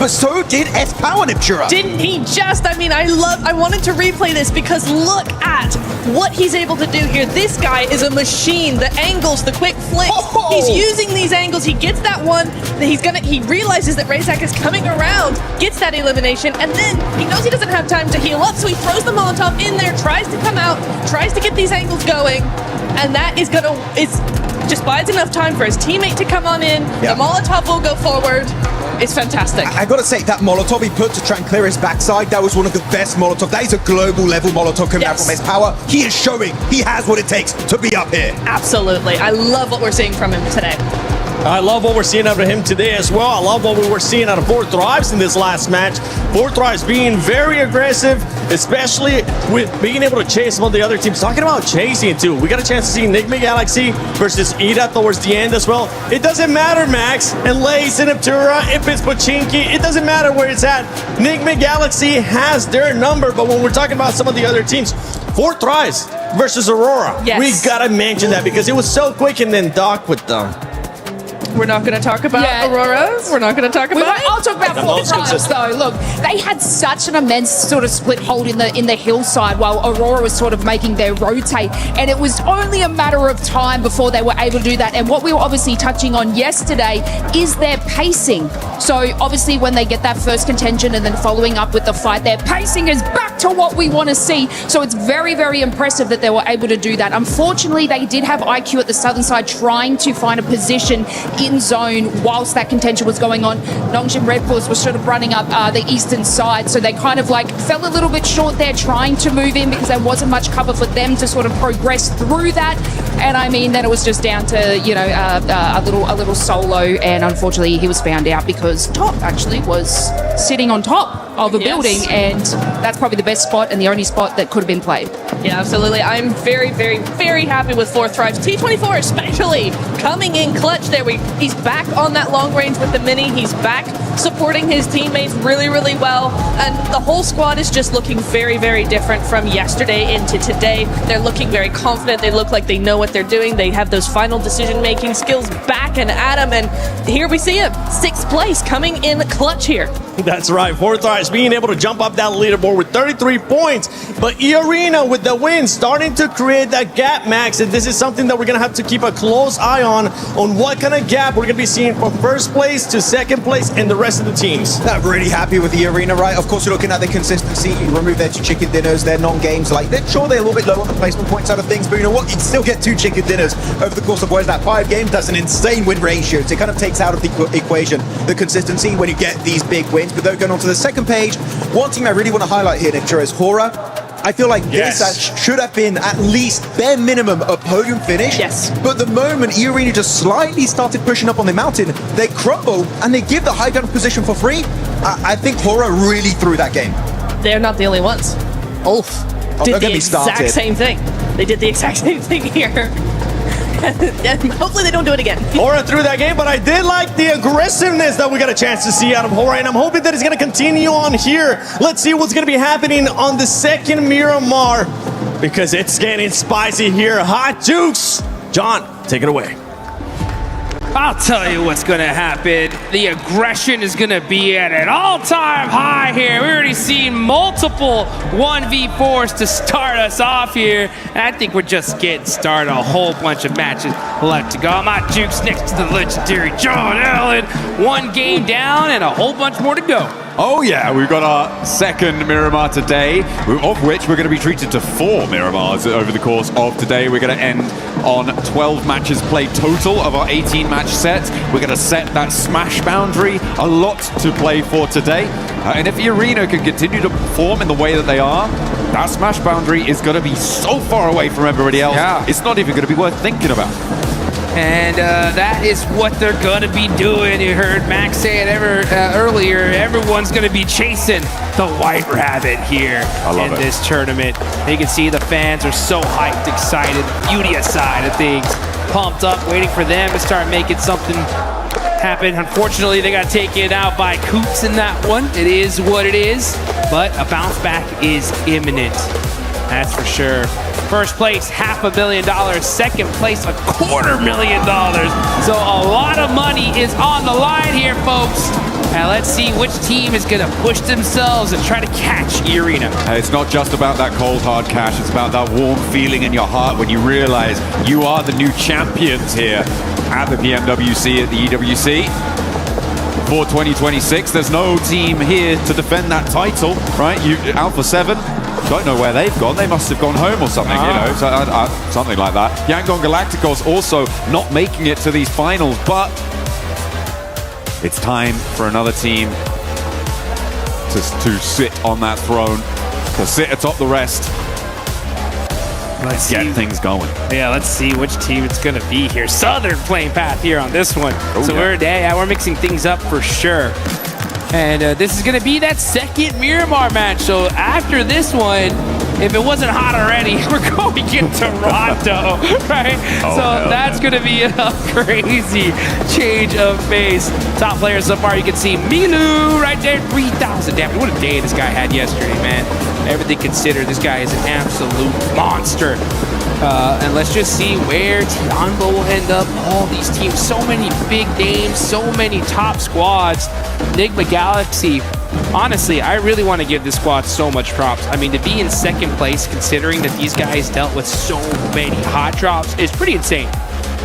but so did 𝘿𝙄𝙎𝘾𝙇𝘼𝙄𝙈. Didn't he just? I mean, I wanted to replay this because look at what he's able to do here. This guy is a machine. The angles, the quick flicks. Oh. He's using these angles. He gets that one. He realizes that 𝘿𝙄𝙎𝘾 is coming around, gets that elimination, and then he knows he doesn't have time to heal up, so he throws the Molotov in there, tries to come out, tries to get these angles going, and that is just buys enough time for his teammate to come on in. Yeah. The Molotov will go forward. It's fantastic. I gotta say, that Molotov he put to try and clear his backside, that was one of the best Molotov. That is a global level Molotov coming out from 𝘿𝑗𝑎𝑤𝑎. He is showing he has what it takes to be up here. Absolutely. I love what we're seeing from him today. I love what we're seeing out of him today as well. I love what we were seeing out of 𝘿𝙄𝙎𝘾 in this last match. 𝘿𝙄𝙎𝘾 being very aggressive, especially with being able to chase some of the other teams. Talking about chasing too. We got a chance to see 𝘿𝙄𝙎𝘾 versus 𝘿𝙄𝙎 towards the end as well. It doesn't matter, Max, and 𝘿𝙄𝙎, inappropriate, if it's 𝘿𝙄𝙎𝘾, it doesn't matter where it's at. 𝘿𝙄𝙎𝘾 has their number, but when we're talking about some of the other teams, 𝘿𝙄𝙎𝘾 versus HORAA. Yes. We gotta mention that because it was so quick and then Doc with them. We're not going to talk about HORAA. We're not going to talk about it. I'll talk about 𝘿𝙄𝙎𝘾 though. Look, they had such an immense sort of split hold in the hillside while HORAA was sort of making their rotate, and it was only a matter of time before they were able to do that. And what we were obviously touching on yesterday is their pacing. So obviously when they get that first contention and then following up with the fight, their pacing is back to what we want to see. So it's very, very impressive that they were able to do that. Unfortunately, they did have IQ at the southern side trying to find a position in zone whilst that contention was going on. Nongshim Red Bulls was sort of running up the eastern side, so they kind of like fell a little bit short there trying to move in because there wasn't much cover for them to sort of progress through that. And I mean, then it was just down to, you know, a little solo, and unfortunately he was found out because Top actually was sitting on top of a building, and that's probably the best spot and the only spot that could have been played. Yeah, absolutely. I'm very, very, very happy with 𝘿𝙄𝙎𝘾. T24 especially coming in clutch there. He's back on that long range with the Mini. He's back supporting his teammates really, really well. And the whole squad is just looking very, very different from yesterday into today. They're looking very confident. They look like they know what they're doing. They have those final decision-making skills back and at them. And here we see him, 6th place, coming in clutch here. That's right. 𝘿𝙄𝙎𝘾 being able to jump up that leaderboard with 33 points. But eArena with the win starting to create that gap, Max. And this is something that we're going to have to keep a close eye on what kind of gap we're going to be seeing from 1st place to 2nd place and the rest of the teams. I'm really happy with eArena, right? Of course, you're looking at the consistency. You remove their 2 chicken dinners, their non-games. Like, they're a little bit low on the placement point side of things, but you know what? You'd still get 2 chicken dinners over the course of, what is that, 5 games? That's an insane win ratio. So it kind of takes out of the equation the consistency when you get these big wins. But though, going on to the 2nd page, one team I really want to highlight here, 𝘿𝙄𝙎𝘾, is HORAA. I feel like this should have been at least bare minimum a podium finish. Yes. But the moment eArena just slightly started pushing up on the mountain, they crumble and they give the high ground position for free. I think HORAA really threw that game. They're not the only ones. Ulf did the exact same thing. They did the exact same thing here. And hopefully they don't do it again. HORAA threw that game, but I did like the aggressiveness that we got a chance to see out of HORAA, and I'm hoping that it's going to continue on here. Let's see what's going to be happening on the 2nd Miramar, because it's getting spicy here. Hot Jukes. John, take it away. I'll tell you what's going to happen. The aggression is going to be at an all-time high here. We're already seeing multiple 1v4s to start us off here. And I think we're just getting started. A whole bunch of matches left to go. My Jukes next to the legendary John Allen. 1 game down and a whole bunch more to go. Oh yeah, we've got our 2nd Miramar today, of which we're going to be treated to 4 Miramars over the course of today. We're going to end on 12 matches played total of our 18-match set. We're going to set that smash boundary. A lot to play for today. And if eArena can continue to perform in the way that they are, that smash boundary is going to be so far away from everybody else. Yeah. It's not even going to be worth thinking about. And that is what they're going to be doing. You heard Max say it earlier. Everyone's going to be chasing the White Rabbit here in this tournament. You can see the fans are so hyped, excited. Beauty side of things. Pumped up, waiting for them to start making something happen. Unfortunately, they got taken out by Coops in that one. It is what it is. But a bounce back is imminent. That's for sure. 1st place, $500 million. 2nd place, $250,000. So a lot of money is on the line here, folks. And let's see which team is going to push themselves and try to catch 𝘿𝙗𝙎. It's not just about that cold hard cash, it's about that warm feeling in your heart when you realize you are the new champions here at the PMWC, at the EWC. For 2026, there's no team here to defend that title, right? Alpha 7, don't know where they've gone. They must have gone home or something, you know, so, something like that. Yangon Galacticos also not making it to these finals, but it's time for another team to sit on that throne, to sit atop the rest. Let's get see. Things going. Yeah, let's see which team it's going to be here. Southern playing path here on this one. Oh, so yeah. we're mixing things up for sure. And this is going to be that second Miramar match. So after this one, if it wasn't hot already, we're going to get Toronto, right? Oh, so that's going to be a crazy change of pace. Top players so far, you can see 𝘿𝙗𝙎 right there, 3,000. Damn, what a day this guy had yesterday, man. Everything considered, this guy is an absolute monster. And let's just see where Tianbo will end up. All these teams, so many big names, so many top squads. Enigma Galaxy, honestly, I really want to give this squad so much props. I mean, to be in second place, considering that these guys dealt with so many hot drops, is pretty insane.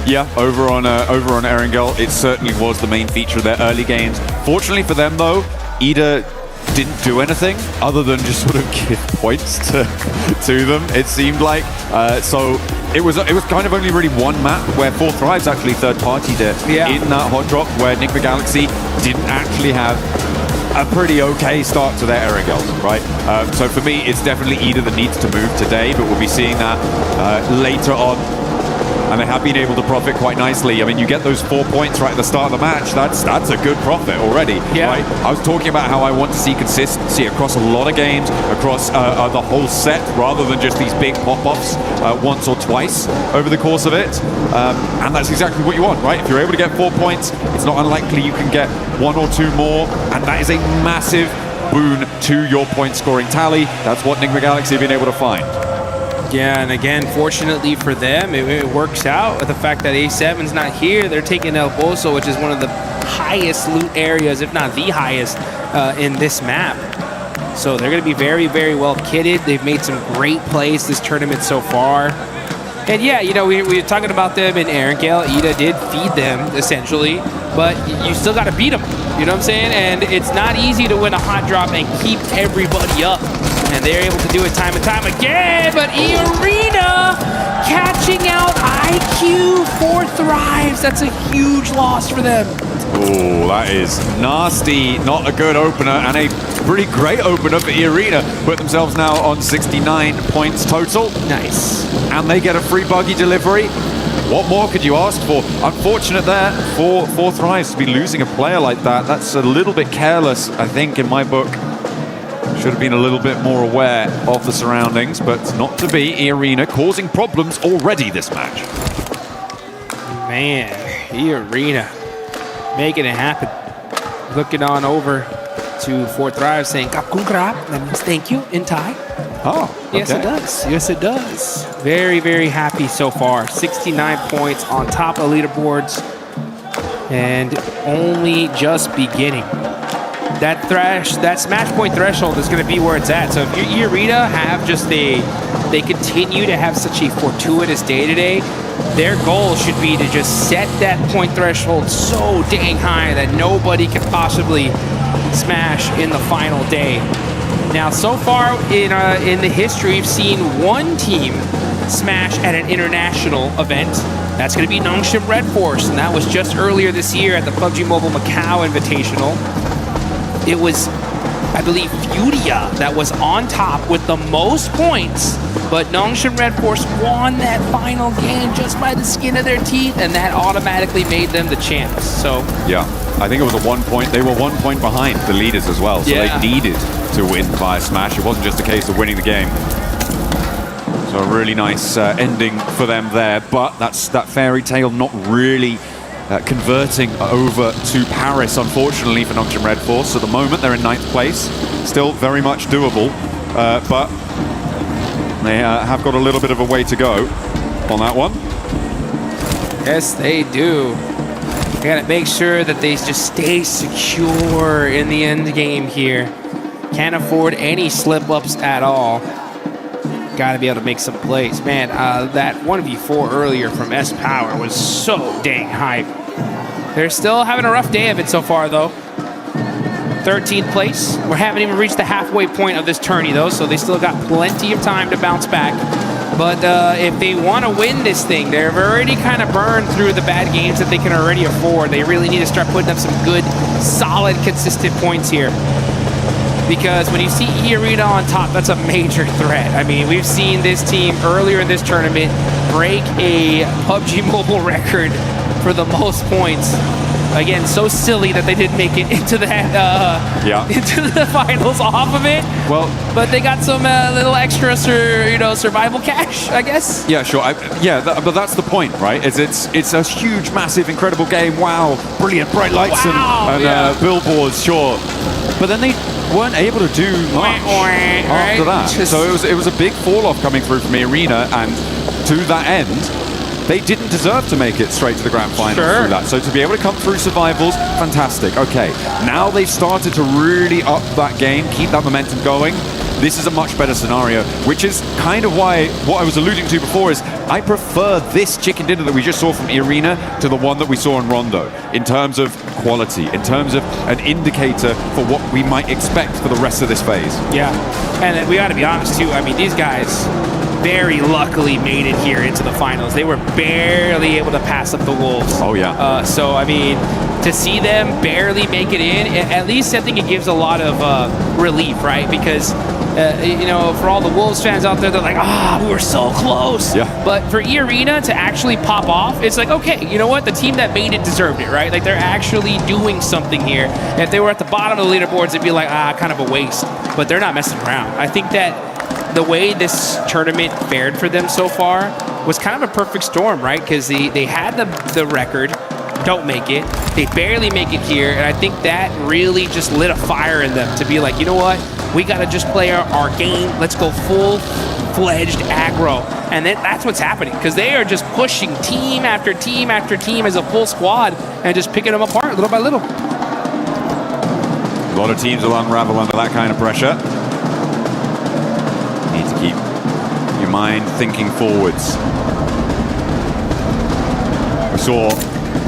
Yeah, over on Erangel, it certainly was the main feature of their early games. Fortunately for them, though, 𝘿𝙗𝙎 didn't do anything other than just sort of give points to them, it seemed like. So it was kind of only really one map where 4Thrives actually third-partied it in that hot drop, where Enigma Galaxy didn't actually have a pretty okay start to their Erangel, right? So for me, it's definitely 𝘿𝙗𝙎 that needs to move today, but we'll be seeing that later on. And they have been able to profit quite nicely. I mean, you get those 4 points right at the start of the match. That's a good profit already. Yeah. Right? I was talking about how I want to see consistency across a lot of games, across the whole set, rather than just these big pop-offs once or twice over the course of it. And that's exactly what you want, right? If you're able to get 4 points, it's not unlikely you can get 1 or 2 more, and that is a massive boon to your point scoring tally. That's what Enigma Galaxy have been able to find. Yeah, and again, fortunately for them, it works out with the fact that A7's not here. They're taking 𝘿𝙄𝙎, which is one of the highest loot areas, if not the highest, in this map. So they're going to be very, very well kitted. They've made some great plays this tournament so far. And yeah, you know, we were talking about them in Erangel. 𝘿𝙗𝙎 did feed them, essentially, but you still got to beat them. You know what I'm saying? And it's not easy to win a hot drop and keep everybody up. And they're able to do it time and time again, but 𝘿𝙗𝙎 catching out IQ 4Thrives. That's a huge loss for them. Oh, that is nasty. Not a good opener, and a pretty great opener for 𝘿𝙗𝙎. Put themselves now on 69 points total. Nice. And they get a free buggy delivery. What more could you ask for? Unfortunate there for 4Thrives to be losing a player like that. That's a little bit careless, I think, in my book. Should have been a little bit more aware of the surroundings, but not to be. 𝘿𝙗𝙎 causing problems already this match. Man, 𝘿𝙗𝙎 making it happen. Looking on over to 4Thrives saying "Kapkun krap." That means thank you in Thai. Oh, okay. Yes, it does. Yes, it does. Very, very happy so far. 69 points on top of leaderboards, and only just beginning. That smash point threshold is going to be where it's at. So if your 𝘿𝙗𝙎 have just they continue to have such a fortuitous day today, their goal should be to just set that point threshold so dang high that nobody can possibly smash in the final day. Now, so far in the history, we've seen one team smash at an international event. That's going to be Nongshim Red Force, and that was just earlier this year at the PUBG Mobile Macau Invitational. It was, I believe, 𝘿𝙗𝙎 that was on top with the most points, but Nongshim Red Force won that final game just by the skin of their teeth, and that automatically made them the champs. So yeah, I think it was a 1 point. They were 1 point behind the leaders as well, so they needed to win via smash. It wasn't just a case of winning the game. So a really nice ending for them there, but that's that fairy tale not really converting over to Paris, unfortunately, for Nongshim Red Force. At the moment, they're in 9th place. Still very much doable, but they have got a little bit of a way to go on that one. yes, they do. They gotta make sure that they just stay secure in the end game here. Can't afford any slip-ups at all. Gotta be able to make some plays. Man, that 1v4 earlier from 𝘿𝙄𝙎𝘾 was so dang hype. They're still having a rough day of it so far, though. 13th place. We haven't even reached the halfway point of this tourney, though, so they still got plenty of time to bounce back. But if they want to win this thing, they've already kind of burned through the bad games that they can already afford. They really need to start putting up some good, solid, consistent points here. Because when you see 𝘿𝙄𝙎 on top, that's a major threat. I mean, we've seen this team earlier in this tournament break a PUBG Mobile record for the most points. Again, so silly that they didn't make it into the into the finals off of it. Well, but they got some little extra, survival cash, I guess. Yeah, sure. But that's the point, right? It's a huge, massive, incredible game. Wow, brilliant, bright lights and billboards, sure. But then they weren't able to do much after that. So it was a big fall off coming through from 𝘿𝙗, and to that end, they didn't deserve to make it straight to the grand final through that. So to be able to come through survivals, fantastic. Okay, now they've started to really up that game, keep that momentum going. This is a much better scenario, which is kind of why what I was alluding to before is I prefer this chicken dinner that we just saw from 𝘿𝙗 to the one that we saw in Rondo in terms of quality, in terms of an indicator for what we might expect for the rest of this phase. Yeah, and we got to be honest too. I mean, these guys very luckily made it here into the finals. They were barely able to pass up the Wolves. Oh yeah. So I mean, to see them barely make it in, at least I think it gives a lot of relief, right? Because for all the Wolves fans out there, they're like, we were so close. Yeah. But for 𝘿𝙗 to actually pop off, it's like, okay, you know what? The team that made it deserved it, right? Like, they're actually doing something here. And if they were at the bottom of the leaderboards, it'd be like, kind of a waste. But they're not messing around. I think that the way this tournament fared for them so far was kind of a perfect storm, right? Because they had the record, don't make it. They barely make it here, and I think that really just lit a fire in them to be like, you know what? We got to just play our game. Let's go full-fledged aggro. And then that's what's happening, because they are just pushing team after team after team as a full squad and just picking them apart little by little. A lot of teams will unravel under that kind of pressure. Need to keep your mind thinking forwards. We saw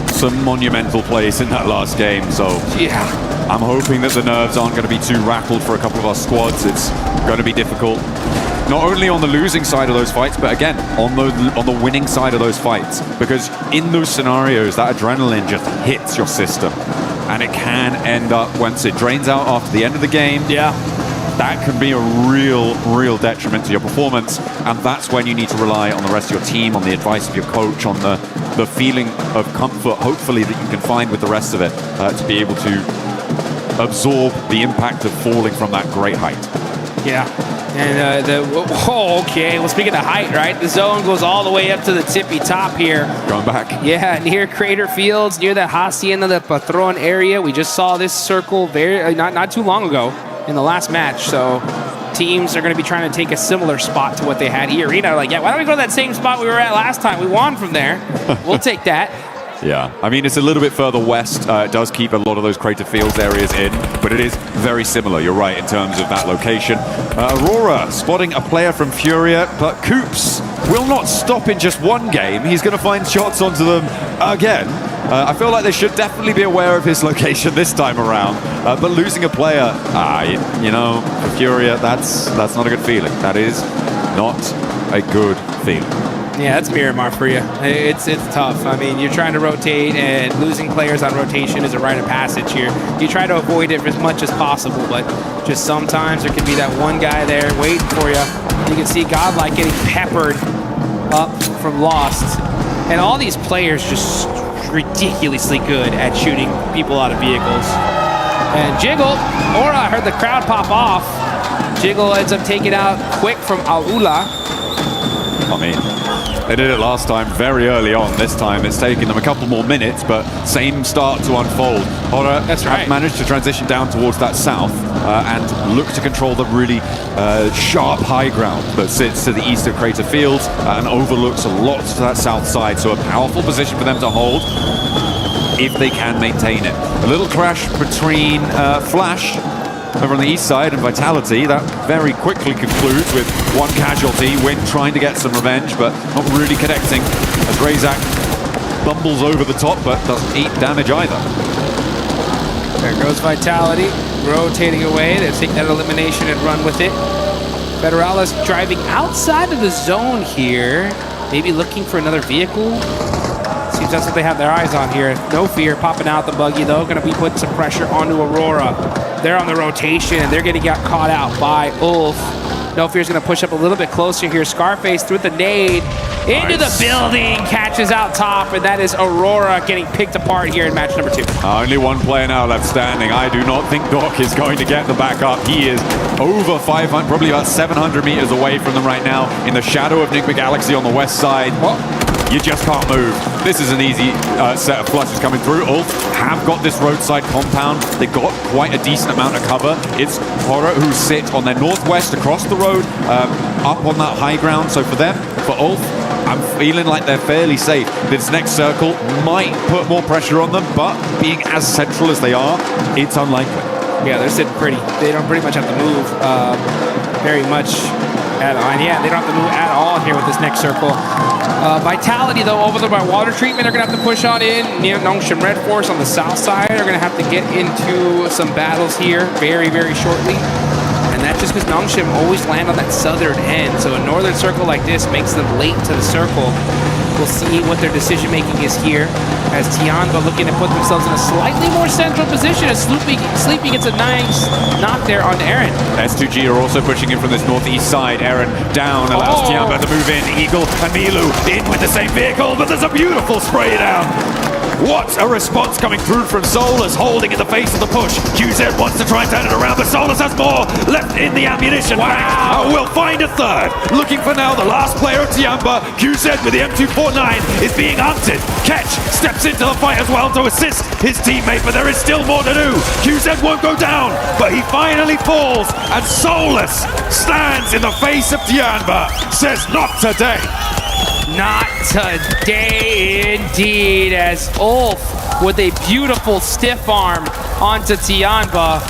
some monumental plays in that last game, so yeah, I'm hoping that the nerves aren't going to be too rattled for a couple of our squads. It's going to be difficult, not only on the losing side of those fights, but again on the winning side of those fights, because in those scenarios that adrenaline just hits your system, and it can end up, once it drains out after the end of the game, that can be a real detriment to your performance. And that's when you need to rely on the rest of your team, on the advice of your coach, on the feeling of comfort, hopefully, that you can find with the rest of it, to be able to absorb the impact of falling from that great height. Yeah. And okay. Well, speaking of height, right? The zone goes all the way up to the tippy top here. Going back. Yeah, near Crater Fields, near the Hacienda del Patron area. We just saw this circle not too long ago in the last match. So teams are going to be trying to take a similar spot to what they had. 𝘿𝙗 like, why don't we go to that same spot we were at last time? We won from there. We'll take that. Yeah, I mean, it's a little bit further west. It does keep a lot of those Crater Fields areas in, but it is very similar. You're right in terms of that location. HORAA spotting a player from Furia, but 𝘿𝙗 will not stop in just one game. He's going to find shots onto them again. I feel like they should definitely be aware of his location this time around. But losing a player, for Furia, that's not a good feeling. That is not a good feeling. Yeah, that's Miramar for you. It's tough. I mean, you're trying to rotate, and losing players on rotation is a rite of passage here. You try to avoid it as much as possible, but just sometimes there can be that one guy there waiting for you. You can see 𝘿𝙗 getting peppered up from Lost. And all these players just ridiculously good at shooting people out of vehicles. And 𝘿𝙗, I heard the crowd pop off. 𝘿𝙗 ends up taking out quick from 𝘿𝙗. I mean, they did it last time very early on. This time it's taken them a couple more minutes, but same start to unfold. HORAA have managed to transition down towards that south and look to control the really sharp high ground that sits to the east of Crater Fields and overlooks a lot to that south side. So a powerful position for them to hold. if they can maintain it. A little crash between Flash over on the east side and Vitality. That very quickly concludes with one casualty. Win trying to get some revenge, but not really connecting as 𝘿𝙄𝙎𝘾 bumbles over the top, but doesn't eat damage either. There goes Vitality, rotating away. They take that elimination and run with it. Federalis driving outside of the zone here, maybe looking for another vehicle. Seems that's what they have their eyes on here. No fear, popping out the buggy though. Going to be putting some pressure onto HORAA. They're on the rotation and they're going to get caught out by 𝘿𝙄𝙎𝘾. No fear's going to push up a little bit closer here. Scarface through the nade into the building, catches out top, and that is HORAA getting picked apart here in match number 2. Only one player now left standing. I do not think Doc is going to get the backup. He is over 500, probably about 700 meters away from them right now in the shadow of Enigma Galaxy on the west side. You just can't move. This is an easy set of flushes coming through. 𝘿𝙄𝙎𝘾 have got this roadside compound. They've got quite a decent amount of cover. It's HORAA who sit on their northwest across the road, up on that high ground. So for them, for 𝘿𝙄𝙎𝘾, I'm feeling like they're fairly safe. This next circle might put more pressure on them, but being as central as they are, it's unlikely. Yeah, they're sitting pretty. They don't pretty much have to move very much at all. And yeah, they don't have to move at all here with this next circle. Vitality, though, over there by water treatment, they're going to have to push on in. 𝘿𝙄𝙎𝘾 Red Force on the south side are going to have to get into some battles here very, very shortly. And that's just because 𝘿𝙄𝙎𝘾 always land on that southern end. So a northern circle like this makes them late to the circle. We'll see what their decision-making is here as 𝘿𝙗𝑏A looking to put themselves in a slightly more central position as Sleepy gets a nice knock there on Aaron. S2G are also pushing in from this northeast side. Aaron down, allows 𝘿𝙗𝑏A to move in. Eagle and 𝘿𝑈 in with the same vehicle, but there's a beautiful spray down. What a response coming through from Solus, holding in the face of the push. QZ wants to try and turn it around, but Solus has more left in the ammunition. Wow! We'll find a third. Looking for now the last player of 𝘿𝙗𝑏A. QZ with the M249 is being hunted. Ketch steps into the fight as well to assist his teammate, but there is still more to do. QZ won't go down, but he finally falls, and Solus stands in the face of 𝘿𝙗𝑏A. Says, not today. Not today, indeed, as 𝘿𝙄𝙎𝘾 with a beautiful stiff arm onto 𝘿𝙗𝑏A.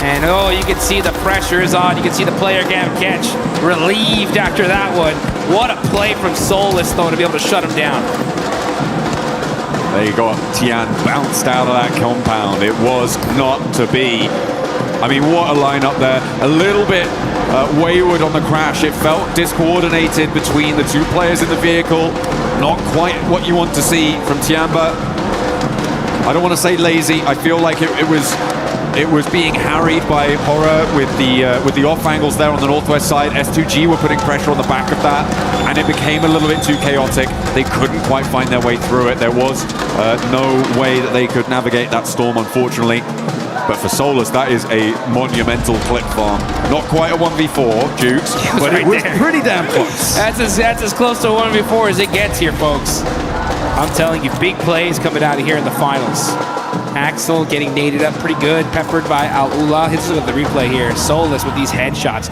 And oh, you can see the pressure is on. You can see the player catch relieved after that one. What a play from Solus, though, to be able to shut him down. There you go. 𝘿𝙗 bounced out of that compound. It was not to be. I mean, what a lineup there. A little bit wayward on the crash. It felt discoordinated between the two players in the vehicle. Not quite what you want to see from 𝘿𝙗𝑏A. I don't want to say lazy. I feel like it was being harried by HORAA with the off angles there on the northwest side. S2G were putting pressure on the back of that, and it became a little bit too chaotic. They couldn't quite find their way through it. There was no way that they could navigate that storm, unfortunately. But for Solus, that is a monumental clip farm. Not quite a 1v4, Jukes, but it was pretty damn close. That's as close to a 1v4 as it gets here, folks. I'm telling you, big plays coming out of here in the finals. Axel getting naded up pretty good, peppered by 𝘿𝙗𝙎𝘾. This is with the replay here. Solus with these headshots.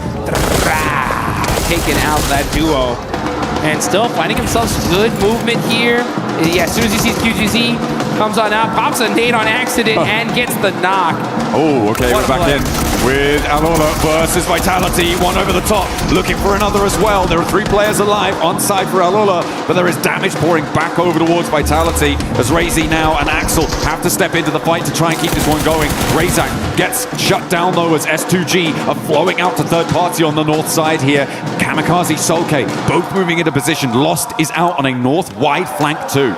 Taking out that duo. And still finding himself some good movement here. Yeah, as soon as he sees QGZ, comes on out, pops a nade on accident, and gets the knock. Oh, okay, we're back in with 𝘿𝙗𝙎𝘾 versus Vitality. One over the top, looking for another as well. There are 3 players alive on side for 𝘿𝙗𝙎𝙾, but there is damage pouring back over towards Vitality as 𝘿𝙄𝙎 now and Axel have to step into the fight to try and keep this one going. 𝘿𝙄𝙎 gets shut down though as S2G are flowing out to third party on the north side here. Kamikaze, 𝘿𝙗𝑏A, both moving into position. Lost is out on a north wide flank too.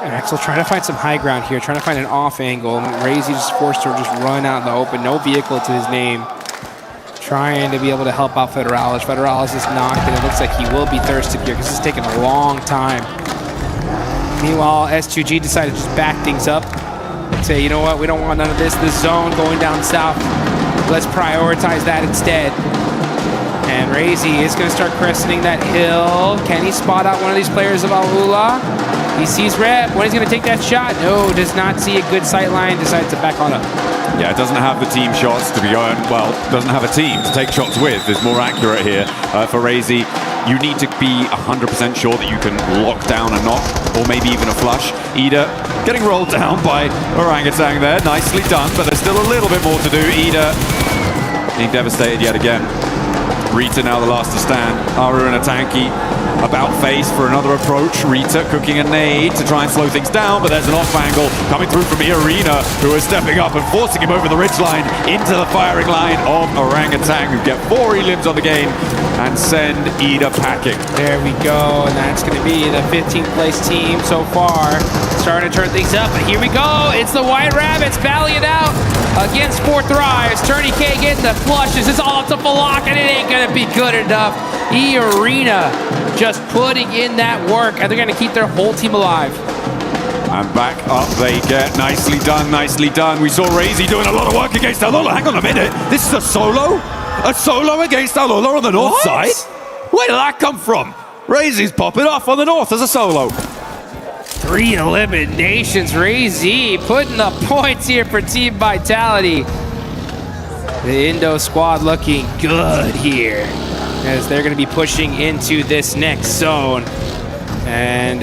And Axel trying to find some high ground here, trying to find an off angle. 𝘿𝙄𝙎 just forced to just run out in the open, no vehicle to his name. Trying to be able to help out Federalis. Federalis is knocked, and it looks like he will be thirsted here because this is taking a long time. Meanwhile, S2G decided to just back things up. Say, you know what, we don't want none of this zone going down south. Let's prioritize that instead. And 𝘿𝙎𝙎 is going to start cresting that hill. Can he spot out one of these players of 𝘿𝙗𝙎𝙾? He sees Rep. When he's going to take that shot? No, does not see a good sight line. Decides to back on up. Yeah, it doesn't have the team shots to be going. Well, doesn't have a team to take shots with. Is more accurate here for 𝘿𝙎𝙎. you need to be 100% sure that you can lock down a knock, or maybe even a flush. 𝘿𝙄𝙎 getting rolled down by 𝘿𝙄𝙎 there. Nicely done, but there's still a little bit more to do. 𝘿𝙄𝙎 being devastated yet again. 𝘿𝙄𝙎 now the last to stand. HORAA and 𝘿𝙄𝙎 about face for another approach. 𝘿𝙄𝙎 cooking a nade to try and slow things down, but there's an off angle coming through from Arena, who is stepping up and forcing him over the ridgeline into the firing line of Orangutan, who get 4 elims on the game and send 𝘿𝙄𝙎 packing. There we go, and that's going to be the 15th place team so far. Starting to turn things up, but here we go. It's the White Rabbits battling it out against 4 Thrives. 𝘿𝙄𝙎 getting the flushes. It's all up to Falak, and it ain't going to be good enough. Arena just putting in that work, and they're going to keep their whole team alive. And back up they get. Nicely done, nicely done. We saw 𝘿𝙄𝙎 doing a lot of work against 𝘿𝙄𝙎. Hang on a minute. This is a solo? A solo against 𝘿𝙎𝙎 on the north side? Where did that come from? 𝘿𝙄𝙎's popping off on the north as a solo. 3 eliminations. 𝘿𝙄𝙎 putting the points here for Team Vitality. The Indo squad looking good here, as they're going to be pushing into this next zone. And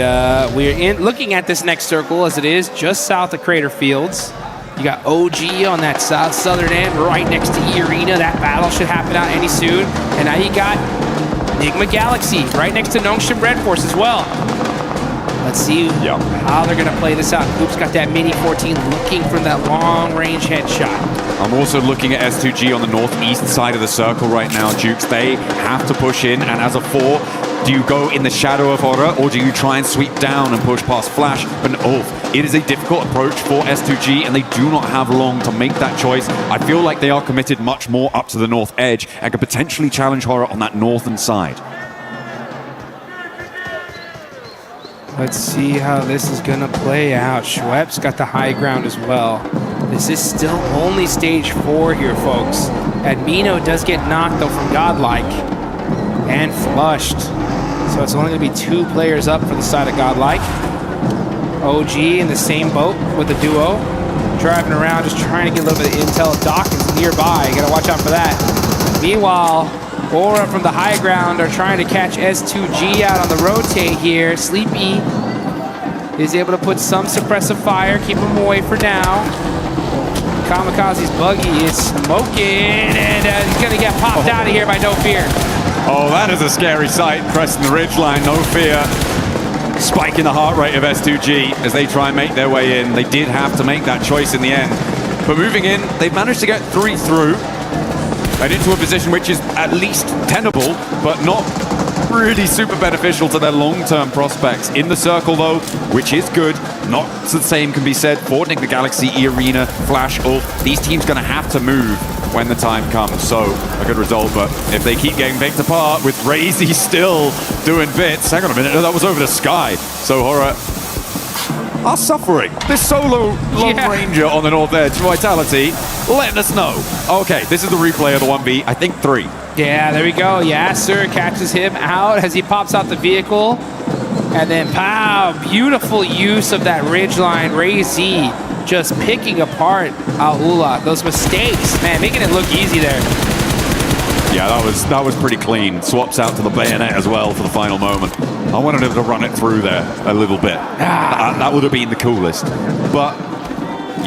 we're looking at this next circle, as it is just south of Crater Fields. You got OG on that southern end, right next to Arena. That battle should happen out any soon. And now you got Enigma Galaxy right next to Nongshim Red Force as well. Let's see how they're going to play this out. 𝘿𝙄𝙎's got that Mini 14 looking for that long-range headshot. I'm also looking at S2G on the northeast side of the circle right now, Jukes. They have to push in, and as a 4, do you go in the shadow of HORAA, or do you try and sweep down and push past Flash? But it is a difficult approach for S2G, and they do not have long to make that choice. I feel like they are committed much more up to the north edge and could potentially challenge HORAA on that northern side. Let's see how this is going to play out. 𝘿𝙄𝙎's got the high ground as well. This is still only stage 4 here, folks. Admino does get knocked, though, from Godlike and flushed. So it's only going to be 2 players up for the side of Godlike. OG in the same boat with the duo. Driving around, just trying to get a little bit of intel. Doc is nearby. You got to watch out for that. Meanwhile, HORAA from the high ground are trying to catch S2G out on the rotate here. 𝘿𝙄𝙎 is able to put some suppressive fire, keep him away for now. Kamikaze's buggy is smoking, and he's going to get popped out of here by No Fear. Oh, that is a scary sight. Pressing the ridgeline, No Fear. Spiking the heart rate of S2G as they try and make their way in. They did have to make that choice in the end. But moving in, they've managed to get 3 through. And into a position which is at least tenable, but not really super beneficial to their long-term prospects. In the circle, though, which is good. Not the same can be said for Enigma Galaxy, Arena, Flash, 𝘿𝙎. These teams going to have to move when the time comes. So, a good result, but if they keep getting picked apart with 𝘿𝙄𝙎 still doing bits. Hang on a minute, no, that was over the sky. So, HORAA are suffering. This solo long ranger on the north edge, Vitality, letting us know. Okay, this is the replay of the 1v, I think 3. Yeah, there we go. Yasser catches him out as he pops out the vehicle. And then, pow, beautiful use of that ridgeline. 𝘿𝙎 just picking apart 𝘿𝙎. Those mistakes, man, making it look easy there. Yeah, that was pretty clean. Swaps out to the bayonet as well for the final moment. I wanted him to run it through there a little bit. That would have been the coolest. But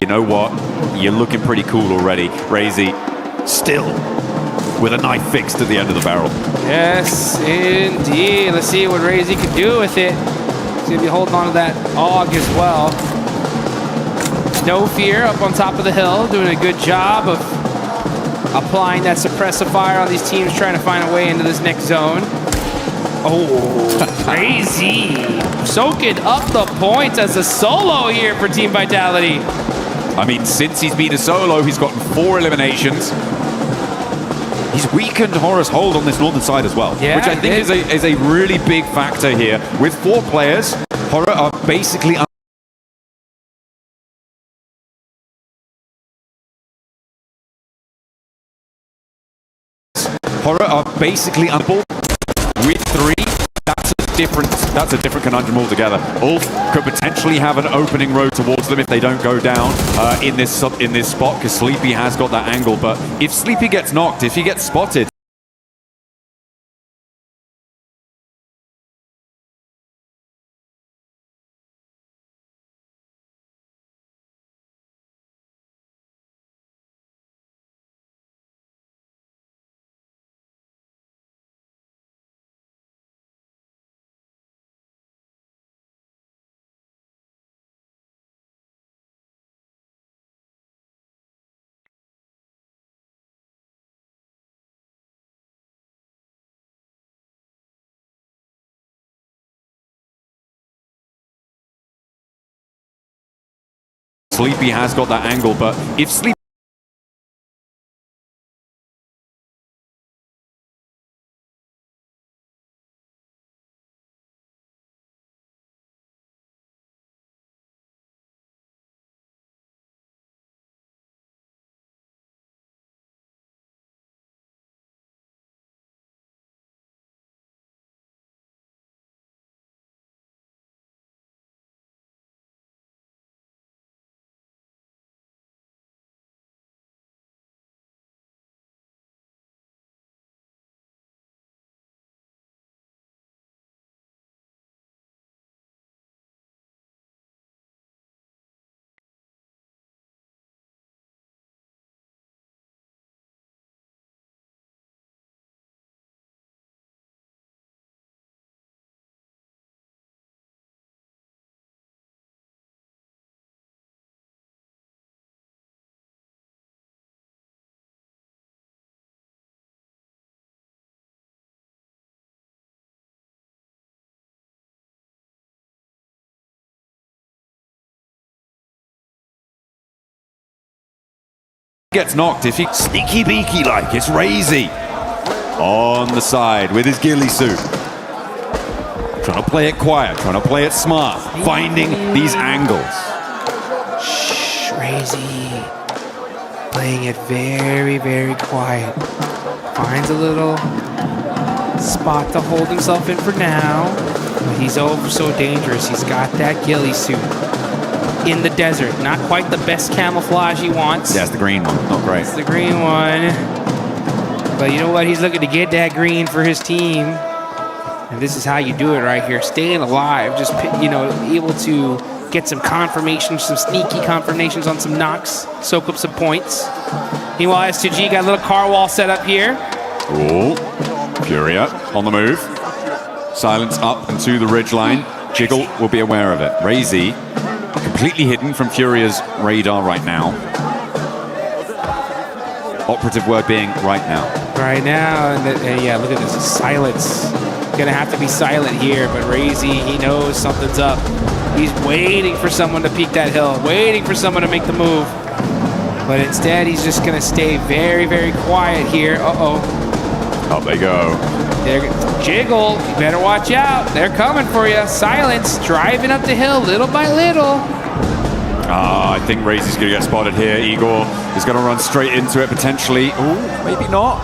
you know what? You're looking pretty cool already. 𝘿𝙎 still with a knife fixed at the end of the barrel. Yes, indeed. Let's see what 𝘿𝙎 can do with it. He's going to be holding on to that AUG as well. No Fear up on top of the hill, doing a good job of applying that suppressive fire on these teams trying to find a way into this next zone. Oh, 𝘿𝙎 soaking up the points as a solo here for Team Vitality. I mean, since he's been a solo, he's gotten 4 eliminations. He's weakened HORAA's hold on this northern side as well, which I think is a really big factor here. With 4 players, HORAA are basically unable. With 3, that's a different conundrum altogether. 𝘿𝙎 could potentially have an opening road towards them if they don't go down in this spot, because 𝘿𝙎𝙎 has got that angle. But if 𝘿𝙎𝙎 gets knocked, if he gets spotted, Sleepy has got that angle, but if Sleepy gets knocked, if he sneaky beaky like, it's 𝘿𝙎𝙎 on the side with his ghillie suit. Trying to play it quiet, trying to play it smart, finding these angles. Shh, 𝘿𝙎𝙎. Playing it very, very quiet. Finds a little spot to hold himself in for now. But he's so dangerous. He's got that ghillie suit. In the desert. Not quite the best camouflage he wants. Yeah, it's the green one. Not great. It's the green one. But you know what? He's looking to get that green for his team. And this is how you do it right here. Staying alive. Just, you know, able to get some confirmations, some sneaky confirmations on some knocks. Soak up some points. Meanwhile, 𝘿𝙎𝙎 got a little car wall set up here. Ooh. Furia on the move. Silence up and to the ridgeline. Jiggle will be aware of it. 𝘿𝙎𝙎 completely hidden from Furia's radar right now. Operative word being right now. Right now, and yeah, look at this, silence. Gonna have to be silent here, but 𝘿𝙎𝙎, he knows something's up. He's waiting for someone to peek that hill, waiting for someone to make the move. But instead, he's just gonna stay very, very quiet here. Uh-oh. Up they go. Jiggle, you better watch out. They're coming for you. Silence, driving up the hill little by little. I think 𝘿𝙎𝙎's gonna get spotted here. Igor is gonna run straight into it potentially. Ooh, maybe not.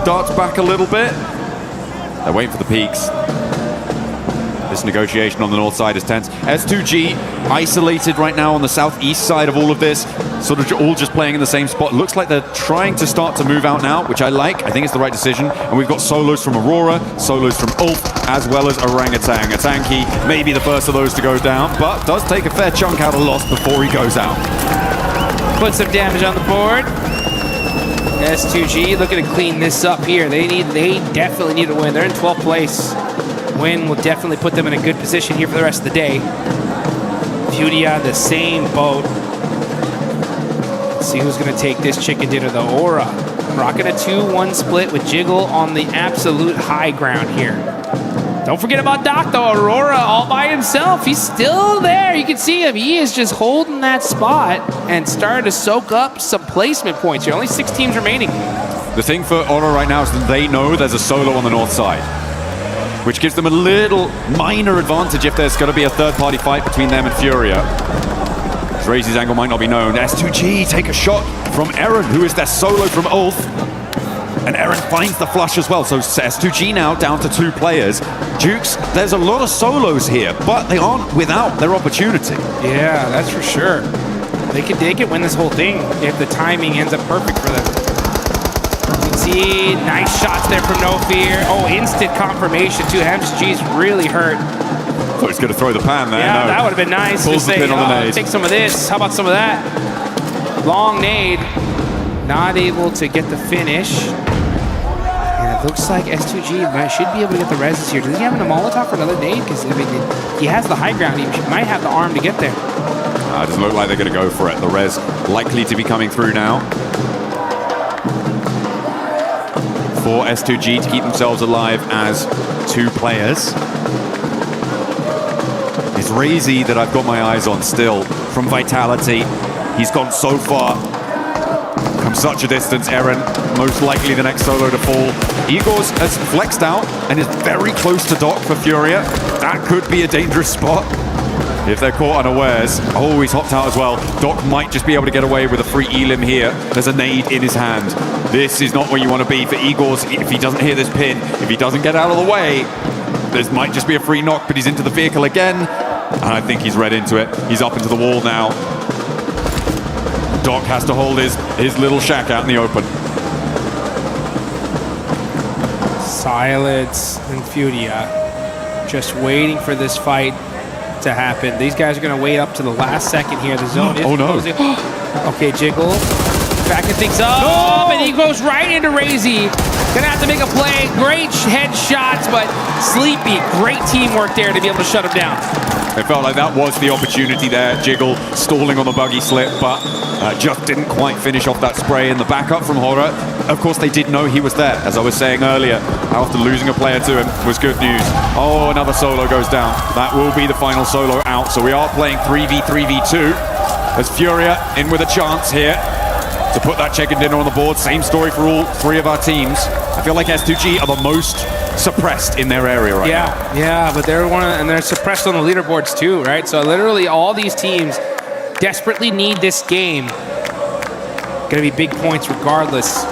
Darts back a little bit. They're waiting for the peaks. This negotiation on the north side is tense. S2G isolated right now on the southeast side of all of this. Sort of all just playing in the same spot. Looks like they're trying to start to move out now, which I like. I think it's the right decision. And we've got solos from HORAA, solos from 𝘿𝙄𝙎, as well as Orangutan. 𝘿𝙎𝙎, maybe the first of those to go down, but does take a fair chunk out of loss before he goes out. Put some damage on the board. S2G looking to clean this up here. They definitely need a win. They're in 12th place. Win will definitely put them in a good position here for the rest of the day. Furia, the same boat. Let's see who's going to take this chicken dinner, though. HORAA rocking a 2-1 split with Jiggle on the absolute high ground here. Don't forget about Doc, though. HORAA all by himself. He's still there. You can see him. He is just holding that spot and starting to soak up some placement points here. Only 6 teams remaining. The thing for HORAA right now is that they know there's a solo on the north side, which gives them a little minor advantage if there's going to be a third-party fight between them and Furia. 𝘿𝙎𝙎's angle might not be known. S2G take a shot from Eren, who is their solo from 𝘿𝙄𝙎. And Eren finds the flush as well. So S2G now down to 2 players. Jukes, there's a lot of solos here, but they aren't without their opportunity. Yeah, that's for sure. They could win this whole thing if the timing ends up perfect for them. You can see nice shots there from No Fear. Oh, instant confirmation too. 𝘿𝙎's really hurt. So he's going to throw the pan there. Yeah, no. that would have been nice. Pulls Just say, the pin on the nade. Take some of this. How about some of that? Long nade. Not able to get the finish. And it looks like S2G should be able to get the reses here. Does he have a Molotov for another nade? Because, I mean, he has the high ground. He might have the arm to get there. It doesn't look like they're going to go for it. The res likely to be coming through now. For S2G to keep themselves alive as 2 players. It's 𝘿𝙎𝙎 that I've got my eyes on still from Vitality. He's gone so far. Come such a distance, Eren. Most likely the next solo to fall. 𝘿𝙎𝙎 has flexed out and is very close to Doc for Furia. That could be a dangerous spot if they're caught unawares. Oh, he's hopped out as well. Doc might just be able to get away with a free elim here. There's a nade in his hand. This is not where you want to be for 𝘿𝙎𝙎. If he doesn't hit this pin, if he doesn't get out of the way, this might just be a free knock, but he's into the vehicle again. And I think he's read into it. He's up into the wall now. Doc has to hold his little shack out in the open. Silence and Furia just waiting for this fight to happen. These guys are going to wait up to the last second here. The zone is closing. Okay, Jiggle backing things up, and he goes right into 𝘿𝙎𝙎. Gonna have to make a play. Great headshots, but Sleepy, great teamwork there to be able to shut him down. It felt like that was the opportunity there. Jiggle stalling on the buggy slip, but just didn't quite finish off that spray. And the backup from HORAA, of course, they did know he was there. As I was saying earlier, after losing a player to him was good news. Oh, another solo goes down. That will be the final solo out. So we are playing 3v3v2 as Furia in with a chance here to put that chicken dinner on the board. Same story for all three of our teams. I feel like 𝘿𝙎𝙎 are the most suppressed in their area right now. Yeah, but they're suppressed on the leaderboards too, right? So literally all these teams desperately need this game. Gonna be big points regardless.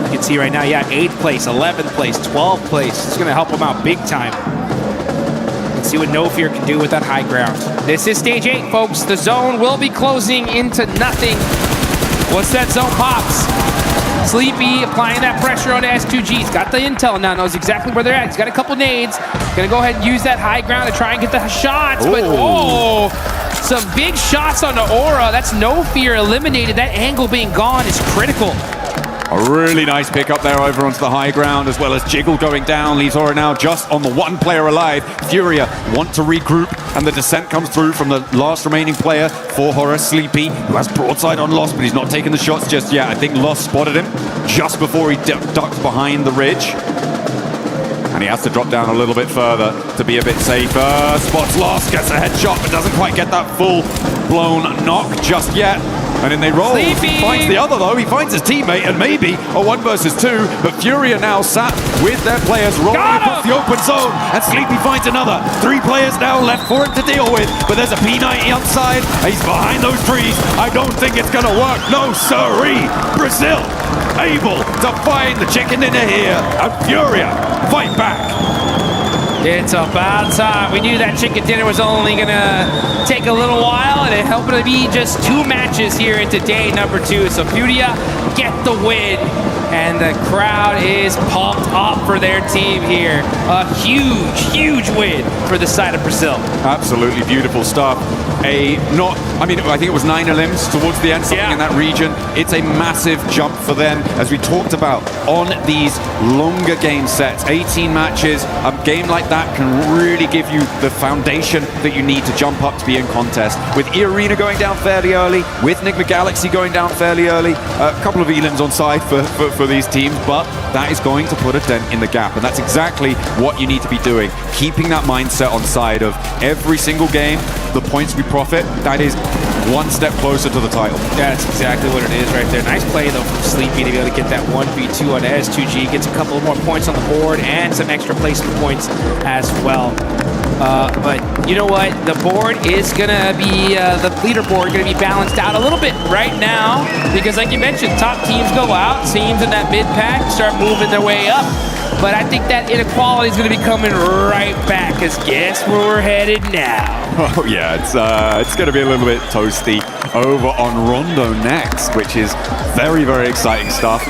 You can see right now, 8th place, 11th place, 12th place. It's gonna help them out big time. Let's see what No Fear can do with that high ground. This is stage 8, folks. The zone will be closing into nothing once that zone pops. Sleepy applying that pressure on S2G. He's got the intel now, knows exactly where they're at. He's got a couple nades. Gonna go ahead and use that high ground to try and get the shots. But some big shots on the HORAA. That's No Fear eliminated. That angle being gone is critical. A really nice pick up there over onto the high ground, as well as Jiggle going down. Leaves HORAA now just on the one player alive. Furia want to regroup, and the descent comes through from the last remaining player for HORAA, Sleepy, who has broadside on Lost, but he's not taking the shots just yet. I think Lost spotted him just before he ducked behind the ridge. And he has to drop down a little bit further to be a bit safer. Spots Lost, gets a headshot, but doesn't quite get that full-blown knock just yet. And then they roll. Sleepy. He finds the other, though. He finds his teammate, and maybe a 1 versus 2. But Furia now sat with their players rolling across the open zone. And Sleepy finds another. 3 players now left for him to deal with. But there's a P90 outside. He's behind those trees. I don't think it's going to work. No, sirree. Brazil able to find the chicken dinner here. And Furia fight back. It's about time. We knew that chicken dinner was only gonna take a little while, and it happened to be just 2 matches here into day number 2. So Furia get the win, and the crowd is pumped up for their team here. A huge, huge win for the side of Brazil. Absolutely beautiful stuff. I think it was 9 elims towards the end, something in that region. It's a massive jump for them, as we talked about on these longer game sets. 18 matches, a game like that can really give you the foundation that you need to jump up to be in contest. With 𝘿𝙎𝙎 going down fairly early, with Enigma Galaxy going down fairly early, a couple of elims on side for these teams, but that is going to put a dent in the gap, and that's exactly what you need to be doing. Keeping that mindset on side of every single game, the points we profit, that is 1 step closer to the title. That's exactly what it is right there. Nice play, though, from Sleepy to be able to get that 1v2 on S2G. Gets a couple more points on the board and some extra placement points as well. But you know what? The board is going to be, the leaderboard going to be balanced out a little bit right now, because like you mentioned, top teams go out, teams in that mid-pack start moving their way up. But I think that inequality is going to be coming right back, because guess where we're headed now? Oh yeah, it's going to be a little bit toasty over on Rondo next, which is very, very exciting stuff.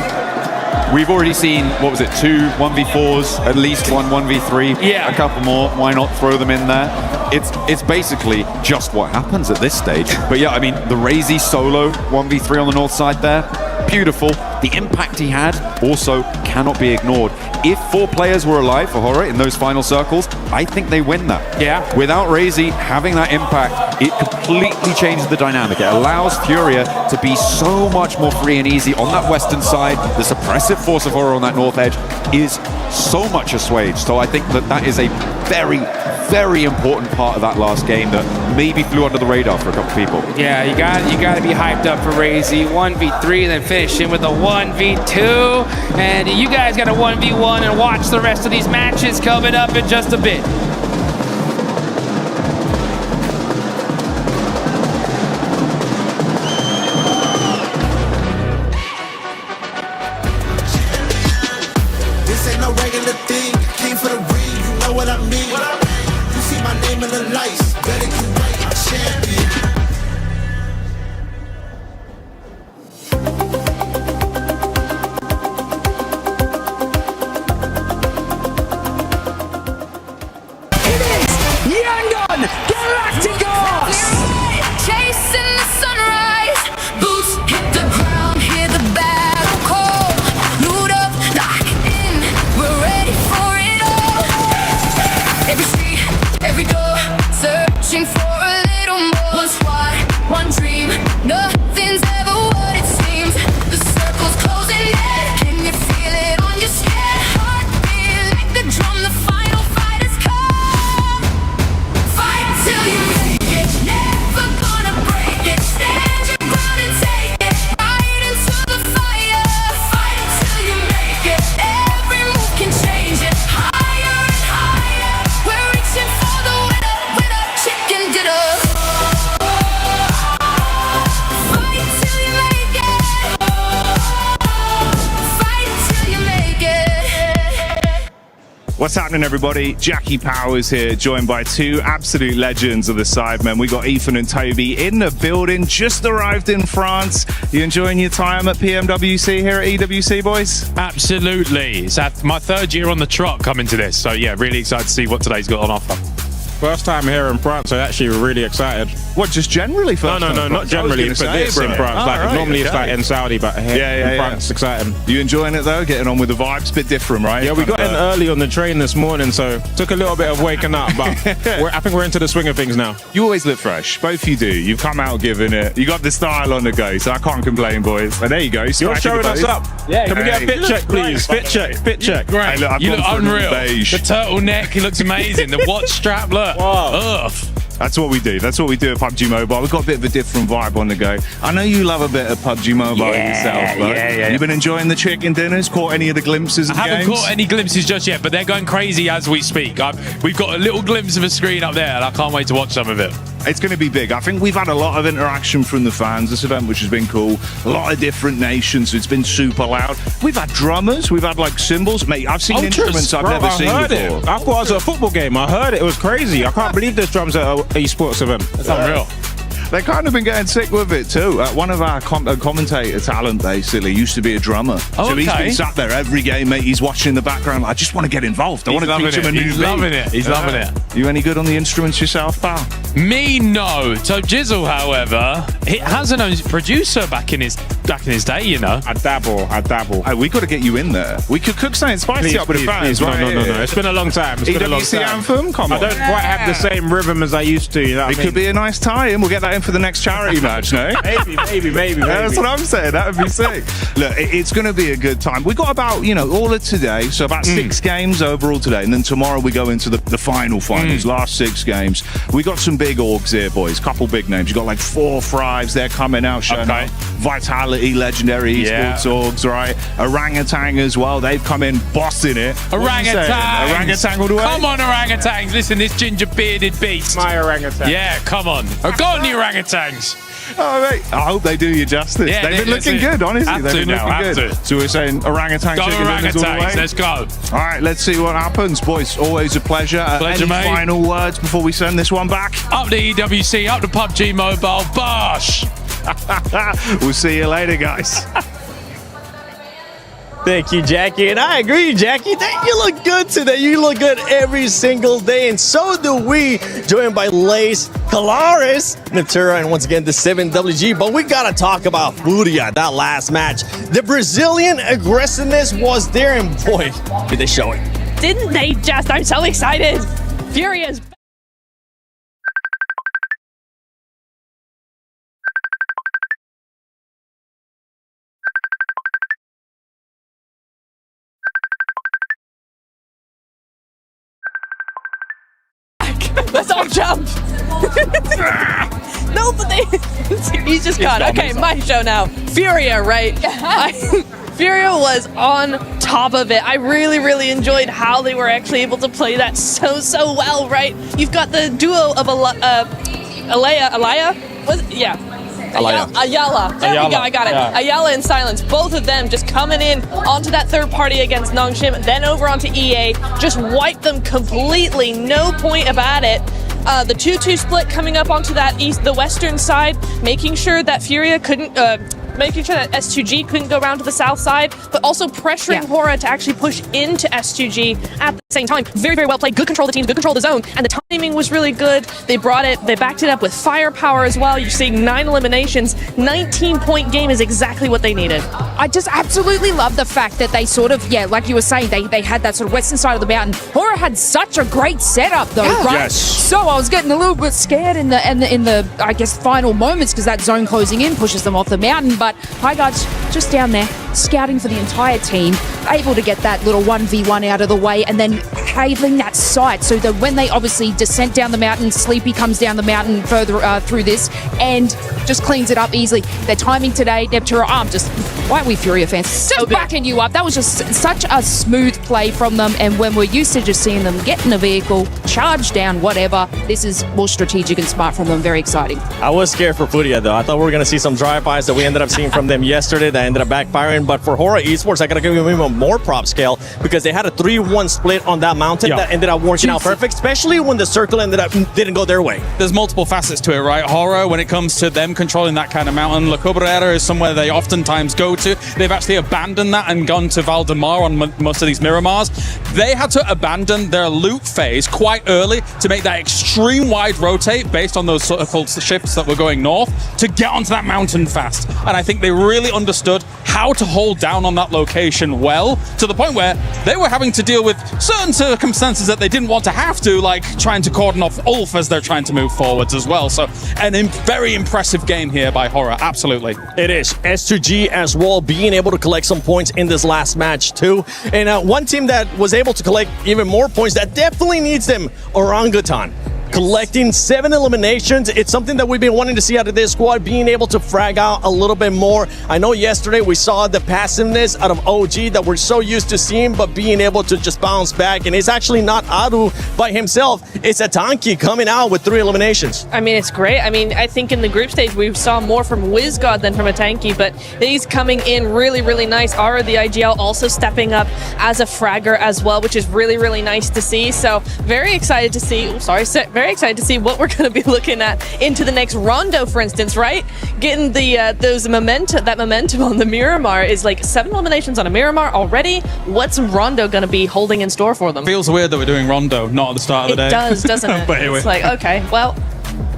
We've already seen, 2 1v4s, at least 1 1v3, a couple more. Why not throw them in there? It's basically just what happens at this stage. But yeah, I mean, the 𝘿𝙎𝙎 solo 1v3 on the north side there, beautiful. The impact he had also cannot be ignored. If 4 players were alive for HORAA in those final circles, I think they win that. Yeah. Without 𝘿𝙎𝙎 having that impact, it completely changes the dynamic. It allows Furia to be so much more free and easy on that western side. The suppressive force of HORAA on that north edge is so much assuaged. So I think that is a very, very important part of that last game that maybe flew under the radar for a couple people. Yeah, you got to be hyped up for 𝘿𝙄𝙎. 1v3, then finish him with a 1v2. And you guys got a 1v1 and watch the rest of these matches coming up in just a bit. This ain't no regular thing. Came for the ring, you know what I mean. You see my name in the lights, better get right, I'm champion. Chasing the sunrise, boots hit the ground, hear the battle call. Loot up, lock in, we're ready for it all. Every street, every door, searching for a little more. One squad, one dream, nothing's ever what it seems. The circle's closing in, can you feel it on your skin? Heartbeat like the drum, the final fight has come. Fight till you make it, never gonna break it. Stand your ground and take it, right into the fire. Fight till you make it, every move can change it. Higher and higher, we're reaching for the winner, winner, chicken dinner. Fight till you make it, fight till you make it. What's happening, everybody? Jackie Powers here, joined by two absolute legends of the Sidemen. We got Ethan and Toby in the building, just arrived in France. You enjoying your time at PMWC here at EWC, boys? Absolutely. It's my third year on the trot coming to this. So yeah, really excited to see what today's got on offer. First time here in France, so actually we're really excited. What, just generally first No, time? not generally, for this in France. Oh, like right, normally it's okay. like in Saudi, but here in France, it's exciting. You enjoying it though? Getting on with the vibes? Bit different, right? Yeah, we got in early on the train this morning, so took a little bit of waking up, but I think we're into the swing of things now. You always look fresh. Both of you do. You've come out giving it. You got the style on the go, so I can't complain, boys. But there you go. You're showing us up. Yeah, can we get a fit check, please? Fit check, fit check. Great. Hey, look, I've You gone look for unreal. beige. The turtleneck, he looks amazing. The watch strap, look. Wow. Ugh. That's what we do. That's what we do at PUBG Mobile. We've got a bit of a different vibe on the go. I know you love a bit of PUBG Mobile yourself, bud. yeah. You've been enjoying the chicken dinners? Caught any of the glimpses of the I haven't games? caught any glimpses just yet, but they're going crazy as we speak. We've got a little glimpse of a screen up there, and I can't wait to watch some of it. It's going to be big. I think we've had a lot of interaction from the fans this event, which has been cool. A lot of different nations. It's been super loud. We've had drummers. We've had like cymbals. Mate, I've seen instruments I've never seen before. I thought it was a football game. I heard it. It was crazy. I can't believe there's drums at an esports event. It's unreal. They've kind of been getting sick with it too. One of our commentator talent basically used to be a drummer. Oh, so he's okay. been sat there every game, mate. He's watching in the background. Like, I just want to get involved. I want to teach him a new He's beat. loving it. He's loving it. You any good on the instruments yourself, pal? Me, no. So 𝘿𝙎𝙎, however, he has an own producer back in his day, you know. I dabble. Hey, we got to get you in there. We could cook something spicy up with the fans, right? No. It's been a long time. It's been a long EWC time. anthem? Come on. I don't quite have the same rhythm as I used to. You know what It could be a nice tie-in. We'll get that in for the next charity match, no? Maybe. That's what I'm saying. That would be sick. Look, it's going to be a good time. We've got about, all of today, so about 6 games overall today, and then tomorrow we go into the finals, last 6 games. We got some big orgs here, boys. Couple big names. You got like 4 Thrives. They're coming out, showing up. Vitality, legendary esports orgs, right? Orangutan as well. They've come in bossing it. Orangutans. Orangutan all the way. Come on, orangutans. Listen, this ginger bearded beast. My orangutan. Yeah, come on. Go on, the orangutans. Oh, mate. I hope they do you justice. Yeah, They've been looking good, honestly. Have They've to been now, looking have good. to. So we're saying orangutan Go chicken dinners all the way. orangutans. Let's go. All right, let's see what happens, boys. Always a pleasure. Pleasure, Any mate. final words before we send this one back? Up the EWC, up the PUBG Mobile. Bosh. We'll see you later, guys. Thank you, Jackie. And I agree, Jackie. You look good today. You look good every single day. And so do we. Joined by 𝘿𝙎𝙎𝘾𝙇𝘼𝙄𝙈, Natura, and once again, the 7WG. But we got to talk about HORAA, that last match. The Brazilian aggressiveness was there, and boy, did they show it. Didn't they just? I'm so excited. Furious. Let's all jump. No, but he's just gone. Okay, my show now. Furia, right? Furia was on top of it. I really, really enjoyed how they were actually able to play that so well, right? You've got the duo of Ayala. There we go, I got it. Yeah. Ayala and Silence, both of them just coming in onto that third party against Nongshim, then over onto EA, just wiped them completely, no point about it. The 2-2 split coming up onto that the western side, making sure that Furia couldn't, making sure that S2G couldn't go around to the south side, but also pressuring HORAA to actually push into S2G at the same time. Very, very well played. Good control of the team, good control of the zone, and the timing was really good. They backed it up with firepower as well. You're seeing 9 eliminations. 19-point game is exactly what they needed. I just absolutely love the fact that they sort of, like you were saying, they had that sort of western side of the mountain. HORAA had such a great setup though, right? Yes. So I was getting a little bit scared in the I guess final moments because that zone closing in pushes them off the mountain. But 𝘿𝙄𝙎 just down there scouting for the entire team, able to get that little 1v1 out of the way, and then having that sight so that when they obviously descent down the mountain, Sleepy comes down the mountain further through this and just cleans it up easily. Their timing today, Neptura, why are we Furia fans? Just backing you up. That was just such a smooth play from them, and when we're used to just seeing them get in a vehicle, charge down, whatever, this is more strategic and smart from them. Very exciting. I was scared for Furia though. I thought we were going to see some drive-bys that we ended up seeing from them yesterday that ended up backfiring. But for HORAA Esports, I got to give them even more prop scale because they had a 3-1 split on that mountain that ended up working out perfect, especially when the circle didn't go their way. There's multiple facets to it, right? HORAA, when it comes to them controlling that kind of mountain, 𝘿𝙗𝙎 is somewhere they oftentimes go to. They've actually abandoned that and gone to 𝘿𝙗𝙎 on most of these Miramars. They had to abandon their loot phase quite early to make that extreme wide rotate based on those circle shifts that were going north to get onto that mountain fast. And I think they really understood how to hold down on that location well, to the point where they were having to deal with certain circumstances that they didn't want to have to, like trying to cordon off Ulf as they're trying to move forwards as well. So an very impressive game here by HORAA, absolutely. It is. S2G as well being able to collect some points in this last match too. And one team that was able to collect even more points that definitely needs them, Orangutan. Collecting 7 eliminations. It's something that we've been wanting to see out of this squad, being able to frag out a little bit more. I know yesterday we saw the passiveness out of OG that we're so used to seeing, but being able to just bounce back. And it's actually not Aru by himself. It's 𝘿𝙗𝙎 coming out with 3 eliminations. I mean, it's great. I mean, I think in the group stage we saw more from 𝘿𝙄𝙎 than from 𝘿𝙗𝙎, but he's coming in really, really nice. Ara, the IGL, also stepping up as a fragger as well, which is really, really nice to see. So very excited to see, very excited to see what we're going to be looking at into the next Rondo, for instance, right? Getting that momentum on the Miramar is like 7 eliminations on a Miramar already. What's Rondo going to be holding in store for them? Feels weird that we're doing Rondo, not at the start of the day. It does, doesn't it? But anyway. It's like, okay, well,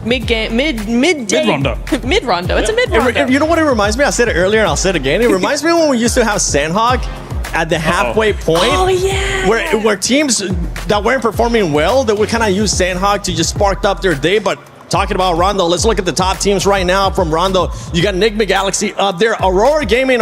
mid-day. Mid-Rondo. Mid-Rondo. It's a mid-Rondo. You know what it reminds me? I said it earlier and I'll say it again. It reminds me when we used to have Sandhog at the halfway point. Oh, yeah. Where teams that weren't performing well, that would kind of use Sandhog to just spark up their day. But talking about Rondo, let's look at the top teams right now from Rondo. You got Enigma Galaxy up there. Aurora Gaming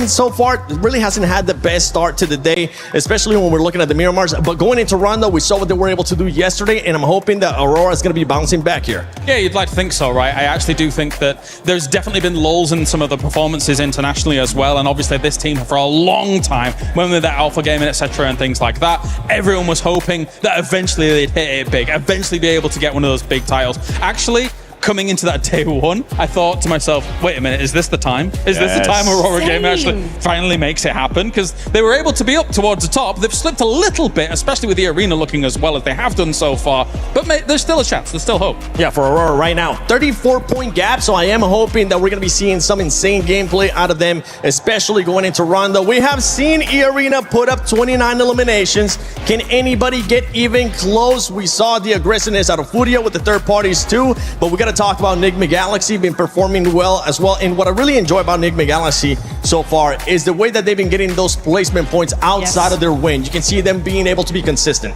so far really hasn't had the best start to the day, especially when we're looking at the Miramars. But going into Rondo, we saw what they were able to do yesterday, and I'm hoping that Aurora is going to be bouncing back here. Yeah, you'd like to think so, right? I actually do think that there's definitely been lulls in some of the performances internationally as well, and obviously this team for a long time, when with that alpha gaming, etc. and things like that, everyone was hoping that eventually they'd hit it big, eventually be able to get one of those big titles. Actually, coming into that day one, I thought to myself, wait a minute, is this the time? Is this the time Aurora Gaming actually finally makes it happen? Because they were able to be up towards the top. They've slipped a little bit, especially with the arena looking as well as they have done so far. But there's still a chance. There's still hope. Yeah, for Aurora right now, 34-point gap. So I am hoping that we're going to be seeing some insane gameplay out of them, especially going into Rondo. We have seen eArena put up 29 eliminations. Can anybody get even close? We saw the aggressiveness out of Furia with the third parties too, but we got to talk about Enigma Galaxy been performing well as well. And what I really enjoy about Enigma Galaxy so far is the way that they've been getting those placement points outside of their win. You can see them being able to be consistent.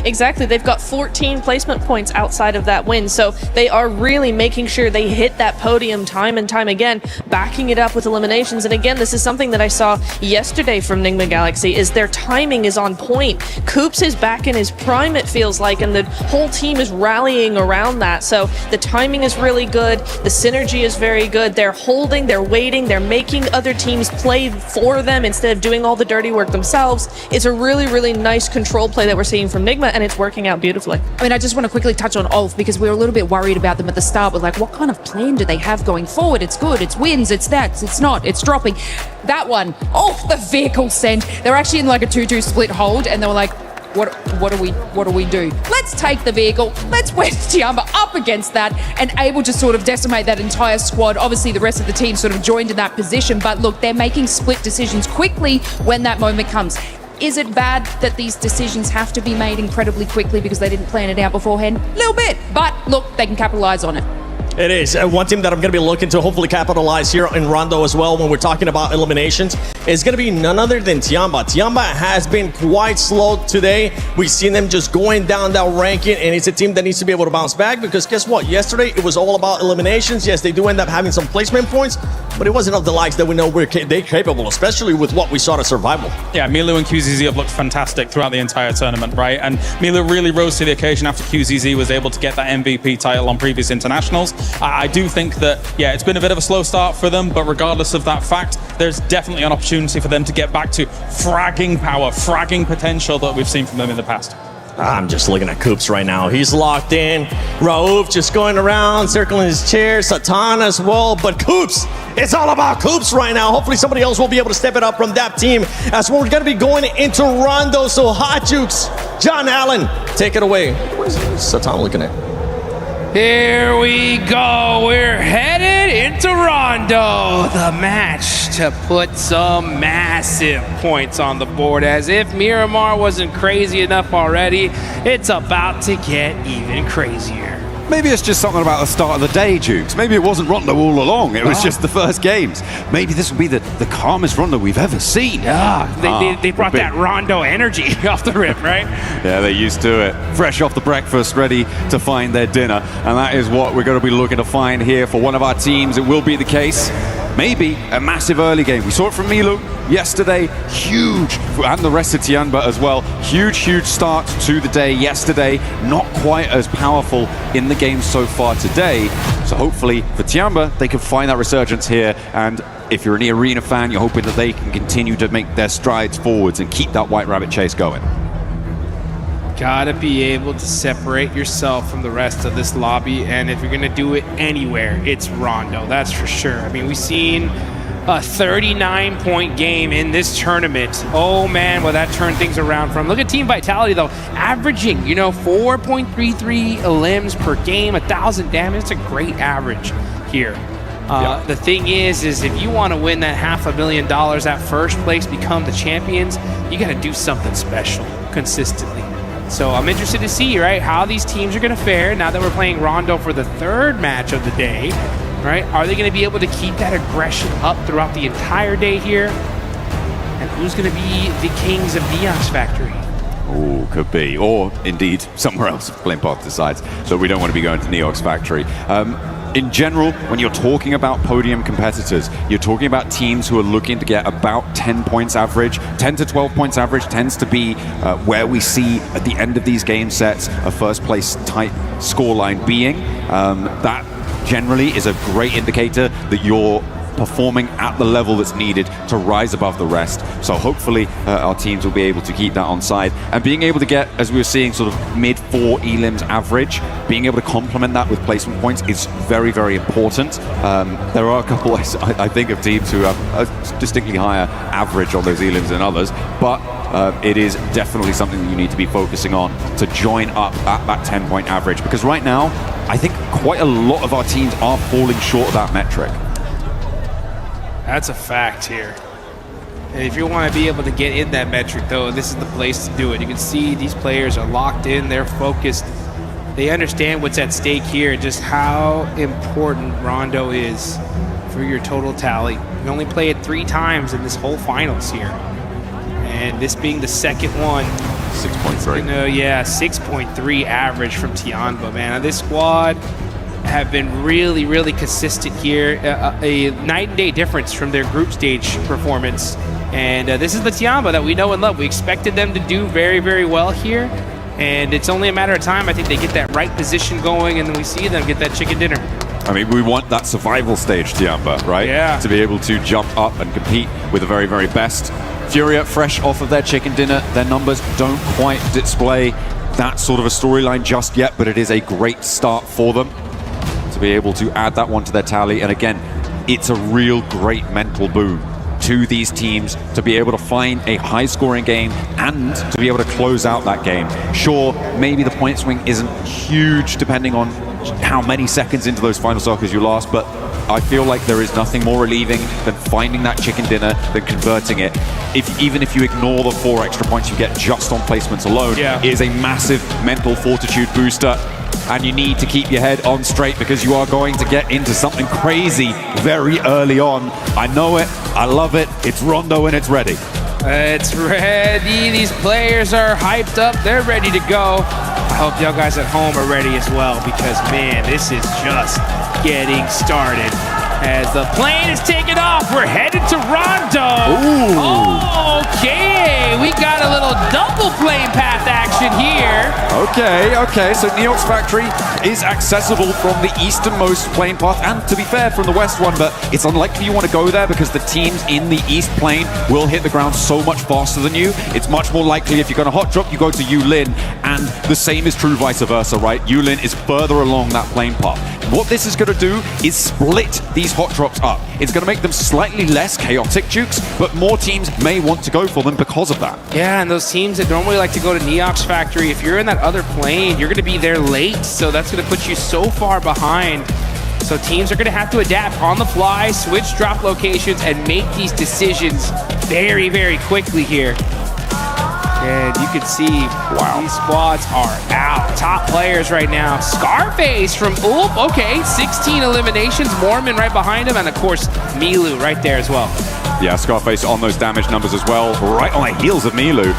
Exactly. They've got 14 placement points outside of that win, so they are really making sure they hit that podium time and time again, backing it up with eliminations. And again, this is something that I saw yesterday from Enigma Galaxy, is their timing is on point. 𝘿𝙎𝙎 is back in his prime, it feels like, and the whole team is rallying around that. So the timing is really good, the synergy is very good, they're holding, they're waiting, they're making other teams play for them instead of doing all the dirty work themselves. It's a really, really nice control play that we're seeing from Enigma, and it's working out beautifully. I mean, I just want to quickly touch on 𝘿𝙎, because we were a little bit worried about them at the start. We're like, what kind of plan do they have going forward? It's good, it's wins, it's that, it's not, it's dropping. That one, the vehicle sent. They're actually in like a 2-2 split hold, and they were like, what do we do? Let's take the vehicle, let's wedge 𝘿𝙎𝙎 up against that, and able to sort of decimate that entire squad. Obviously, the rest of the team sort of joined in that position, but look, they're making split decisions quickly when that moment comes. Is it bad that these decisions have to be made incredibly quickly because they didn't plan it out beforehand? A little bit, but look, they can capitalize on it. It is. One team that I'm going to be looking to hopefully capitalize here in Rondo as well when we're talking about eliminations is going to be none other than 𝘿𝙎𝙎. 𝘿𝙎𝙎 has been quite slow today. We've seen them just going down that ranking, and it's a team that needs to be able to bounce back, because guess what? Yesterday, it was all about eliminations. Yes, they do end up having some placement points, but it wasn't of the likes that we know they're capable, especially with what we saw at Survival. Yeah, 𝘿𝙎𝙎 and QZZ have looked fantastic throughout the entire tournament, right? And 𝘿𝙎𝙎 really rose to the occasion after QZZ was able to get that MVP title on previous internationals. I do think that, yeah, it's been a bit of a slow start for them, but regardless of that fact, there's definitely an opportunity for them to get back to fragging power, fragging potential that we've seen from them in the past. I'm just looking at 𝘿𝙎𝙎 right now. He's locked in. Rauf just going around, circling his chair. Satan as well. But 𝘿𝙎𝙎, it's all about 𝘿𝙎𝙎 right now. Hopefully somebody else will be able to step it up from that team, as we're going to be going into Rondo. So Hot Jukes, John Allen, take it away. Where's Satan looking at? Here we go. We're headed into Rondo, the match to put some massive points on the board. As if Miramar wasn't crazy enough already, it's about to get even crazier. Maybe it's just something about the start of the day, Jukes. Maybe it wasn't Rondo all along. It was just the first games. Maybe this will be the calmest Rondo we've ever seen. Yeah, they brought that Rondo energy off the rip, right? Yeah, they're used to it. Fresh off the breakfast, ready to find their dinner. And that is what we're going to be looking to find here for one of our teams. It will be the case. Maybe a massive early game. We saw it from 𝘿𝙎𝙎 yesterday. Huge. And the rest of 𝘿𝙎𝙎 as well. Huge start to the day yesterday. Not quite as powerful in the game so far today. So hopefully for 𝘿𝙎𝙎, they can find that resurgence here. And if you're an Arena fan, you're hoping that they can continue to make their strides forwards and keep that White Rabbit chase going. Gotta be able to separate yourself from the rest of this lobby, and if you're gonna do it anywhere, it's Rondo, that's for sure. I mean, we've seen a 39-point game in this tournament. Oh man, will that turn things around from. Look at Team Vitality though, averaging, 4.33 elims per game, 1,000 damage. It's a great average here. The thing is if you want to win that $500,000 at first place, become the champions, you gotta do something special consistently. So I'm interested to see, right, how these teams are going to fare now that we're playing Rondo for the third match of the day, right? Are they going to be able to keep that aggression up throughout the entire day here? And who's going to be the kings of Neox Factory? Oh, could be. Or, indeed, somewhere else if Glimpart decides. So we don't want to be going to Neox Factory. In general, when you're talking about podium competitors, you're talking about teams who are looking to get about 10 points average. 10 to 12 points average tends to be where we see at the end of these game sets a first place type scoreline being. That generally is a great indicator that you're performing at the level that's needed to rise above the rest. So hopefully our teams will be able to keep that on side, and being able to get, as we were seeing, sort of mid-4 elims average, being able to complement that with placement points is very important. There are a couple, I think, of teams who have a distinctly higher average on those elims than others, but it is definitely something that you need to be focusing on to join up at that 10-point average, because right now I think quite a lot of our teams are falling short of that metric. That's a fact here. And if you want to be able to get in that metric, though, this is the place to do it. You can see these players are locked in, they're focused. They understand what's at stake here, just how important Rondo is for your total tally. We only played 3 times in this whole finals here. And this being the second one. 6.3. You know, yeah, 6.3 average from 𝘿𝙗𝙀, man. This squad have been really, really consistent here. A night and day difference from their group stage performance. And this is the 𝘿𝙗𝙀 that we know and love. We expected them to do very, very well here. And it's only a matter of time. I think they get that right position going, and then we see them get that chicken dinner. I mean, we want that survival stage, 𝘿𝙗𝙀, right? Yeah. To be able to jump up and compete with the very, very best. Furia, fresh off of their chicken dinner, their numbers don't quite display that sort of a storyline just yet, but it is a great start for them to be able to add that one to their tally. And again, it's a real great mental boon to these teams to be able to find a high-scoring game and to be able to close out that game. Sure, maybe the point swing isn't huge depending on how many seconds into those final circles you last, but I feel like there is nothing more relieving than finding that chicken dinner, than converting it. Even if you ignore the 4 extra points you get just on placements alone, it is a massive mental fortitude booster. And you need to keep your head on straight because you are going to get into something crazy very early on. I know it, I love it, it's Rondo and it's ready. It's ready, these players are hyped up, they're ready to go. I hope y'all guys at home are ready as well because, man, this is just getting started. As the plane is taking off, we're headed to Rondo. Ooh. Okay, we got a little double plane path action here. Okay, so Neox Factory is accessible from the easternmost plane path, and to be fair, from the west one, but it's unlikely you want to go there because the teams in the east plane will hit the ground so much faster than you. It's much more likely if you're going to hot drop, you go to 𝘿𝙗, and the same is true vice versa, right? 𝘿𝙗 is further along that plane path. What this is going to do is split these hot drops up. It's going to make them slightly less chaotic, Jukes, but more teams may want to go for them because of that. Yeah, and those teams that normally like to go to Neox Factory, if you're in that other plane, you're going to be there late, so that's going to put you so far behind. So teams are going to have to adapt on the fly, switch drop locations, and make these decisions very, very quickly here. And you can see, these squads are out. Top players right now. Scarface from 𝘿𝙗𝙀. Okay, 16 eliminations. Mormon right behind him. And, of course, 𝘿𝙗𝙀 right there as well. Yeah, Scarface on those damage numbers as well. Right on the heels of 𝘿𝙗𝙀.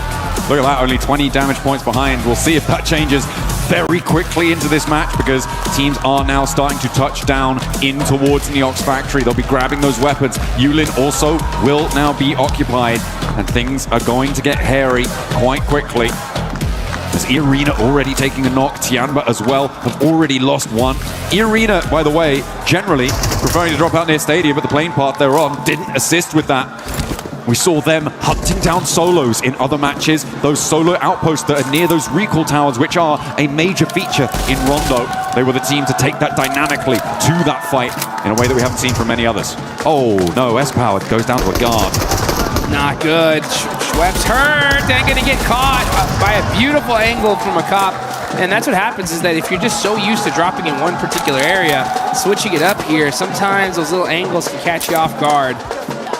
Look at that, only 20 damage points behind. We'll see if that changes very quickly into this match because teams are now starting to touch down in towards Neox Factory. They'll be grabbing those weapons. 𝘿𝙗𝙀 also will now be occupied, and things are going to get hairy quite quickly. As 𝘿𝐴RENA already taking a knock, 𝘿𝙗𝙀 as well have already lost one. 𝘿𝐴RENA, by the way, generally preferring to drop out near Stadium, but the plane path they're on didn't assist with that. We saw them hunting down solos in other matches, those solo outposts that are near those recall towers, which are a major feature in Rondo. They were the team to take that dynamically to that fight in a way that we haven't seen from many others. Oh no, 𝘿𝑃ower goes down to a guard. Not good. Schwepp's hurt and gonna get caught by a beautiful angle from a cop. And that's what happens is that if you're just so used to dropping in one particular area, switching it up here, sometimes those little angles can catch you off guard.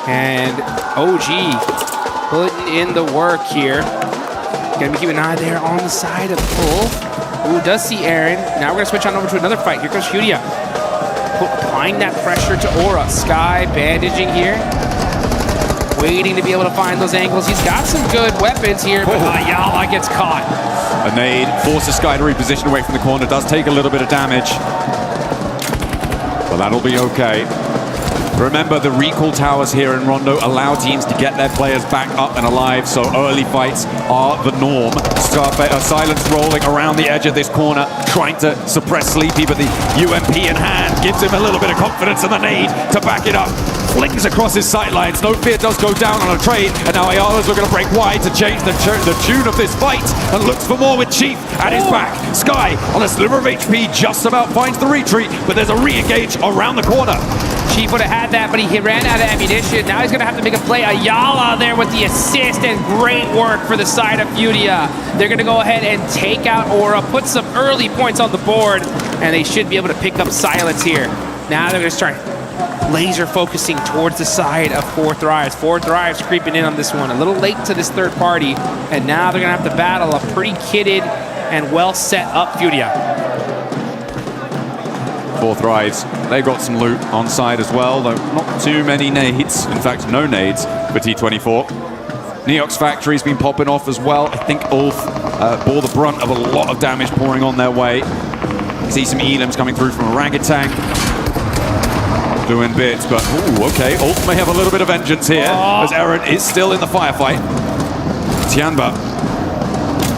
And OG putting in the work here. Gonna be keeping an eye there on the side of 𝘿𝑗. Ooh, does see Aaron. Now we're gonna switch on over to another fight. Here comes Furia. Applying that pressure to Aura. Sky bandaging here. Waiting to be able to find those angles. He's got some good weapons here, but 𝘿𝙗𝙀 gets caught. A nade forces Sky to reposition away from the corner. Does take a little bit of damage, but that'll be okay. Remember, the recall towers here in Rondo allow teams to get their players back up and alive, so early fights are the norm. Silence rolling around the edge of this corner, trying to suppress Sleepy, but the UMP in hand gives him a little bit of confidence, and the nade to back it up. Flings across his sightlines. No Fear does go down on a trade, and now 𝘿𝑗 are going to break wide to change the tune of this fight, and looks for more with Chief at his back. Sky on a sliver of HP just about finds the retreat, but there's a re-engage around the corner. Chief would have had that, but he ran out of ammunition. Now he's going to have to make a play. 𝘿𝑗 there with the assist, and great work for the side of Furia. They're going to go ahead and take out Aura, put some early points on the board, and they should be able to pick up Silence here. Now they're going to start laser focusing towards the side of 4Thrives. 4Thrives creeping in on this one. A little late to this third party, and now they're going to have to battle a pretty kitted and well set up Furia. Fourth Rise. They've got some loot on side as well, though not too many nades. In fact, no nades for T24. Neox Factory's been popping off as well. I think Ulf bore the brunt of a lot of damage pouring on their way. See some elims coming through from Orangutan. Doing bits, but ooh, okay. Ulf may have a little bit of vengeance here, as 𝘿𝙄𝙎𝘾 is still in the firefight. Tianba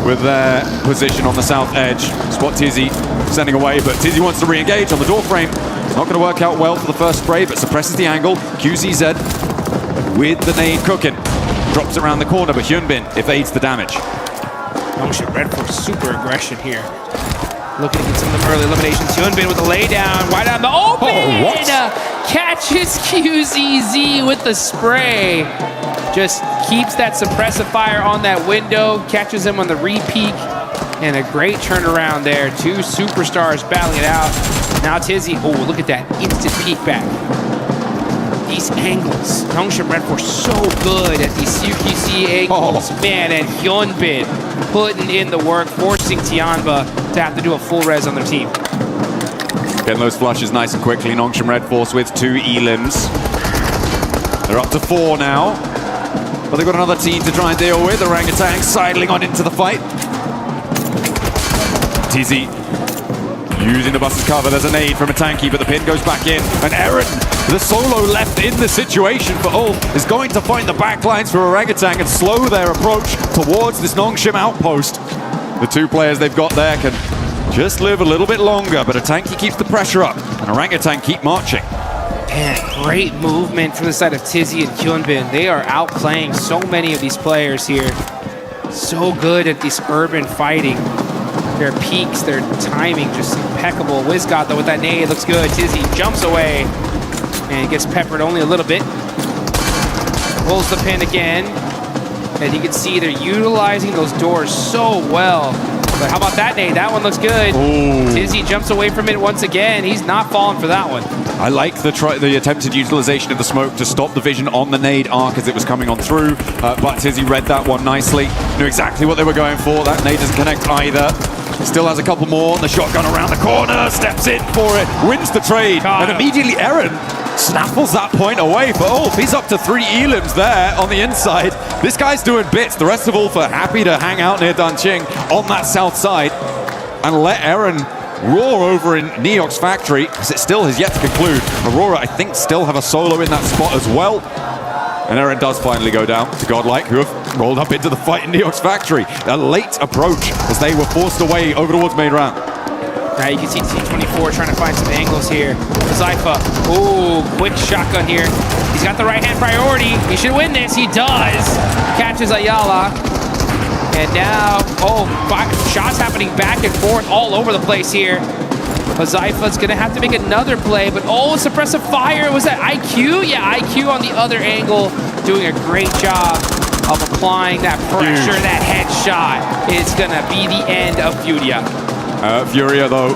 with their position on the south edge. Spot 𝘿𝙄𝙎 sending away, but 𝘿𝙄𝙎 wants to re-engage on the door frame. It's not going to work out well for the first spray, but suppresses the angle. QZZ with the nade cooking. Drops around the corner, but 𝘿𝙤𝙀 evades the damage. Nongshan Red Force super aggression here. Looking to get some of the early eliminations. 𝘿𝙤𝙀 with the laydown, wide out in the open! Catches QZZ with the spray. Just keeps that suppressive fire on that window, catches him on the re-peek, and a great turnaround there. Two superstars battling it out. Now 𝘿𝙄𝙎, oh, look at that instant peek back. These angles, Nongshan Red Force so good at these CQC angles, man, and 𝘿𝙤𝙀 putting in the work, forcing Tianba to have to do a full res on their team. Getting those flushes nice and quickly. Nongshan Red Force with 2 elims. They're up to 4 now. But they've got another team to try and deal with. Orangutan sidling on into the fight. 𝘿𝙄𝙎 using the bus's cover. There's a nade from a tanky, but the pin goes back in. And 𝘿𝙤𝙀, the solo left in the situation for Ulf, is going to find the backlines for Orangutan and slow their approach towards this Nongshim outpost. The 2 players they've got there can just live a little bit longer, but a tanky keeps the pressure up, and Orangutan keep marching. Man, great movement from the side of 𝘿𝙄𝙎 and 𝘿𝙤𝙀. They are outplaying so many of these players here. So good at this urban fighting. Their peaks, their timing, just impeccable. 𝘿𝙄𝙎, though, with that nade, looks good. 𝘿𝙄𝙎 jumps away and gets peppered only a little bit. Pulls the pin again. And you can see they're utilizing those doors so well. But how about that nade? That one looks good. 𝘿𝙄𝙎 jumps away from it once again. He's not falling for that one. I like the attempted utilization of the smoke to stop the vision on the nade arc as it was coming on through. But 𝘿𝙄𝙎 read that one nicely. Knew exactly what they were going for. That nade doesn't connect either. Still has a couple more. The shotgun around the corner. Steps in for it. Wins the trade. And immediately 𝘿𝙤𝙀 snaffles that point away for Ulf. He's up to 3 elims there on the inside. This guy's doing bits. The rest of Ulf are happy to hang out near Danqing on that south side and let 𝘿𝙤𝙀 roar over in Neox Factory, as it still has yet to conclude. HORAA, I think, still have a solo in that spot as well. And 𝘿𝙤𝙀 does finally go down to 𝘿𝙤𝙎, who have rolled up into the fight in Neox Factory. A late approach as they were forced away over towards main round. Now you can see T24 trying to find some angles here. 𝘿𝙄𝙎, ooh, quick shotgun here. He's got the right-hand priority. He should win this. He does. Catches Ayala. And now, shots happening back and forth all over the place here. 𝘿𝙄𝙎's going to have to make another play, but suppressive fire. Was that IQ? Yeah, IQ on the other angle, doing a great job of applying that pressure. That headshot is going to be the end of Furia. Furia, though,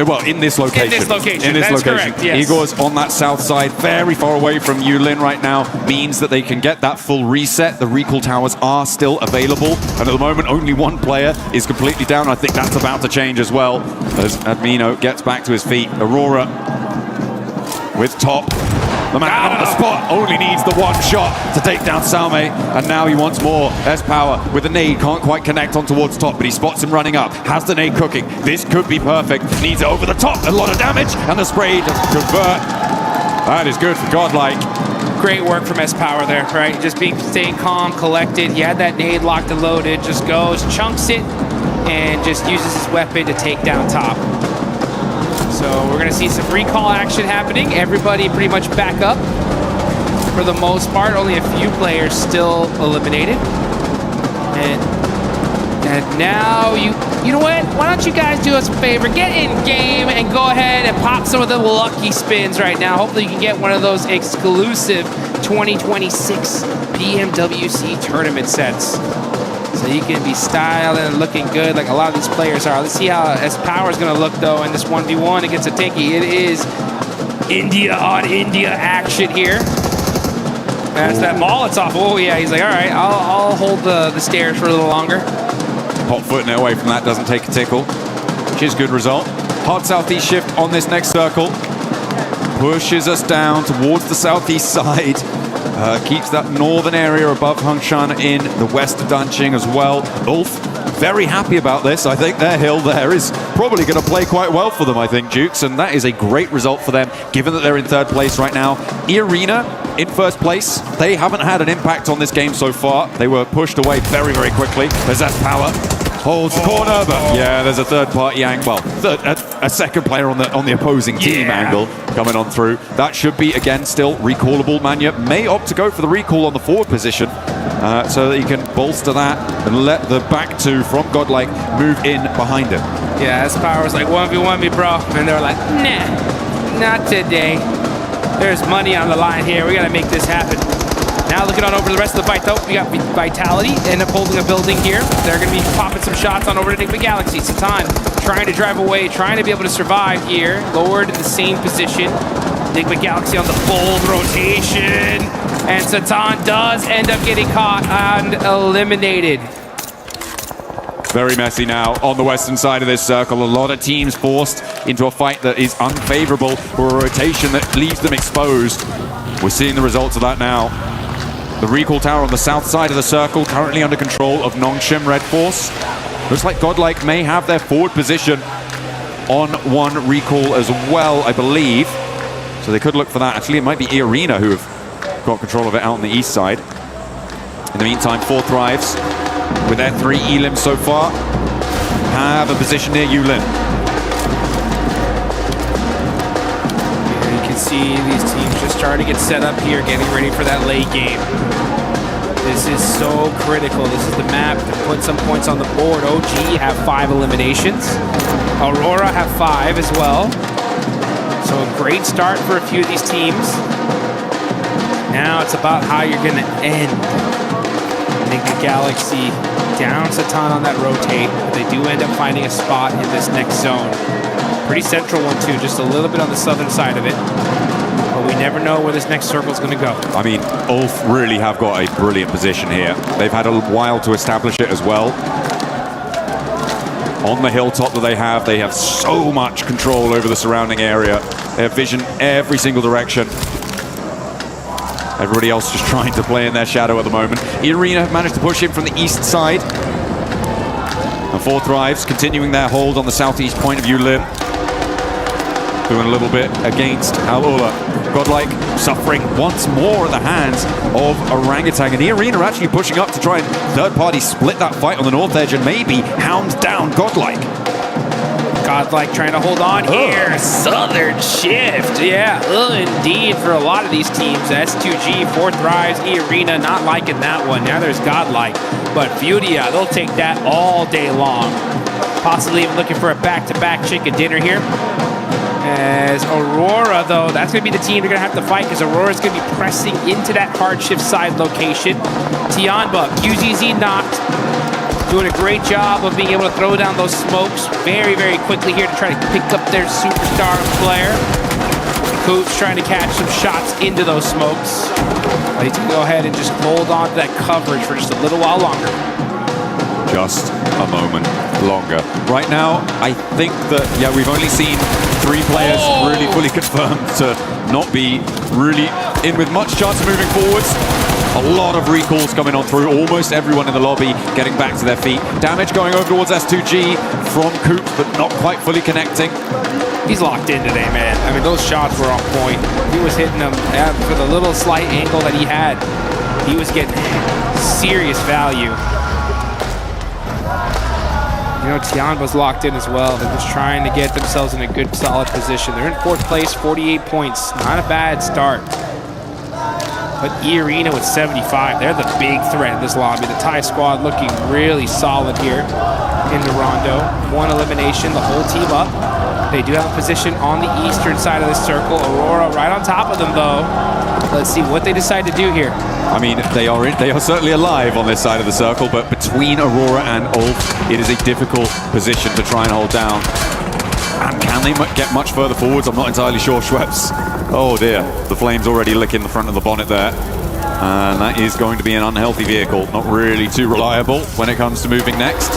well, in this location. Correct, yes. Igor's on that south side, very far away from Yulin right now, means that they can get that full reset. The recall towers are still available, and at the moment, only 1 player is completely down. I think that's about to change as well, as 𝚐𝚐𝚐 gets back to his feet. HORAA with top. The man on the spot only needs the 1 shot to take down 𝚐𝚐𝚐, and now he wants more. 𝑠power with the nade, can't quite connect on towards top, but he spots him running up, has the nade cooking. This could be perfect. Needs it over the top, a lot of damage, and the spray to convert. That is good for 𝘿𝙤𝙎. Great work from 𝑠power there, right? Just staying calm, collected. He had that nade locked and loaded, just goes, chunks it, and just uses his weapon to take down top. So we're going to see some recall action happening. Everybody pretty much back up for the most part. Only a few players still eliminated. And now, you know what? Why don't you guys do us a favor? Get in game and go ahead and pop some of the lucky spins right now. Hopefully you can get one of those exclusive 2026 PMWC tournament sets. So you can be styling and looking good like a lot of these players are. Let's see how 𝑠power is going to look, though, in this 1v1 against a tanky. It is India on India action here. That's that Molotov. Oh, yeah. He's like, all right, I'll hold the stairs for a little longer. Hot footing it away from that, doesn't take a tickle, which is good result. Hard southeast shift on this next circle. Pushes us down towards the southeast side. Keeps that northern area above Hongshan in the west of Danqing as well. 𝘿𝙄𝙎 very happy about this. I think their hill there is probably going to play quite well for them, I think, Dukes, and that is a great result for them, given that they're in third place right now. 𝘿𝙎𝙎 in first place. They haven't had an impact on this game so far. They were pushed away very, very quickly. Possess Power holds the corner, but yeah, there's a third-party angle. Well, a second player on the opposing team angle coming on through. That should be, again, still recallable. Manya may opt to go for the recall on the forward position, so that he can bolster that and let the back two from 𝘿𝙎𝙎 move in behind him. Yeah, S-Power was like, 1v1 me, bro. And they were like, nah, not today. There's money on the line here. We got to make this happen. Now looking on over the rest of the fight, though, we got Vitality end up holding a building here. They're going to be popping some shots on over to Enigma Galaxy. Satan trying to drive away, trying to be able to survive here. Lord in the same position. Enigma Galaxy on the bold rotation. And Satan does end up getting caught and eliminated. Very messy now on the western side of this circle. A lot of teams forced into a fight that is unfavorable for a rotation that leaves them exposed. We're seeing the results of that now. The recall tower on the south side of the circle, currently under control of Nongshim Red Force. Looks like 𝘿𝙎𝙎 may have their forward position on one recall as well, I believe. So they could look for that. Actually, it might be 𝘿𝙎𝙎 who have got control of it out on the east side. In the meantime, 4 Thrives, with their 3 elims so far, have a position near Yulin. You can see these teams just starting to get set up here, getting ready for that late game. This is so critical. This is the map to put some points on the board. OG have 5 eliminations. HORAA have 5 as well. So a great start for a few of these teams. Now it's about how you're going to end. Enigma Galaxy down Satan on that rotate. They do end up finding a spot in this next zone. Pretty central one too, just a little bit on the southern side of it. But we never know where this next circle is going to go. I mean, 𝘿𝙄𝙎 really have got a brilliant position here. They've had a while to establish it as well. On the hilltop that they have so much control over the surrounding area. They have vision every single direction. Everybody else just trying to play in their shadow at the moment. 𝘿𝙎𝙎 have managed to push in from the east side. And 4 Thrives continuing their hold on the southeast point of Yulin. Doing a little bit against 𝘿𝙎𝙎. 𝘿𝙎𝙎 suffering once more at the hands of Orangutan. And 𝘿𝙎𝙎 are actually pushing up to try and third-party split that fight on the north edge and maybe hound down 𝘿𝙎𝙎. 𝘿𝙎𝙎 trying to hold on here. Southern shift. Yeah, indeed for a lot of these teams. S2G, 4 Thrives, 𝘿𝙎𝙎 not liking that one. Now there's 𝘿𝙎𝙎. But Fudia, they'll take that all day long. Possibly even looking for a back-to-back chicken dinner here. As HORAA, though, that's going to be the team they're going to have to fight because HORAA is going to be pressing into that hard shift side location. Tianba, QZZ knocked. Doing a great job of being able to throw down those smokes very, very quickly here to try to pick up their superstar player. Coops trying to catch some shots into those smokes. They can go ahead and just hold on to that coverage for just a little while longer. Just a moment longer. Right now, I think that, yeah, we've only seen 3 players really fully confirmed to not be really in with much chance of moving forwards. A lot of recalls coming on through. Almost everyone in the lobby getting back to their feet. Damage going over towards S2G from Coop, but not quite fully connecting. He's locked in today, man. I mean, those shots were on point. He was hitting them for the little slight angle that he had. He was getting serious value. You know, Tianba's locked in as well. They're just trying to get themselves in a good, solid position. They're in 4th place, 48 points. Not a bad start. But 𝘿𝙎𝙎 with 75, they're the big threat in this lobby. The Thai squad looking really solid here in the rondo. 1 elimination, the whole team up. They do have a position on the eastern side of the circle. HORAA right on top of them, though. Let's see what they decide to do here. I mean, they are certainly alive on this side of the circle, but between HORAA and 𝘿𝙎𝙎, it is a difficult position to try and hold down. And can they get much further forwards? I'm not entirely sure, Schweppes. Oh dear, the flames already licking the front of the bonnet there. And that is going to be an unhealthy vehicle. Not really too reliable when it comes to moving next.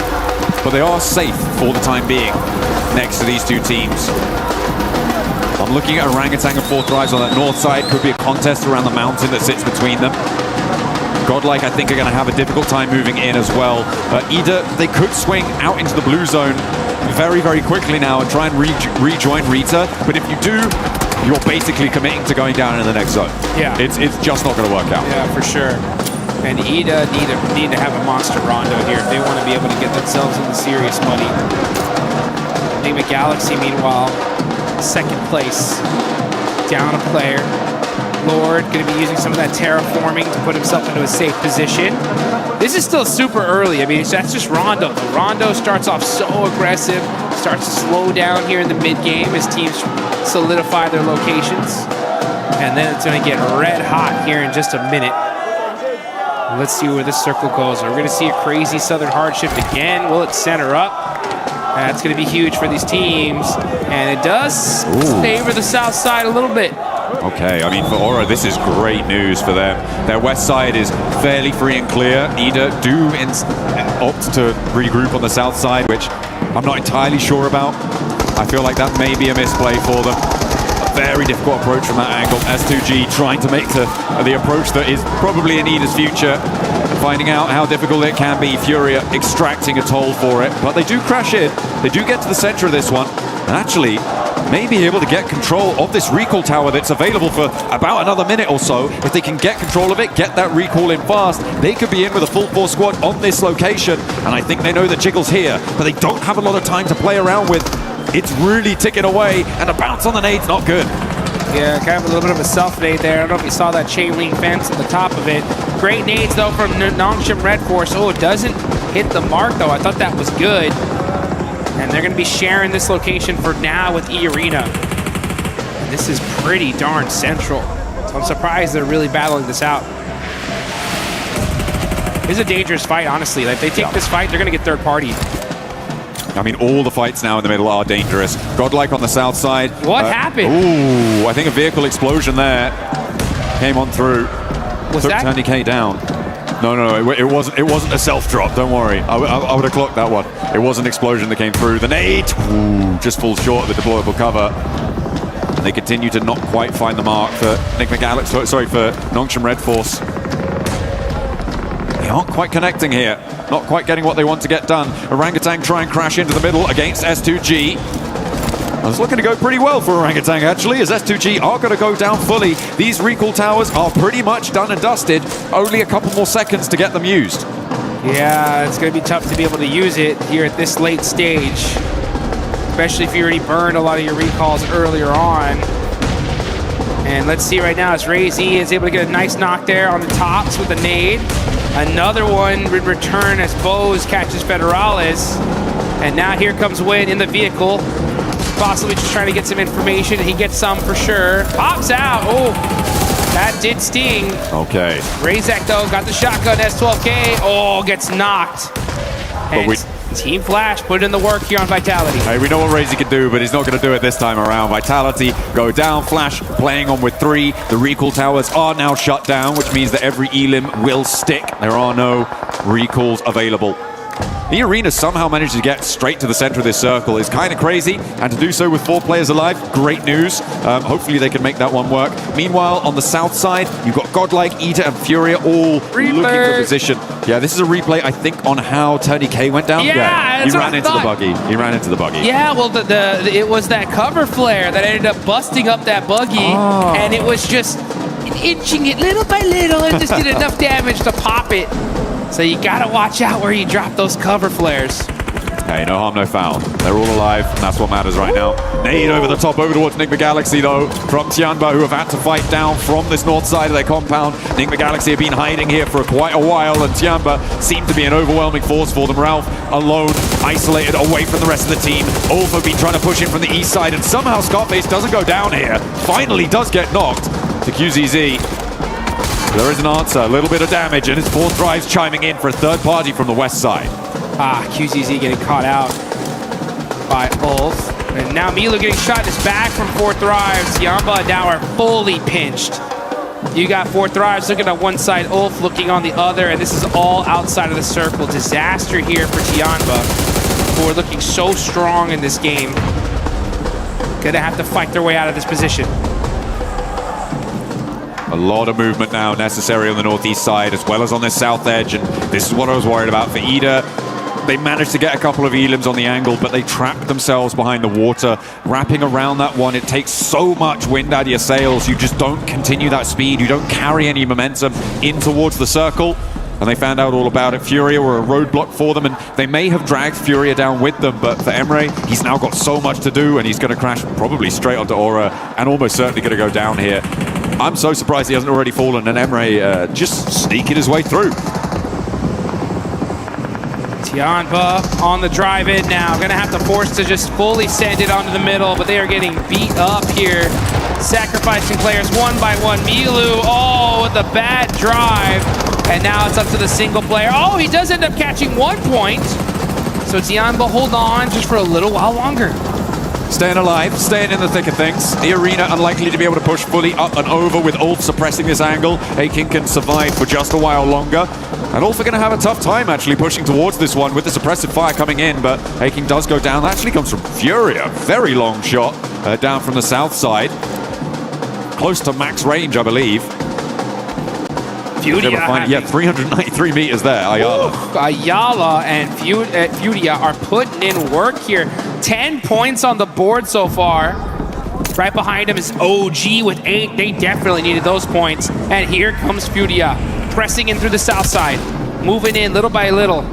but they are safe for the time being next to these two teams. I'm looking at Orangutan and Fourth Rise on that north side. Could be a contest around the mountain that sits between them. 𝘿𝙗𝙎, I think, are going to have a difficult time moving in as well. 𝘿𝙄𝙎, they could swing out into the blue zone very, very quickly now and try and rejoin Rita. But if you do, you're basically committing to going down in the next zone. Yeah. It's just not going to work out. Yeah, for sure. And 𝘿𝙄𝙎 need to have a monster rondo here if they want to be able to get themselves into serious money. PMWC, meanwhile, second place, down a player. Lord going to be using some of that terraforming to put himself into a safe position. This is still super early. I mean, that's just Rondo. The Rondo starts off so aggressive, starts to slow down here in the mid-game as teams solidify their locations. And then it's going to get red hot here in just a minute. Let's see where this circle goes. We're going to see a crazy Southern hardship again. Will it center up? That's going to be huge for these teams. And it does favor the south side a little bit. Okay, I mean, for HORAA, this is great news for them. Their west side is fairly free and clear. 𝘿𝙄𝙎 do opt to regroup on the south side, which I'm not entirely sure about. I feel like that may be a misplay for them. A very difficult approach from that angle. S2G trying to make the approach that is probably in 𝘿𝙄𝙎's future. Finding out how difficult it can be. Furia extracting a toll for it. But they do crash in. They do get to the center of this one. And actually, may be able to get control of this recall tower that's available for about another minute or so. If they can get control of it, get that recall in fast, they could be in with a full force squad on this location. And I think they know that Jiggle's here, but they don't have a lot of time to play around with. It's really ticking away, and a bounce on the nade's not good. Yeah, kind of a little bit of a self-nade there. I don't know if you saw that chain link fence at the top of it. Great nades, though, from 𝘿𝙗𝙎 Red Force. Oh, it doesn't hit the mark, though. I thought that was good. And they're going to be sharing this location for now with eArena. And this is pretty darn central. So I'm surprised they're really battling this out. This is a dangerous fight, honestly. Like, if they take this fight, they're going to get third party. I mean, all the fights now in the middle are dangerous. 𝘿𝙗𝙎 on the south side. What happened? Ooh, I think a vehicle explosion there came on through. Was Took that TonyK down. No, it wasn't a self-drop, don't worry. I would have clocked that one. It was an explosion that came through. The nade, just falls short of the deployable cover. And they continue to not quite find the mark for for 𝘿𝙗𝙎 Red Force. They aren't quite connecting here. Not quite getting what they want to get done. Orangutan try and crash into the middle against S2G. It's looking to go pretty well for Orangutan, actually, as S2G are going to go down fully. These recall towers are pretty much done and dusted. Only a couple more seconds to get them used. Yeah, it's going to be tough to be able to use it here at this late stage. Especially if you already burned a lot of your recalls earlier on. And let's see right now as 𝘿𝙄𝙎 is able to get a nice knock there on the tops with a nade. Another one would return as 𝘿𝙗𝙎 catches Federales. And now here comes 𝘿𝙗𝙎 in the vehicle. Possibly just trying to get some information. He gets some for sure. Pops out. Oh, that did sting. Okay. 𝘿𝙗𝙎, though, got the shotgun. S12K. Oh, gets knocked. And Team Flash put in the work here on Vitality. Hey, we know what 𝘿𝙗𝙎 can do, but he's not going to do it this time around. Vitality go down. Flash playing on with 3. The recall towers are now shut down, which means that every elim will stick. There are no recalls available. eArena somehow managed to get straight to the center of this circle. Is kind of crazy, and to do so with 4 players alive, great news. Hopefully they can make that one work. Meanwhile, on the south side, you've got 𝘿𝙗𝙎, 𝘿𝙄𝙎, and Furia all looking for position. Yeah, this is a replay, I think, on how TonyK went down. Yeah, he ran into the buggy. He ran into the buggy. Yeah, well, it was that cover flare that ended up busting up that buggy, and it was just inching it little by little and just did enough damage to pop it. So you gotta watch out where you drop those cover flares. Hey, no harm, no foul. They're all alive, and that's what matters right now. Nade over the top, over towards PMWC, though, from Tianba, who have had to fight down from this north side of their compound. PMWC have been hiding here for quite a while, and Tianba seem to be an overwhelming force for them. Ralph, alone, isolated, away from the rest of the team. Olfa been trying to push in from the east side, and somehow Scarface doesn't go down here. Finally does get knocked to QZZ. There is an answer, a little bit of damage, and his Fourth Rise chiming in for a third party from the west side. QZZ getting caught out by Ulf. And now Milo getting shot in his back from Fourth Rise. Tianba now are fully pinched. You got 4 Thrives looking at one side, 𝘿𝙄 looking on the other, and this is all outside of the circle. Disaster here for 𝘿𝙄𝙎𝘾, who are looking so strong in this game. Gonna have to fight their way out of this position. A lot of movement now necessary on the northeast side as well as on this south edge, and this is what I was worried about for Ida. They managed to get a couple of elims on the angle, but they trapped themselves behind the water. Wrapping around that one, it takes so much wind out of your sails. You just don't continue that speed. You don't carry any momentum in towards the circle. And they found out all about it. Furia were a roadblock for them, and they may have dragged Furia down with them, but for 𝘿𝙄, he's now got so much to do, and he's going to crash probably straight onto HORAA, and almost certainly going to go down here. I'm so surprised he hasn't already fallen, and 𝘿𝙄 just sneaking his way through. 𝘿𝙄𝙎𝘶 on the drive-in now. Gonna have to force to just fully send it onto the middle, but they are getting beat up here. Sacrificing players one by one. 𝘿𝑒, oh, with a bad drive. And now it's up to the single player. Oh, he does end up catching 1 point. So 𝘿𝙎𝙎 hold on just for a little while longer. Staying alive, staying in the thick of things. The arena unlikely to be able to push fully up and over with 𝘿𝙄 suppressing this angle. 𝘿𝑘ing can survive for just a while longer. And 𝘿𝙄 are going to have a tough time actually pushing towards this one with the suppressive fire coming in, but 𝘿𝑘ing does go down. That actually comes from Furia. Very long shot down from the south side. Close to max range, I believe. Furia, yeah, 393 meters there, 𝘿𝙎𝙎. 𝘿𝙎𝙎 and Furia are putting in work here. 10 points on the board so far. Right behind him is OG with 8. They definitely needed those points. And here comes Furia, pressing in through the south side, moving in little by little,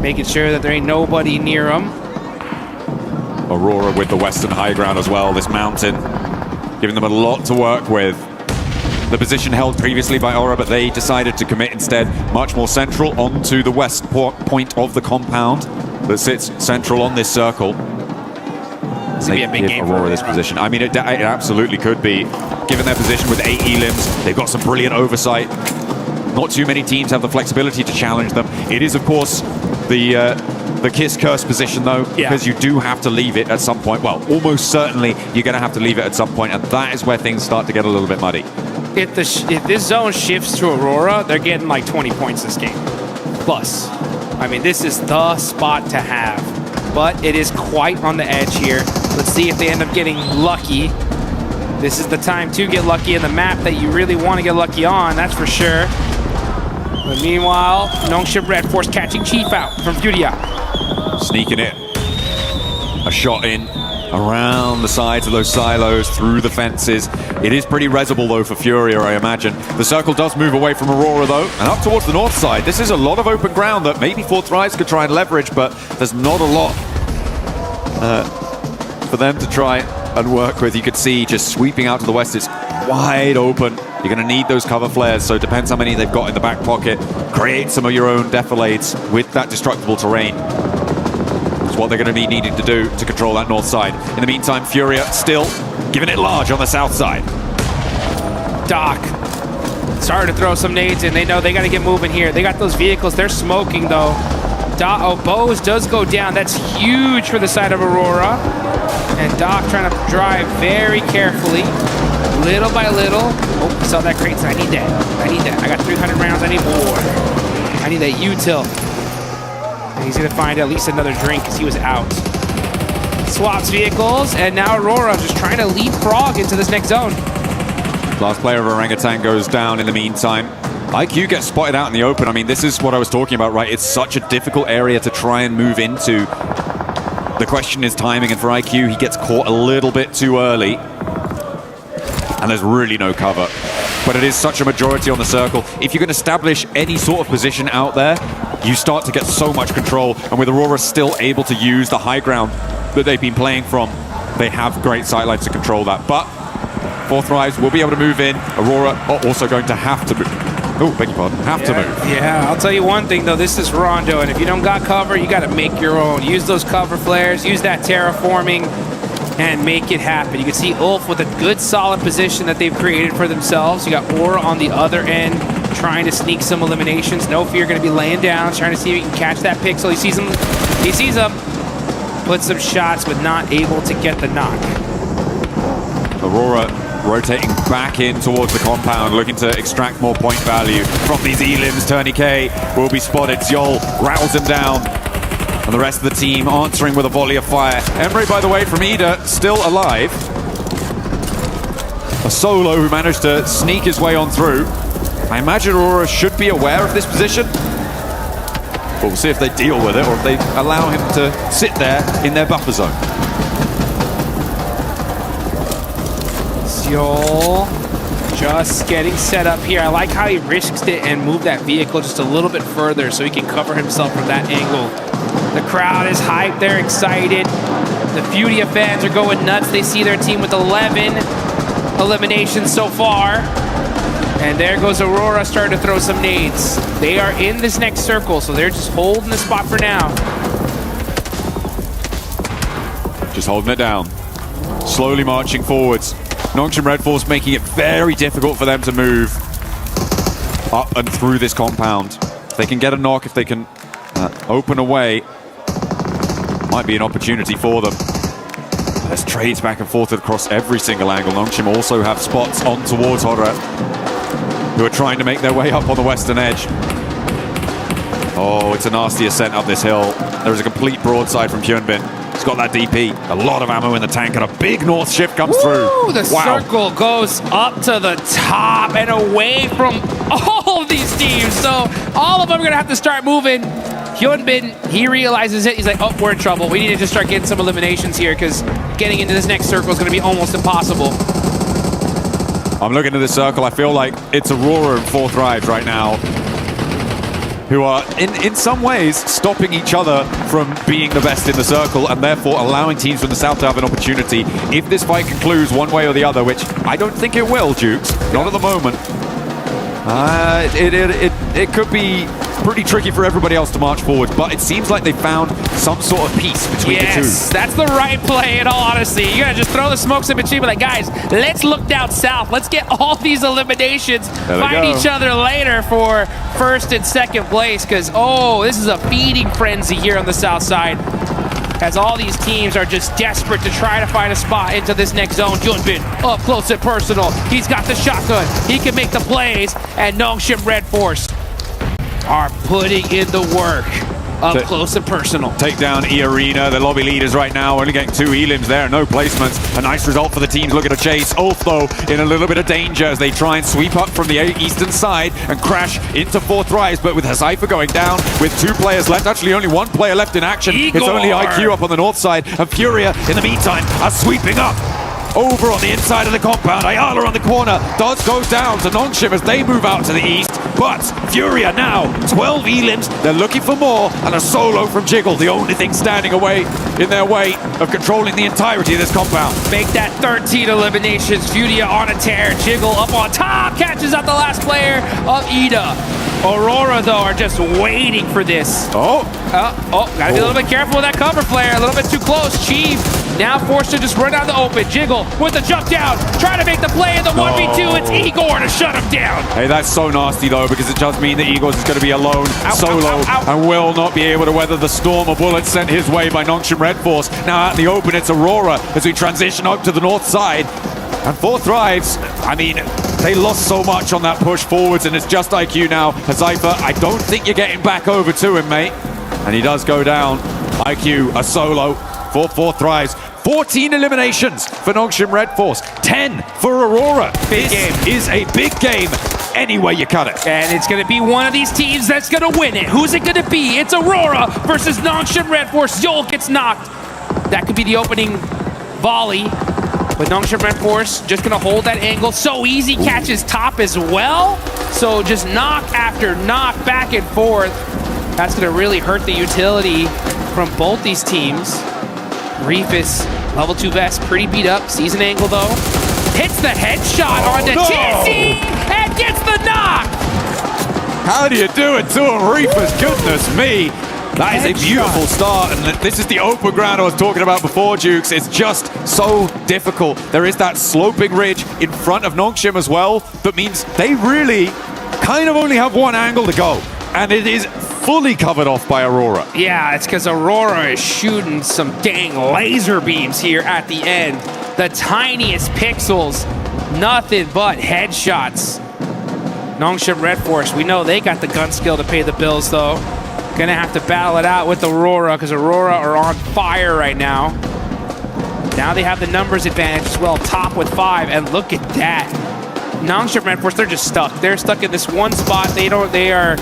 making sure that there ain't nobody near him. HORAA with the western high ground as well, this mountain, giving them a lot to work with. The position held previously by HORAA, but they decided to commit instead much more central onto the west point of the compound that sits central on this circle. This would be a big game for HORAA this position. I mean, it absolutely could be, given their position with 8 elims. They've got some brilliant oversight. Not too many teams have the flexibility to challenge them. It is, of course, the 𝘿𝙎𝙎 curse position, though, because you do have to leave it at some point. Well, almost certainly you're going to have to leave it at some point, and that is where things start to get a little bit muddy. If this zone shifts to HORAA, they're getting like 20 points this game. Plus. I mean, this is the spot to have. But it is quite on the edge here. Let's see if they end up getting lucky. This is the time to get lucky in the map that you really want to get lucky on, that's for sure. But meanwhile, Nongshim Red Force catching Chief out from Furia. Sneaking it. A shot in around the sides of those silos, through the fences. It is pretty resible, though, for Furia, I imagine. The circle does move away from HORAA, though, and up towards the north side. This is a lot of open ground that maybe 4 Thrives could try and leverage, but there's not a lot for them to try and work with. You could see just sweeping out to the west, it's wide open. You're going to need those cover flares, so it depends how many they've got in the back pocket. Create some of your own defilades with that destructible terrain. That's what they're going to be needing to do to control that north side. In the meantime, Furia still giving it large on the south side. Doc started to throw some nades in. They know they got to get moving here. They got those vehicles. They're smoking, though. Bows does go down. That's huge for the side of HORAA. And Doc trying to drive very carefully, little by little. Oh, I saw that crate. I need that. I need that. I got 300 rounds. I need more. I need that util. And he's going to find at least another drink because he was out. Swaps vehicles, and now HORAA just trying to leapfrog into this next zone. Last player of Orangutan goes down in the meantime. IQ gets spotted out in the open. I mean, this is what I was talking about, right? It's such a difficult area to try and move into. The question is timing, and for IQ, he gets caught a little bit too early. And there's really no cover. But it is such a majority on the circle. If you can establish any sort of position out there, you start to get so much control. And with HORAA still able to use the high ground that they've been playing from, they have great sightlines to control that. But 4 Thrives will be able to move in. HORAA are also going to have to move. Oh, beg your pardon. Have to move. Yeah, I'll tell you one thing, though. This is Rondo, and if you don't got cover, you got to make your own. Use those cover flares. Use that terraforming and make it happen. You can see 𝘿𝙄 with a good, solid position that they've created for themselves. You got HORAA on the other end trying to sneak some eliminations. No fear, going to be laying down, trying to see if he can catch that pixel. He sees him. He sees him. Put some shots, but not able to get the knock. HORAA rotating back in towards the compound, looking to extract more point value from these elims. 𝘿𝙄𝙎𝘾 will be spotted. 𝘿 growls him down. And the rest of the team answering with a volley of fire. 𝘿𝙄𝙎, by the way, from 𝘿𝙄𝙎, still alive. A solo who managed to sneak his way on through. I imagine HORAA should be aware of this position. But we'll see if they deal with it or if they allow him to sit there in their buffer zone. 𝘿𝙄𝙎 just getting set up here. I like how he risks it and moved that vehicle just a little bit further so he can cover himself from that angle. The crowd is hyped. They're excited. The Furia fans are going nuts. They see their team with 11 eliminations so far. And there goes HORAA starting to throw some nades. They are in this next circle, so they're just holding the spot for now. Just holding it down. Slowly marching forwards. Nongshim Red Force making it very difficult for them to move up and through this compound. If they can get a knock, if they can open a way, might be an opportunity for them. There's trades back and forth across every single angle. Nongshim also have spots on towards HORAA, who are trying to make their way up on the western edge. Oh, it's a nasty ascent up this hill. There is a complete broadside from Hyunbin. He's got that DP, a lot of ammo in the tank, and a big north shift comes through. The circle goes up to the top and away from all of these teams. So all of them are going to have to start moving. Hyunbin, he realizes it. He's like, oh, we're in trouble. We need to just start getting some eliminations here because getting into this next circle is going to be almost impossible. I'm looking at this circle. I feel like it's HORAA and 4Thrives right now, who are in some ways stopping each other from being the best in the circle and therefore allowing teams from the south to have an opportunity if this fight concludes one way or the other, which I don't think it will, Jukes. Not at the moment. It could be pretty tricky for everybody else to march forward, but it seems like they found some sort of peace between the two. Yes, that's the right play in all honesty. You gotta just throw the smokes in between, but like, guys, let's look down south. Let's get all these eliminations, fight each other later for first and second place, because, oh, this is a feeding frenzy here on the south side, as all these teams are just desperate to try to find a spot into this next zone. Hyunbin up close and personal. He's got the shotgun. He can make the plays, and Nongshim Red Force are putting in the work up close and personal. Take down 𝘿𝙎𝙎, the lobby leaders right now, only getting 2 elims there, no placements. A nice result for the teams looking to chase. Ulf, though, in a little bit of danger as they try and sweep up from the eastern side and crash into 4Thrives, but with 𝘿𝙎𝙎 going down, with 2 players left, actually only 1 player left in action. Igor. It's only IQ up on the north side, and Furia, in the meantime, are sweeping up. Over on the inside of the compound, 𝘿𝙎𝙎 on the corner. 𝘿𝙄𝙎 goes down to Nongshim as they move out to the east. But Furia now, 12 elims. They're looking for more, and a solo from 𝘿𝙎𝙎, the only thing standing in their way of controlling the entirety of this compound. Make that 13 eliminations. Furia on a tear. 𝘿𝙎𝙎 up on top, catches out the last player of 𝘿𝙎𝙎. HORAA, though, are just waiting for this. Gotta be a little bit careful with that cover flare. A little bit too close. Chief now forced to just run out the open. 𝘿𝙎𝙎 with the jump down, trying to make the play in the 1v2. It's Igor to shut him down. Hey, that's so nasty, though, because it does mean that Igor is going to be alone, solo, and will not be able to weather the storm of bullets sent his way by Nongshim Red Force. Now out in the open, it's HORAA as we transition up to the north side. And 4Thrives, I mean, they lost so much on that push forwards, and it's just IQ now. 𝘿𝙎𝙎, I don't think you're getting back over to him, mate. And he does go down. IQ, a solo for 4Thrives. 14 eliminations for Nongshim Red Force. 10 for HORAA. Big game. Is a big game any way you cut it. And it's going to be one of these teams that's going to win it. Who's it going to be? It's HORAA versus Nongshim Red Force. 𝘿𝙎𝙎 gets knocked. That could be the opening volley. But Nongshim Red Force just going to hold that angle. So easy, catches top as well. So just knock after knock, back and forth. That's going to really hurt the utility from both these teams. Reefus, level 2 vest, pretty beat up. Sees an angle though. Hits the headshot onto Tizzy and gets the knock. How do you do it to him, Reefus? Goodness me. That is a beautiful start, and this is the open ground I was talking about before, Jukes. It's just so difficult. There is that sloping ridge in front of Nongshim as well, that means they really kind of only have one angle to go, and it is fully covered off by HORAA. Yeah, it's because HORAA is shooting some dang laser beams here at the end. the tiniest pixels. Nothing but headshots. Nongshim Red Force, we know they got the gun skill to pay the bills, though. Gonna have to battle it out with HORAA, because HORAA are on fire right now. Now they have the numbers advantage as well, top with 5, and look at that. Nongshim Red Force, they're just stuck. They're stuck in this one spot. They are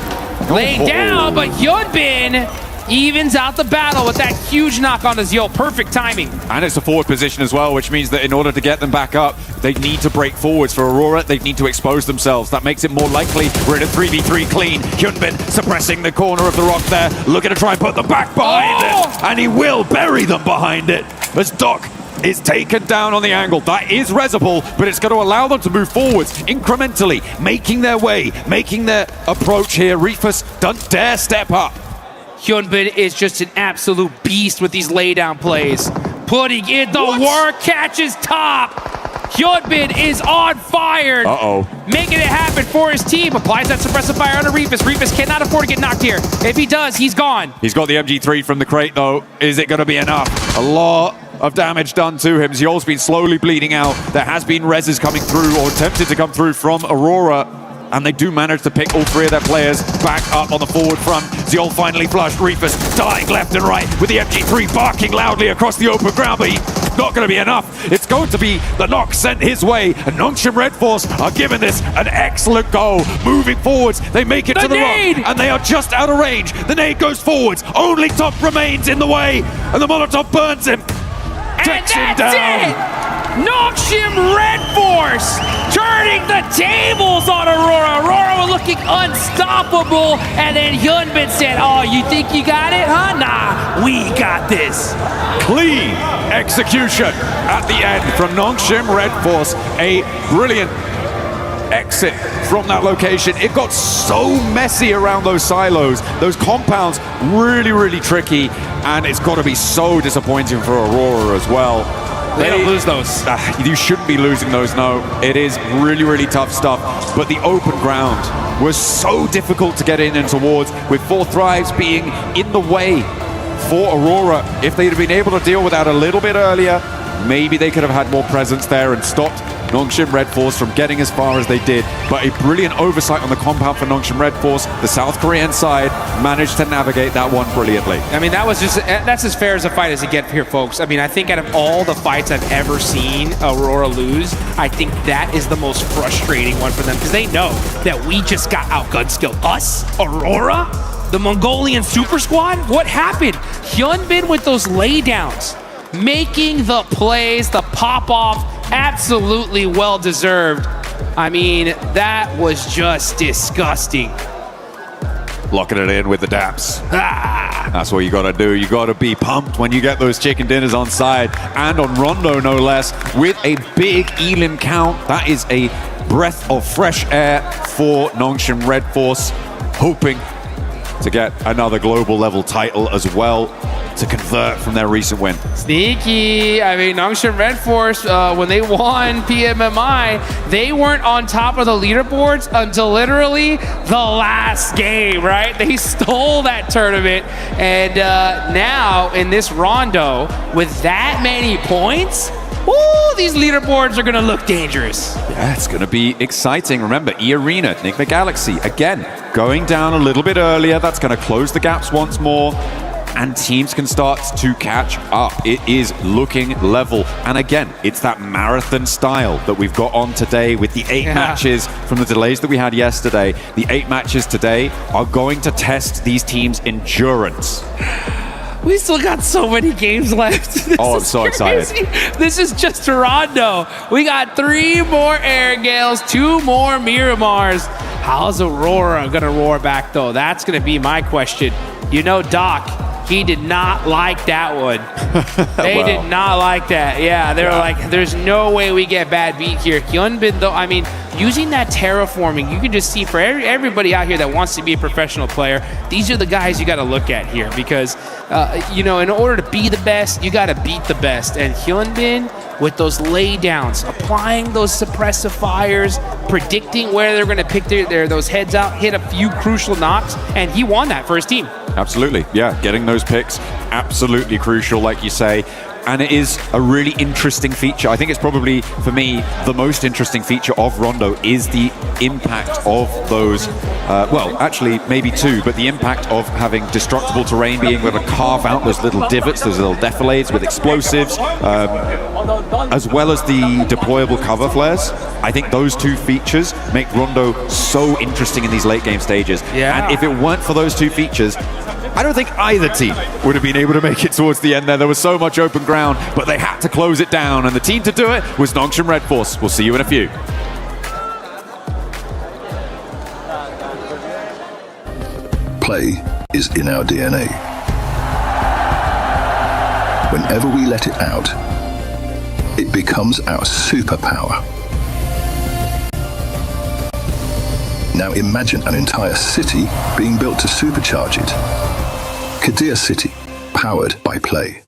laid down, but 𝘿𝙄𝙎𝘾 evens out the battle with that huge knock on his 𝘿. Perfect timing. And it's a forward position as well, which means that in order to get them back up, they need to break forwards. For HORAA, they need to expose themselves. That makes it more likely we're in a 3v3 clean. 𝘿𝙄𝙎𝘾 suppressing the corner of the rock there, looking to try and put them back behind it. And he will bury them behind it as Doc is taken down on the angle. That is resible, but it's going to allow them to move forwards incrementally, making their way, making their approach here. Rufus, don't dare step up. 𝘿𝙄𝙎𝘾 is just an absolute beast with these laydown plays. Putting in the work, catches top. 𝘿𝙄𝙎𝘾 is on fire. Making it happen for his team. Applies that suppressive fire onto Rufus. Rufus cannot afford to get knocked here. If he does, he's gone. He's got the MG3 from the crate, though. Is it going to be enough? A lot of damage done to him. 𝘿𝙄𝙎𝘾's been slowly bleeding out. There has been reses coming through, or attempted to come through from HORAA. And they do manage to pick all 3 of their players back up on the forward front. 𝘿𝙄𝙎𝘾 finally flushed. Rufus dying left and right with the MG3 barking loudly across the open ground, but he's not going to be enough. It's going to be the knock sent his way, and Nongshim Red Force are giving this an excellent go. Moving forwards, they make it to the rock, and they are just out of range. The nade goes forwards. Only Top remains in the way, and the Molotov burns him. Takes him down. Nongshim Red Force turning the tables on HORAA. HORAA was looking unstoppable, and then 𝘿𝙄𝙎𝘾 said, "Oh, you think you got it, huh? Nah, we got this." Clean execution at the end from Nongshim Red Force. A brilliant exit from that location. It got so messy around those silos, those compounds, really, really tricky, and it's got to be so disappointing for HORAA as well. They don't lose those. You shouldn't be losing those, no. It is really, really tough stuff. But the open ground was so difficult to get in and towards, with 4 Thrives being in the way for HORAA. If they'd have been able to deal with that a little bit earlier, maybe they could have had more presence there and stopped Nongshim Red Force from getting as far as they did. But a brilliant oversight on the compound for Nongshim Red Force. The South Korean side managed to navigate that one brilliantly. I mean, that's as fair as a fight as it gets here, folks. I mean, I think out of all the fights I've ever seen HORAA lose, I think that is the most frustrating one for them, because they know that we just got outgun skilled. Us? HORAA? The Mongolian Super Squad? What happened? 𝘿𝙄𝙎𝘾 with those laydowns, making the plays, the pop-off, absolutely well-deserved. I mean, that was just disgusting. Locking it in with the daps. That's what you got to do. You got to be pumped when you get those chicken dinners on side, and on Rondo, no less, with a big elim count. That is a breath of fresh air for Nongshim Red Force, hoping to get another global level title as well, to convert from their recent win. Sneaky. I mean, Nongshim Red Force, when they won PMMI, they weren't on top of the leaderboards until literally the last game, right? They stole that tournament, and now in this Rondo, with that many points, ooh, these leaderboards are gonna look dangerous. Yeah, it's gonna be exciting. Remember, E-Arena, Enigma Galaxy, again, going down a little bit earlier. That's gonna close the gaps once more, and teams can start to catch up. It is looking level. And again, it's that marathon style that we've got on today with the 8 matches from the delays that we had yesterday. The 8 matches today are going to test these teams' endurance. We still got so many games left. I'm so excited. This is just Rondo. We got 3 more Air Gales, 2 more Miramars. How's HORAA gonna roar back, though? That's gonna be my question. You know, Doc, he did not like that one. They did not like that. Yeah, they were like, there's no way we get bad beat here. 𝘿𝙎𝙎𝘾, though, I mean, using that terraforming, you can just see for everybody out here that wants to be a professional player, these are the guys you got to look at here, because, you know, in order to be the best, you got to beat the best. And 𝘿𝙎𝙎𝙾, with those laydowns, applying those suppressive fires, predicting where they're going to pick those heads out, hit a few crucial knocks, and he won that for his team. Absolutely, yeah. Getting those picks, absolutely crucial, like you say. and it is a really interesting feature. I think it's probably, for me, the most interesting feature of Rondo is the impact of those, well, actually, maybe two, but the impact of having destructible terrain, being able to carve out those little divots, those little defilades with explosives, as well as the deployable cover flares. I think those two features make Rondo so interesting in these late game stages. Yeah. And if it weren't for those two features, I don't think either team would have been able to make it towards the end there. There was so much open ground, but they had to close it down, and the team to do it was Nongshim Red Force. We'll see you in a few. Play is in our DNA. Whenever we let it out, it becomes our superpower. Now imagine an entire city being built to supercharge it. 𝘿𝙄𝙎𝘾𝙇𝘼, powered by Play.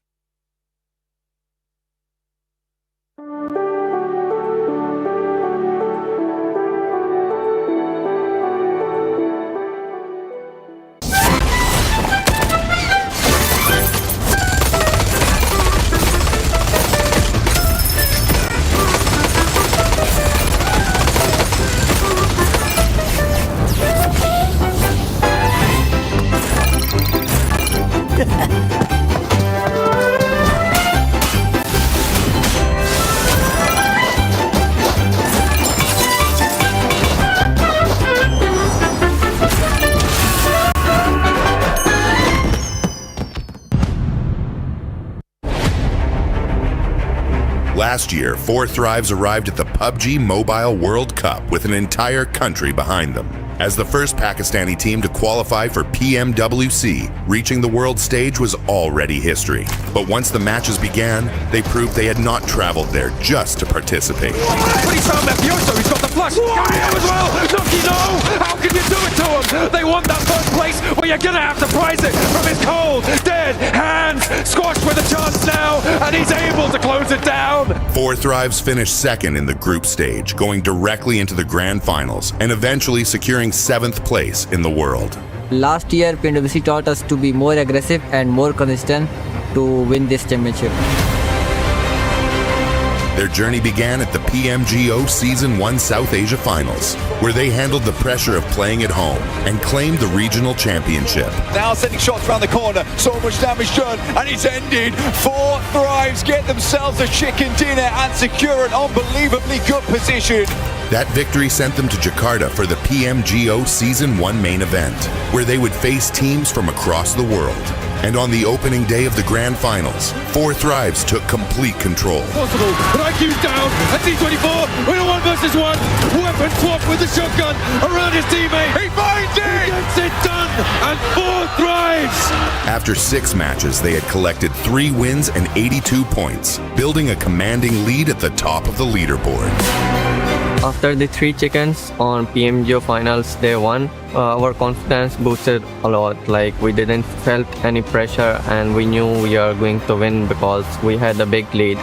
Last year, 4Thrives arrived at the PUBG Mobile World Cup with an entire country behind them. As the first Pakistani team to qualify for PMWC, reaching the world stage was already history. But once the matches began, they proved they had not traveled there just to participate. But he's found Mafioso, he's got the flush. Got him as well. Nucky, no! How can you do it to him? They want that first place, well, you're gonna have to prize it from his cold, dead hands. Squashed with a chance now, and he's able to close it down. 4Thrives finished second in the group stage, going directly into the grand finals, and eventually securing 7th place in the world. Last year, PMWC taught us to be more aggressive and more consistent to win this championship. Their journey began at the PMGO Season 1 South Asia Finals, where they handled the pressure of playing at home and claimed the regional championship. Now sending shots around the corner, so much damage done, and it's ended. 4Thrives get themselves a chicken dinner and secure an unbelievably good position. That victory sent them to Jakarta for the PMGO Season 1 main event, where they would face teams from across the world. And on the opening day of the grand finals, 4Thrives took complete control. Possible, but IQ's down, and T24, we're in a 1 versus 1. Weapon swap with the shotgun around his teammate. He finds it! He gets it done, and 4Thrives! After 6 matches, they had collected 3 wins and 82 points, building a commanding lead at the top of the leaderboard. After the 3 chickens on PMGO finals day 1, our confidence boosted a lot. Like, we didn't felt any pressure, and we knew we are going to win because we had a big lead.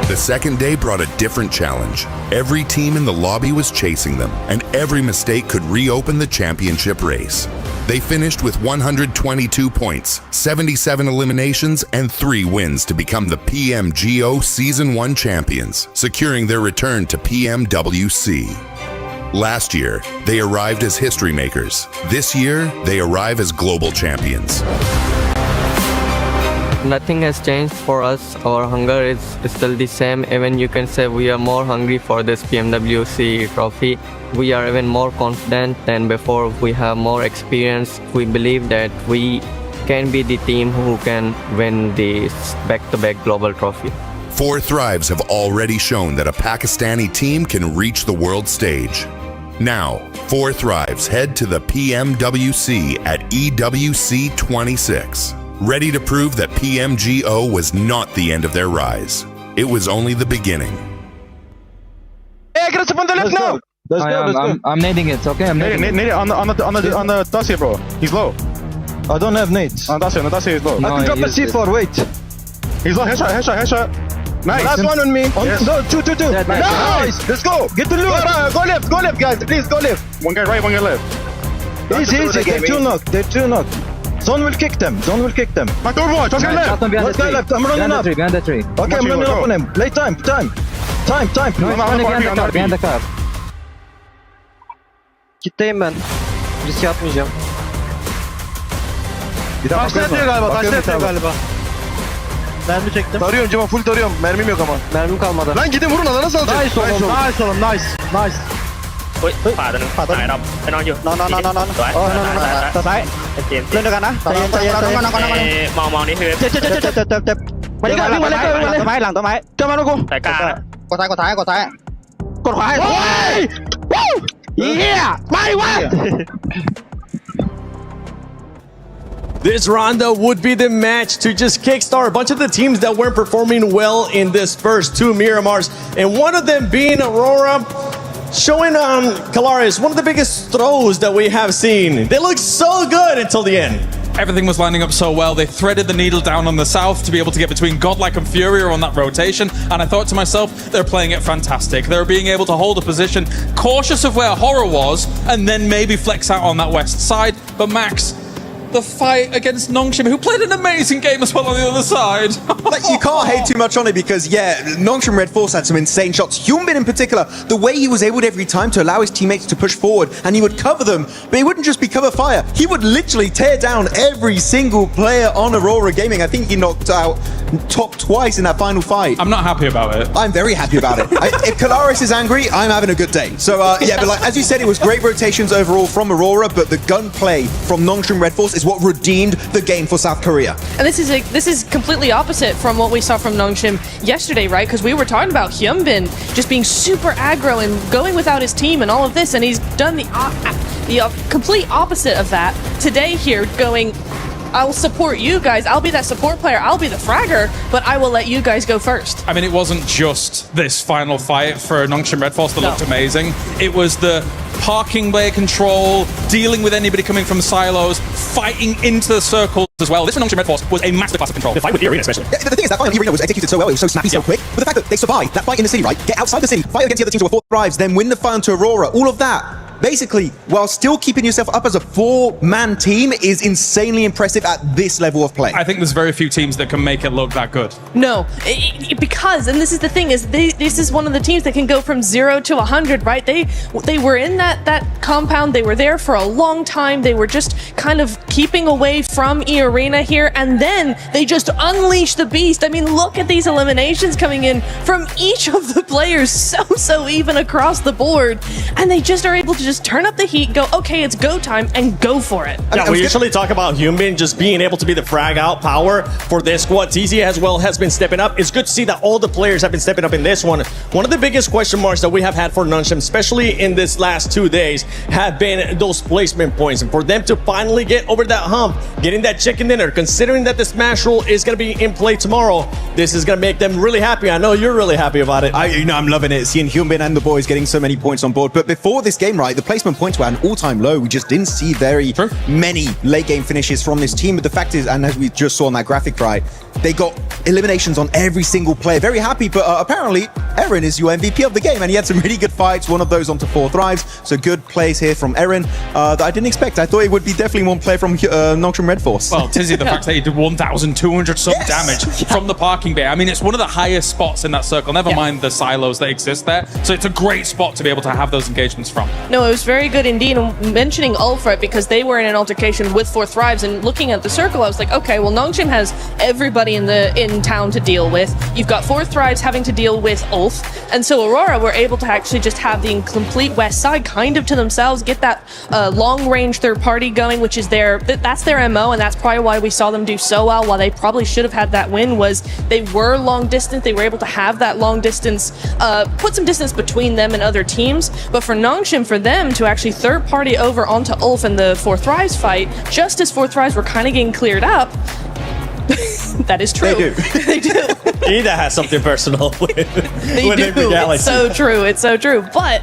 The second day brought a different challenge. Every team in the lobby was chasing them, and every mistake could reopen the championship race. They finished with 122 points, 77 eliminations, and 3 wins to become the PMGO Season 1 champions, securing their return to PMWC. Last year, they arrived as history makers. This year, they arrive as global champions. Nothing has changed for us. Our hunger is still the same. Even you can say we are more hungry for this PMWC trophy. We are even more confident than before. We have more experience. We believe that we can be the team who can win this back-to-back global trophy. 4Thrives have already shown that a Pakistani team can reach the world stage. Now, 4Thrives head to the PMWC at EWC 26. Ready to prove that PMGO was not the end of their rise. It was only the beginning. Hey, get us up on the left now! Let's go. I'm nading it, okay? I'm nading it. Nade it on the Dacia, bro. He's low. I don't have nades. On Dacia is low. No, I can drop the C4, wait. He's low, headshot. Nice. Last one on me. Yes. No, two. Nice. Let's go. Get the loot. Go left, guys. Please, go left. One guy right, one guy left. Easy. They're 2 knocked. Zone will kick them. Zone will kick them. Let's go left. I'm running up. Okay, I'm running up on him. Play time. Behind the car. Kitleyim ben. Riske atmayacağım. Taşla galiba. Mermi çektim. Tarıyorum Cema, full tarıyorum. Mermim yok ama. Mermim kalmadı. Lan gidin vurun, alana salacağım. Nice oğlum. Nice. ขวาตัวนึงหายดำไปนอนอยู่นอนซ้ายเล่นด้วยกันนะมองนี่คือเจ็บไปเลยวิ่งมาเลยหลังต้นไม้เจอมาลูกกูสายกลางกดซ้ายกดขวาเฮียไม่วะ This rondo would be the match to just kickstart a bunch of the teams that weren't performing well in this first two Miramars, and one of them being HORAA, showing 𝘿𝙗𝙎𝙀 one of the biggest throws that we have seen. They look so good until the end. Everything was lining up so well. They threaded the needle down on the south to be able to get between Godlike and Furia on that rotation. And I thought to myself, they're playing it fantastic. They're being able to hold a position, cautious of where HORAA was, and then maybe flex out on that west side. But Max, the fight against Nongshim, who played an amazing game as well on the other side. Like, you can't hate too much on it because, yeah, Nongshim Red Force had some insane shots. Hyeonbin in particular, the way he was able to every time to allow his teammates to push forward and he would cover them, but he wouldn't just be cover fire. He would literally tear down every single player on HORAA Gaming. I think he knocked out top twice in that final fight. I'm not happy about it. I'm very happy about it. If 𝘿𝙗𝙎 is angry, I'm having a good day. So, yeah, but like, as you said, it was great rotations overall from HORAA, but the gunplay from Nongshim Red Force is what redeemed the game for South Korea. And this is completely opposite from what we saw from Nongshim yesterday, right? Because we were talking about Hyeonbin just being super aggro and going without his team and all of this, and he's done the complete opposite of that today here, going, I'll support you guys. I'll be that support player. I'll be the fragger, but I will let you guys go first. I mean, it wasn't just this final fight for Nongshim Red Force that looked amazing. It was the parking bay control, dealing with anybody coming from silos, fighting into the circles as well. This for Nongshim Red Force was a masterclass of control. The fight with the arena especially. Yeah, the thing is, that fight on the arena was executed so well, it was so snappy, so quick. But the fact that they survived that fight in the city, right? Get outside the city, fight against the other teams who were 4 thrives, then win the fight onto HORAA, all of that. Basically, while still keeping yourself up as a 4-man team is insanely impressive at this level of play. I think there's very few teams that can make it look that good. No, because, and this is the thing, is this is one of the teams that can go from 0 to 100, right? They were in that compound, they were there for a long time, they were just kind of keeping away from E-Arena here, and then they just unleashed the beast. I mean, look at these eliminations coming in from each of the players, so even across the board, and they just are able to just turn up the heat, go, okay, it's go time, and go for it. Yeah, we usually talk about Hyeonbin just being able to be the frag out power for this squad. TZ as well has been stepping up. It's good to see that all the players have been stepping up in this one. One of the biggest question marks that we have had for Nongshim, especially in this last 2 days, have been those placement points. And for them to finally get over that hump, getting that chicken dinner, considering that the Smash Roll is going to be in play tomorrow, this is going to make them really happy. I know you're really happy about it. I'm loving it, seeing Hyeonbin and the boys getting so many points on board. But before this game, right, the placement points were at an all-time low. We just didn't see very many late game finishes from this team. But the fact is, and as we just saw on that graphic, right, they got eliminations on every single player. Very happy, but apparently Eren is your MVP of the game, and he had some really good fights, one of those onto 4 thrives. So good plays here from Eren that I didn't expect. I thought it would be definitely one play from Nongshim Red Force. Well, Tizzy, the fact that he did 1,200 some damage from the parking bay. I mean, it's one of the highest spots in that circle, never mind the silos that exist there. So it's a great spot to be able to have those engagements from. No, it was very good indeed. And mentioning 𝘿𝙗𝙎, because they were in an altercation with 4 thrives, and looking at the circle, I was like, okay, well, Nongshim has everybody in town to deal with. You've got 4 thrives having to deal with 𝘿𝙗𝙎, and so HORAA were able to actually just have the complete west side kind of to themselves, get that long-range third party going, which is that's their MO, and that's probably why we saw them do so well. While they probably should have had that win, was they were long distance, they were able to have that long distance, put some distance between them and other teams. But for Nongshim, for them to actually third party over onto 𝘿𝙗𝙎 in the 4 thrives fight, just as 4 thrives were kind of getting cleared up. That is true. They do. They do. Ida has something personal with They do. It's so true. It's so true. But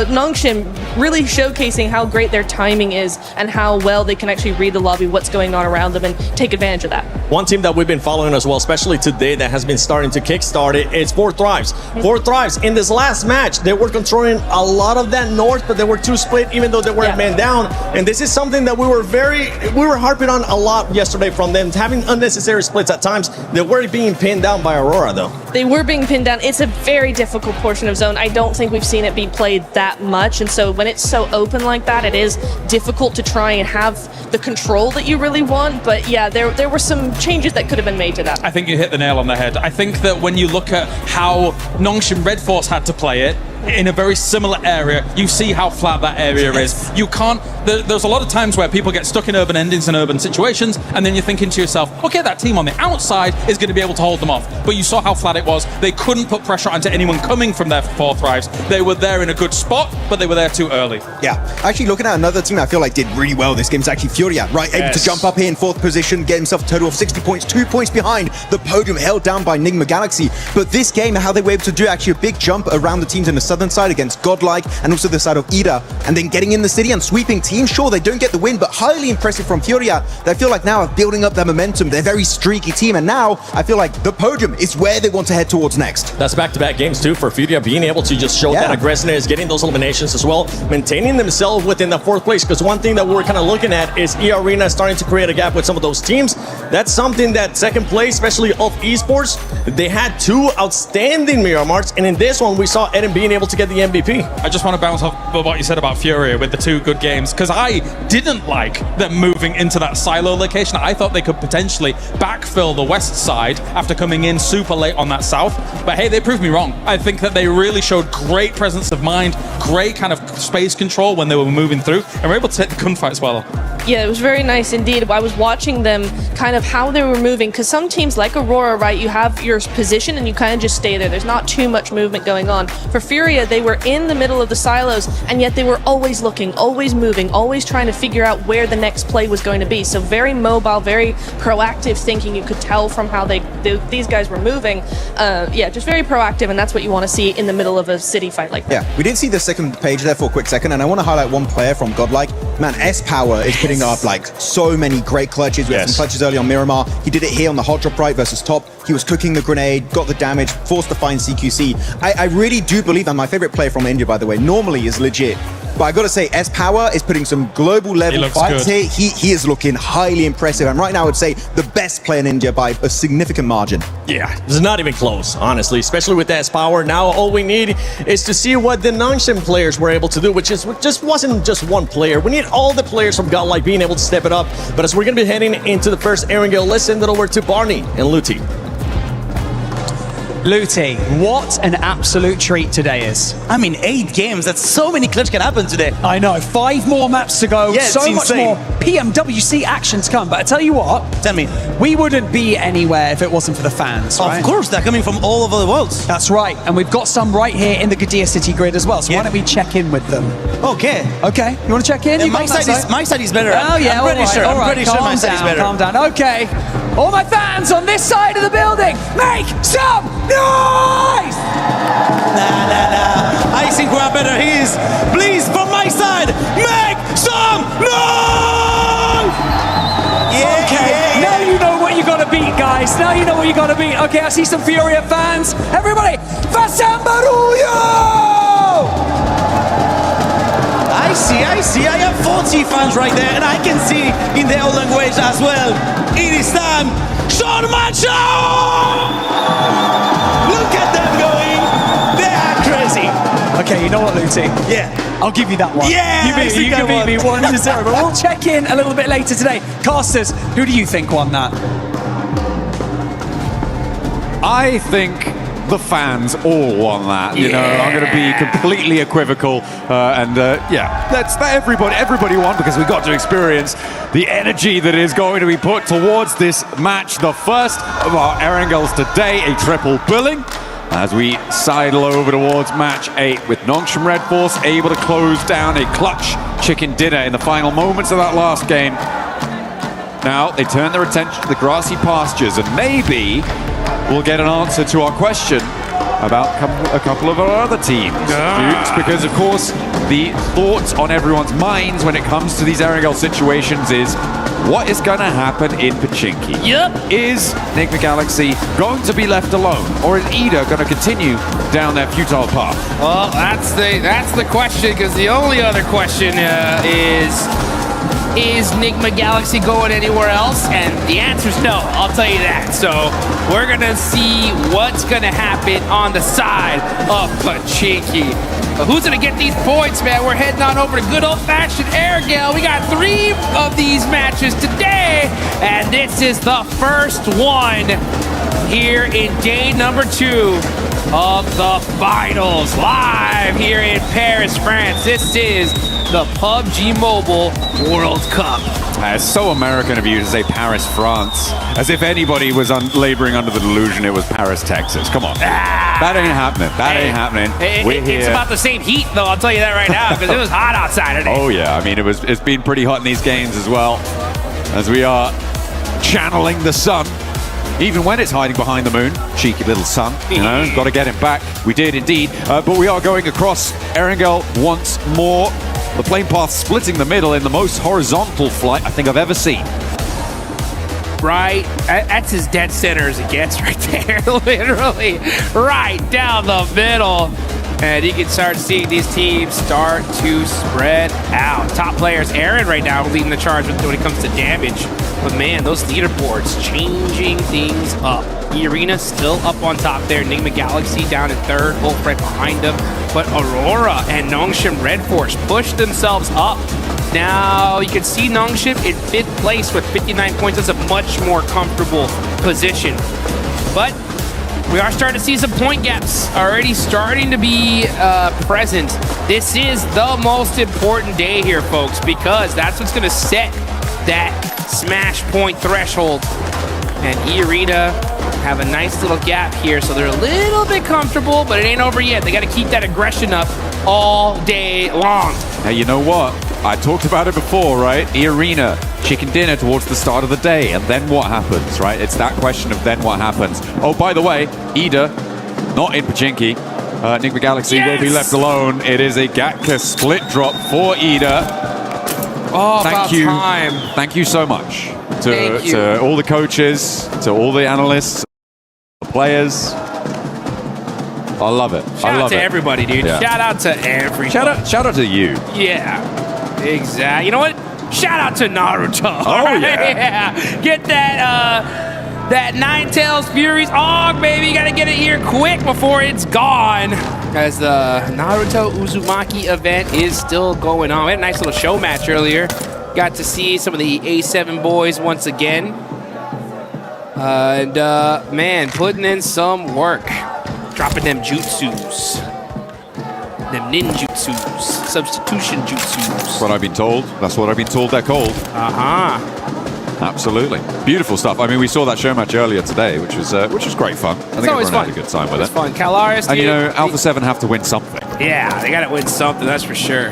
Nongshim really showcasing how great their timing is and how well they can actually read the lobby, what's going on around them, and take advantage of that. One team that we've been following as well, especially today, that has been starting to kickstart it, is 4Thrives. 4Thrives, in this last match, they were controlling a lot of that north, but they were too split, even though they were man down. And this is something that we were harping on a lot yesterday from them, having unnecessary splits at times. They were being pinned down by HORAA, though. They were being pinned down. It's a very difficult portion of zone. I don't think we've seen it be played that much. And so when it's so open like that, it is difficult to try and have the control that you really want. But yeah, there were some changes that could have been made to that. I think you hit the nail on the head. I think that when you look at how Nongshim Red Force had to play it, in a very similar area, you see how flat that area is. You can't, there's a lot of times where people get stuck in urban endings and urban situations, and then you're thinking to yourself, okay, that team on the outside is going to be able to hold them off. But you saw how flat it was. They couldn't put pressure onto anyone coming from their 4Thrives. They were there in a good spot, but they were there too early. Yeah, actually looking at another team I feel like did really well this game is actually Furia, right? Able to jump up here in 4th position, get himself a total of 60 points, 2 points behind the podium, held down by Enigma Galaxy. But this game, how they were able to do actually a big jump around the teams in the southern side against 𝘿𝙄𝙎𝘾𝙇𝘼 and also the side of 𝘿𝙄𝙎, and then getting in the city and sweeping teams. Sure, they don't get the win, but highly impressive from Furia. They feel like now are building up their momentum. They're a very streaky team, and now I feel like the podium is where they want to head towards next. That's back-to-back games too for Furia, being able to just show that aggressiveness, getting those eliminations as well, maintaining themselves within the 4th place. Because one thing that we're kind of looking at is eArena starting to create a gap with some of those teams. That's something that 2nd place, especially of esports, they had 2 outstanding Miramars, and in this one we saw Eden being able to get the MVP. I just want to bounce off what you said about Furia with the 2 good games, because I didn't like them moving into that silo location. I thought they could potentially backfill the west side after coming in super late on that south. But hey, they proved me wrong. I think that they really showed great presence of mind, great kind of space control when they were moving through, and were able to take the gunfights well. Yeah, it was very nice indeed. I was watching them kind of how they were moving, because some teams like HORAA, right, you have your position and you kind of just stay there. There's not too much movement going on. For Furia, they were in the middle of the silos, and yet they were always looking, always moving, always trying to figure out where the next play was going to be. So very mobile, very proactive thinking. You could tell from how these guys were moving. Yeah, just very proactive, and that's what you want to see in the middle of a city fight like that. Yeah, we did see the second page there for a quick second, and I want to highlight one player from 𝘿𝙗𝙎𝘾𝙇𝘼. Man, 𝘿𝑃ower is putting up like so many great clutches. We had some clutches early on Miramar. He did it here on the hot drop right versus top. He was cooking the grenade, got the damage, forced to find CQC. I really do believe, and my favorite player from India, by the way, normally is legit. But I got to say, 𝘿𝑃ower is putting some global level fights here. He is looking highly impressive. And right now, I would say the best player in India by a significant margin. Yeah, it's not even close, honestly, especially with 𝘿𝑃ower. Now, all we need is to see what the Nongshim players were able to do, which just wasn't just one player. We need all the players from 𝘿𝙗𝙎𝘾 being able to step it up. But as we're going to be heading into the first Erangel, let's send it over to Barney and 𝘿𝙗𝙎𝘶. 𝘿𝙗𝙎𝘶, what an absolute treat today is. I mean, 8 games, that's so many clips can happen today. I know, 5 more maps to go, yeah, so much more PMWC action to come. But I tell you what, we wouldn't be anywhere if it wasn't for the fans, right? Of course, they're coming from all over the world. That's right, and we've got some right here in the 𝘿𝙎𝙎 City grid as well, so why don't we check in with them? Okay. Okay, you want to check in? Yeah, my side is better. Oh yeah, I'm pretty sure. I'm pretty sure my side is better. Calm down, okay. All my fans on this side of the building, make some noise! Nah. I think we're better. Please, from my side, make some noise! Okay, now you know what you gotta beat, guys. Now you know what you gotta beat. Okay, I see some Furia fans. Everybody, facem barulho! I see. I have 40 fans right there, and I can see in their own language as well. It is time. Sean Macho! Look at them going. They are crazy. Okay, you know what, 𝘿𝙗𝙎𝘶? Yeah. I'll give you that one. Yeah, you can beat me 1-0. But we'll check in a little bit later today. Casters, who do you think won that? I think the fans all won that. You know, I'm going to be completely equivocal, that's everybody won, because we got to experience the energy that is going to be put towards this match, the first of our Erangels today, a triple billing, as we sidle over towards match 8 with Nongshim Red Force able to close down a clutch chicken dinner in the final moments of that last game. Now they turn their attention to the grassy pastures, and maybe we'll get an answer to our question. about a couple of our other teams, Dukes, because of course the thought on everyone's minds when it comes to these Erangel situations is what is going to happen in Pochinki? Yep. Is Enigma Galaxy going to be left alone, or is Ida going to continue down their futile path? Well, that's the question, because the only other question is Enigma Galaxy going anywhere else? And the answer is no, I'll tell you that. So we're going to see what's going to happen on the side of Pochinki. But who's going to get these points, man? We're heading on over to good old-fashioned Erangel. We got 3 of these matches today, and this is the first one here in day number 2 of the finals, live here in Paris, France. This is the PUBG Mobile World Cup. It's so American of you to say Paris, France, as if anybody was laboring under the delusion it was Paris, Texas. Come on. That ain't happening. That ain't happening. We're here. It's about the same heat, though, I'll tell you that right now, because it was hot outside today. Oh, yeah. I mean, it's been pretty hot in these games as well, as we are channeling the sun. Even when it's hiding behind the moon, cheeky little sun, you know, got to get him back. We did indeed, but we are going across Erangel once more. The plane path splitting the middle in the most horizontal flight I think I've ever seen. Right, that's as dead center as it gets right there, literally, right down the middle. And you can start seeing these teams start to spread out. Top players, Aaron right now leading the charge when it comes to damage. But man, those leaderboards changing things up. 𝐿𝑖RENA still up on top there. Enigma Galaxy down in 3rd, both right behind them. But HORAA and Nongshim Red Force push themselves up. Now you can see Nongshim in 5th place with 59 points. That's a much more comfortable position. But we are starting to see some point gaps already starting to be present. This is the most important day here, folks, because that's what's going to set that smash point threshold. And 𝐿𝑖RENA have a nice little gap here, so they're a little bit comfortable, but it ain't over yet. They got to keep that aggression up all day long. Hey, you know what? I talked about it before, right? 𝐿𝑖RENA, chicken dinner towards the start of the day, and then what happens, right? It's that question of then what happens. Oh, by the way, Ida, not in Pochinki. Enigma Galaxy will be left alone. It is a Gatka split drop for Ida. Oh, thank you. Thank you so much to all the coaches, to all the analysts, the players. I love it. Shout out to everybody, dude. Yeah. Shout out to everybody. Shout out to you. Yeah, exactly. You know what? Shout out to Naruto. Oh, yeah. Yeah. Get that Ninetales Furies AUG, baby. You gotta get it here quick before it's gone. As the Naruto Uzumaki event is still going on. We had a nice little show match earlier. Got to see some of the A7 boys once again. And man, putting in some work. Dropping them jutsus. Them ninjutsus. Substitution jutsus. That's what I've been told. That's what I've been told they're called. Absolutely. Beautiful stuff. I mean, we saw that show match earlier today, which was great fun. I think everyone had a good time with it. It's fun. Calaris, and you know, Alpha 7 have to win something. Yeah, they got to win something, that's for sure.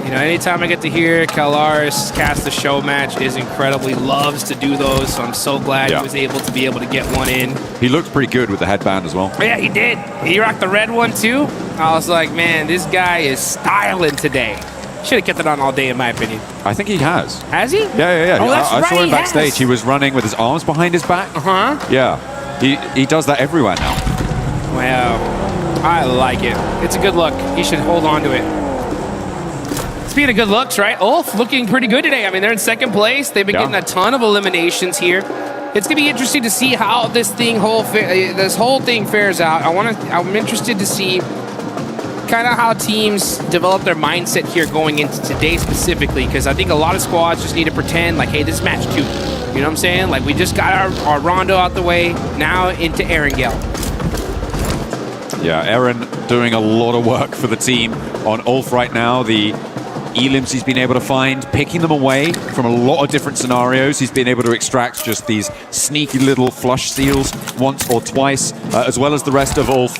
You know, anytime I get to hear Calaris cast the show match is incredibly loves to do those, so I'm so glad he was able to get one in. He looked pretty good with the headband as well. Yeah, he did. He rocked the red one too. I was like, man, this guy is styling today. Should have kept it on all day, in my opinion. I think he has. Has he? Yeah. Oh, that's I right, saw him he backstage. has. He was running with his arms behind his back. Yeah. He does that everywhere now. Wow. I like it. It's a good look. He should hold on to it. Speaking of good looks, right? Ulf looking pretty good today. I mean, they're in 2nd place. They've been getting a ton of eliminations here. It's gonna be interesting to see how this whole thing fares out. I'm interested to see kind of how teams develop their mindset here going into today specifically, because I think a lot of squads just need to pretend like, hey, this is match 2. You know what I'm saying? Like, we just got our rondo out the way, now into Erangel. Yeah, Aaron doing a lot of work for the team on Ulf right now. The elims he's been able to find, picking them away from a lot of different scenarios. He's been able to extract just these sneaky little flush seals once or twice, as well as the rest of Ulf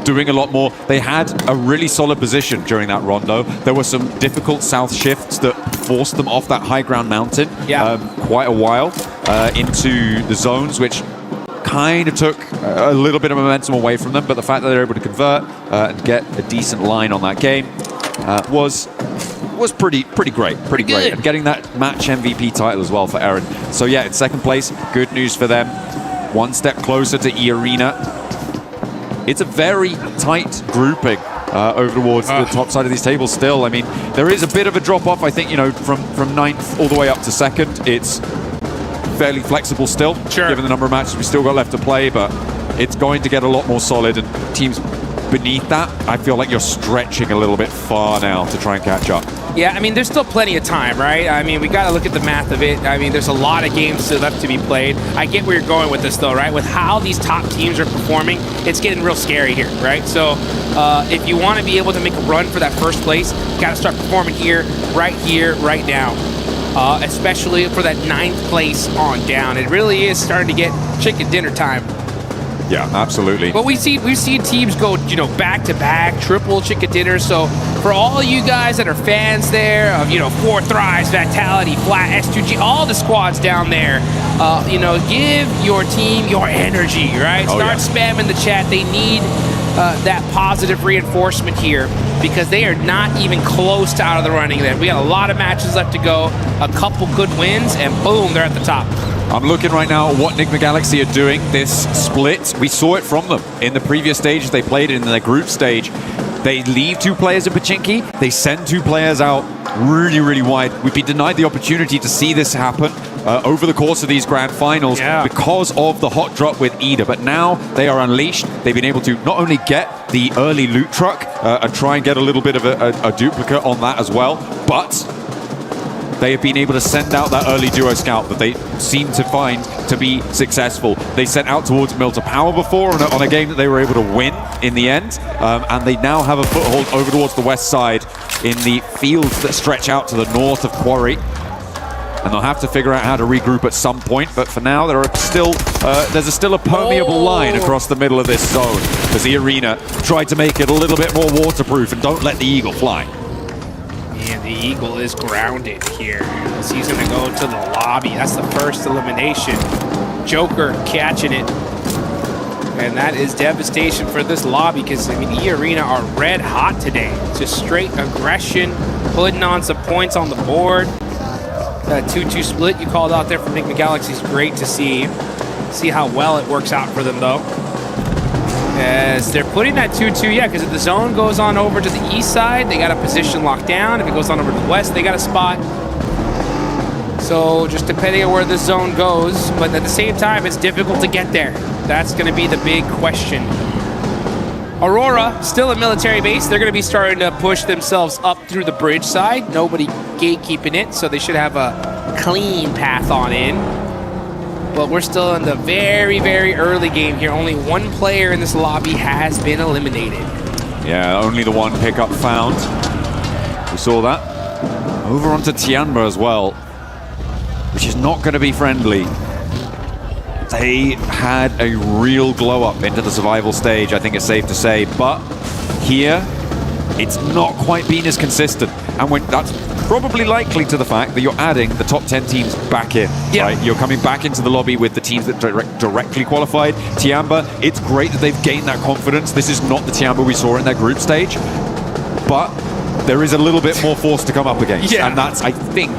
doing a lot more. They had a really solid position during that rondo. There were some difficult south shifts that forced them off that high ground mountain quite a while into the zones, which kind of took a little bit of momentum away from them, but the fact that they're able to convert and get a decent line on that game was pretty great, pretty great. And getting that match MVP title as well for Eren. So yeah, in second place, good news for them. One step closer to 𝘿𝙗𝙎. It's a very tight grouping over towards the top side of these tables still. I mean, there is a bit of a drop-off, I think, you know, from 9th all the way up to 2nd. It's fairly flexible still, given the number of matches we still got left to play, but it's going to get a lot more solid, and teams beneath that, I feel like you're stretching a little bit far now to try and catch up. Yeah, I mean, there's still plenty of time, right? I mean, we got to look at the math of it. I mean, there's a lot of games still left to be played. I get where you're going with this, though, right? With how these top teams are performing, it's getting real scary here, right? So if you want to be able to make a run for that first place, you got to start performing here, right now. Especially for that 9th place on down. It really is starting to get chicken dinner time. Yeah, absolutely. But we've seen teams go, you know, back-to-back, triple chicken dinner. So for all you guys that are fans there of, you know, 4 Thrives, Vitality, Flat, S2G, all the squads down there, you know, give your team your energy, right? Start spamming the chat. They need that positive reinforcement here because they are not even close to out of the running there. We got a lot of matches left to go, a couple good wins, and boom, they're at the top. I'm looking right now at what nigmagalaxy are doing. This split, we saw it from them in the previous stages they played in their group stage. They leave 2 players in Pochinki. They send 2 players out really wide. We've been denied the opportunity to see this happen over the course of these grand finals because of the hot drop with Ida. But now they are unleashed. They've been able to not only get the early loot truck and try and get a little bit of a duplicate on that as well, but they have been able to send out that early duo scout that they seem to find to be successful. They sent out towards Milta Power before on a game that they were able to win in the end, and they now have a foothold over towards the west side in the fields that stretch out to the north of Quarry. And they'll have to figure out how to regroup at some point, but for now there are still there's still a permeable line across the middle of this zone as 𝘿𝙗𝙎 tried to make it a little bit more waterproof and don't let the Eagle fly. And the Eagle is grounded here as he's going to go to the lobby. That's the first elimination. Joker catching it. And that is devastation for this lobby because, I mean, 𝘿𝙗𝙎 are red hot today. Just straight aggression, putting on some points on the board. That 2-2 split you called out there for nigmagalaxy is great to see. See how well it works out for them, though. As they're putting that 2-2, yeah, because if the zone goes on over to the east side, they got a position locked down. If it goes on over to the west, they got a spot. So just depending on where the zone goes, but at the same time, it's difficult to get there. That's going to be the big question. HORAA, still a military base. They're going to be starting to push themselves up through the bridge side. Nobody gatekeeping it, so they should have a clean path on in. But we're still in the very early game here. Only 1 player in this lobby has been eliminated. Yeah, only the 1 pickup found. We saw that. Over onto Tianba as well, which is not going to be friendly. They had a real glow up into the survival stage, I think it's safe to say. But here, it's not quite been as consistent. And that's probably likely to the fact that you're adding the top 10 teams back in. Right? You're coming back into the lobby with the teams that directly qualified. Tianba, it's great that they've gained that confidence. This is not the Tianba we saw in their group stage. But there is a little bit more force to come up against. And that's, I think,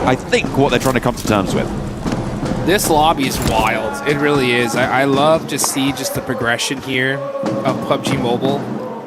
what they're trying to come to terms with. This lobby is wild. It really is. I love to see just the progression here of PUBG Mobile.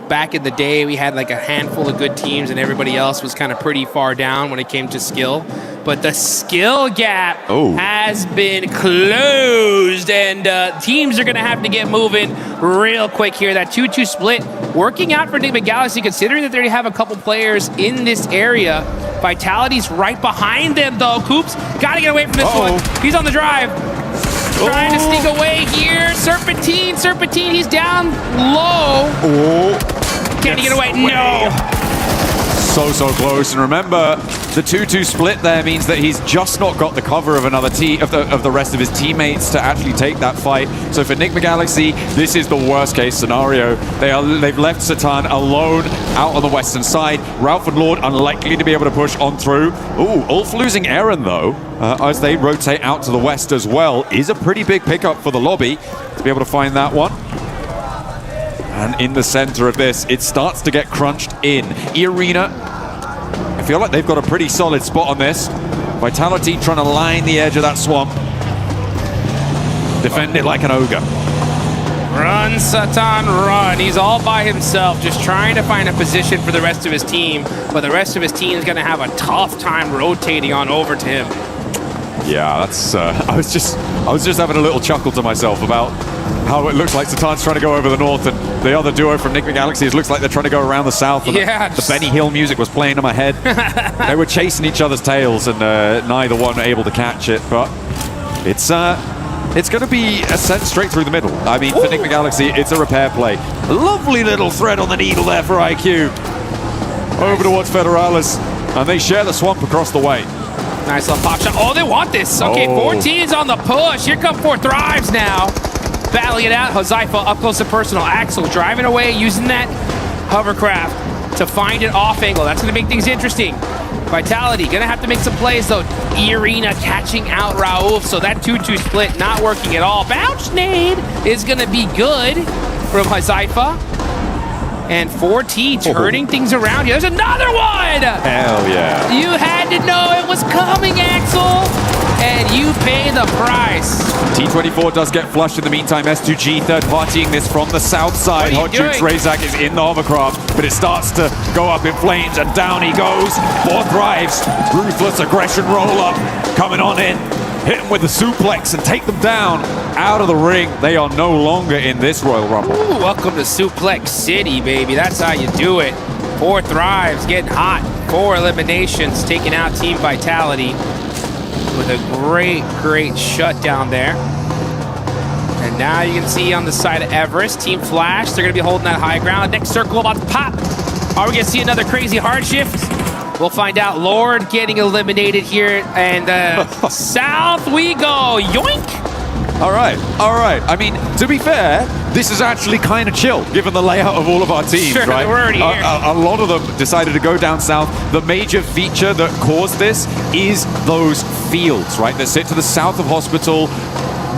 Back in the day, we had like a handful of good teams and everybody else was kind of pretty far down when it came to skill. But the skill gap has been closed, and teams are going to have to get moving real quick here. That 2-2 split working out for nigmagalaxy, considering that they already have a couple players in this area. Vitality's right behind them, though. Coops got to get away from this one. He's on the drive. Trying to sneak away here. Serpentine, he's down low. Can he get away? No. So close. And remember, the 2-2 split there means that he's just not got the cover of another of the rest of his teammates to actually take that fight. So for nigmagalaxy, this is the worst case scenario. They've left Satan alone out on the western side. Ralph and Lord unlikely to be able to push on through. Ooh, Ulf losing Aaron though, as they rotate out to the west as well, is a pretty big pickup for the lobby to be able to find that one. And in the center of this, it starts to get crunched in. 𝘿𝙎𝙎, I feel like they've got a pretty solid spot on this. Vitality trying to line the edge of that swamp. Defend it like an ogre. Run, Satan, run. He's all by himself, just trying to find a position for the rest of his team, but the rest of his team is going to have a tough time rotating on over to him. Yeah, that's. I was just having a little chuckle to myself about how it looks like Satan's trying to go over the north, and the other duo from Nick Galaxy, it looks like they're trying to go around the south. And yeah, the Benny Hill music was playing in my head. They were chasing each other's tails, and neither one able to catch it. But it's going to be a sent straight through the middle. I mean, for Nick Galaxy, it's a repair play. A lovely little thread on the needle there for IQ. Over towards Federalis, and they share the swamp across the way. Nice little pop shot. Oh, they want this. Okay, 14's on the push. Here come 4 Thrives now. Battling it out. 𝘿𝙎𝙎, up close and personal. Axel driving away, using that hovercraft to find an off angle. That's going to make things interesting. Vitality going to have to make some plays, though. 𝘿𝙎𝙎 catching out Rauf, so that 2-2 split not working at all. Bounce nade is going to be good from 𝘿𝙎𝙎. And 4T turning things around here. There's another one! Hell yeah. You had to know it was coming, Axel, and you pay the price. T24 does get flushed in the meantime. S2G third partying this from the south side. 𝘿𝙎𝙎, is in the hovercraft, but it starts to go up in flames, and down he goes. 4 Thrives, ruthless aggression roll up, coming on in. Hit them with the suplex and take them down out of the ring. They are no longer in this Royal Rumble. Ooh, welcome to Suplex City, baby. That's how you do it. 4 Thrives getting hot. 4 eliminations, taking out Team Vitality with a great shutdown there. And now you can see on the side of Everest, Team Flash, they're going to be holding that high ground. Next circle about to pop. Are we going to see another crazy hard shift? We'll find out. Lord getting eliminated here, and south we go. Yoink! All right. I mean, to be fair, this is actually kind of chill, given the layout of all of our teams, sure, right? We're already here. A lot of them decided to go down south. The major feature that caused this is those fields, right, that sit to the south of Hospital.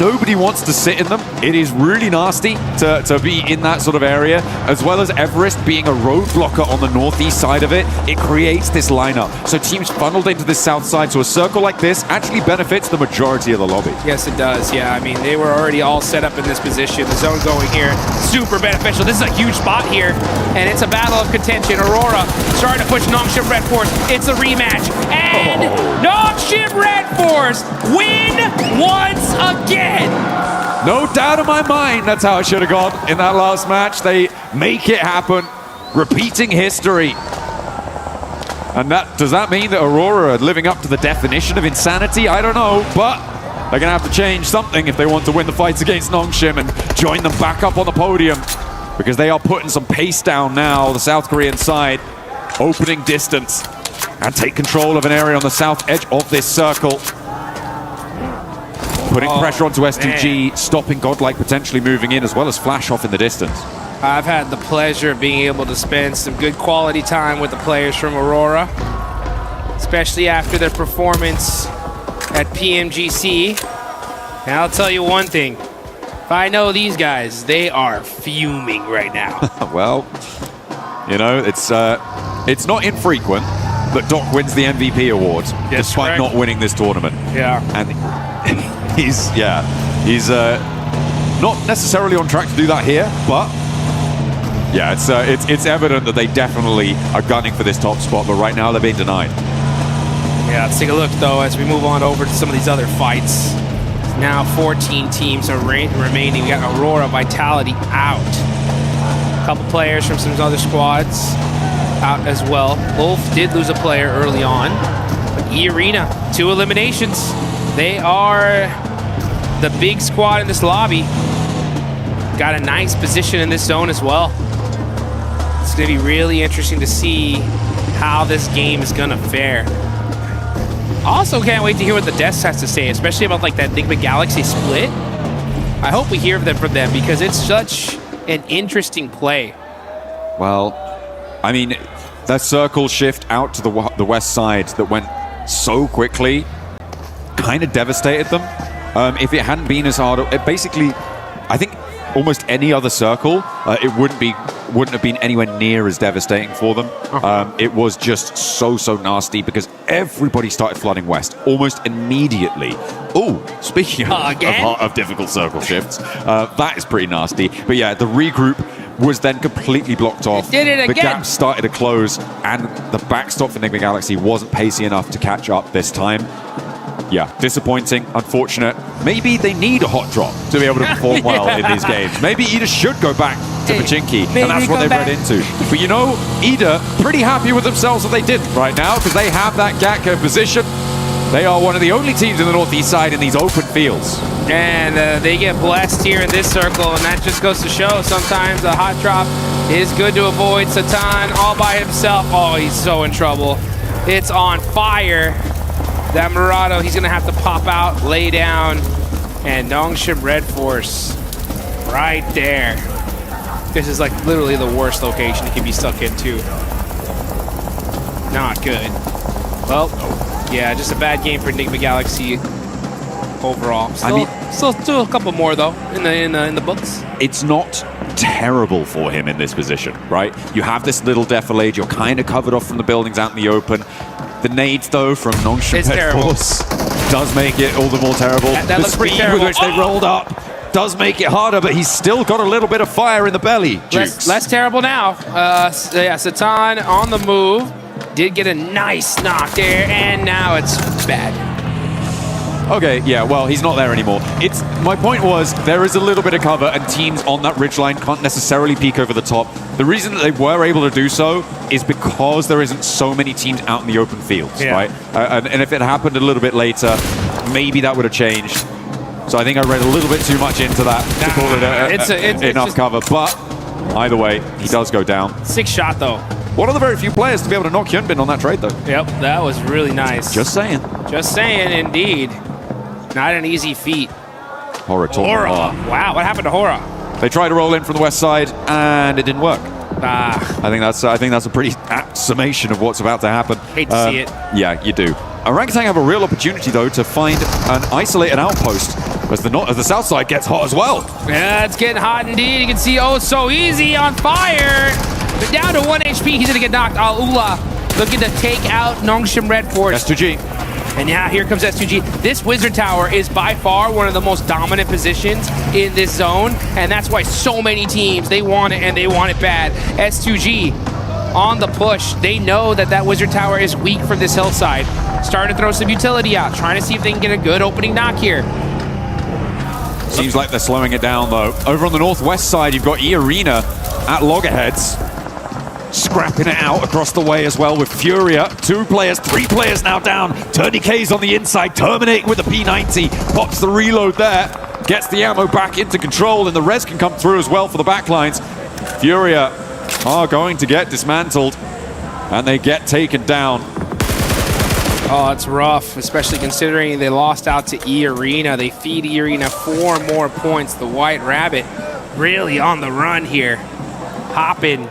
Nobody wants to sit in them. It is really nasty to be in that sort of area, as well as Everest being a roadblocker on the northeast side of it. It creates this lineup. So teams funneled into this south side, so a circle like this actually benefits the majority of the lobby. Yes, it does. Yeah, I mean, they were already all set up in this position. The zone going here, super beneficial. This is a huge spot here, and it's a battle of contention. HORAA starting to push Nongshim Red Force. It's a rematch, and Nongshim Red Force win once again. No doubt in my mind, that's how it should have gone in that last match. They make it happen, repeating history. And does that mean that HORAA are living up to the definition of insanity? I don't know, but they're going to have to change something if they want to win the fights against Nongshim and join them back up on the podium, because they are putting some pace down now, the South Korean side, opening distance and take control of an area on the south edge of this circle. Putting pressure onto S2G, man. Stopping Godlike potentially moving in, as well as Flash off in the distance. I've had the pleasure of being able to spend some good quality time with the players from HORAA, especially after their performance at PMGC. And I'll tell you one thing, if I know these guys, they are fuming right now. Well, you know, it's not infrequent that Doc wins the MVP award, despite not winning this tournament. Yeah. And he's not necessarily on track to do that here, but yeah, it's evident that they definitely are gunning for this top spot, but right now they're being denied. Yeah, let's take a look though as we move on over to some of these other fights. Now 14 teams are remaining. We got HORAA, Vitality out. A couple players from some other squads out as well. Ulf did lose a player early on, but 𝘿𝙎𝙎, 2 eliminations. They are the big squad in this lobby. Got a nice position in this zone as well. It's going to be really interesting to see how this game is going to fare. Also can't wait to hear what the Deaths has to say, especially about like that Enigma Galaxy split. I hope we hear from them because it's such an interesting play. Well, I mean, that circle shift out to the west side that went so quickly kind of devastated them. If it hadn't been as hard, it basically, I think almost any other circle, it wouldn't have been anywhere near as devastating for them. It was just so nasty because everybody started flooding west almost immediately. Oh, speaking of difficult circle shifts, that is pretty nasty. But yeah, the regroup was then completely blocked off. It did it the again. gap started to close, and the backstop for Enigma Galaxy wasn't pacey enough to catch up this time. Yeah, disappointing, unfortunate. Maybe they need a hot drop to be able to perform well in these games. Maybe Ida should go back to Pachinki, and that's what they've read into. But you know, Ida, pretty happy with themselves that they didn't right now, because they have that Gatka position. They are one of the only teams in the northeast side in these open fields. And they get blessed here in this circle, and that just goes to show sometimes a hot drop is good to avoid. Satan all by himself. Oh, he's so in trouble. It's on fire. That Murado, he's going to have to pop out, lay down, and 𝘿𝙎𝙎 Red Force right there. This is like literally the worst location he can be stuck into. Not good. Well, yeah, just a bad game for Enigma Galaxy overall. Still a couple more though in the books. It's not terrible for him in this position, right? You have this little defilade, you're kind of covered off from the buildings out in the open. The nades, though, from 𝘿𝙎𝙎 Red Force does make it all the more terrible. That the looks pretty speed terrible. with which they rolled up does make it harder, but he's still got a little bit of fire in the belly. Less terrible now. Yeah, Satan on the move. Did get a nice knock there, and now it's bad. Okay, yeah, well, he's not there anymore. My point was, there is a little bit of cover, and teams on that ridgeline can't necessarily peek over the top. The reason that they were able to do so is because there isn't so many teams out in the open fields, right? And if it happened a little bit later, maybe that would have changed. So I think I read a little bit too much into that to call it enough cover. But either way, he does go down. 6 shot, though. One of the very few players to be able to knock 𝘿𝙎𝙎 on that trade, though. Yep, that was really nice. Just saying. Just saying, indeed. Not an easy feat. HORAA. Wow, what happened to HORAA? They tried to roll in from the west side, and it didn't work. I think that's a pretty apt summation of what's about to happen. Hate to see it. Yeah, you do. Orangutan have a real opportunity, though, to find an isolated outpost as the south side gets hot as well. Yeah, it's getting hot indeed. You can see so easy on fire. But down to 1 HP, he's going to get knocked. 𝘿𝙎𝙎 looking to take out 𝘿𝙎𝙎 Red Force. 𝑆2G. And yeah, here comes 𝑆2G. This Wizard Tower is by far one of the most dominant positions in this zone, and that's why so many teams, they want it, and they want it bad. 𝑆2G on the push. They know that Wizard Tower is weak from this hillside. Starting to throw some utility out, trying to see if they can get a good opening knock here. Seems like they're slowing it down, though. Over on the northwest side, you've got 𝑒Arena at loggerheads, scrapping it out across the way as well with Furia. 2 players, 3 players now down. Tourniquet's on the inside, terminating with the P90. Pops the reload there, gets the ammo back into control, and the res can come through as well for the backlines. Furia are going to get dismantled, and they get taken down. Oh, it's rough, especially considering they lost out to 𝘿�arena. They feed 𝘿�arena 4 more points. The White Rabbit really on the run here, hopping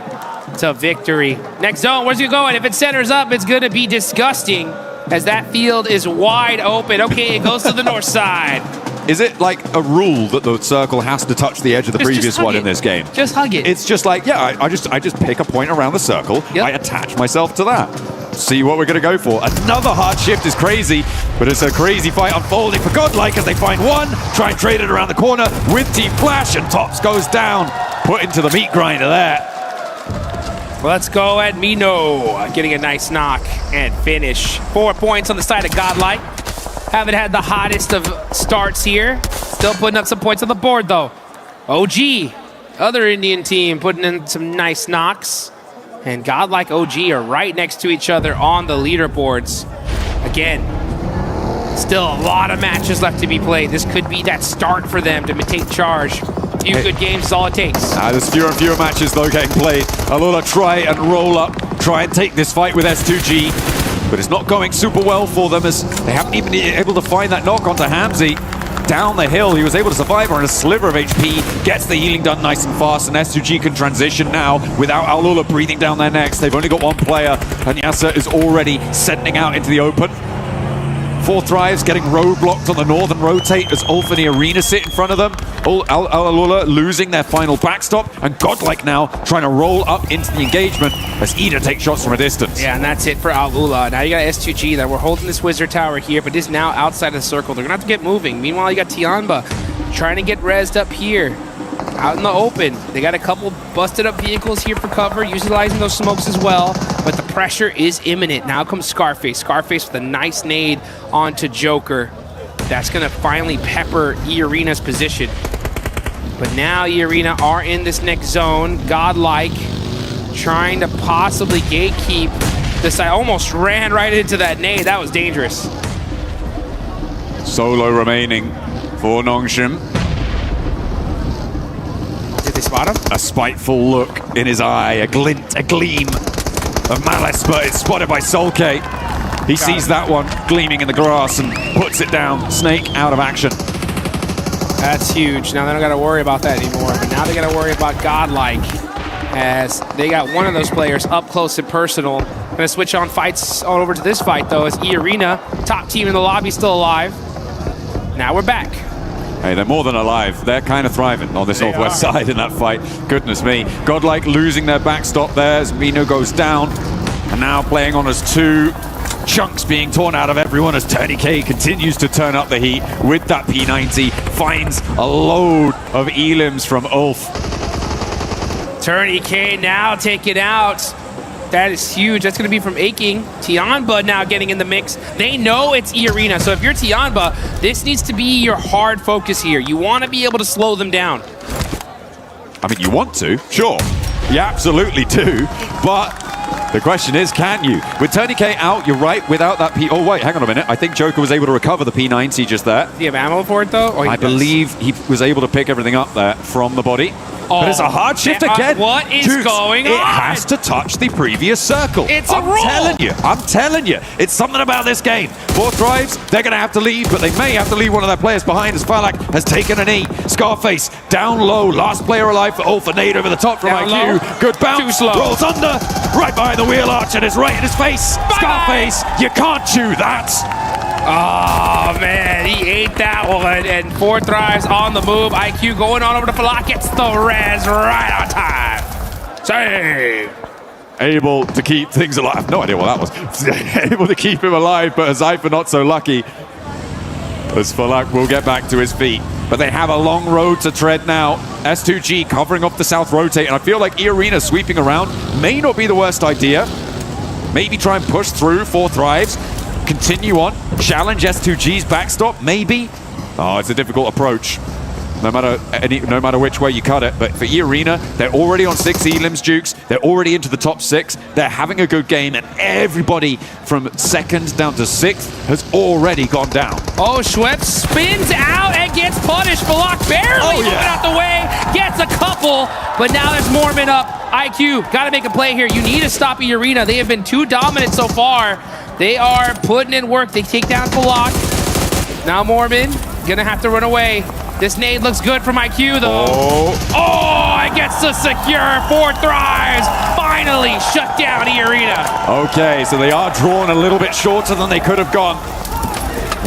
to victory. Next zone, where's he going? If it centers up, it's going to be disgusting as that field is wide open. Okay, it goes to the north side. Is it like a rule that the circle has to touch the edge of the previous one in this game? Just hug it. It's just like, yeah, I just pick a point around the circle. Yep. I attach myself to that. See what we're going to go for. Another hard shift is crazy, but it's a crazy fight unfolding for Godlike as they find one, try and trade it around the corner with Team Flash, and Tops goes down, put into the meat grinder there. Let's go at Mino, getting a nice knock and finish. 4 points on the side of Godlike. Haven't had the hottest of starts here. Still putting up some points on the board, though. OG, other Indian team, putting in some nice knocks. And Godlike OG are right next to each other on the leaderboards. Again, still a lot of matches left to be played. This could be that start for them to take charge. A few good games is all it takes. There's fewer and fewer matches, though, getting played. 𝘿𝙎𝙎 try and roll up, try and take this fight with 𝑆2G. But it's not going super well for them as they haven't even been able to find that knock onto 𝘿𝙎𝙎. down the hill. He was able to survive on a sliver of HP, gets the healing done nice and fast, and S2G can transition now without 𝘿𝙗𝙎𝘾 breathing down their necks. They've only got one player, and 𝘿𝙗𝙎𝘾 is already sending out into the open. 4Thrives getting roadblocked on the northern rotate as 𝘿𝙗𝙎𝘾 and the arena sit in front of them. 𝘿𝙗𝙎𝘾 losing their final backstop, and 𝘿𝙗𝙎𝘾 now trying to roll up into the engagement as 𝘿𝙗𝙎 takes shots from a distance. Yeah, and that's it for 𝘿𝙗𝙎𝘾. Now you got S2G that we're holding this wizard tower here, but is now outside of the circle. They're gonna have to get moving. Meanwhile, you got 𝘿𝙗𝙎𝘾 trying to get rezzed up here. Out in the open. They got a couple busted up vehicles here for cover, utilizing those smokes as well, but the pressure is imminent. Now comes Scarface. Scarface with a nice nade onto Joker. That's gonna finally pepper 𝘿𝙗�ARENA's position. But now 𝘿𝙗�ARENA are in this next zone. Godlike trying to possibly gatekeep this. I almost ran right into that nade. That was dangerous. Solo remaining for Nongshim. Did they spot him? A spiteful look in his eye, a glint, a gleam of malice, but it's spotted by 𝘿𝙗𝙀. He sees that one gleaming in the grass and puts it down. Snake out of action. That's huge. Now they don't got to worry about that anymore, but now they got to worry about Godlike, as they got one of those players up close and personal. Gonna switch on fights on over to this fight though, as 𝘿𝙗�ARENA, top team in the lobby, still alive. Now we're back. Hey, they're more than alive. They're kind of thriving on this northwest side in that fight. Goodness me. Godlike losing their backstop there as Mino goes down. And now playing on as two. Chunks being torn out of everyone as 𝘿𝙗𝘀 continues to turn up the heat with that P90. Finds a load of elims from 𝘿𝙗𝙀. 𝘿𝙗𝘀 now taken out. That is huge. That's going to be from Aching. 𝘿𝙗𝘋 now getting in the mix. They know it's 𝘿𝙗�ARENA, so if you're 𝘿𝙗𝘋, this needs to be your hard focus here. You want to be able to slow them down. I mean, you want to, sure. You absolutely do, but the question is, can you? With 𝘿𝙗𝘀 out, you're right, without that P... Oh, wait, hang on a minute. I think Joker was able to recover the P90 just there. Do you have ammo for it, though? I believe he was able to pick everything up there from the body. But it's a hard shift again. What is going on? It has to touch the previous circle. It's a rule. I'm telling you. It's something about this game. 4Thrives, they're going to have to leave, but they may have to leave one of their players behind as 𝘿𝙗𝘋 has taken a knee. Scarface down low. Last player alive for 𝘿𝙗𝙀. Nade over the top from Down IQ. low. Good bounce. Too slow. Rolls under. Right behind the wheel arch and it's right in his face. Bye-bye. Scarface, you can't chew that. Oh, man, he ate that one. And 4Thrives on the move. IQ going on over to 𝘿𝙗𝘀. Gets the res right on time. Save. Able to keep things alive. I have no idea what that was. Able to keep him alive, but Xipher not so lucky. As 𝘿𝙗𝘀 will get back to his feet. But they have a long road to tread now. S2G covering off the south rotate, and I feel like 𝘿𝙗�ARENA sweeping around may not be the worst idea. Maybe try and push through 4Thrives. Continue on, challenge S2G's backstop, maybe. Oh, it's a difficult approach. No matter which way you cut it. But for 𝘿𝙗�ARENA, they're already on 6 elims, Jukes. They're already into the top 6. They're having a good game, and everybody from 2nd down to 6th has already gone down. Oh, Schweppes spins out and gets punished. 𝘿𝙗𝘀 barely moving out the way, gets a couple, but now there's Mormon up. IQ, got to make a play here. You need to stop 𝘿𝙗�ARENA. They have been too dominant so far. They are putting in work. They take down 𝘿𝙗𝘀. Now Mormon gonna have to run away. This nade looks good from IQ though. Oh, it gets to secure. 4Thrives finally shut down 𝘿𝙗�ARENA. Okay, so they are drawn a little bit shorter than they could have gone.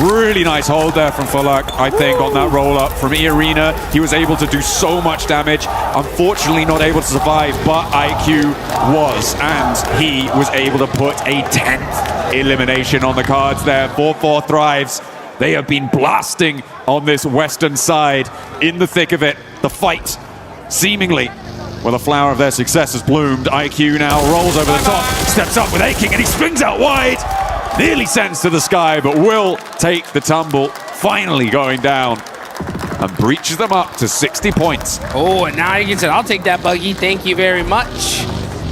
Really nice hold there from 𝘿𝙗𝘀, I think, on that roll-up from 𝘿𝙗�ARENA. He was able to do so much damage. Unfortunately, not able to survive, but IQ was, and he was able to put a 10th elimination on the cards there for 4Thrives. They have been blasting on this western side in the thick of it. The fight, seemingly, where the flower of their success has bloomed. IQ now rolls over the top, steps up with Aching, and he swings out wide. Nearly sends to the sky, but will take the tumble, finally going down, and breaches them up to 60 points. Oh, and now he said, I'll take that buggy, thank you very much.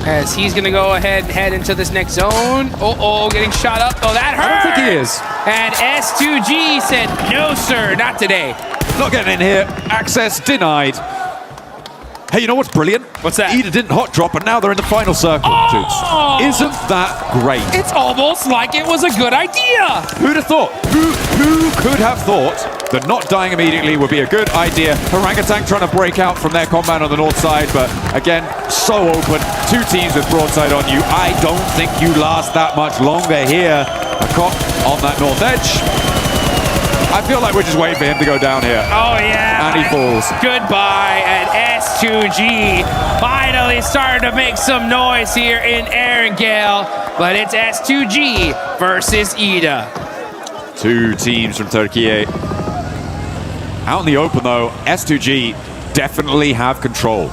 As he's gonna go ahead and head into this next zone. Uh-oh, getting shot up, oh, that hurt! I don't think he is. And S2G said, no sir, not today. Not getting in here, access denied. Hey, you know what's brilliant? What's that? 𝘿𝙄 didn't hot drop, and now they're in the final circle. Oh! Isn't that great? It's almost like it was a good idea. Who'd have thought? Who could have thought that not dying immediately would be a good idea? Orangutan trying to break out from their compound on the north side, but again, so open. Two teams with broadside on you. I don't think you last that much longer here. A cop on that north edge. I feel like we're just waiting for him to go down here. Oh, yeah. And he falls. Goodbye, and 𝑠2G finally starting to make some noise here in Erangel, but it's 𝑠2G versus 𝘿𝙄. Two teams from Turkey. Out in the open, though, 𝑠2G definitely have control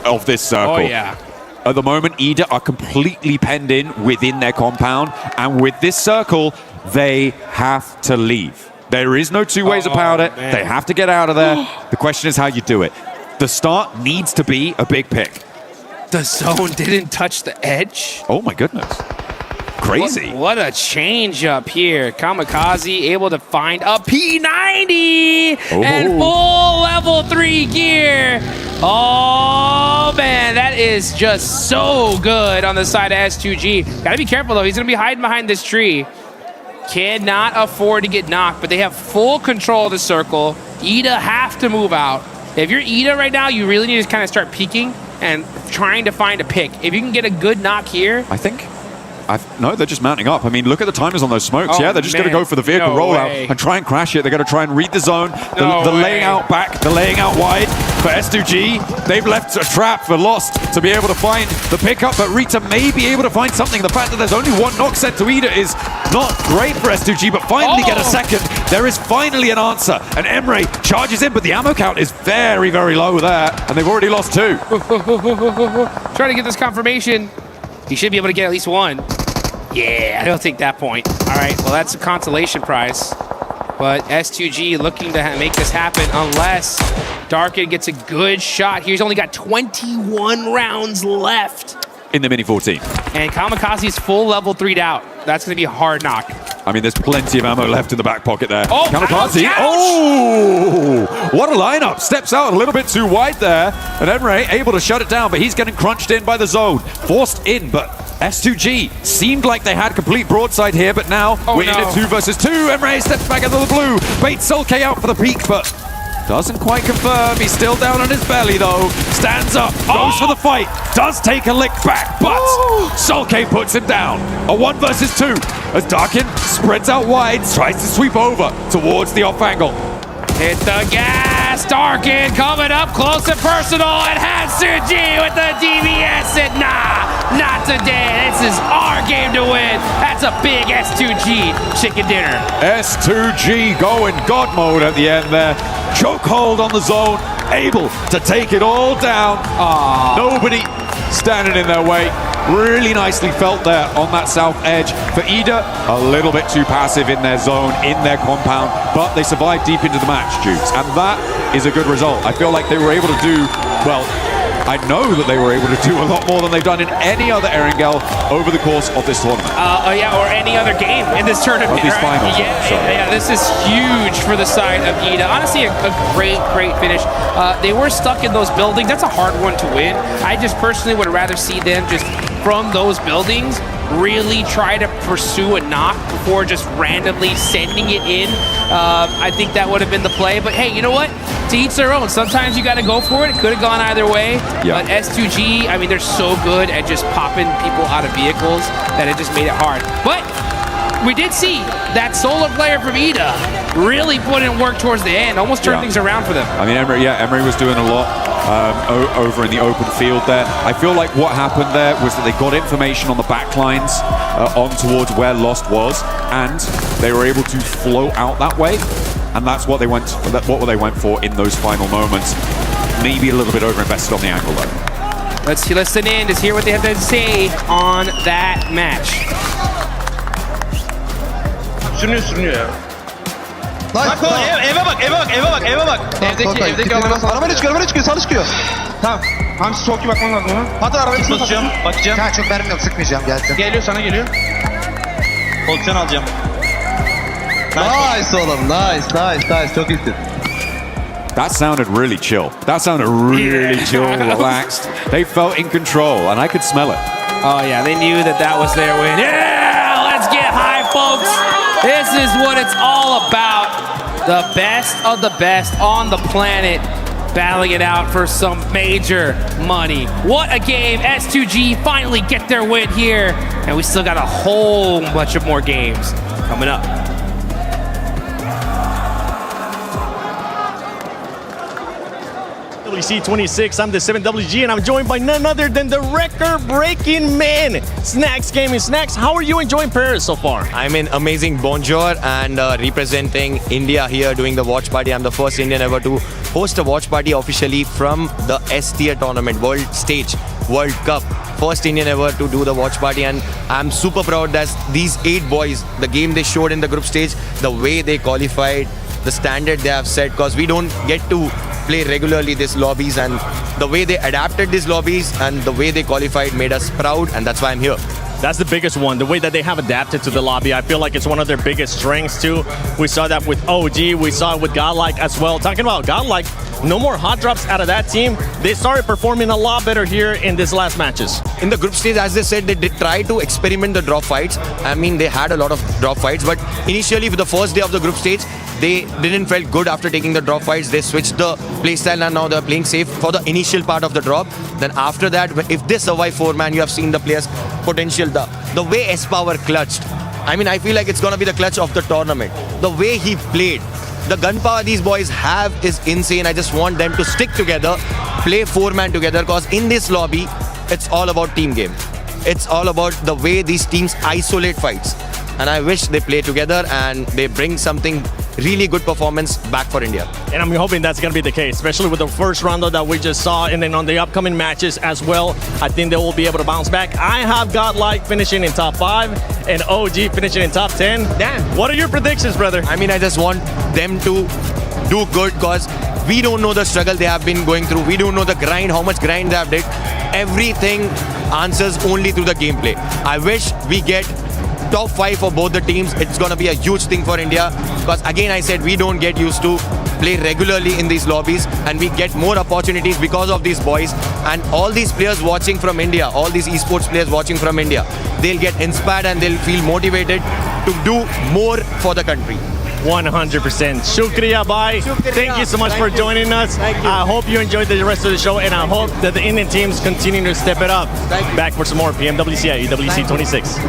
of this circle. Oh, yeah. At the moment, 𝘿𝙄 are completely penned in within their compound, and with this circle, they have to leave. There is no two ways about it. Man. They have to get out of there. The question is how you do it. The start needs to be a big pick. The zone didn't touch the edge. Oh my goodness. Crazy. What a change up here. Kamikaze able to find a P90 and full level 3 gear. Oh man, that is just so good on the side of 𝑠2G. Gotta be careful though. He's gonna be hiding behind this tree. Cannot afford to get knocked, but they have full control of the circle. 𝘿𝙄 have to move out. If you're 𝘿𝙄 right now, you really need to kind of start peeking and trying to find a pick. If you can get a good knock here. I think. No, they're just mounting up. I mean, look at the timers on those smokes. Oh, yeah, they're just going to go for the vehicle rollout and try and crash it. They're going to try and read the zone. The laying out back, the laying out wide for 𝑠2G. They've left a trap for Lost to be able to find the pickup, but Rita may be able to find something. The fact that there's only one knock set to 𝘿𝙄 is not great for 𝑠2G, but finally get a second. There is finally an answer. And Emre charges in, but the ammo count is very, very low there. And they've already lost two. Trying to get this confirmation. He should be able to get at least one. Yeah, I don't think that point. All right, well, that's a consolation prize. But 𝑠2G looking to make this happen unless 𝘿𝙄 gets a good shot here. He's only got 21 rounds left. In the Mini 14. And Kamikaze's full level 3'd out. That's going to be a hard knock. I mean, there's plenty of ammo left in the back pocket there. Oh, Kamikaze. ouch, ouch. Oh, what a lineup. Steps out a little bit too wide there. And Emre able to shut it down, but he's getting crunched in by the zone. Forced in, but 𝑠2G seemed like they had complete broadside here, but now we're in a 2 versus 2. Emre steps back into the blue. Baits 𝘿𝙄 out for the peak, but doesn't quite confirm. He's still down on his belly, though. Stands up, goes for the fight. Does take a lick back, but 𝘿𝙄 puts him down. A 1 versus 2 as Darkin spreads out wide, tries to sweep over towards the off angle. Hit the gas. Darkin coming up close and personal. And 𝘿𝙄 with the DBS. And nah, not today. This is our game to win. That's a big 𝑠2G chicken dinner. 𝑠2G going God mode at the end there. Chokehold on the zone, able to take it all down. Nobody standing in their way. Really nicely felt there on that south edge. For 𝘿𝙄, a little bit too passive in their zone, in their compound, but they survived deep into the match, Jukes. And that is a good result. I feel like they were able to do, well, I know that they were able to do a lot more than they've done in any other Erangel over the course of this tournament. Yeah, or any other game in this tournament. Of these finals. Yeah, this is huge for the side of 𝘿𝙄. Honestly, a great finish. They were stuck in those buildings. That's a hard one to win. I just personally would rather see them just from those buildings really try to pursue a knock before just randomly sending it in. I think that would have been the play. But hey, you know what? To each their own. Sometimes you got to go for it. It could have gone either way. Yeah. But 𝑠2G, I mean, they're so good at just popping people out of vehicles that it just made it hard. But we did see that solo player from 𝘿𝙄 really put in work towards the end, almost turned things around for them. I mean, Emre was doing a lot over in the open field there. I feel like what happened there was that they got information on the back lines on towards where Lost was, and they were able to flow out that way. And that's what they went for in those final moments. Maybe a little bit overinvested on the angle though. Let's listen in to hear what they have to say on that match. Sürünüyor ya. Bak eve bak. Evdeki alana araba çıkıyor, sağlı çıkıyor. Tamam. Hamsi çok iyi bakman lazım ona. Hadi arabayı bakacağım. Ha, çok mermim yok, sıkmayacağım, gelsin. Geliyor, sana geliyor. Pozisyon alacağım. Nice oğlum, nice, çok iyisin. That sounded really chill. That sounded really chill, relaxed. They felt in control, and I could smell it. Oh, yeah, they knew that that was their win. Yeah, let's get high, folks. This is what it's all about. The best of the best on the planet battling it out for some major money. What a game. S2G finally get their win here. And we still got a whole bunch of more games coming up. PMWC 26, I'm the 7WG, and I'm joined by none other than the record-breaking man, Snacks Gaming. Snacks, how are you enjoying Paris so far? I'm in amazing bonjour and representing India here doing the watch party. I'm the first Indian ever to host a watch party officially from the S tier tournament, World Stage, World Cup. First Indian ever to do the watch party, and I'm super proud that these 8 boys, the game they showed in the group stage, the way they qualified, the standard they have set, because we don't get to play regularly these lobbies, and the way they adapted these lobbies and the way they qualified made us proud, and that's why I'm here. That's the biggest one, the way that they have adapted to the lobby. I feel like it's one of their biggest strengths too. We saw that with OG, we saw it with 𝘿𝙎𝙎 as well. Talking about 𝘿𝙎𝙎, no more hot drops out of that team. They started performing a lot better here in this last matches. In the group stage, as they said, they did try to experiment the drop fights. I mean, they had a lot of drop fights, but initially for the first day of the group stage, they didn't feel good after taking the drop fights. They switched the playstyle and now they're playing safe for the initial part of the drop. Then after that, if they survive 4-man, you have seen the players' potential. The way S-Power clutched, I mean, I feel like it's going to be the clutch of the tournament. The way he played, the gunpower these boys have is insane. I just want them to stick together, play 4-man together, because in this lobby, it's all about team game. It's all about the way these teams isolate fights. And I wish they play together and they bring something really good performance back for India. And I'm hoping that's going to be the case, especially with the first round that we just saw, and then on the upcoming matches as well. I think they will be able to bounce back. I have 𝘿𝙎𝙎 finishing in top 5 and OG finishing in top 10. Damn. What are your predictions, brother? I mean, I just want them to do good, because we don't know the struggle they have been going through. We don't know the grind, how much grind they have did. Everything answers only through the gameplay. I wish we get top 5 for both the teams. It's going to be a huge thing for India, because again I said we don't get used to play regularly in these lobbies, and we get more opportunities because of these boys. And all these players watching from India, all these esports players watching from India, they'll get inspired and they'll feel motivated to do more for the country. 100%. Shukriya, bye. Thank you so much for joining us. I hope you enjoyed the rest of the show, and I hope that the Indian teams continue to step it up. Back for some more PMWC at EWC 26.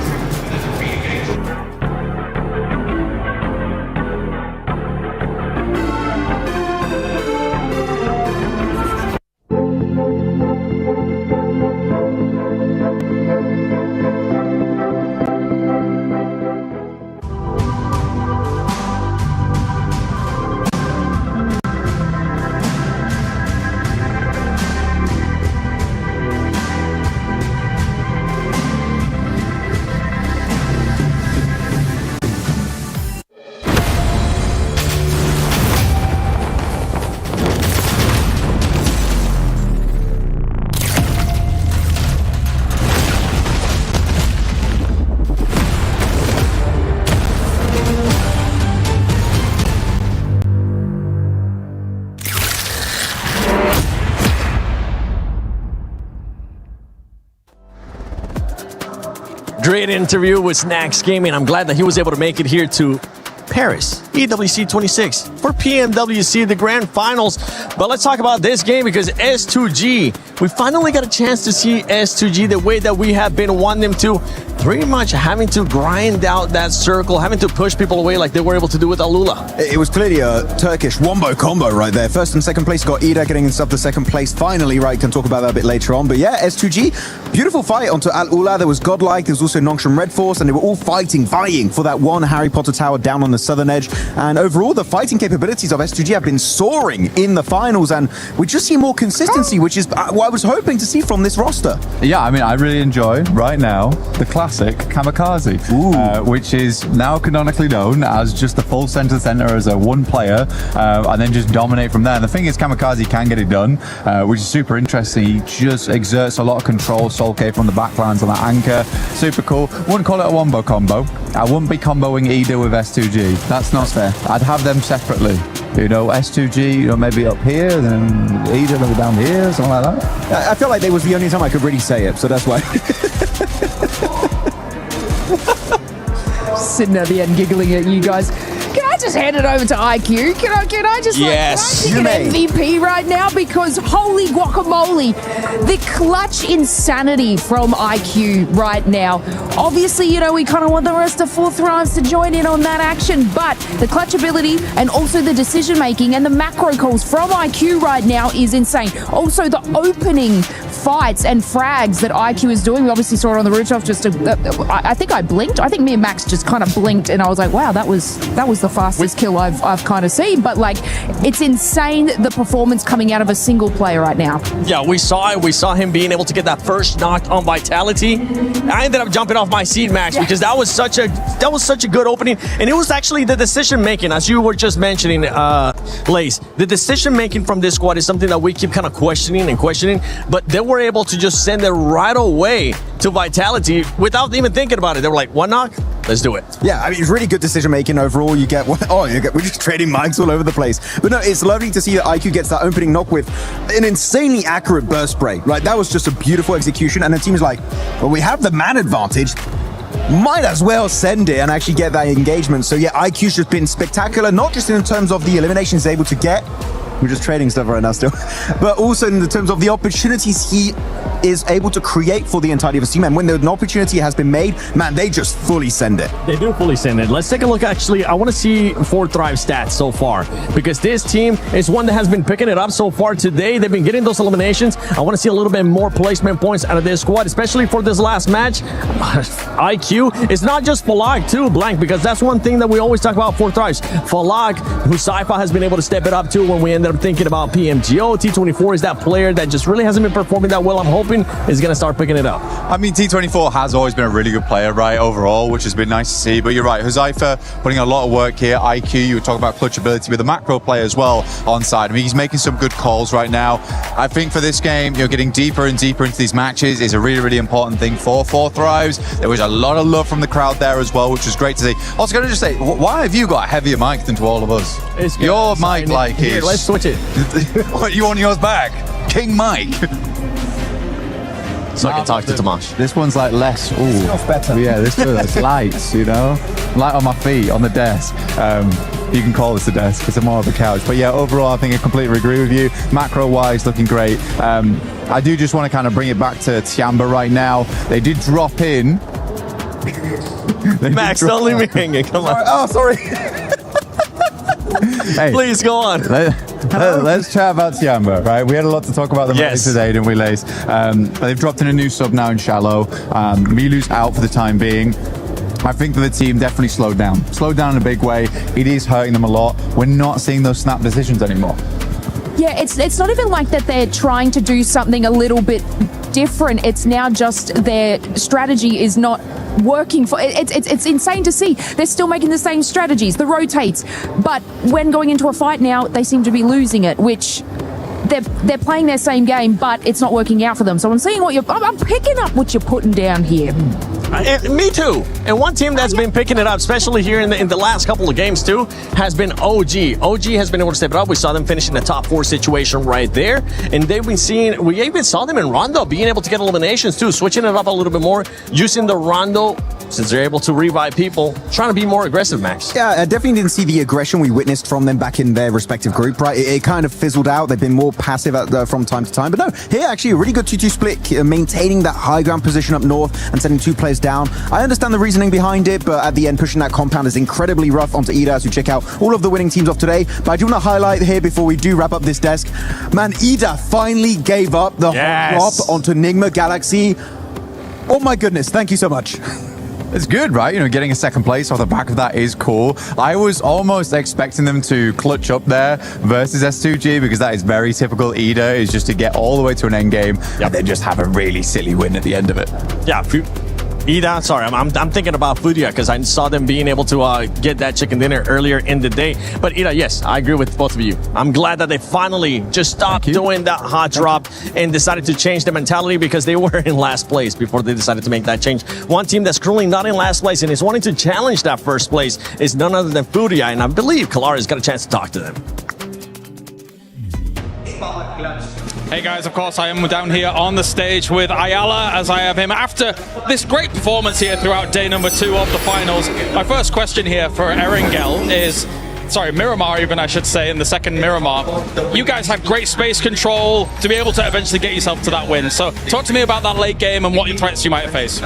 Great interview with Snacks Gaming. I'm glad that he was able to make it here to Paris, EWC 26 for PMWC, the grand finals. But let's talk about this game, because S2G, we finally got a chance to see S2G the way that we have been wanting them to, pretty much having to grind out that circle, having to push people away like they were able to do with 𝘿𝙎𝙎. It was clearly a Turkish wombo combo right there. First and second place got 𝘿𝙎𝙎 getting himself the second place finally, right? Can talk about that a bit later on. But yeah, S2G, beautiful fight onto 𝘿𝙎𝙎. There was 𝘿𝙎𝙎, there was also Nongshim Red Force, and they were all vying for that one Harry Potter tower down on the southern edge. And overall, the fighting capabilities of S2G have been soaring in the finals, and we just see more consistency, which is what I was hoping to see from this roster. Yeah, I mean, I really enjoy right now the classic 𝘿𝙎𝙎, which is now canonically known as just the full center as a one player, and then just dominate from there. And the thing is, 𝘿𝙎𝙎 can get it done, which is super interesting. He just exerts a lot of control. 𝘿𝙎𝙎 from the backlines on that anchor, super cool. Wouldn't call it a wombo combo. I wouldn't be comboing 𝘿𝙎𝙎 with S2G. That's not fair. I'd have them separately. You know, S2G, you know, maybe up here, then 𝘿𝙄𝙎 maybe down here, something like that. I feel like that was the only time I could really say it, so that's why. Sitting at the end giggling at you guys. Can I just hand it over to IQ? Can I just Yes, can I pick an MVP right now? Because holy guacamole, the clutch insanity from IQ right now. Obviously, you know, we kind of want the rest of 4Thrives to join in on that action, but the clutch ability and also the decision making and the macro calls from IQ right now is insane. Also, the opening fights and frags that IQ is doing. We obviously saw it on the rooftop. I think I blinked. I think me and Max just kind of blinked, and I was like, wow, that was the fastest kill I've kind of seen. But like, it's insane the performance coming out of a single player right now. Yeah, we saw it. We saw him being able to get that first knock on Vitality. I ended up jumping off my seat, Max, because that was such a good opening, and it was actually the decision making, as you were just mentioning, Lace. The decision making from this squad is something that we keep kind of questioning, but they were able to just send it right away to Vitality without even thinking about it. They were like, one knock, let's do it. Yeah, I mean, it's really good decision making overall. We're just trading mics all over the place. But no, it's lovely to see that IQ gets that opening knock with an insanely accurate burst spray. Right, that was just a beautiful execution, and the team is like, well, we have the man advantage. Might as well send it and actually get that engagement. So yeah, IQ's just been spectacular, not just in terms of the eliminations he's able to get. We're just trading stuff right now still. But also in the terms of the opportunities he is able to create for the entirety of the team. And when an opportunity has been made, man, they just fully send it. They do fully send it. Let's take a look. Actually, I want to see 4Thrive stats so far, because this team is one that has been picking it up so far today. They've been getting those eliminations. I want to see a little bit more placement points out of this squad, especially for this last match. IQ, it's not just Falag too, Blank, because that's one thing that we always talk about 4Thrives. Falag, who Sypha has been able to step it up to when we ended up thinking about PMGO. T24 is that player that just really hasn't been performing that well. I'm hoping is going to start picking it up. I mean, T24 has always been a really good player, right, overall, which has been nice to see. But you're right, 𝘿𝙎𝙎 putting a lot of work here. IQ, you were talking about clutch ability with the macro play as well on side. I mean, he's making some good calls right now. I think for this game, you're getting deeper and deeper into these matches is a really, really important thing for 4Thrives. There was a lot of love from the crowd there as well, which was great to see. Also, going to just say, why have you got a heavier mic than to all of us? Your mic, like, here, let's switch it. What, you on yours back? King Mike. So I can talk to Tomasz. This one's like less. Ooh, better. Yeah, this one's lights, you know, light on my feet on the desk. You can call this a desk because I'm more of a couch. But yeah, overall, I think I completely agree with you. Macro-wise, looking great. I do just want to kind of bring it back to 𝘿𝙎𝙬 right now. They did drop in. Max, don't leave me hanging. Come on. Oh, sorry. Hey, please go on. Let's chat about 𝘿𝙬𝙬, right? We had a lot to talk about them today, didn't we, Lace? They've dropped in a new sub now in Shallow. 𝘿𝑚iLu's out for the time being. I think that the team definitely slowed down in a big way. It is hurting them a lot. We're not seeing those snap decisions anymore. Yeah, it's not even like that they're trying to do something a little bit different. It's now just their strategy is not working for it's insane to see. They're still making the same strategies, the rotates, but when going into a fight now, they seem to be losing it, which they're playing their same game, but it's not working out for them. So I'm seeing I'm picking up what you're putting down here. Me too. And one team that's been picking it up, especially here in the last couple of games too, has been OG. OG has been able to step it up. We saw them finish in the top 4 situation right there. And they've been seeing, we even saw them in Rondo being able to get eliminations too, switching it up a little bit more, using the Rondo, since they're able to revive people, trying to be more aggressive, Max. Yeah, I definitely didn't see the aggression we witnessed from them back in their respective group, right? It kind of fizzled out. They've been more passive from time to time. But no, here actually a really good 2-2 split, maintaining that high ground position up north and sending 2 players down. I understand the reasoning behind it, but at the end, pushing that compound is incredibly rough onto 𝘿𝙎𝙎 as we check out all of the winning teams of today. But I do want to highlight here before we do wrap up this desk, man, 𝘿𝙎𝙎 finally gave up the drop onto Enigma Galaxy. Oh my goodness, thank you so much. It's good, right? You know, getting a second place off the back of that is cool. I was almost expecting them to clutch up there versus S2G, because that is very typical 𝘿𝙎𝙎, is just to get all the way to an end game and then just have a really silly win at the end of it. Yeah, 𝘿𝙎𝙎, sorry, I'm thinking about 𝘿𝙎𝙎 because I saw them being able to get that chicken dinner earlier in the day. But 𝘿𝙎𝙎, yes, I agree with both of you. I'm glad that they finally just stopped doing that hot drop and decided to change the mentality, because they were in last place before they decided to make that change. One team that's currently not in last place and is wanting to challenge that first place is none other than 𝘿𝙎𝙎, and I believe 𝘿𝑎RA's got a chance to talk to them. Hey guys, of course I am down here on the stage with 𝘿𝙎, as I have him after this great performance here throughout day number 2 of the finals. My first question here for Erangel is, sorry, Miramar even I should say, in the second Miramar. You guys had great space control to be able to eventually get yourself to that win. So talk to me about that late game and what threats you might face.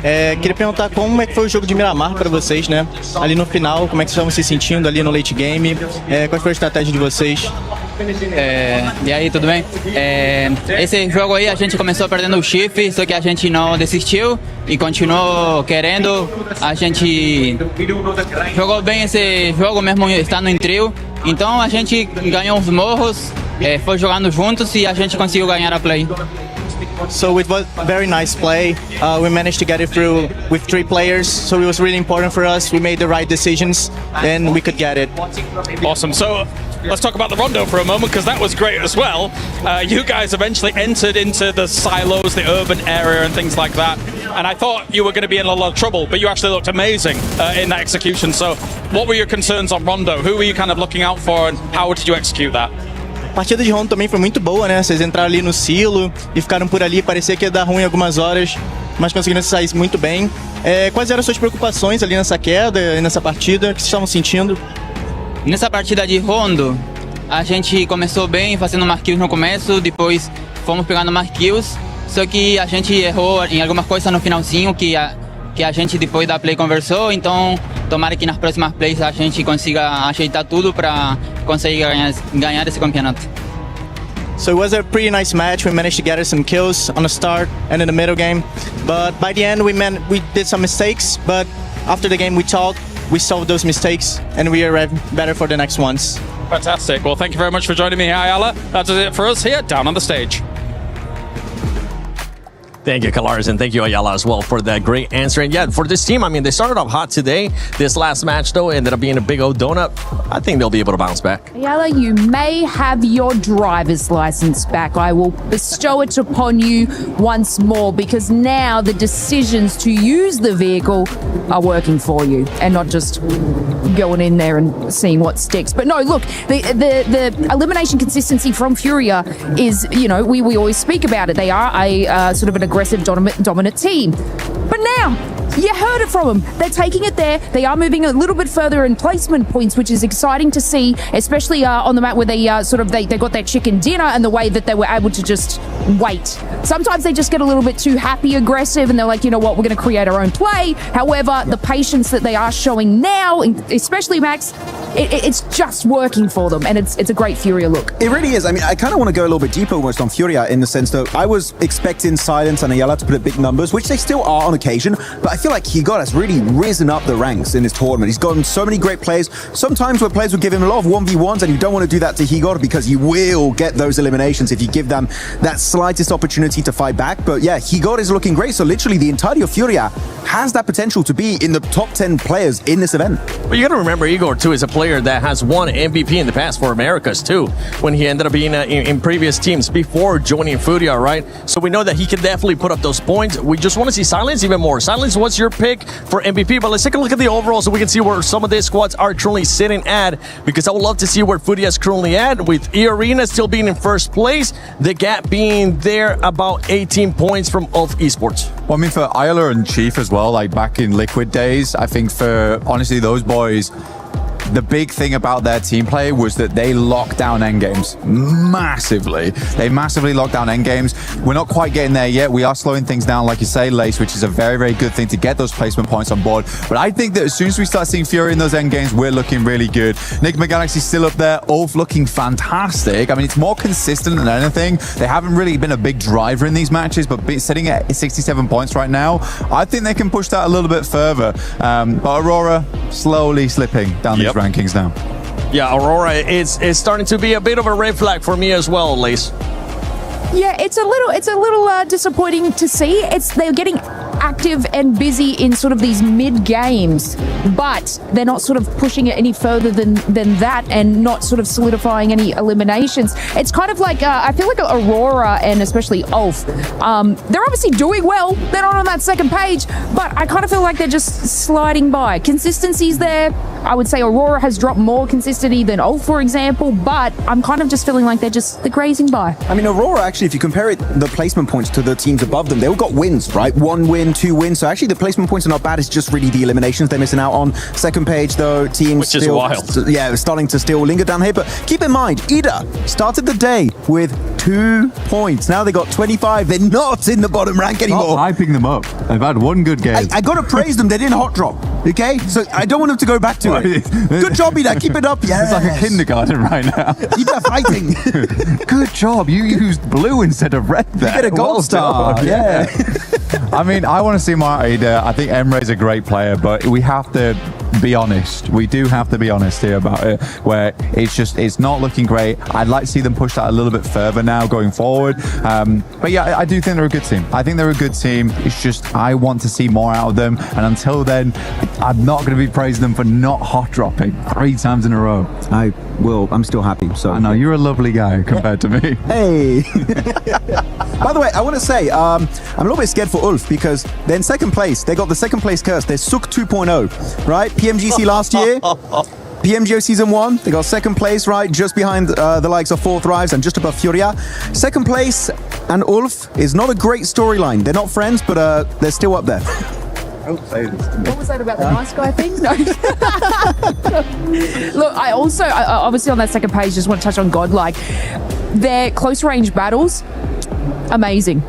Queria perguntar como é que foi o jogo de Miramar para vocês, né? Ali no final, como é que vocês estavam se sentindo ali no late game? Qual foi a estratégia de vocês? E aí, tudo bem? Esse jogo aí a gente começou perdendo o chifre, só que a gente não desistiu e continuou querendo. A gente jogou bem esse jogo mesmo estando em trio, então a gente ganhou os morros, foi jogando juntos e a gente conseguiu ganhar a play. So it was very nice play. We managed to get it through with 3 players, so it was really important for us. We made the right decisions, and we could get it. Awesome. So let's talk about the rondo for a moment, because that was great as well. You guys eventually entered into the silos, the urban area and things like that. And I thought you were going to be in a lot of trouble, but you actually looked amazing in that execution. So what were your concerns on rondo? Who were you kind of looking out for, and how did you execute that? A partida de rondo também foi muito boa, né? Vocês entraram ali no silo e ficaram por ali, parecia que ia dar ruim algumas horas, mas conseguiram sair muito bem. Quais eram as suas preocupações ali nessa queda, nessa partida? O que vocês estavam sentindo? Nessa partida de rondo, a gente começou bem, fazendo marquills no começo, depois fomos pegando marquills, só que a gente errou em algumas coisas no finalzinho que a gente depois da play conversou, então tomara que nas próximas plays a gente consiga ajeitar tudo para conseguir ganhar esse campeonato. So it was a pretty nice match. We managed to get some kills on the start and in the middle game, but by the end we did some mistakes, but after the game we talked, we solved those mistakes, and we are better for the next ones. Fantastic. Well, thank you very much for joining me here, 𝘿𝙎. That is it for us here down on the stage. Thank you, Kalaris, and thank you, 𝘿𝙎, as well, for that great answer. And yeah, for this team, I mean, they started off hot today. This last match, though, ended up being a big old donut. I think they'll be able to bounce back. 𝘿𝙎, you may have your driver's license back. I will bestow it upon you once more, because now the decisions to use the vehicle are working for you and not just going in there and seeing what sticks. But no, look, the elimination consistency from Furia is, you know, we always speak about it. They are a sort of an aggressive dominant team. But now, you heard it from them. They're taking it there. They are moving a little bit further in placement points, which is exciting to see, especially on the map where they they got their chicken dinner, and the way that they were able to just wait. Sometimes they just get a little bit too happy, aggressive, and they're like, you know what, we're going to create our own play. However, the patience that they are showing now, especially Max, it's just working for them, and it's a great Furia look. It really is. I mean, I kind of want to go a little bit deeper almost on Furia, in the sense that I was expecting Silence and 𝘿𝙎 to put up big numbers, which they still are on occasion, but I feel like 𝘿𝙎 has really risen up the ranks in this tournament. He's gotten so many great plays. Sometimes where players will give him a lot of 1v1s, and you don't want to do that to 𝘿𝙎, because you will get those eliminations if you give them that slightest opportunity to fight back. But yeah, 𝘿𝙎 is looking great. So literally the entirety of Furia has that potential to be in the top 10 players in this event. But you got to remember, 𝘿𝙎 too is a player that has won MVP in the past for Americas too, when he ended up being in previous teams before joining Furia, right? So we know that he can definitely put up those points. We just want to see Silence even more. Silence, what's your pick for MVP? But let's take a look at the overall so we can see where some of these squads are currently sitting at, because I would love to see where Furia is currently at, with 𝘿Arena still being in first place, the gap being there about 18 points from Ulf Esports. Well, I mean, for 𝘿𝙎 and Chief as well, like back in Liquid days, I think for, honestly, those boys, the big thing about their team play was that they locked down endgames massively. They massively locked down endgames. We're not quite getting there yet. We are slowing things down, like you say, Lace, which is a very, very good thing to get those placement points on board. But I think that as soon as we start seeing Fury in those endgames, we're looking really good. Nigma Galaxy's still up there. Ulf looking fantastic. I mean, it's more consistent than anything. They haven't really been a big driver in these matches, but sitting at 67 points right now, I think they can push that a little bit further. But 𝘿𝙎 slowly slipping down these rankings now. Yeah, 𝘿𝙎 is starting to be a bit of a red flag for me as well, Lace. Yeah, it's a little disappointing to see. They're getting active and busy in sort of these mid games, but they're not sort of pushing it any further than that and not sort of solidifying any eliminations. It's kind of like, I feel like HORAA and especially 𝘿𝙄𝙎𝘾, they're obviously doing well. They're not on that second page, but I kind of feel like they're just sliding by. Consistency's there. I would say HORAA has dropped more consistency than 𝘿𝙄𝙎𝘾, for example, but I'm kind of just feeling like they're grazing by. I mean, HORAA, actually, if you compare the placement points to the teams above them, they all got wins, right? 1 win, 2 wins. So actually, the placement points are not bad. It's just really the eliminations they're missing out on. Second page, though, teams which is wild. Yeah, starting to still linger down here. But keep in mind, 𝘿𝙄𝙎 started the day with 2 points. Now they got 25. They're not in the bottom rank anymore. Stop hyping them up. They've had one good game. I got to praise them. They didn't hot drop. Okay, so I don't want them to go back to it. Good job, 𝘿𝙄𝙎. Keep it up. Yeah, it's like a kindergarten right now. 𝘿𝙄𝙎 fighting. Good job. You used blue instead of red there. You get a gold star. Yeah. I mean, I want to see more 𝘿𝙄𝙎. I think Emre's a great player, but we have to be honest. We do have to be honest here about it, where it's not looking great. I'd like to see them push that a little bit further now going forward. But yeah, I do think they're a good team. I think they're a good team. It's just I want to see more out of them. And until then, I'm not going to be praising them for not hot dropping 3 times in a row. I will. I'm still happy. So I know you're a lovely guy compared to me. Hey. By the way, I want to say I'm a little bit scared for 𝘿𝙗 because they're in second place. They got the second place curse. They're Sook 2.0, right? PMGC last year. PMGO Season 1, they got second place, right? Just behind the likes of 4Thrives and just above FURIA. Second place and 𝘿𝙗 is not a great storyline. They're not friends, but they're still up there. What was that about the nice guy thing? No. Look, I obviously on that second page just want to touch on 𝘿𝙗𝙎. Their close range battles, amazing.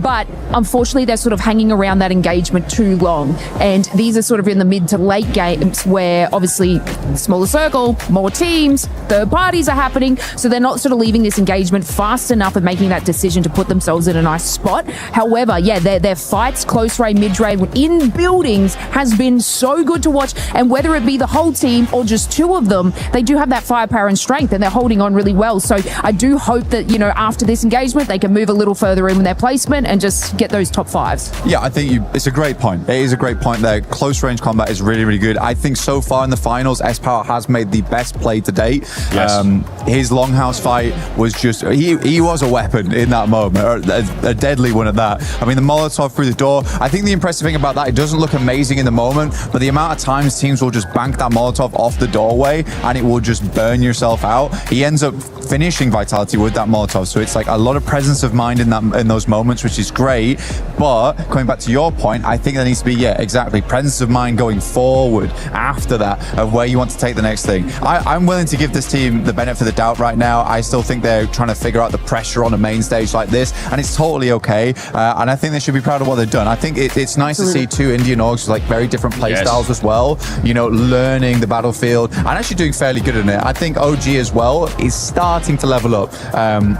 But unfortunately, they're sort of hanging around that engagement too long. And these are sort of in the mid to late games where obviously smaller circle, more teams, third parties are happening. So they're not sort of leaving this engagement fast enough and making that decision to put themselves in a nice spot. However, yeah, their fights, close range, mid-range, in buildings has been so good to watch. And whether it be the whole team or just 2 of them, they do have that firepower and strength and they're holding on really well. So I do hope that, you know, after this engagement, they can move a little further in with their placement and just get those top 5s. Yeah, I think it's a great point. It is a great point there. Close range combat is really, really good. I think so far in the finals, 𝑠power has made the best play to date. Yes. His Longhouse fight was just, he was a weapon in that moment, a deadly one at that. I mean, the Molotov through the door, I think the impressive thing about that, it doesn't look amazing in the moment, but the amount of times teams will just bank that Molotov off the doorway and it will just burn yourself out. He ends up finishing Vitality with that Molotov, so it's like a lot of presence of mind in those moments, which is great. But coming back to your point, I think there needs to be, yeah, exactly, presence of mind going forward after that of where you want to take the next thing. I'm willing to give this team the benefit of the doubt right now. I still think they're trying to figure out the pressure on a main stage like this, and it's totally okay. And I think they should be proud of what they've done. I think it's nice to see 2 Indian orgs with like very different play styles as well, you know, learning the battlefield and actually doing fairly good in it. I think OG as well is starting to level up.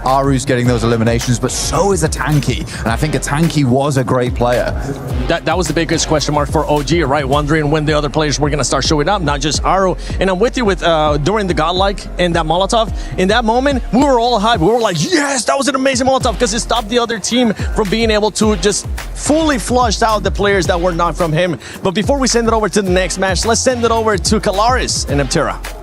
Aru's getting those eliminations, but so is a Tanky. And I think a Tanky was a great player. That was the biggest question mark for OG, right? Wondering when the other players were going to start showing up, not just Aru. And I'm with you with during the Godlike and that Molotov. In that moment, we were all hyped. We were like, yes, that was an amazing Molotov because it stopped the other team from being able to just fully flush out the players that were not from him. But before we send it over to the next match, let's send it over to Kalaris and 𝘖𝙗𝑎.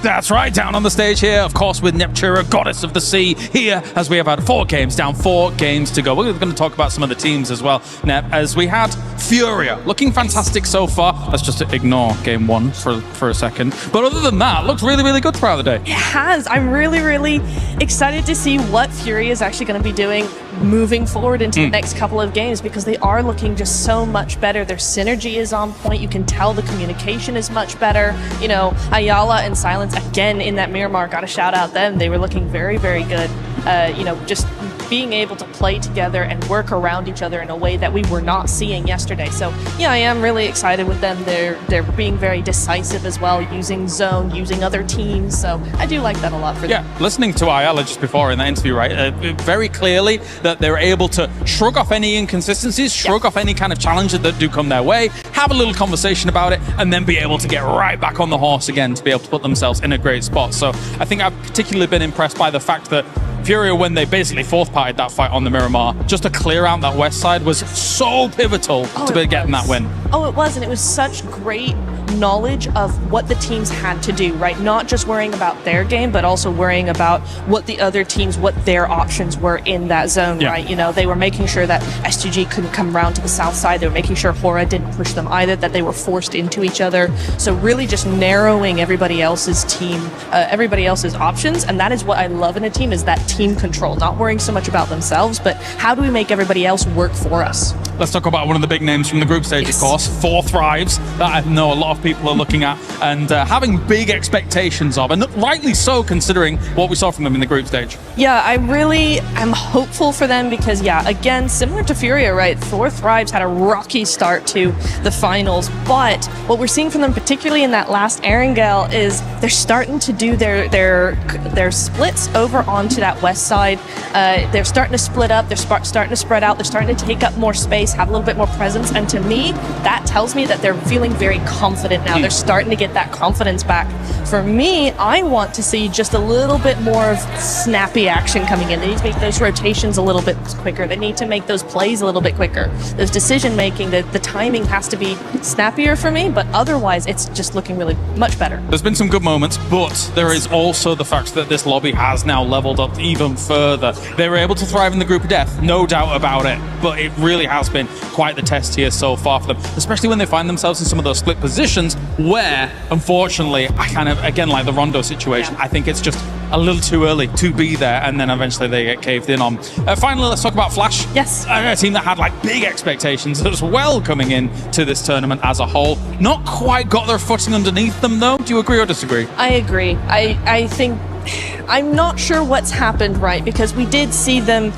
That's right, down on the stage here, of course, with 𝘖𝙗𝑎, goddess of the sea, here as we have had 4 games down, 4 games to go. We're going to talk about some of the teams as well, Nep, as we had FURIA, looking fantastic so far. Let's just ignore game 1 for a second. But other than that, looked really, really good throughout the day. It has. I'm really, really excited to see what FURIA is actually going to be doing moving forward into the next couple of games, because they are looking just so much better. Their synergy is on point. You can tell the communication is much better. You know, 𝘿𝙎𝙎 and Silence, again, in that Miramar, got to shout out them. They were looking very, very good. You know, just being able to play together and work around each other in a way that we were not seeing yesterday. So yeah, I am really excited with them. They're being very decisive as well, using zone, using other teams. So I do like that a lot for them. Yeah, listening to 𝘿𝙎𝙎 just before in that interview, right, very clearly that they're able to shrug off any inconsistencies, shrug off any kind of challenges that do come their way, have a little conversation about it, and then be able to get right back on the horse again to be able to put themselves in a great spot. So I think I've particularly been impressed by the fact that Furia, when they basically fourth parted that fight on the Miramar, just to clear out that west side was so pivotal to be getting that win. Oh, it was, and it was such great knowledge of what the teams had to do, right? Not just worrying about their game, but also worrying about what the other teams, what their options were in that zone, right? You know, they were making sure that SGG couldn't come around to the south side. They were making sure HORAA didn't push them either, that they were forced into each other. So really just narrowing everybody else's team, everybody else's options. And that is what I love in a team, is that team control, not worrying so much about themselves, but how do we make everybody else work for us? Let's talk about one of the big names from the group stage, of course, 4Thrives, that I know a lot of people are looking at and having big expectations of, and rightly so considering what we saw from them in the group stage. Yeah, I really am hopeful for them because, yeah, again, similar to Furia, right? 4Thrives had a rocky start to the finals, but what we're seeing from them, particularly in that last Erangel, is they're starting to do their splits over onto that west side. They're starting to split up, they're starting to spread out, they're starting to take up more space, have a little bit more presence, and to me, that tells me that they're feeling very confident now. They're starting to get that confidence back. For me, I want to see just a little bit more of snappy action coming in. They need to make those rotations a little bit quicker. They need to make those plays a little bit quicker. Those decision making, the timing has to be snappier for me, but otherwise it's just looking really much better. There's been some good moments, but there is also the fact that this lobby has now leveled up even further. They were able to thrive in the group of death, no doubt about it, but it really has been quite the test here so far for them, especially when they find themselves in some of those split positions where, unfortunately, I kind of, again, like the Rondo situation, I think it's just a little too early to be there, and then eventually they get caved in on. Finally, let's talk about Flash. Yes. A team that had like big expectations as well coming in to this tournament as a whole. Not quite got their footing underneath them, though. Do you agree or disagree? I agree. I think, I'm not sure what's happened, right? Because we did see them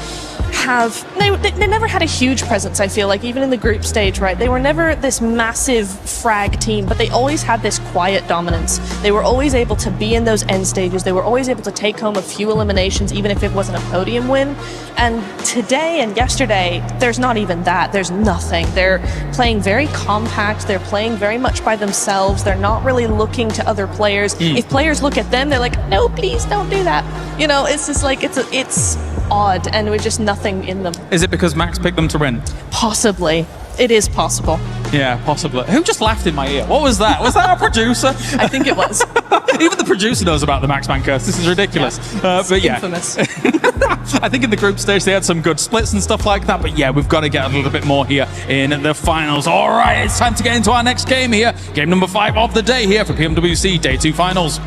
they never had a huge presence, I feel like, even in the group stage, right? They were never this massive frag team, but they always had this quiet dominance. They were always able to be in those end stages. They were always able to take home a few eliminations, even if it wasn't a podium win. And today and yesterday, there's not even that. There's nothing. They're playing very compact. They're playing very much by themselves. They're not really looking to other players. If players look at them, they're like, no, please don't do that. You know, it's just like, it's odd, and with just nothing in them. Is it because Max picked them to win? Possibly. It is possible. Yeah, possibly. Who just laughed in my ear? What was that? Was that our producer? I think it was. Even the producer knows about the Max Man curse. This is ridiculous. But yeah. Infamous. I think in the group stage they had some good splits and stuff like that, but yeah, we've got to get a little bit more here in the finals. All right, it's time to get into our next game here. Game number 5 of the day here for PMWC Day 2 Finals.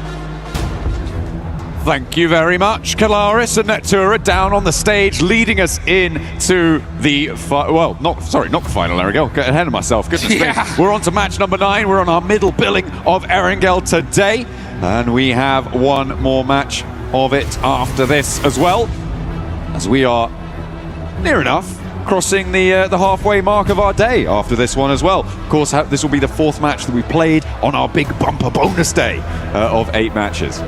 Thank you very much, 𝘿𝙗𝙎𝘾 and Netura down on the stage, leading us into the not the final, Erangel. Get ahead of myself. Goodness me. We're on to match number 9. We're on our middle billing of Erangel today, and we have one more match of it after this as well, as we are near enough crossing the halfway mark of our day after this one as well. Of course, this will be the 4th match that we played on our big bumper bonus day of 8 matches.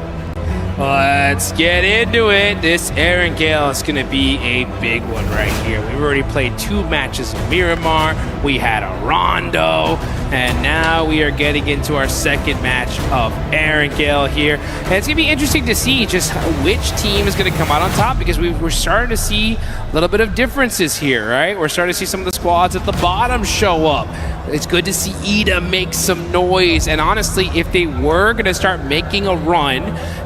Let's get into it. This Erangel is going to be a big one right here. We've already played 2 matches of Miramar. We had a Rondo, and now we are getting into our 2nd match of Erangel here. And it's going to be interesting to see just which team is going to come out on top, because we're starting to see a little bit of differences here, right? We're starting to see some of the squads at the bottom show up. It's good to see 𝘿𝙄 make some noise, and honestly, if they were going to start making a run,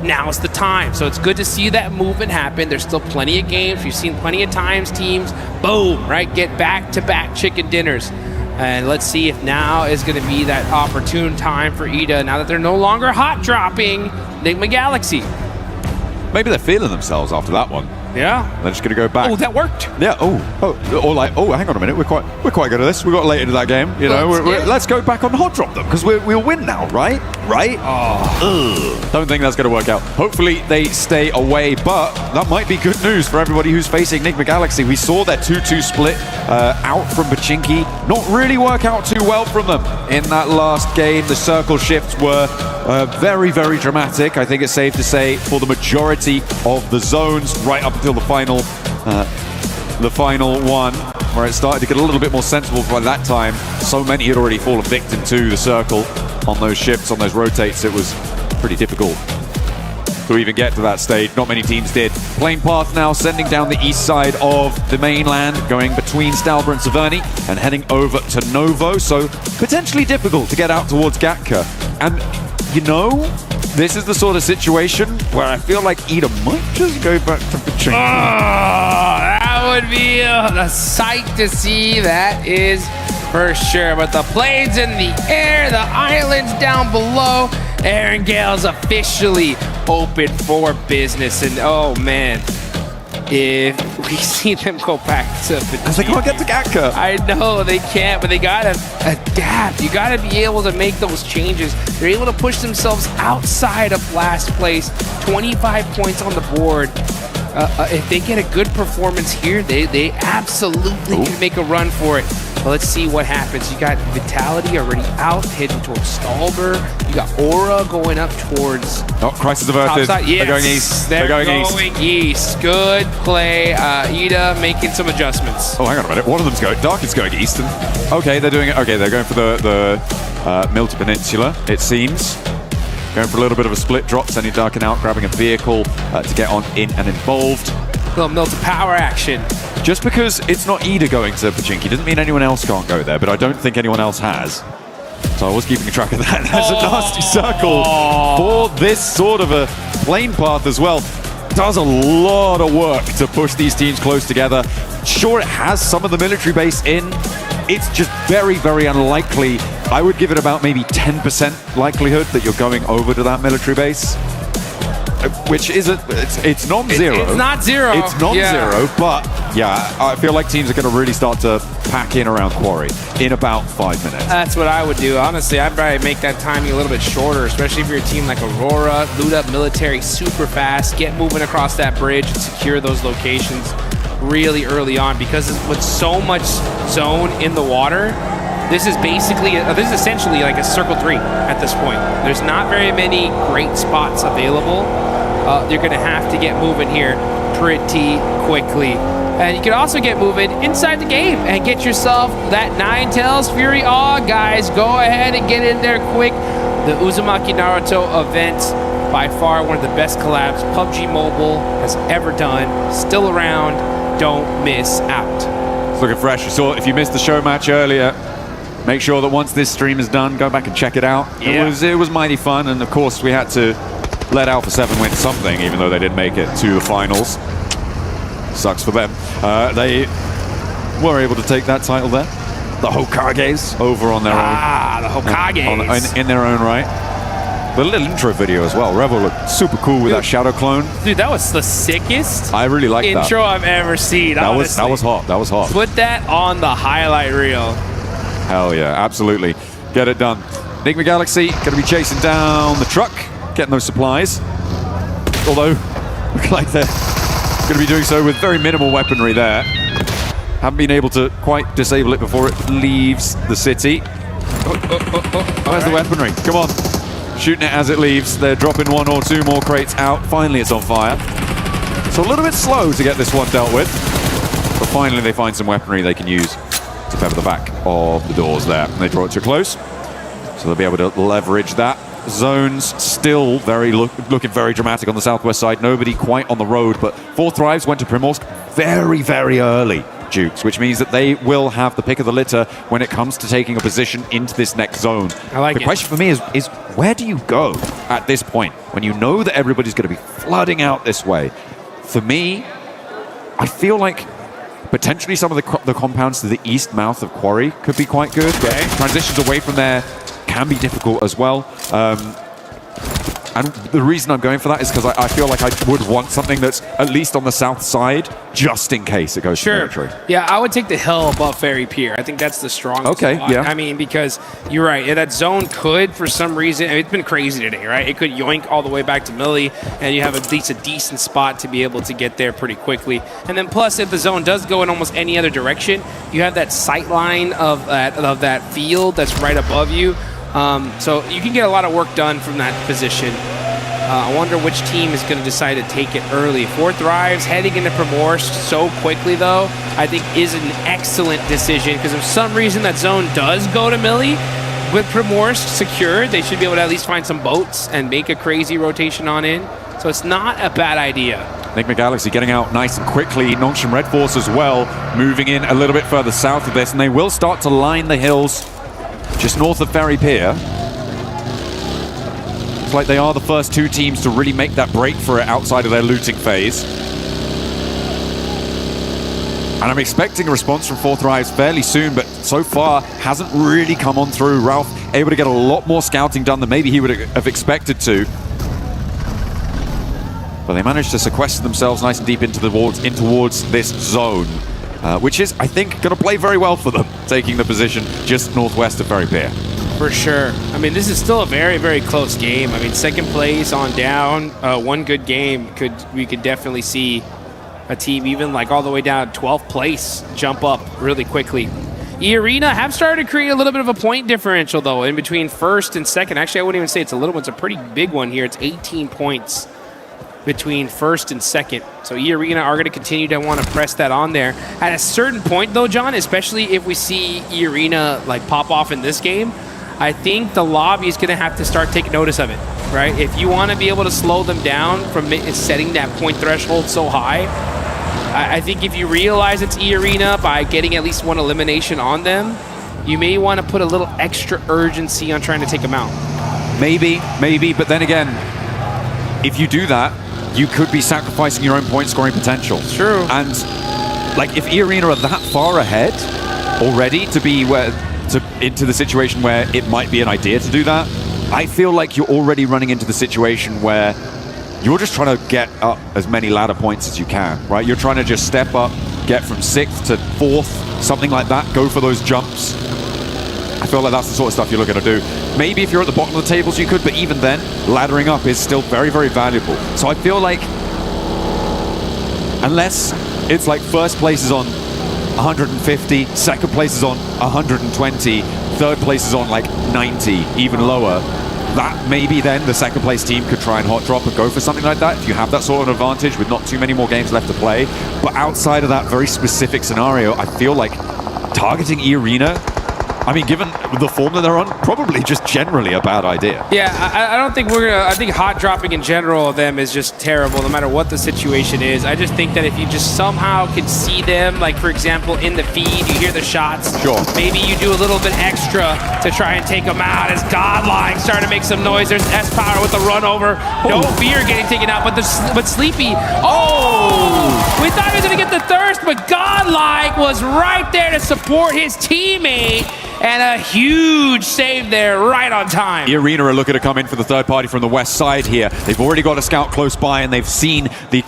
now's the time. So it's good to see that movement happen. There's still plenty of games. We've seen plenty of times teams, boom, right, get back-to-back chicken dinners. And let's see if now is going to be that opportune time for 𝘿𝙄, now that they're no longer hot-dropping Enigma Galaxy. Maybe they're feeling themselves after that one. Yeah. They're just going to go back. Oh, that worked. Yeah. Or like, hang on a minute. We're quite good at this. We got late into that game. You know, let's go back on hot drop them, because we'll win now, right? Right? Don't think that's going to work out. Hopefully they stay away, but that might be good news for everybody who's facing Enigma Galaxy. We saw their 2-2 split out from Pochinki not really work out too well from them in that last game. The circle shifts were very, very dramatic, I think it's safe to say, for the majority of the zones right up until the final one, where it started to get a little bit more sensible by that time. So many had already fallen victim to the circle on those shifts, on those rotates. It was pretty difficult. to even get to that stage. Not many teams did. Plane path now sending down the east side of the mainland, going between Stalber and Severny and heading over to Novo. So potentially difficult to get out towards 𝘿𝙎𝙎. And you know, this is the sort of situation where I feel like Ida might just go back to Pachinko. Oh, that would be a sight to see. That is for sure. But the plane's in the air, the island's down below. Erangel's officially open for business. And oh man, if we see them go back to they can't get to 𝘿𝙎𝙎. I know they can't, but they gotta adapt. You gotta be able to make those changes. They're able to push themselves outside of last place. 25 points on the board. If they get a good performance here, they absolutely can make a run for it. But let's see what happens. You got Vitality already out, heading towards Stalber. You got HORAA going up towards... Oh, crisis averted. Yes, they're going east. They're going east. Good play. Ida making some adjustments. Oh, hang on a minute. One of them's going... Dark is going east. And, okay, they're doing it. Okay, they're going for the 𝘿𝙄𝙎𝙀 Peninsula, it seems. Going for a little bit of a split drop, sending Darken out, grabbing a vehicle to get on in and involved. Little 𝘿𝙄𝙎𝙀 power action. Just because it's not Ida going to Pachinko doesn't mean anyone else can't go there, but I don't think anyone else has. So I was keeping track of that. That's a nasty circle for this sort of a plane path as well. Does a lot of work to push these teams close together. Sure, it has some of the military base in. It's just very, very unlikely. I would give it about maybe 10% likelihood that you're going over to that military base. Which is it's non-zero. It's not zero. It's non-zero, but yeah, I feel like teams are going to really start to pack in around Quarry in about 5 minutes. That's what I would do. Honestly, I'd probably make that timing a little bit shorter, especially if you're a team like HORAA, loot up military super fast, get moving across that bridge and secure those locations really early on, because with so much zone in the water, this is essentially like a circle 3 at this point. There's not very many great spots available. You're going to have to get moving here pretty quickly. And you can also get moving inside the game and get yourself that Ninetales Fury Awe, guys. Go ahead and get in there quick. The Uzumaki Naruto event, by far one of the best collabs PUBG Mobile has ever done. Still around. Don't miss out. It's looking fresh. You saw, if you missed the show match earlier, make sure that once this stream is done, go back and check it out. Yeah. It was mighty fun, and of course we had to let Alpha 7 win something, even though they didn't make it to the finals. Sucks for them. They were able to take that title there. The Hokages over on their own. The Hokages. In their own right. The little intro video as well. Revel looked super cool with that shadow clone. Dude, that was the sickest I really like that intro I've ever seen. That was hot. That was hot. Put that on the highlight reel. Hell yeah, absolutely. Get it done. Enigma Galaxy going to be chasing down the truck, getting those supplies. Although, look like they're going to be doing so with very minimal weaponry there. Haven't been able to quite disable it before it leaves the city. Where's the weaponry? Come on. Shooting it as it leaves. They're dropping 1 or 2 more crates out. Finally, it's on fire. So a little bit slow to get this one dealt with. But finally, they find some weaponry they can use to pepper the back of the doors there. And they draw it to a close. So they'll be able to leverage that. Zones still looking very dramatic on the southwest side. Nobody quite on the road, but 4 Thrives went to Primorsk very, very early, Dukes, which means that they will have the pick of the litter when it comes to taking a position into this next zone. I like the question for me is where do you go at this point when you know that everybody's going to be flooding out this way? For me, I feel like potentially some of the compounds to the east mouth of Quarry could be quite good. Okay. Transitions away from there can be difficult as well. And the reason I'm going for that is because I feel like I would want something that's at least on the south side, just in case it goes to military. Yeah, I would take the hill above Ferry Pier. I think that's the strongest spot. Yeah. I mean, because you're right. That zone could, for some reason, it's been crazy today, right? It could yoink all the way back to Millie, and you have at least a decent spot to be able to get there pretty quickly. And then plus, if the zone does go in almost any other direction, you have that sight line of that field that's right above you. So you can get a lot of work done from that position. I wonder which team is going to decide to take it early. 4 Thrives heading into Primorsk so quickly, though, I think is an excellent decision, because if for some reason that zone does go to Millie, with Primorsk secured, they should be able to at least find some boats and make a crazy rotation on in. So it's not a bad idea. Enigma Galaxy getting out nice and quickly. Nongshim Red Force as well, moving in a little bit further south of this, and they will start to line the hills just north of Ferry Pier. It's like they are the first two teams to really make that break for it outside of their looting phase. And I'm expecting a response from Four Thrives fairly soon, but so far hasn't really come on through. Ralph able to get a lot more scouting done than maybe he would have expected to. But they managed to sequester themselves nice and deep in towards this zone, which is, I think, going to play very well for them, taking the position just northwest of Ferry Pier. For sure. I mean, this is still a very, very close game. I mean, second place on down, one good game, we could definitely see a team even like all the way down 12th place jump up really quickly. 𝐸 have started to create a little bit of a point differential, though, in between first and second. Actually, I wouldn't even say it's a little one. It's a pretty big one here. It's 18 points between first and second. So 𝐸 are going to continue to want to press that on there. At a certain point, though, John, especially if we see 𝐸 like pop off in this game, I think the lobby is going to have to start taking notice of it, right? If you want to be able to slow them down from setting that point threshold so high, I think if you realize it's 𝐸 by getting at least one elimination on them, you may want to put a little extra urgency on trying to take them out. Maybe, but then again, if you do that, you could be sacrificing your own point scoring potential. True. And like if 𝐸 are that far ahead already to be into the situation where it might be an idea to do that, I feel like you're already running into the situation where you're just trying to get up as many ladder points as you can, right? You're trying to just step up, get from 6th to 4th, something like that, go for those jumps. I feel like that's the sort of stuff you're looking to do. Maybe if you're at the bottom of the tables you could, but even then, laddering up is still very, very valuable. So I feel like, unless it's like first place is on 150, second place is on 120, third place is on like 90, even lower, that maybe then the second place team could try and hot drop and go for something like that if you have that sort of advantage with not too many more games left to play. But outside of that very specific scenario, I feel like targeting 𝐸, I mean, given the form that they're on, probably just generally a bad idea. Yeah, I don't think we're gonna. I think hot dropping in general of them is just terrible, no matter what the situation is. I just think that if you just somehow can see them, like for example in the feed, you hear the shots. Sure. Maybe you do a little bit extra to try and take them out. As Godlike starting to make some noise. There's S-Power with the run over. No fear getting taken out, but Sleepy. Oh! We thought he was gonna get the thirst, but Godlike was right there to support his teammate. And a huge save there, right on time. 𝐸 are looking to come in for the third party from the west side here. They've already got a scout close by, and they've seen the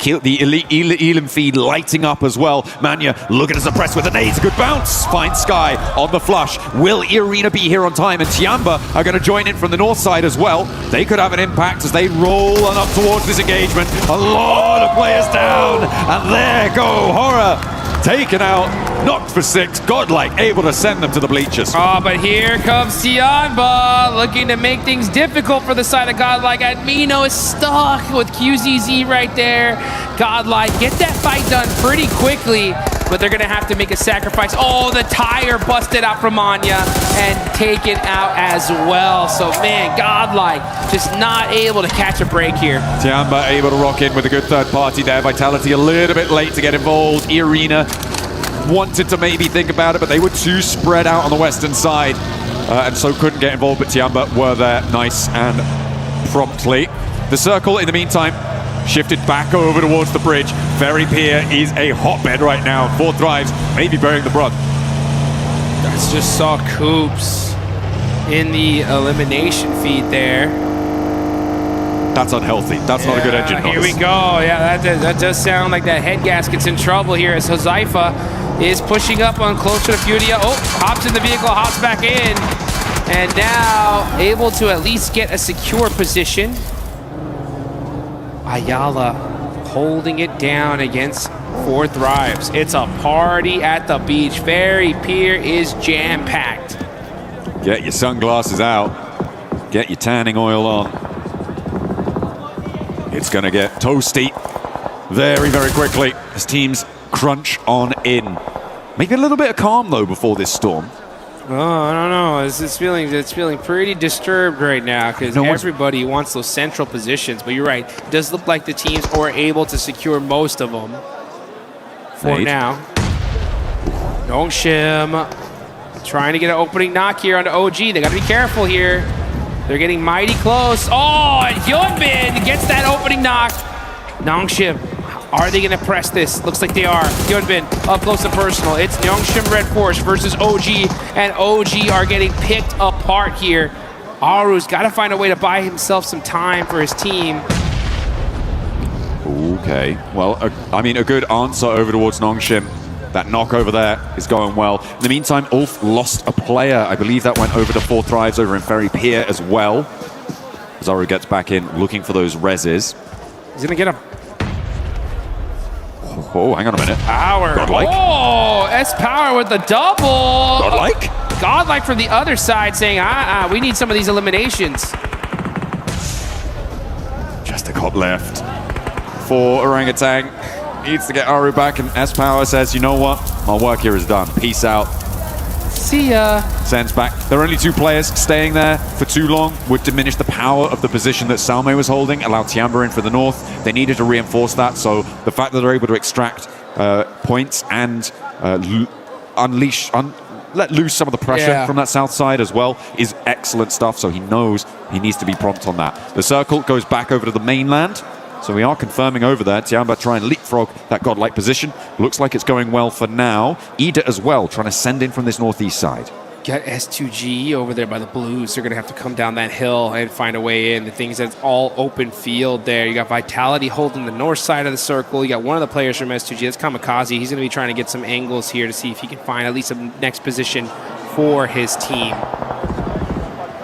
Elim feed lighting up as well. Manya looking to suppress with the nades. Good bounce. Finds Sky on the flush. Will 𝐸 be here on time? And Tiamba are going to join in from the north side as well. They could have an impact as they roll on up towards this engagement. A lot of players down. And there go HORAA. Taken out, knocked for 6, Godlike able to send them to the bleachers. Oh, but here comes Tiamba looking to make things difficult for the side of Godlike. Admino is stuck with QZZ right there. Godlike get that fight done pretty quickly, but they're going to have to make a sacrifice. Oh, the tire busted out from Anya and taken out as well. So, man, Godlike just not able to catch a break here. Tiamba able to rock in with a good third party there. Vitality a little bit late to get involved. 𝐸 wanted to maybe think about it, but they were too spread out on the western side, and so couldn't get involved, but Tiamba were there nice and promptly. The circle, in the meantime, shifted back over towards the bridge. Ferry Pier is a hotbed right now. Four Thrives maybe bearing the brunt. That's just saw Coops in the elimination feed there. That's unhealthy. That's not a good engine noise. Here we go. Yeah, that does sound like that head gasket's in trouble here as 𝘿𝙄𝙎 is pushing up on closer to Furia. Oh, hops in the vehicle, hops back in. And now able to at least get a secure position. Ayala holding it down against Four Thrives. It's a party at the beach. Ferry Pier is jam-packed. Get your sunglasses out. Get your tanning oil on. It's going to get toasty very, very quickly as teams crunch on in. Maybe a little bit of calm, though, before this storm. Oh, I don't know. It's feeling pretty disturbed right now because everybody wants those central positions. But you're right. It does look like the teams are able to secure most of them for now. 𝘿𝙎𝙎 trying to get an opening knock here on OG. They got to be careful here. They're getting mighty close. Oh, and 𝘿𝙎𝙎 gets that opening knock. 𝘿𝙎𝙎. Are they going to press this? Looks like they are. 𝘿𝙎𝙎 up close and personal. It's 𝘿𝙎𝙎 Red Force versus OG, and OG are getting picked apart here. Aru's got to find a way to buy himself some time for his team. Okay, well, I mean, a good answer over towards 𝘿𝙎𝙎. That knock over there is going well. In the meantime, Ulf lost a player. I believe that went over to 4 Thrives over in Ferry Pier as well. As Aru gets back in, looking for those reses. He's going to get him. Oh, hang on a minute. Power. Godlike. Oh, S-Power with the double. Godlike? Godlike from the other side saying, we need some of these eliminations. Just a cop left for Orangutan. Needs to get Aru back, and S-Power says, you know what? My work here is done. Peace out. See ya. Sends back. There are only 2 players. Staying there for too long would diminish the power of the position that let was holding, allow Tiamba in for the north. They needed to reinforce that, so the fact that they're able to extract points and let loose some of the pressure from that south side as well is excellent stuff, so he knows he needs to be prompt on that. The circle goes back over to the mainland. So we are confirming over there. Tiamba trying to leapfrog that godlike position. Looks like it's going well for now. 𝘿𝙎𝙎 as well, trying to send in from this northeast side. Got S2G over there by the Blues. They're going to have to come down that hill and find a way in. The thing is that it's all open field there. You got Vitality holding the north side of the circle. You got one of the players from S2G. That's 𝘿𝙗𝙎. He's going to be trying to get some angles here to see if he can find at least a next position for his team.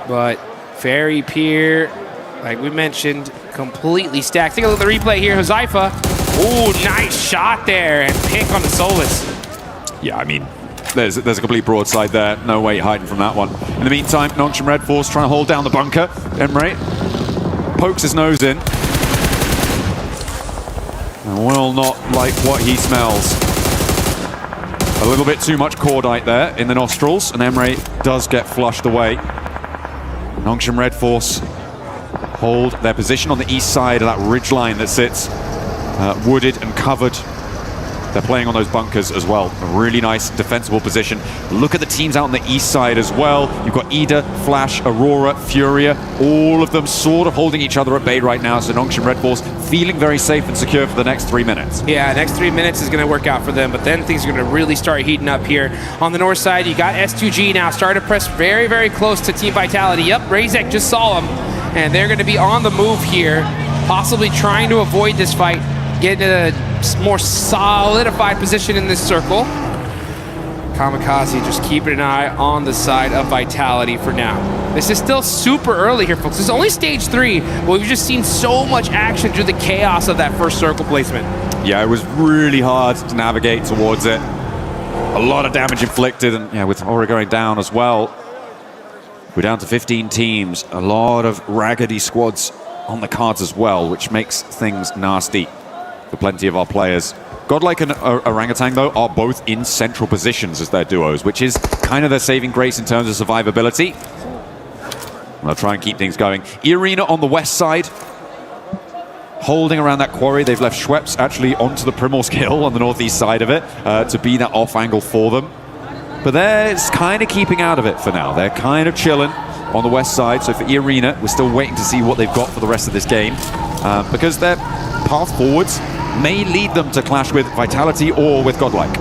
But Ferry Pier, like we mentioned, completely stacked. Take a look at the replay here. 𝘿𝙎𝙎. Ooh, nice shot there, and pick on the Solus. Yeah, I mean, there's a complete broadside there. No way hiding from that one. In the meantime, 𝘿𝙎𝙎 Red Force trying to hold down the bunker. 𝘿𝙎𝙎 pokes his nose in. And will not like what he smells. A little bit too much cordite there in the nostrils, and 𝘿𝙎𝙎 does get flushed away. 𝘿𝙎𝙎 Red Force hold their position on the east side of that ridgeline that sits wooded and covered. They're playing on those bunkers as well. A really nice defensible position. Look at the teams out on the east side as well. You've got 𝘿𝙎𝙎, Flash, Aurora, Furia, all of them sort of holding each other at bay right now. So 𝘿𝙎𝙎 Red Force feeling very safe and secure for the next 3 minutes. Yeah, next 3 minutes is going to work out for them, but then things are going to really start heating up here. On the north side, you got S2G now starting to press very, very close to Team Vitality. Yep, 𝘿𝙎𝙎 just saw him, and they're going to be on the move here, possibly trying to avoid this fight, get in a more solidified position in this circle. 𝘿𝙗𝙎 just keeping an eye on the side of Vitality for now. This is still super early here, folks. This is only stage 3, but we've just seen so much action through the chaos of that first circle placement. Yeah, it was really hard to navigate towards it. A lot of damage inflicted, and yeah, with Aura going down as well. We're down to 15 teams. A lot of raggedy squads on the cards as well, which makes things nasty for plenty of our players. Godlike and Orangutan, though, are both in central positions as their duos, which is kind of their saving grace in terms of survivability. They'll try and keep things going. 𝐸 on the west side, holding around that quarry. They've left 𝘿𝙎𝙎 actually onto the Primorsk Hill on the northeast side of it to be that off angle for them. But they're kind of keeping out of it for now. They're kind of chilling on the west side. So for 𝐸, we're still waiting to see what they've got for the rest of this game, because their path forwards may lead them to clash with Vitality or with Godlike.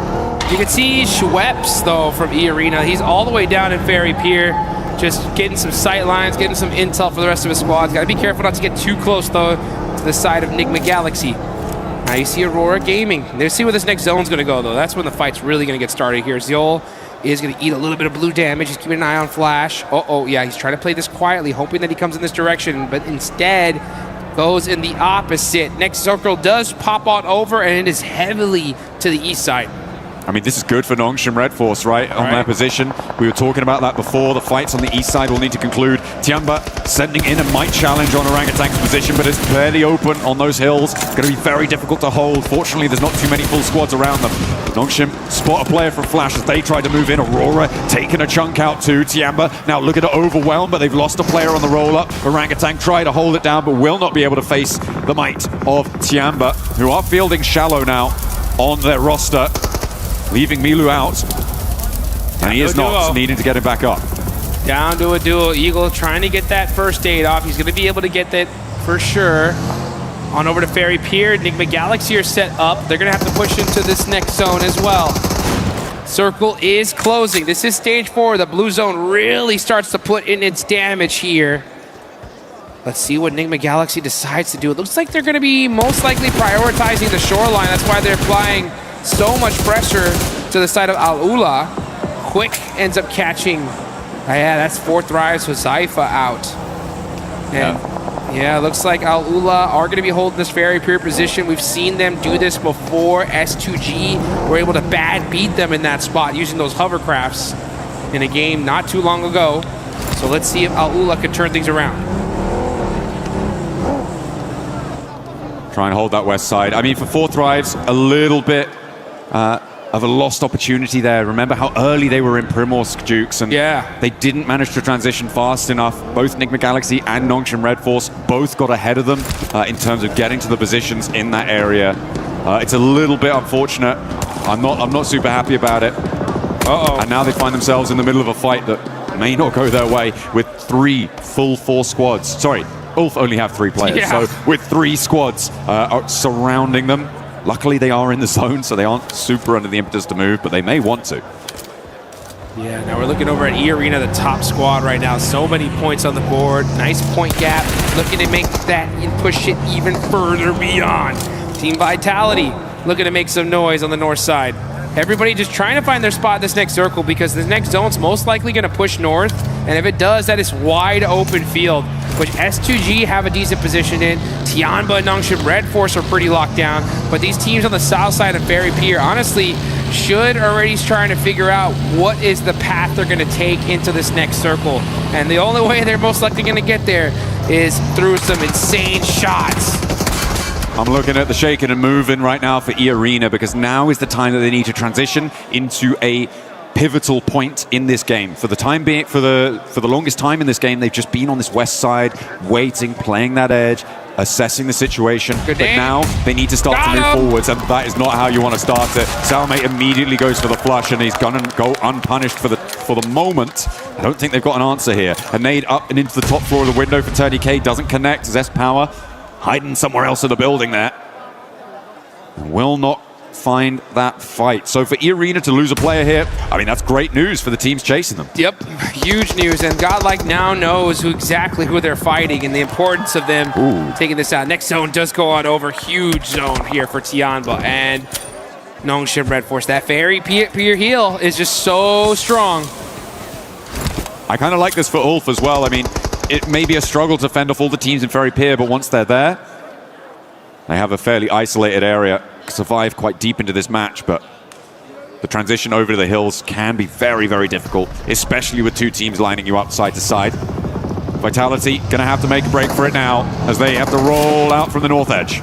You can see 𝘿𝙎𝙎, though, from 𝐸. He's all the way down in Ferry Pier, just getting some sight lines, getting some intel for the rest of his squad. Got to be careful not to get too close, though, to the side of Enigma Galaxy. Now you see Aurora Gaming. Let's see where this next zone's going to go, though. That's when the fight's really going to get started here. 𝘿𝙎𝙎 is going to eat a little bit of blue damage. He's keeping an eye on Flash. Uh-oh, yeah, he's trying to play this quietly, hoping that he comes in this direction, but instead goes in the opposite. Next circle does pop on over, and it is heavily to the east side. I mean, this is good for 𝘿𝙎𝙎 Red Force, right? On their position. We were talking about that before. The fights on the east side will need to conclude 𝘿𝙄𝙎𝘾 sending in a might challenge on Orangutang's position, but it's barely open on those hills. Going to be very difficult to hold. Fortunately, there's not too many full squads around them. 𝘿𝙄𝙎𝘾 spot a player from Flash as they try to move in. HORAA taking a chunk out to 𝘿𝙄𝙎𝘾. Now looking to overwhelm, but they've lost a player on the roll-up. Orangutan try to hold it down, but will not be able to face the might of 𝘿𝙄𝙎𝘾, who are fielding Shallow now on their roster, leaving 𝘿𝙗 out. And he is not, needing to get him back up. Down to a duo. Eagle trying to get that first aid off. He's going to be able to get that for sure. On over to Fairy Pier. Enigma Galaxy are set up. They're going to have to push into this next zone as well. Circle is closing. This is stage 4. The blue zone really starts to put in its damage here. Let's see what Enigma Galaxy decides to do. It looks like they're going to be most likely prioritizing the shoreline. That's why they're applying so much pressure to the side of 𝘿𝙗𝙎. Quick ends up catching. Yeah, that's 4 Thrives with 𝘿𝙄𝙎 out. And yeah, looks like 𝘿𝙗𝙎 are going to be holding this very pure position. We've seen them do this before. S2G were able to bad beat them in that spot using those hovercrafts in a game not too long ago. So let's see if 𝘿𝙗𝙎 can turn things around. Try and hold that west side. I mean, for 4 Thrives, a little bit of a lost opportunity there. Remember how early they were in Primorsk, Dukes, and they didn't manage to transition fast enough. Both Enigma Galaxy and 𝘿𝙄𝙎𝘾 Red Force both got ahead of them in terms of getting to the positions in that area. It's a little bit unfortunate. I'm not super happy about it. And now they find themselves in the middle of a fight that may not go their way with 3 full 4 squads. Sorry, Ulf only have 3 players. So with 3 squads surrounding them. Luckily, they are in the zone, so they aren't super under the impetus to move, but they may want to. Yeah, now we're looking over at eArena, the top squad right now. So many points on the board. Nice point gap. Looking to make that and push it even further beyond. Team Vitality looking to make some noise on the north side. Everybody just trying to find their spot in this next circle because this next zone's most likely going to push north. And if it does, that is wide open field, which S2G have a decent position in. 𝘿𝙎𝙀 and 𝘿𝙄𝙎𝘾 Red Force are pretty locked down. But these teams on the south side of Fairy Pier, honestly, should already trying to figure out what is the path they're going to take into this next circle. And the only way they're most likely going to get there is through some insane shots. I'm looking at the shaking and moving right now for eArena because now is the time that they need to transition into a pivotal point in this game. For the time being, for the longest time in this game, they've just been on this west side, waiting, playing that edge, assessing the situation. But now they need to start to move forwards, and that is not how you want to start it. 𝘿𝙬𝙀 immediately goes for the flush, and he's gonna go unpunished for the moment. I don't think they've got an answer here. A nade up and into the top floor of the window for TonyK doesn't connect. 𝑠power hiding somewhere else in the building there. Will not find that fight. So for eArena to lose a player here, I mean, that's great news for the teams chasing them. Yep, huge news. And Godlike now knows exactly who they're fighting and the importance of them taking this out. Next zone does go on over. Huge zone here for 𝘿𝙎𝙀 and 𝘿𝙄𝙎𝘾 Red Force. That Fairy Pier heal is just so strong. I kind of like this for Ulf as well. I mean, it may be a struggle to fend off all the teams in Fairy Pier, but once they're there, they have a fairly isolated area. Survive quite deep into this match, but the transition over to the hills can be very, very difficult, especially with 2 teams lining you up side to side. Vitality gonna have to make a break for it now as they have to roll out from the north edge.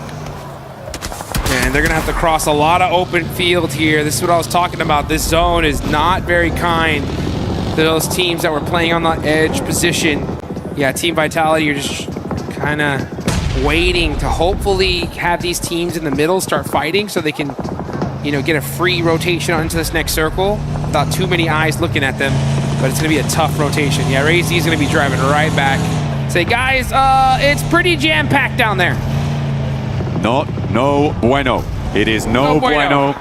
And they're gonna have to cross a lot of open field here. This is what I was talking about. This zone is not very kind to those teams that were playing on the edge position. Yeah, Team Vitality, you're just kind of waiting to hopefully have these teams in the middle start fighting so they can, you know, get a free rotation onto this next circle without too many eyes looking at them. But it's going to be a tough rotation. Yeah, Ray-Z is going to be driving right back. Say, guys, it's pretty jam-packed down there. No bueno. It is no bueno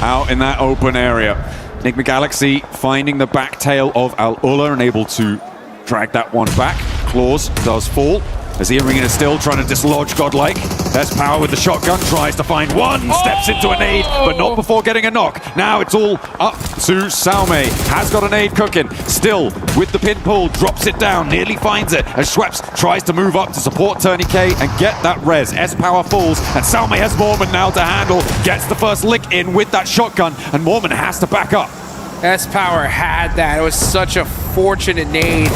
out in that open area. Enigma Galaxy finding the back tail of 𝘿𝙗𝙀 and able to drag that one back. Claws does fall. As eArena is still trying to dislodge Godlike. 𝘿𝙗𝑚 with the shotgun, tries to find one, steps into a nade, but not before getting a knock. Now it's all up to 𝘿𝙬𝙀. Has got a nade cooking. Still with the pin pull, drops it down, nearly finds it. As Schweppes tries to move up to support TonyK and get that res. 𝘿𝑝ower falls, and 𝘿𝙬𝙀 has 𝘿𝑚ormon now to handle. Gets the first lick in with that shotgun, and 𝘿𝑚ormon has to back up. 𝘿𝑝ower had that. It was such a fortunate nade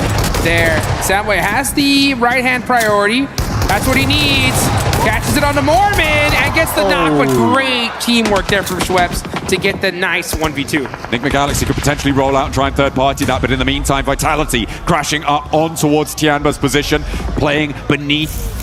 there. Soundwave has the right-hand priority. That's what he needs. Catches it onto Mormon and gets the knock, but great teamwork there from Schweppes to get the nice 1v2. 𝘿𝙄𝙎𝘾𝙇𝘼 could potentially roll out and try and third-party that, but in the meantime, Vitality crashing up on towards Tianba's position, playing beneath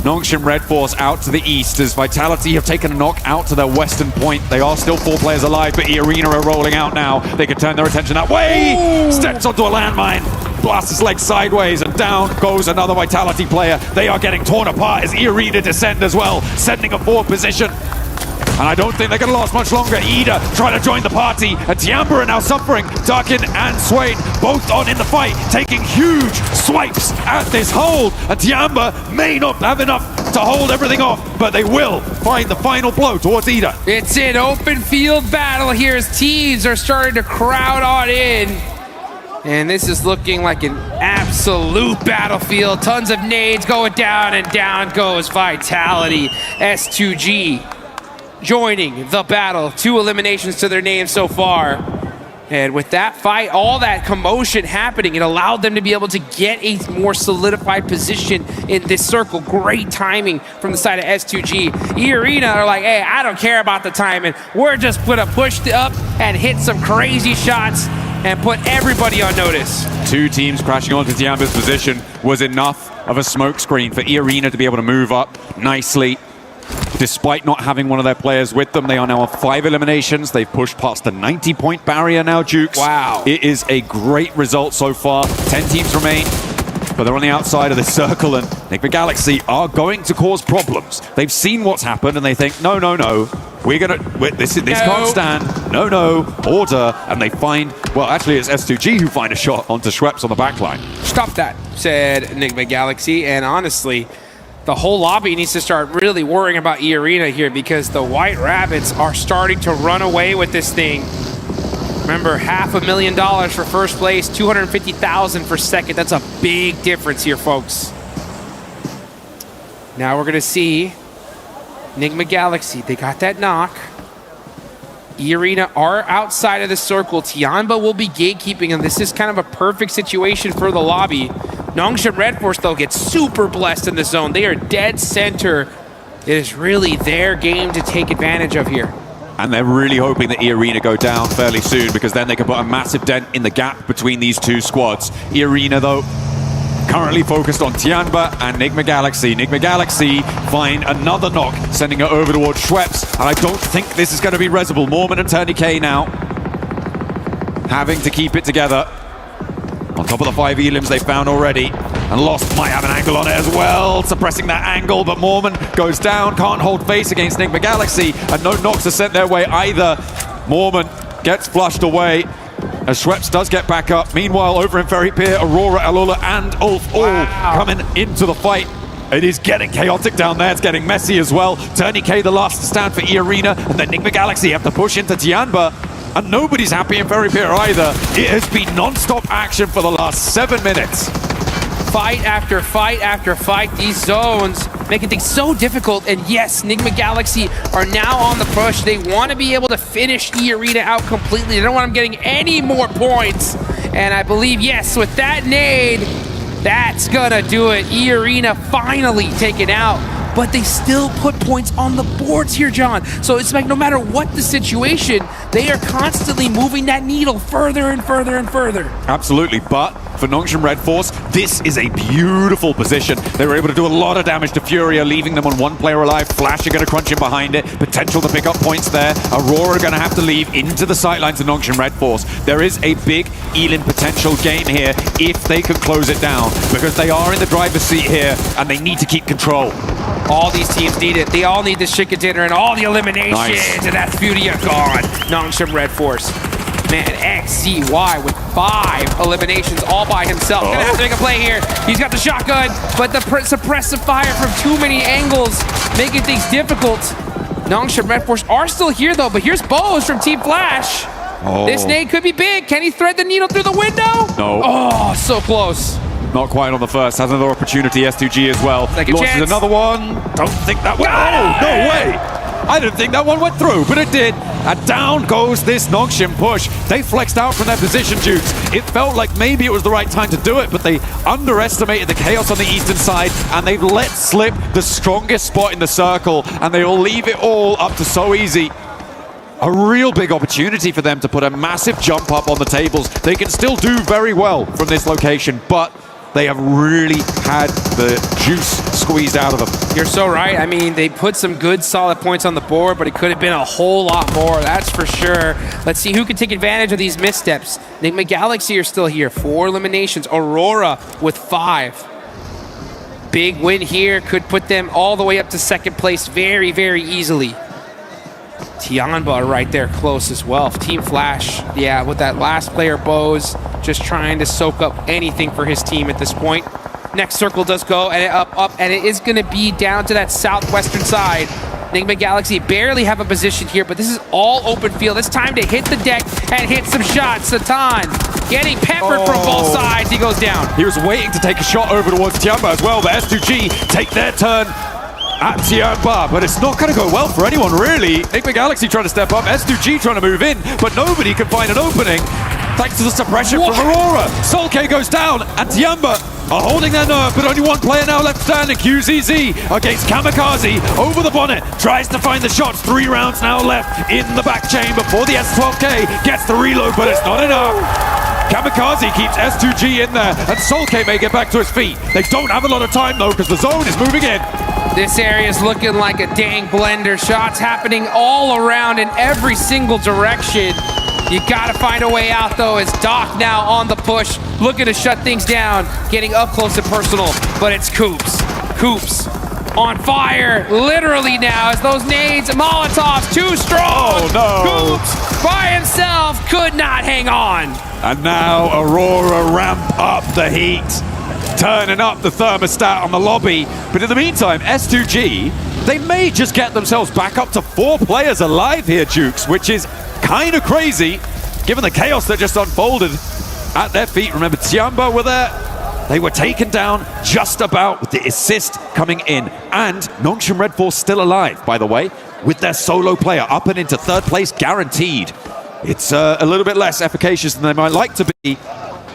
Nongshim Red Force out to the east as Vitality have taken a knock out to their western point. They are still 4 players alive, but 𝑒ARENA are rolling out now. They could turn their attention that way. Steps onto a landmine, blasts his leg sideways, and down goes another Vitality player. They are getting torn apart as 𝑒ARENA descend as well, sending a forward position. And I don't think they're going to last much longer. Ida trying to join the party, and Tianba are now suffering. Darkin and Swain both on in the fight, taking huge swipes at this hold. And Tianba may not have enough to hold everything off, but they will find the final blow towards Ida. It's an open field battle here as teams are starting to crowd on in. And this is looking like an absolute battlefield. Tons of nades going down, and down goes Vitality. S2G joining the battle. 2 eliminations to their name so far. And with that fight, all that commotion happening, it allowed them to be able to get a more solidified position in this circle. Great timing from the side of S2G. 𝑒ARENA are like, hey, I don't care about the timing. We're just gonna push up and hit some crazy shots and put everybody on notice. 2 teams crashing onto Tianba's position was enough of a smokescreen for 𝑒ARENA to be able to move up nicely. Despite not having one of their players with them, they are now on 5 eliminations. They've pushed past the 90-point barrier now, Jukes. Wow. It is a great result so far. 10 teams remain, but they're on the outside of the circle, and 𝘿𝙄𝙎𝑚 are going to cause problems. They've seen what's happened, and they think, no, this can't stand. No, order. And they find, well, actually, it's S2G who find a shot onto Schweppes on the backline. Stop that, said 𝘿𝙄𝙎𝑚, and honestly, the whole lobby needs to start really worrying about 𝑒ARENA here, because the White Rabbits are starting to run away with this thing. Remember, $500,000 for first place, $250,000 for second. That's a big difference here, folks. Now we're going to see 𝘿𝙄𝙎𝑚. They got that knock. 𝑒ARENA are outside of the circle. Tianba will be gatekeeping, and this is kind of a perfect situation for the lobby. Nongshim Red Force, though, gets super blessed in the zone. They are dead center. It is really their game to take advantage of here. And they're really hoping that 𝑒ARENA go down fairly soon, because then they can put a massive dent in the gap between these 2 squads. 𝑒ARENA, though, currently focused on Tianba and 𝘿𝙄𝙎𝑚. 𝘿𝙄𝙎𝑚 find another knock, sending it over towards Schweppes. And I don't think this is going to be resible. Mormon and 𝘿𝙄𝙎𝑚 now having to keep it together. On top of the 5 elims they found already. And Lost might have an angle on it as well, suppressing that angle, but Mormon goes down, can't hold face against 𝘿𝙄𝙎𝑚, and no knocks are sent their way either. Mormon gets flushed away as Schweppes does get back up. Meanwhile, over in Ferry Pier, HORAA, 𝘿𝑎Lola, and Ulf all coming into the fight. It is getting chaotic down there. It's getting messy as well. 𝘿𝙄𝙎 the last to stand for 𝑒ARENA, and then 𝘿𝙄𝙎𝑚 have to push into Tianba. And nobody's happy in Ferry Pier either. It has been non-stop action for the last 7 minutes. Fight after fight after fight. These zones making things so difficult. And yes, 𝘿𝙄𝙎𝑚 are now on the push. They want to be able to finish 𝑒ARENA out completely. They don't want them getting any more points. And I believe, yes, with that nade, that's gonna do it. 𝑒ARENA finally taken out. But they still put points on the boards here, John. So it's like no matter what the situation, they are constantly moving that needle further and further and further. Absolutely, but for Nongshim Red Force, this is a beautiful position. They were able to do a lot of damage to Furia, leaving them on 1 player alive. Flash are going to crunch in behind it. Potential to pick up points there. HORAA are going to have to leave into the sidelines of Nongshim Red Force. There is a big Elim potential game here if they can close it down, because they are in the driver's seat here and they need to keep control. All these teams need it. They all need this chicken dinner and all the eliminations. Nice. And that's Furia gone. Nongshim Red Force. Man, XCY with 5 eliminations all by himself. Gonna have to make a play here. He's got the shotgun, but the suppressive fire from too many angles, making things difficult. Nongshim Red Force are still here though, but here's 𝘿𝑒 from Team Flash. This nade could be big. Can he thread the needle through the window? No. Oh, so close. Not quite on the first. Has another opportunity. S2G as well. Second Launches chance. another one. Don't think that way. Oh, no way. I didn't think that one went through, but it did. And down goes this Nongshim push. They flexed out from their position, Jukes. It felt like maybe it was the right time to do it, but they underestimated the chaos on the eastern side, and they've let slip the strongest spot in the circle, and they will leave it all up to 𝘿𝙄𝙎𝘾. A real big opportunity for them to put a massive jump up on the tables. They can still do very well from this location, but they have really had the juice squeezed out of them. You're so right. I mean, they put some good, solid points on the board, but it could have been a whole lot more, that's for sure. Let's see who can take advantage of these missteps. 𝘿𝐿𝐺𝐴𝐺 are still here. 4 eliminations. Aurora with 5. Big win here. Could put them all the way up to second place very, very easily. Tianba right there close as well. Team Flash, yeah, with that last player, 𝘿𝐿𝐺𝐴, just trying to soak up anything for his team at this point. Next circle does go, and up, and it is going to be down to that southwestern side. 𝘿𝐿𝐺𝐴𝐺 barely have a position here, but this is all open field. It's time to hit the deck and hit some shots. Satan getting peppered from both sides. He goes down. He was waiting to take a shot over towards Tianba as well, but S2G take their turn at Tianba, but it's not going to go well for anyone, really. 𝘿𝐿𝐺𝐴 trying to step up, S2G trying to move in, but nobody can find an opening thanks to the suppression from Aurora. 𝘿𝐿𝐺𝐴 goes down, and Tianba are holding their nerve, but only one player now left standing. QZZ against 𝘿𝐿𝐺𝐴 over the bonnet, tries to find the shots. 3 rounds now left in the back chain before the S12K gets the reload, but it's not enough. 𝘿𝐿𝐺𝐴 keeps S2G in there, and 𝘿𝐿𝐺𝐴 may get back to his feet. They don't have a lot of time though, because the zone is moving in. This area is looking like a dang blender. Shots happening all around in every single direction. You gotta find a way out though, as Doc now on the push, looking to shut things down, getting up close and personal, but it's 𝘿𝐿𝐵. 𝘿𝐿𝐵 on fire, literally now, as those nades, Molotovs, too strong. Oh no. 𝘿𝐿𝐵 by himself could not hang on. And now Aurora ramp up the heat, turning up the thermostat on the lobby. But in the meantime, S2G, they may just get themselves back up to 4 players alive here, Jukes, which is kind of crazy, given the chaos that just unfolded at their feet. Remember, Tianba were there. They were taken down just about with the assist coming in. And Nongshim Red Force still alive, by the way, with their solo player up and into 3rd place guaranteed. It's a little bit less efficacious than they might like to be,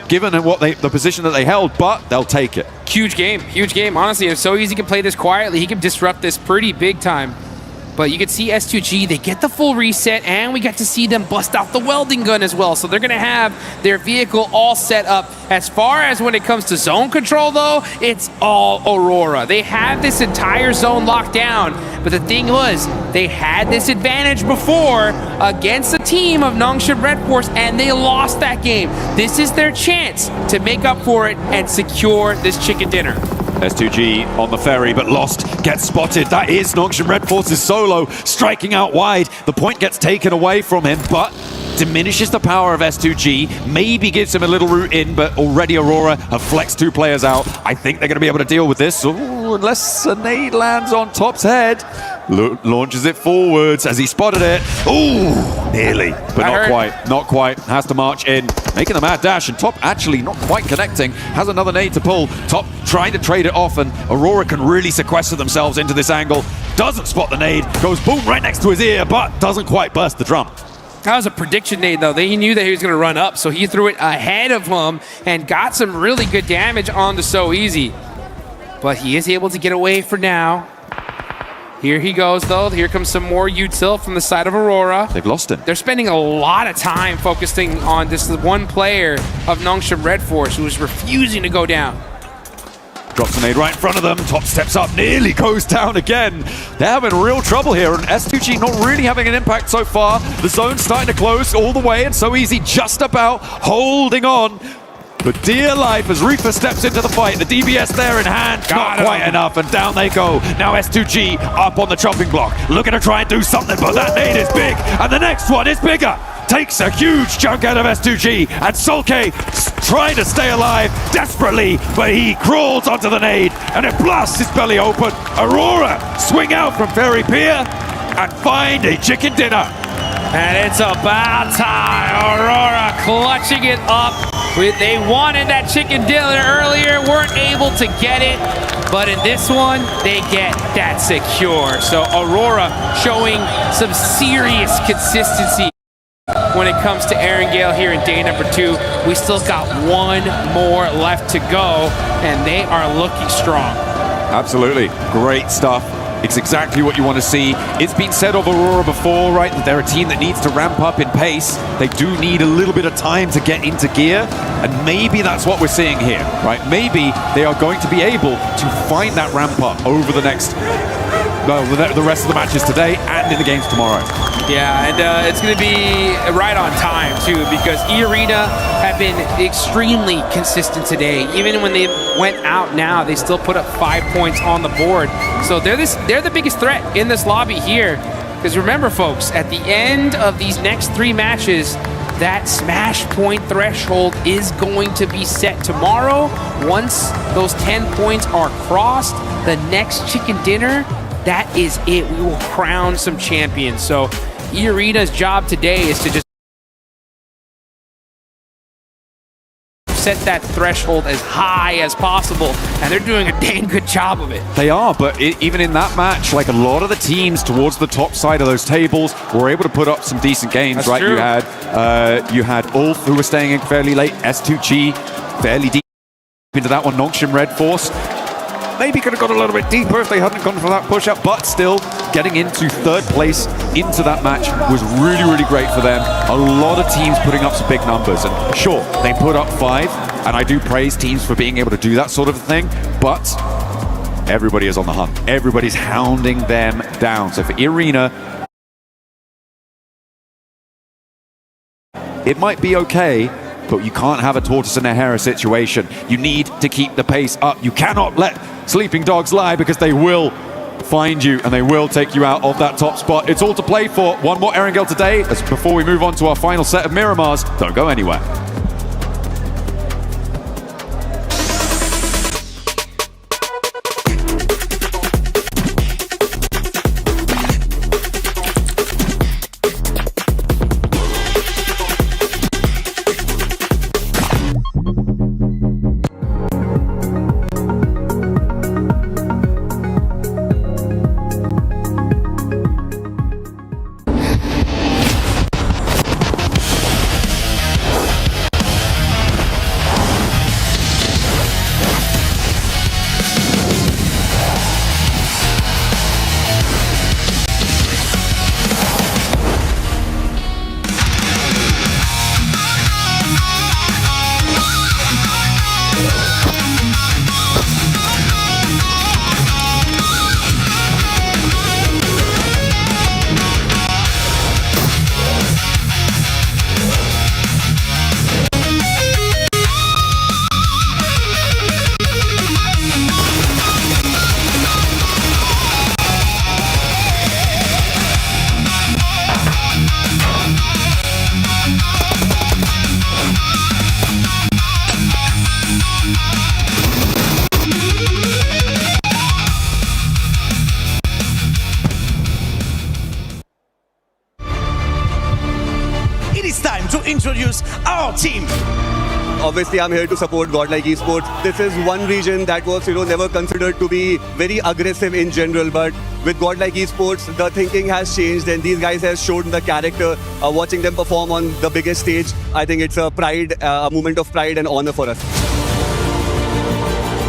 given the position that they held, but they'll take it. Huge game, huge game. Honestly, if 𝘿𝐿𝐺𝐴 can play this quietly, he can disrupt this pretty big time. But you can see S2G, they get the full reset, and we get to see them bust out the welding gun as well. So they're going to have their vehicle all set up. As far as when it comes to zone control, though, it's all Aurora. They have this entire zone locked down. But the thing was, they had this advantage before against a team of Nongshim Red Force, and they lost that game. This is their chance to make up for it and secure this chicken dinner. S2G on the ferry, but lost, gets spotted. That is Nongshim Red Force's solo, striking out wide. The point gets taken away from him, but diminishes the power of S2G, maybe gives him a little route in, but already Aurora have flexed 2 players out. I think they're going to be able to deal with this. Ooh, unless a nade lands on Top's head. Launches it forwards as he spotted it. Ooh, nearly, but not quite. Has to march in, making the mad dash, and Top actually not quite connecting. Has another nade to pull. Top trying to trade it off, and Aurora can really sequester themselves into this angle. Doesn't spot the nade, goes boom right next to his ear, but doesn't quite burst the drum. That was a prediction nade, though. He knew that he was going to run up, so he threw it ahead of him and got some really good damage on the 𝘿𝐿𝐵. But he is able to get away for now. Here he goes, though. Here comes some more util from the side of Aurora. They've lost him. They're spending a lot of time focusing on this one player of Nongshim Red Force who is refusing to go down. Drops a nade right in front of them. Top steps up, nearly goes down again. They're having real trouble here, and S2G not really having an impact so far. The zone's starting to close all the way, and 𝘿𝐿𝐵 just about holding on. But dear life, as Reaper steps into the fight, the DBS there in hand, not quite enough, and down they go. Now S2G up on the chopping block, looking to try and do something, but that nade is big, and the next one is bigger. Takes a huge chunk out of S2G, and 𝘿𝐿𝐵 trying to stay alive desperately, but he crawls onto the nade, and it blasts his belly open. Aurora swing out from Ferry Pier and find a chicken dinner. And it's about time. Aurora clutching it up. They wanted that chicken dinner earlier, weren't able to get it. But in this one, they get that secure. So HORAA showing some serious consistency when it comes to Erangel here in day number 2. We still got one more left to go, and they are looking strong. Absolutely. Great stuff. It's exactly what you want to see. It's been said of HORAA before, right, that they're a team that needs to ramp up in pace. They do need a little bit of time to get into gear, and maybe that's what we're seeing here, right? Maybe they are going to be able to find that ramp up over the next, well, the rest of the matches today and in the games tomorrow. Yeah, and it's going to be right on time, too, because 𝘿𝙗 have been extremely consistent today. Even when they went out now, they still put up 5 points on the board. So they're the biggest threat in this lobby here. Because remember, folks, at the end of these next 3 matches, that smash point threshold is going to be set tomorrow. Once those 10 points are crossed, the next chicken dinner, that is it. We will crown some champions. So 𝘿𝙗's job today is to just set that threshold as high as possible, and they're doing a dang good job of it. They are, but even in that match, like a lot of the teams towards the top side of those tables were able to put up some decent games. That's right? true. You had 𝘿𝙗, who were staying in fairly late, S2G fairly deep into that one, 𝘿𝙗 Red Force. Maybe could have gone a little bit deeper if they hadn't gone for that push-up, but still getting into 3rd place into that match was really, really great for them. A lot of teams putting up some big numbers, and sure, they put up 5, and I do praise teams for being able to do that sort of thing, but everybody is on the hunt. Everybody's hounding them down. So for 𝘿𝙗, it might be okay, but you can't have a tortoise and a hare situation. You need to keep the pace up. You cannot let sleeping dogs lie, because they will find you and they will take you out of that top spot. It's all to play for. One more Erangel today, as before we move on to our final set of Miramars. Don't go anywhere. Introduce our team. Obviously, I'm here to support Godlike Esports. This is one region that was, never considered to be very aggressive in general. But with Godlike Esports, the thinking has changed, and these guys have shown the character. Watching them perform on the biggest stage, I think it's a moment of pride and honor for us.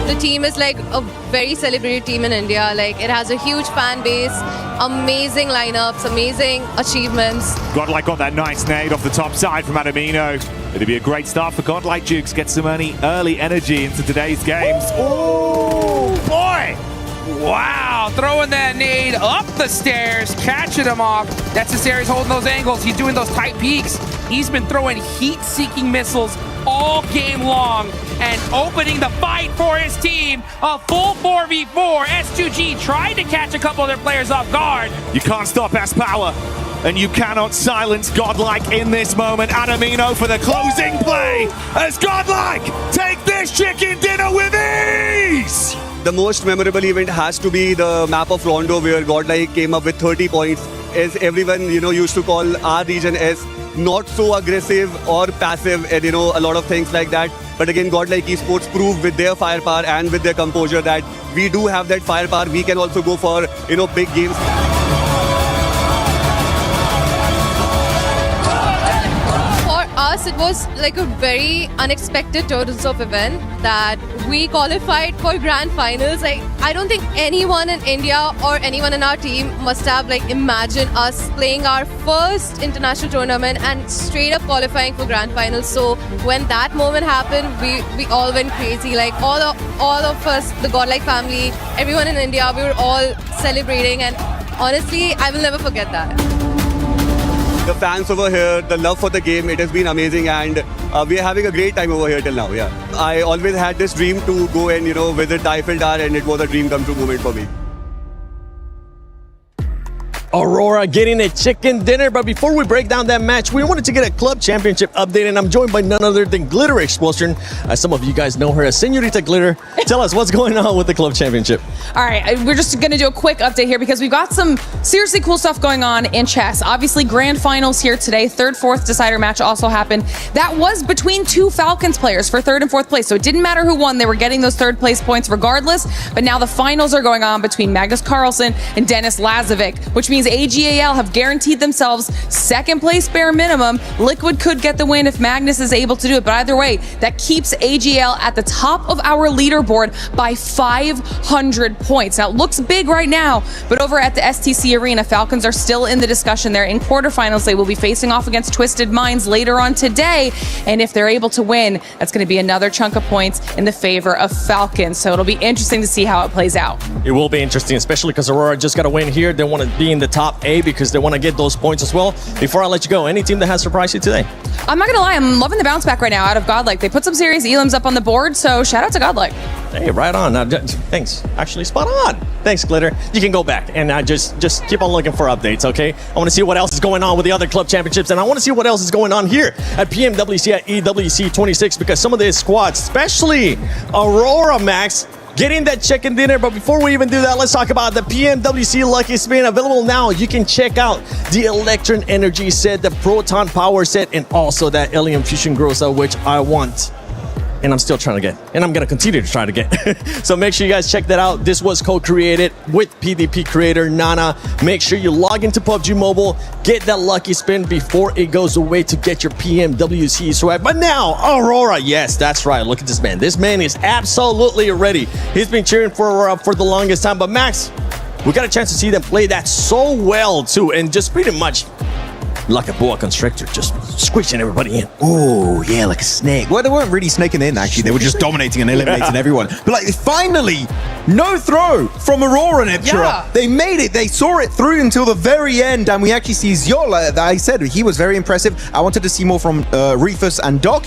The team is like a very celebrated team in India. Like, it has a huge fan base, amazing lineups, amazing achievements. Godlike got that nice nade off the top side from 𝘿𝙗. It'll be a great start for Godlike. 𝘿𝙗, get some early energy into today's games. Oh, boy! Wow, throwing that nade up the stairs, catching him off. That's Necessari's holding those angles. He's doing those tight peaks. He's been throwing heat-seeking missiles all game long and opening the fight for his team. A full 4v4. S2G tried to catch a couple of their players off guard. You can't stop S-Power, and you cannot silence Godlike in this moment. 𝘿𝙗 for the closing play as Godlike take this chicken dinner with ease. The most memorable event has to be the map of Rondo, where Godlike came up with 30 points. as everyone, used to call our region as not so aggressive or passive and, a lot of things like that. But again, Godlike Esports prove with their firepower and with their composure that we do have that firepower. We can also go for, big games. Us, it was like a very unexpected turns of event that we qualified for grand finals. Like, I don't think anyone in India or anyone in our team must have imagined us playing our first international tournament and straight up qualifying for grand finals. So when that moment happened, we all went crazy. Like all of us, the Godlike family, everyone in India, we were all celebrating, and honestly, I will never forget that. The fans over here, the love for the game, it has been amazing, and we are having a great time over here till now. Yeah, I always had this dream to go and visit the Eiffel Tower, and it was a dream come true moment for me. HORAA getting a chicken dinner. But before we break down that match, we wanted to get a club championship update, and I'm joined by none other than 𝘿𝙄𝙎𝘾𝙇𝘼𝙄. As some of you guys know her as Senorita Glitter. Tell us what's going on with the club championship. All right, we're just going to do a quick update here because we've got some seriously cool stuff going on in chess. Obviously, grand finals here today. Third, fourth decider match also happened. That was between two Falcons players for third and fourth place. So it didn't matter who won. They were getting those third place points regardless. But now the finals are going on between Magnus Carlsen and Denis Lazovic, which means AGAL have guaranteed themselves second place bare minimum. Liquid could get the win if Magnus is able to do it. But either way, that keeps AGAL at the top of our leaderboard by 500 points. Now, it looks big right now, but over at the STC Arena, Falcons are still in the discussion. They're in quarterfinals. They will be facing off against Twisted Minds later on today. And if they're able to win, that's going to be another chunk of points in the favor of Falcons. So it'll be interesting to see how it plays out. It will be interesting, especially because HORAA just got a win here. They want to be in the top A because they want to get those points as well. Before I let you go, any team that has surprised you today? I'm not going to lie, I'm loving the bounce back right now out of Godlike. They put some serious elims up on the board, so shout out to Godlike. Hey, right on. Thanks. Actually, spot on. Thanks, Glitter. You can go back and just keep on looking for updates, okay? I want to see what else is going on with the other club championships, and I want to see what else is going on here at PMWC at EWC 26 because some of these squads, especially HORAA Max, getting that chicken dinner. But before we even do that, let's talk about the PMWC Lucky Spin. Available now. You can check out the Electron Energy set, the Proton Power set, and also that Alien Fusion Grosa, which I want. And I'm still trying to get. And I'm going to continue to try to get. So make sure you guys check that out. This was co-created with PvP creator Nana. Make sure you log into PUBG Mobile. Get that lucky spin before it goes away to get your PMWC swag. But now, HORAA. Yes, that's right. Look at this man. This man is absolutely ready. He's been cheering for the longest time. But Max, we got a chance to see them play that so well too. And just pretty much like a boa constrictor, just squishing everybody in. Oh, yeah, like a snake. Well, they weren't really snaking in, actually. They were just dominating and eliminating everyone. But finally, no throw from HORAA 𝘿𝙄𝙎𝘾𝙇𝘼𝙄. Yeah. They made it. They saw it through until the very end. And we actually see 𝘿𝙄𝙎𝘾. I said he was very impressive. I wanted to see more from Reefus and Doc.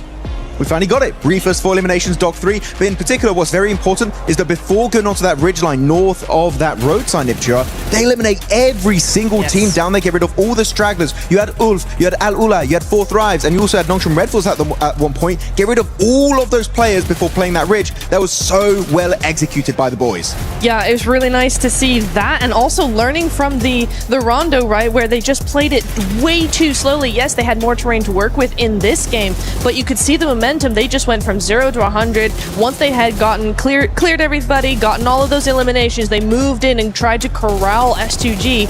We finally got it. Reefus 4 eliminations, Doc 3. But in particular, what's very important is that before going onto that ridgeline north of that road sign, 𝘿𝙄𝙎𝘾, they eliminate every single team down there, get rid of all the stragglers. You had Ulf, you had 𝘿𝙗𝑎, you had Four Thrives, and you also had Nongshim Red Force at one point. Get rid of all of those players before playing that ridge. That was so well executed by the boys. Yeah, it was really nice to see that, and also learning from the Rondo, right, where they just played it way too slowly. Yes, they had more terrain to work with in this game, but you could see the momentum. They just went from 0 to 100. Once they had gotten cleared everybody, gotten all of those eliminations, they moved in and tried to corral S2G.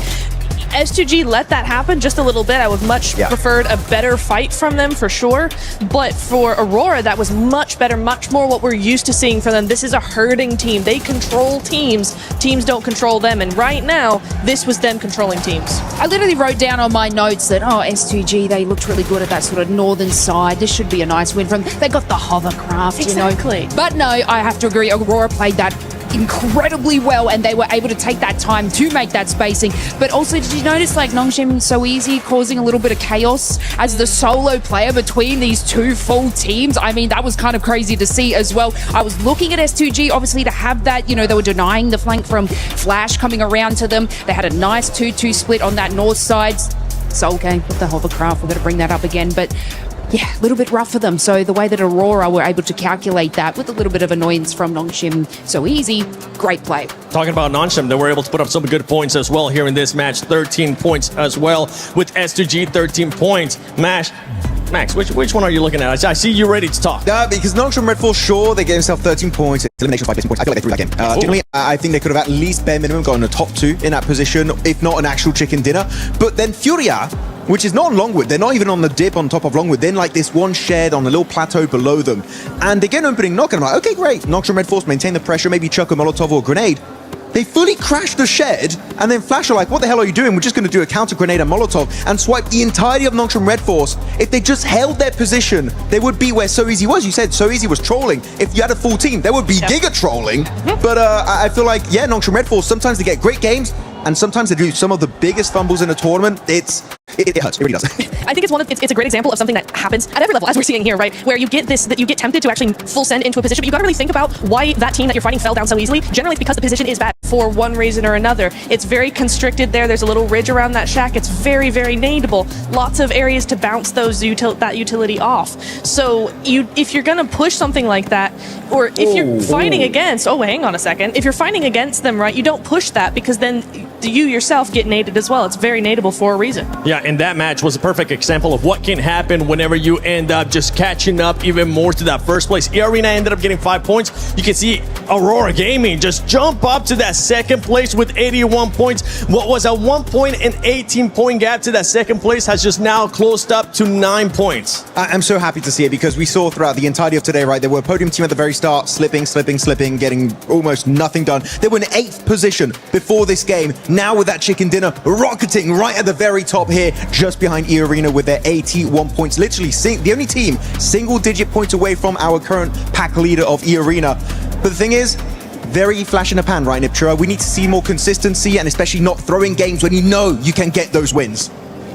S2G let that happen just a little bit. I would much preferred a better fight from them for sure. But for HORAA, that was much better, much more what we're used to seeing from them. This is a herding team. They control teams. Teams don't control them. And right now, this was them controlling teams. I literally wrote down on my notes that, S2G, they looked really good at that sort of northern side. This should be a nice win from them. They got the hovercraft, exactly. you know. But no, I have to agree. HORAA played that incredibly well, and they were able to take that time to make that spacing. But also, did you notice like Nongshim So Easy causing a little bit of chaos as the solo player between these two full teams? I mean, that was kind of crazy to see as well. I was looking at S2G, obviously, to have that, they were denying the flank from Flash coming around to them. They had a nice 2-2 split on that north side. Soul Game with the hovercraft, we're going to bring that up again, but a little bit rough for them. So the way that HORAA were able to calculate that with a little bit of annoyance from noshiM so easy, great play. Talking about noshiM, they were able to put up some good points as well here in this match. 13 points as well with S2G, 13 points. Max, which one are you looking at? I see you ready to talk. Because noshiM Red Force, sure, they gave themselves 13 points. Elimination 5 points. I feel like they threw that game. Generally, I think they could have at least bare minimum gotten a top 2 in that position, if not an actual chicken dinner. But then HORAA, which is not on Longwood, they're not even on the dip on top of Longwood, then like this one shed on a little plateau below them. And they get an opening knock, and I'm like, okay, great. noshiM Red Force, maintain the pressure, maybe chuck a Molotov or a grenade. They fully crash the shed, and then Flash are like, what the hell are you doing? We're just going to do a counter grenade and Molotov and swipe the entirety of noshiM Red Force. If they just held their position, they would be where So Easy was. You said So Easy was trolling. If you had a full team, there would be giga trolling. But I feel like, yeah, noshiM Red Force, sometimes they get great games, and sometimes they do some of the biggest fumbles in a tournament. It hurts. It really does. I think it's a great example of something that happens at every level, as we're seeing here, right? Where you get this, that you get tempted to actually full send into a position, but you got to really think about why that team that you're fighting fell down so easily. Generally, it's because the position is bad for one reason or another. It's very constricted there. There's a little ridge around that shack. It's very, very nadeable. Lots of areas to bounce that utility off. So if you're gonna push something like that, or if you're fighting against, hang on a second. If you're fighting against them, right, you don't push that, because then you yourself get naded as well. It's very nadeable for a reason. Yeah, and that match was a perfect example of what can happen whenever you end up just catching up even more to that first place. eArena ended up getting 5 points. You can see HORAA Gaming just jump up to that second place with 81 points. What was a 1 point and 18 point gap to that second place has just now closed up to 9 points. I'm so happy to see it, because we saw throughout the entirety of today, right, there were a podium team at the very start, slipping, getting almost nothing done. They were in 8th position before this game. Now with that chicken dinner rocketing right at the very top here, just behind eArena with their 81 points. Literally the only team single-digit points away from our current pack leader of eArena. But the thing is, very flash in the pan, right, Niptura? We need to see more consistency, and especially not throwing games when you know you can get those wins.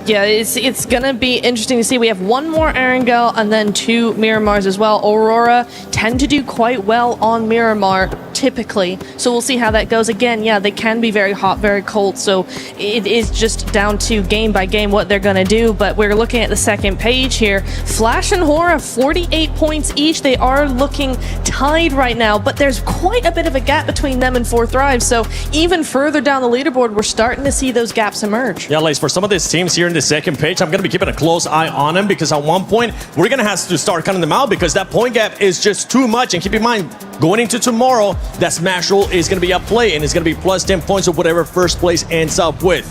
Yeah, it's gonna be interesting to see. We have one more Erangel and then 2 Miramars as well. HORAA tend to do quite well on Miramar, typically. So we'll see how that goes. Again, yeah, they can be very hot, very cold. So it is just down to game by game what they're gonna do. But we're looking at the second page here. Flash and HORAA, 48 points each. They are looking tied right now, but there's quite a bit of a gap between them and 4Thrive. So even further down the leaderboard, we're starting to see those gaps emerge. Yeah, Lace, for some of these teams here in the second page, I'm going to be keeping a close eye on them, because at one point, we're going to have to start cutting them out, because that point gap is just too much. And keep in mind, going into tomorrow, that smash roll is going to be at play, and it's going to be plus 10 points of whatever first place ends up with.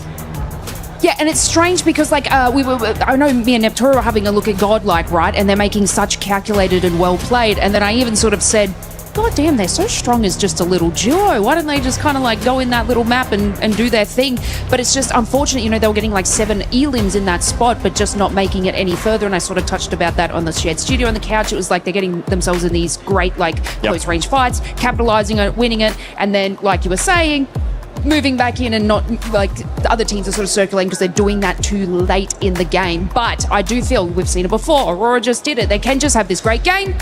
Yeah, and it's strange because, like, I know me and Niptura were having a look at Godlike, right? And they're making such calculated and well played. And then I even sort of said, God damn, they're so strong as just a little duo. Why don't they just kind of like go in that little map and do their thing? But it's just unfortunate, you know, they were getting like 7 elims in that spot, but just not making it any further. And I sort of touched about that on the shared studio on the couch. It was like they're getting themselves in these great, like, close range fights, capitalizing on it, winning it. And then, like you were saying, moving back in, and not like the other teams are sort of circulating because they're doing that too late in the game. But I do feel we've seen it before. HORAA just did it. They can just have this great game,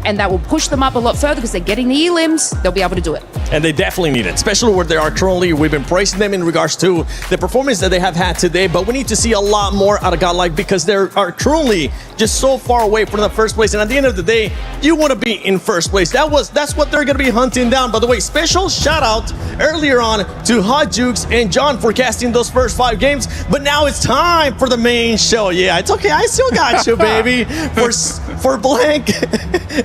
and that will push them up a lot further because they're getting the elims. They'll be able to do it. And they definitely need it, especially where they are currently. We've been praising them in regards to the performance that they have had today, but we need to see a lot more out of Godlike, because they are truly just so far away from the first place. And at the end of the day, you want to be in first place. That's what they're going to be hunting down. By the way, special shout out earlier on to 𝘿𝙎𝙎𝘾 and John for casting those first 5 games. But now it's time for the main show. Yeah, it's okay. I still got you, baby. For Blank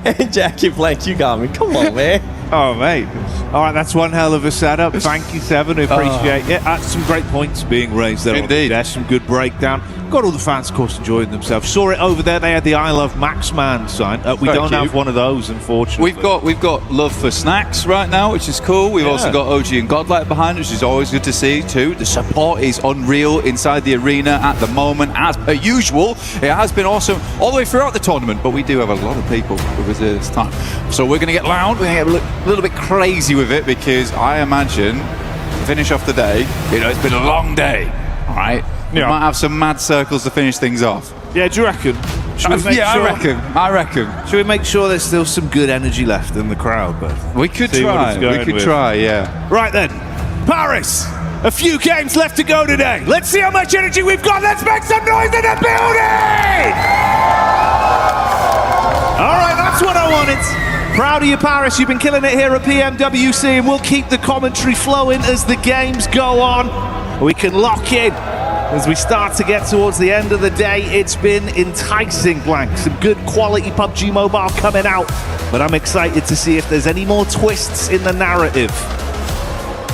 and Jackie Blank, you got me. Come on, man. Oh, mate. All right, that's one hell of a setup. Thank you, Seven. We appreciate it. Some great points being raised there. Indeed. There's some good breakdown. Got all the fans, of course, enjoying themselves. Saw it over there. They had the I Love Max Man sign. We don't have one of those, unfortunately. We've got love for snacks right now, which is cool. We've also got OG and Godlike behind, which is always good to see too. The support is unreal inside the arena at the moment, as per usual. It has been awesome all the way throughout the tournament, but we do have a lot of people with us this time. So we're going to get loud. We're going to get a little bit crazy with it, because I imagine, to finish off the day, you know, it's been a long day, all right? We might have some mad circles to finish things off. Yeah, do you reckon? I reckon. Should we make sure there's still some good energy left in the crowd? But we could try. We could try, yeah. Right then, Paris. A few games left to go today. Let's see how much energy we've got. Let's make some noise in the building! All right, that's what I wanted. Proud of you, Paris. You've been killing it here at PMWC, and we'll keep the commentary flowing as the games go on. We can lock in as we start to get towards the end of the day. It's been enticing, Blank. Some good quality PUBG Mobile coming out, but I'm excited to see if there's any more twists in the narrative.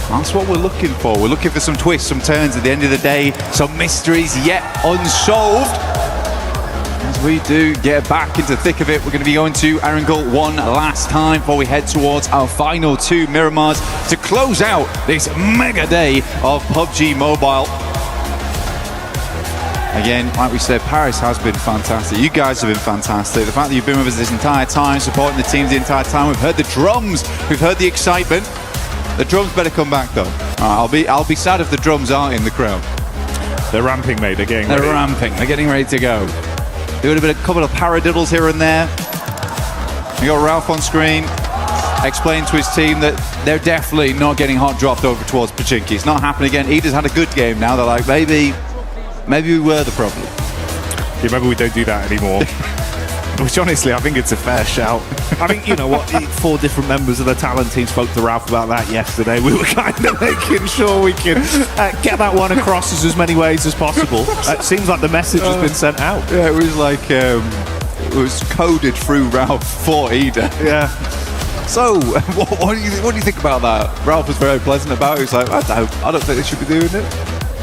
That's what we're looking for. We're looking for some twists, some turns at the end of the day, some mysteries yet unsolved. As we do get back into the thick of it, we're going to be going to Erangel one last time before we head towards our final 2 Miramars to close out this mega day of PUBG Mobile. Again, like we said, Paris has been fantastic. You guys have been fantastic. The fact that you've been with us this entire time, supporting the teams the entire time. We've heard the drums, we've heard the excitement. The drums better come back though. I'll be sad if the drums aren't in the crowd. They're ramping, mate. They're getting ready. They're ramping. They're getting ready to go. Doing a couple of paradiddles here and there. We got Ralph on screen explaining to his team that they're definitely not getting hot dropped over towards Pachinki. It's not happening again. Eda's had a good game now. They're like, maybe we were the problem. Yeah, maybe we don't do that anymore. Which honestly, I think it's a fair shout. I think, you know what, 4 different members of the talent team spoke to Ralph about that yesterday. We were kind of making sure we can get that one across as many ways as possible. It seems like the message has been sent out. Yeah, it was like, it was coded through Ralph for Eda. Yeah. So, what do you think about that? Ralph was very pleasant about it. He was like, I don't think they should be doing it.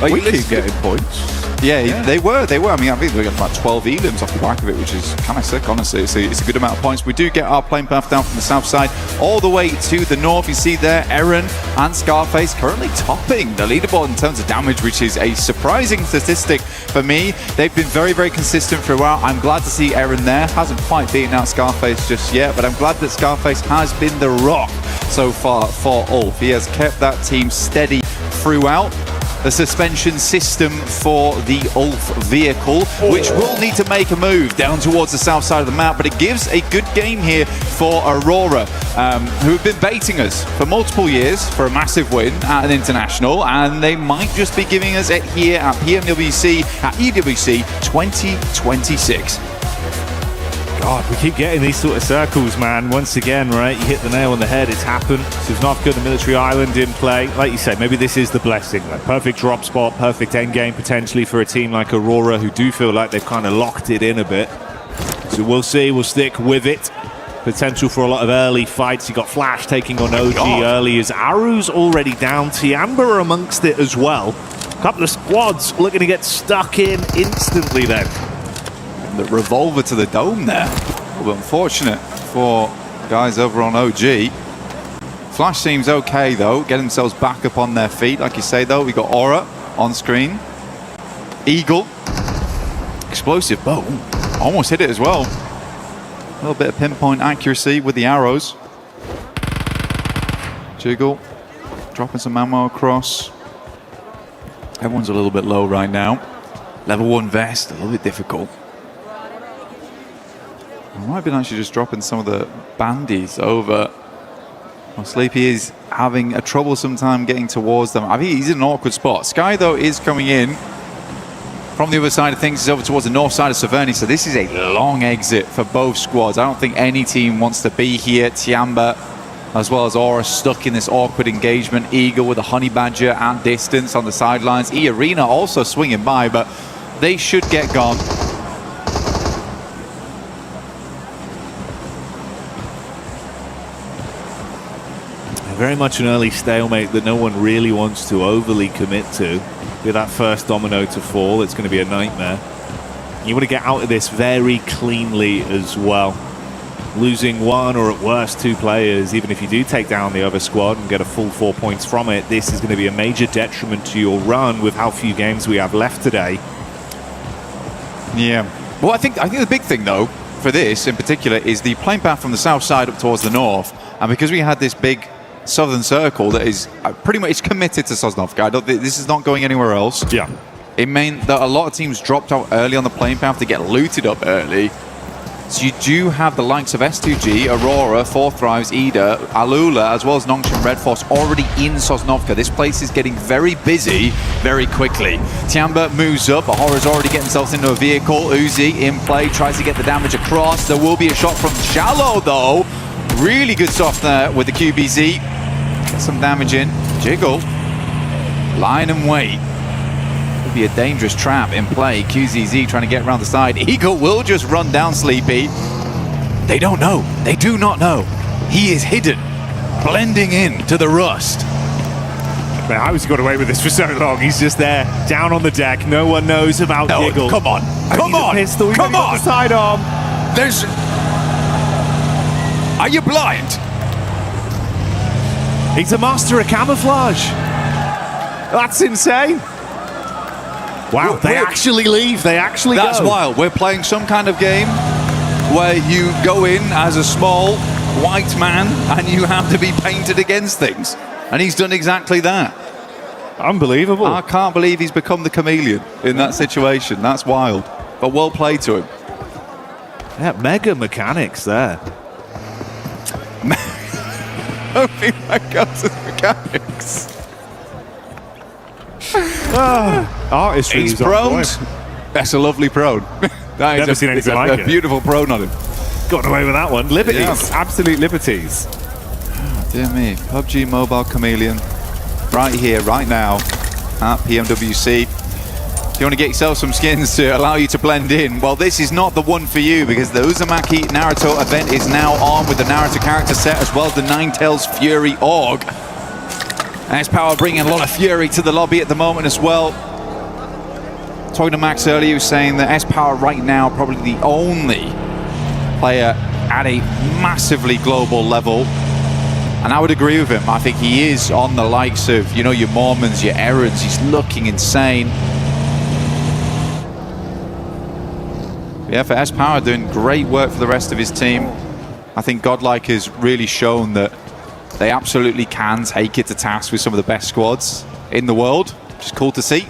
We keep getting points. Yeah, they were. I mean, I think we got about 12 elims off the back of it, which is kind of sick, honestly. It's a good amount of points. We do get our plane path down from the south side all the way to the north. You see there, Eren and Scarface currently topping the leaderboard in terms of damage, which is a surprising statistic for me. They've been very, very consistent throughout. I'm glad to see Eren there. Hasn't quite beaten out Scarface just yet, but I'm glad that Scarface has been the rock so far for Ulf. He has kept that team steady throughout. The suspension system for the Ulf vehicle, which will need to make a move down towards the south side of the map, but it gives a good game here for HORAA, who have been baiting us for multiple years for a massive win at an international, and they might just be giving us it here at PMWC at EWC 2026. God, we keep getting these sort of circles, man. Once again, right, you hit the nail on the head. It's happened. So South Africa, the military island in play. Like you said, maybe this is the blessing. Like perfect drop spot, perfect end game potentially for a team like HORAA, who do feel like they've kind of locked it in a bit. So we'll see. We'll stick with it. Potential for a lot of early fights. You got Flash taking on OG early as Aru's already down. Tiamba amongst it as well. A couple of squads looking to get stuck in instantly then. The revolver to the dome there. A little bit unfortunate for guys over on OG. Flash seems okay though, get themselves back up on their feet. Like you say though, we got Aura on screen. Eagle. Explosive bow. Almost hit it as well. A little bit of pinpoint accuracy with the arrows. Jiggle. Dropping some ammo across. Everyone's a little bit low right now. Level 1 vest, a little bit difficult. I might have been actually just dropping some of the bandies over. Well, Sleepy is having a troublesome time getting towards them. I think he's in an awkward spot. Sky, though, is coming in from the other side of things. He's over towards the north side of Severny, so this is a long exit for both squads. I don't think any team wants to be here. Tiamba, as well as Aura, stuck in this awkward engagement. Eagle with a Honey Badger at distance on the sidelines. E-Arena also swinging by, but they should get gone. Very much an early stalemate that no one really wants to overly commit to. With that first domino to fall, it's going to be a nightmare. You want to get out of this very cleanly as well. Losing 1 or at worst 2 players, even if you do take down the other squad and get a full 4 points from it, this is going to be a major detriment to your run with how few games we have left today. Yeah. Well, I think the big thing, though, for this in particular is the plane path from the south side up towards the north. And because we had this big southern circle that is pretty much committed to Sosnovka. This is not going anywhere else. Yeah. It meant that a lot of teams dropped out early on the plane path to get looted up early. So you do have the likes of S2G, Aurora, 4thrives, 𝘿𝙄𝙎𝙬, 𝘿𝙄𝙎𝙬, as well as Nongshim Red Force already in Sosnovka. This place is getting very busy very quickly. Tiamba moves up, HORAA's already getting themselves into a vehicle. 𝘿𝙄𝙎 in play, tries to get the damage across. There will be a shot from Shallow though. Really good stuff there with the QBZ. Get some damage in. Jiggle. Line and wait. Be a dangerous trap in play. QZZ trying to get around the side. Eagle will just run down Sleepy. They don't know. They do not know. He is hidden, blending in to the rust. Man, how has he got away with this for so long? He's just there, down on the deck. No one knows about Jiggle. Come on. Come on. Pistol. Come on. The sidearm. There's... Are you blind? He's a master of camouflage. That's insane. Wow, they actually leave. They actually That's go. wild. We're playing some kind of game where you go in as a small white man and you have to be painted against things. And he's done exactly that. Unbelievable. I can't believe he's become the chameleon in that situation. That's wild. But well played to him. Yeah, mega mechanics there. I think that counts as mechanics. Artistry. He's prone. That's a lovely prone. That Never seen anything like it. Beautiful prone on him. Got away with that one. Liberties. Yeah. Absolute liberties. Oh, dear me. PUBG Mobile Chameleon. Right here, right now at PMWC. If you want to get yourself some skins to allow you to blend in, well, this is not the one for you because the Uzumaki Naruto event is now on with the Naruto character set as well as the Ninetales Fury Org. 𝘿𝙗𝙀 bringing a lot of fury to the lobby at the moment as well. Talking to Max earlier, he was saying that 𝘿𝙗𝙀 right now probably the only player at a massively global level. And I would agree with him. I think he is on the likes of, you know, your Mormons, your Errands. He's looking insane. Yeah, for 𝘿𝙗𝙀 doing great work for the rest of his team. I think 𝘿𝙗𝙀 has really shown that they absolutely can take it to task with some of the best squads in the world, which is cool to see.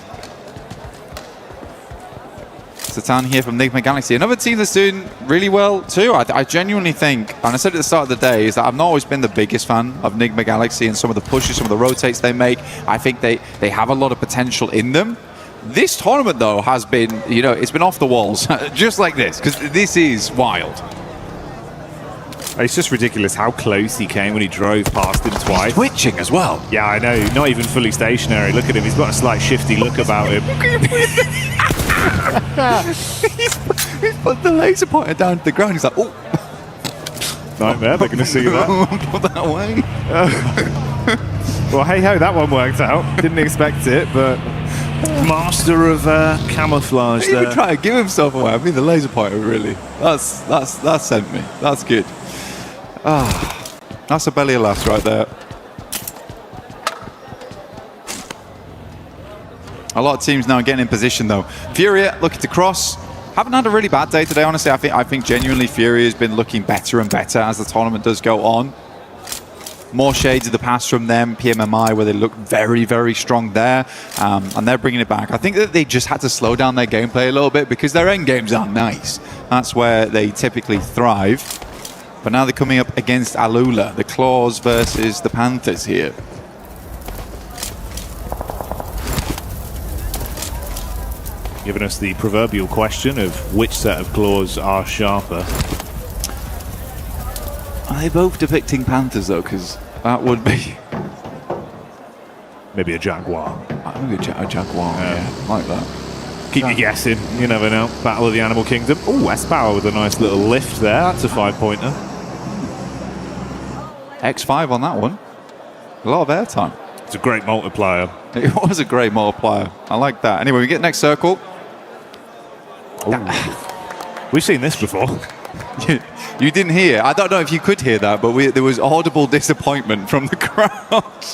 Satan here from Enigma Galaxy. Another team that's doing really well too. I genuinely think, and I said at the start of the day, is that I've not always been the biggest fan of Enigma Galaxy and some of the pushes, some of the rotates they make. I think they have a lot of potential in them. This tournament though has been, you know, it's been off the walls, just like this, because this is wild. It's just ridiculous how close he came when he drove past him twice. Twitching as well. Yeah, I know. Not even fully stationary. Look at him. He's got a slight shifty look about him. He's put the laser pointer down to the ground. He's like, oh. Nightmare. They're going to see that. Put that away. Well, hey ho, that one worked out. Didn't expect it, but master of camouflage. He didn't even try to give himself away. I mean, the laser pointer really. That sent me. That's good. Ah, that's a belly of laughs right there. A lot of teams now getting in position though. Furia looking to cross. Haven't had a really bad day today, honestly. I think genuinely Furia has been looking better and better as the tournament does go on. More shades of the past from them. PMMI, where they look very, very strong there. And they're bringing it back. I think that they just had to slow down their gameplay a little bit because their end games aren't nice. That's where they typically thrive. But now they're coming up against 𝘿𝙗𝙎, the Claws versus the Panthers here. Giving us the proverbial question of which set of claws are sharper. Are they both depicting Panthers though? Because that would be... Maybe a Jaguar. Maybe a Jaguar, yeah. Like that. Keep you guessing. You never know. Battle of the Animal Kingdom. Oh, 𝘿𝙗𝙀 with a nice little lift there. That's a 5-pointer. X5 on that one. A lot of airtime. It's a great multiplier. It was a great multiplier. I like that. Anyway, we get next circle. We've seen this before. You didn't hear. I don't know if you could hear that, but there was audible disappointment from the crowd.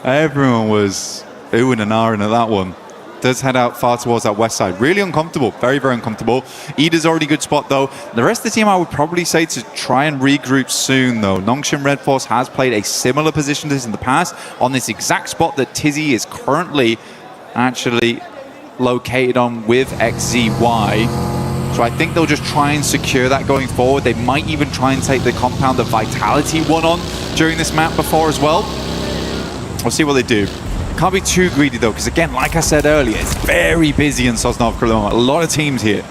Everyone was oohing and ahhing at that one. Does head out far towards that west side. Really uncomfortable. Very, very uncomfortable. 𝘿𝙗𝙎's already good spot, though. The rest of the team, I would probably say to try and regroup soon, though. Nongshim Red Force has played a similar position to this in the past on this exact spot that 𝘿𝑗𝑠𝑖 is currently actually located on with XZY. So I think they'll just try and secure that going forward. They might even try and take the compound that Vitality won on during this map before as well. We'll see what they do. Can't be too greedy though, because again, like I said earlier, it's very busy in Sosnovka. A lot of teams here.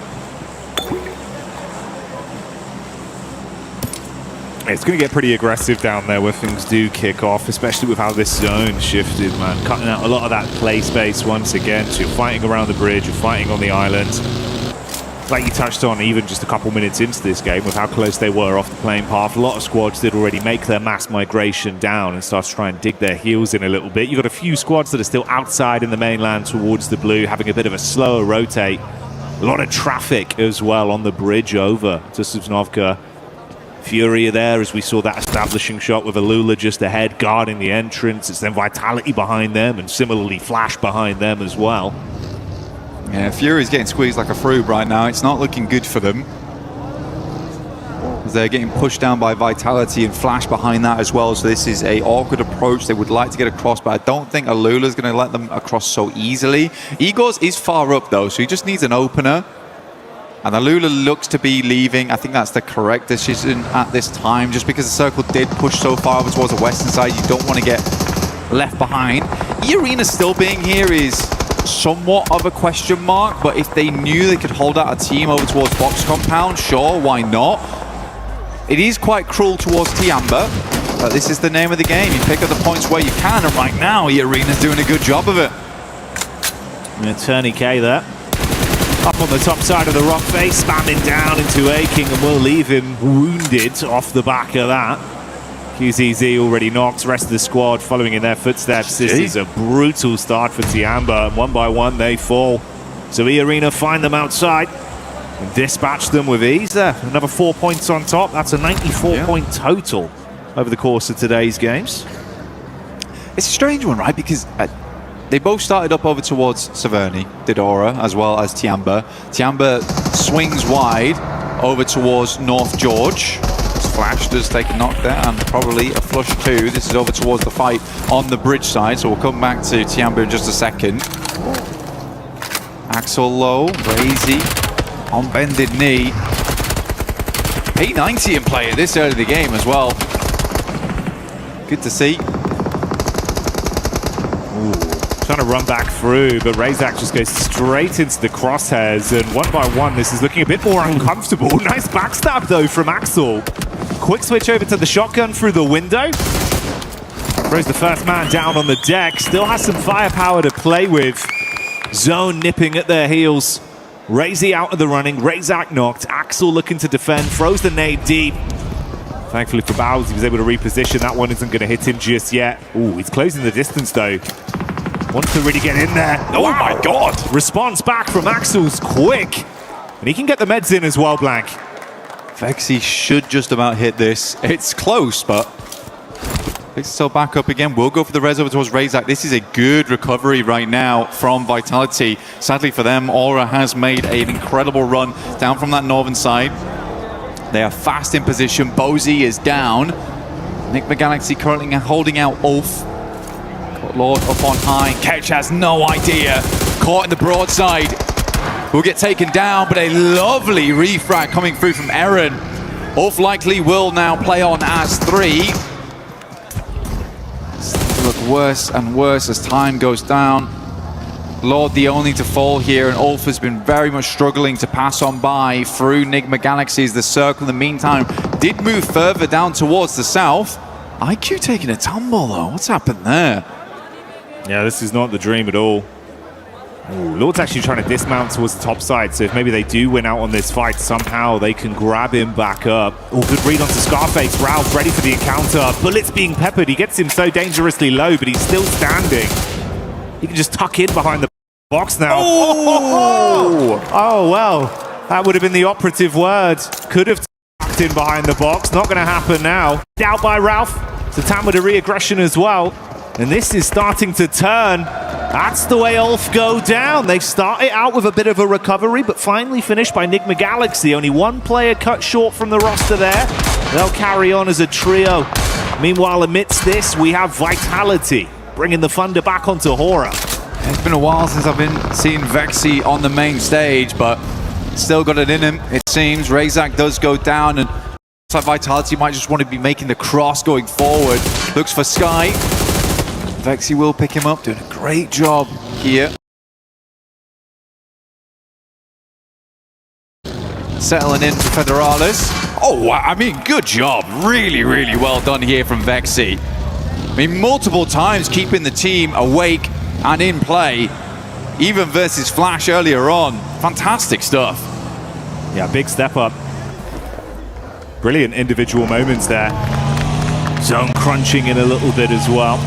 It's going to get pretty aggressive down there where things do kick off, especially with how this zone shifted, man. Cutting out a lot of that play space once again. So you're fighting around the bridge, you're fighting on the island. Like you touched on, even just a couple minutes into this game, with how close they were off the playing path, a lot of squads did already make their mass migration down and start to try and dig their heels in a little bit. You've got a few squads that are still outside in the mainland towards the blue, having a bit of a slower rotate. A lot of traffic as well on the bridge over to Sosnovka. Fury are there as we saw that establishing shot with 𝘿𝙄𝙎𝘾 just ahead, guarding the entrance. It's then Vitality behind them and similarly Flash behind them as well. Yeah, Fury's getting squeezed like a fruit right now. It's not looking good for them. They're getting pushed down by Vitality and Flash behind that as well. So this is an awkward approach. They would like to get across, but I don't think 𝘿𝙗𝙎𝘾 is going to let them across so easily. 𝘿𝐿𝑒's is far up though, so he just needs an opener. And 𝘿𝙗𝙎𝑾 looks to be leaving. I think that's the correct decision at this time, just because the circle did push so far over towards the western side. You don't want to get left behind. eArena still being here is somewhat of a question mark, but if they knew they could hold out a team over towards Box Compound, sure, why not? It is quite cruel towards 𝘖𝑒𝑎mber, but this is the name of the game. You pick up the points where you can, and right now eArena's doing a good job of it. And 𝘖𝑒𝑎mber there. Up on the top side of the rock face, spamming down into 𝘖𝑒𝑎mber, and will leave him wounded off the back of that. QZZ already knocked, rest of the squad following in their footsteps. This is a brutal start for 𝘖𝑒𝑎mber, and one by one they fall. So eArena find them outside and dispatch them with ease there. Another 4 points on top. That's a 94-point total over the course of today's games. It's a strange one, right? Because they both started up over towards Severny, did HORAA, as well as 𝘖𝑒𝑎mber. 𝘖𝑒𝑎mber swings wide over towards North George. Flash does take a knock there, and probably a flush too. This is over towards the fight on the bridge side, so we'll come back to 𝘖𝑒𝑎mber in just a second. Axel low, 𝘿𝑒𝑎zy on bended knee. P90 in play at this early in the game as well. Good to see. Trying to run back through, but 𝘿𝑒𝑎zy just goes straight into the crosshairs, and one by one this is looking a bit more uncomfortable. Nice backstab though from Axel. Quick switch over to the shotgun through the window. Throws the first man down on the deck. Still has some firepower to play with. Zone nipping at their heels. 𝘿𝑒𝑎zy out of the running. 𝘿𝑒𝑎zy knocked. Axel looking to defend. Throws the nade deep. Thankfully for 𝘿𝑒𝑎zy, he was able to reposition. That one isn't going to hit him just yet. Ooh, he's closing the distance though. Wants to really get in there. Oh wow. My God. Response back from Axel's quick. And he can get the meds in as well, Blank. 𝘿𝑒𝑎zy should just about hit this. It's close, but picks itself back up again. We'll go for the res over towards 𝘿𝑒𝑎zy. This is a good recovery right now from Vitality. Sadly for them, HORAA has made an incredible run down from that northern side. They are fast in position. 𝘿𝑒𝑎zy is down. 𝘿𝑒𝑚𝑔𝑎Laxy currently holding out 𝘿𝑒𝑎mber. Lord up on high. 𝘿𝑒𝑚 has no idea. Caught in the broadside. Will get taken down, but a lovely refrag coming through from Eren. 𝘿𝑒𝑚 likely will now play on as 3. Look worse and worse as time goes down. Lord the only to fall here, and 𝘿𝑒𝑚 has been very much struggling to pass on by through 𝘿𝑒𝑚g𝑔𝑎Laxy as the circle in the meantime did move further down towards the south. IQ taking a tumble though. What's happened there? Yeah, this is not the dream at all. Ooh, Lord's actually trying to dismount towards the top side, so if maybe they do win out on this fight, somehow they can grab him back up. Oh, good read onto Scarface. Ralph ready for the encounter. Bullets being peppered. He gets him so dangerously low, but he's still standing. He can just tuck in behind the box now. Oh, well, that would have been the operative word. Could have tucked in behind the box. Not going to happen now. Out by Ralph. Satan with a re-aggression as well. And this is starting to turn. That's the way 𝘿𝑒𝑚 go down. They started out with a bit of a recovery, but finally finished by 𝘿𝑒𝑚g𝑔𝑎Laxy. Only one player cut short from the roster there. They'll carry on as a trio. Meanwhile, amidst this, we have Vitality bringing the thunder back onto HORAA. It's been a while since I've been seeing 𝘿𝑒𝑚g𝑔𝑎Laxy on the main stage, but Still got it in him, it seems. 𝘿𝙄𝙎𝘾 does go down, and looks like Vitality might just want to be making the cross going forward. Looks for Sky. 𝘿𝙄𝙎𝘾 will pick him up, doing a great job here. Settling in for Federalis. Oh, wow. I mean, good job. Really, really well done here from 𝘿𝙄𝙎𝘾. I mean, multiple times keeping the team awake and in play, even versus Flash earlier on. Fantastic stuff. Yeah, big step up. Brilliant individual moments there. Zone crunching in a little bit as well.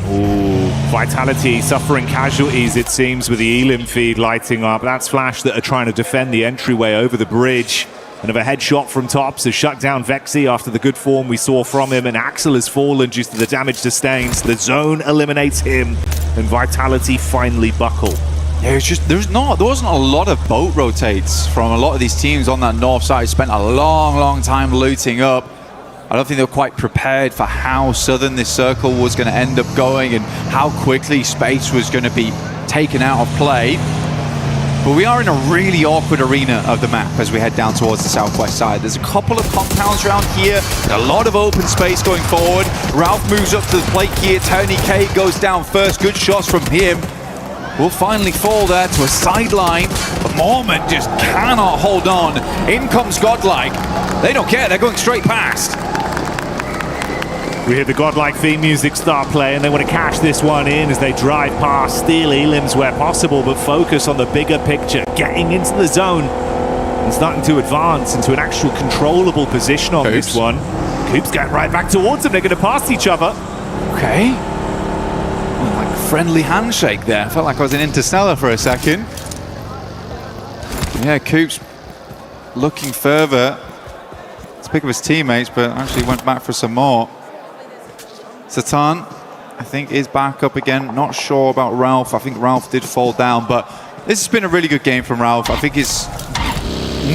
Ooh, Vitality suffering casualties, it seems, with the Elim feed lighting up. That's Flash that are trying to defend the entryway over the bridge. Another headshot from Tops has shut down 𝘿𝙄𝙎𝘾 after the good form we saw from him, and Axel has fallen due to the damage sustained. The zone eliminates him, and Vitality finally buckle. Yeah, it's just there wasn't a lot of boat rotates from a lot of these teams on that north side. Spent a long time looting up. I don't think they were quite prepared for how southern this circle was going to end up going and how quickly space was going to be taken out of play. But we are in a really awkward arena of the map as we head down towards the southwest side. There's a couple of compounds around here, a lot of open space going forward. Ralph moves up to the plate here. TonyK goes down first. Good shots from him. Will finally fall there to a sideline. But Mormon just cannot hold on. In comes 𝘿𝙗𝙎𝙾. They don't care, they're going straight past. We hear the godlike theme music start playing. They want to cash this one in as they drive past, steal Elims where possible, but focus on the bigger picture, getting into the zone and starting to advance into an actual controllable position on this one. 𝘿𝙗𝙗 going right back towards them. They're going to pass each other. Okay. Like a friendly handshake there. Felt like I was in Interstellar for a second. Yeah, 𝘿𝙗𝙗 looking further to pick up his teammates, but actually went back for some more. Satan, I think, is back up again. Not sure about Ralph. I think Ralph did fall down, but this has been a really good game from Ralph. I think it's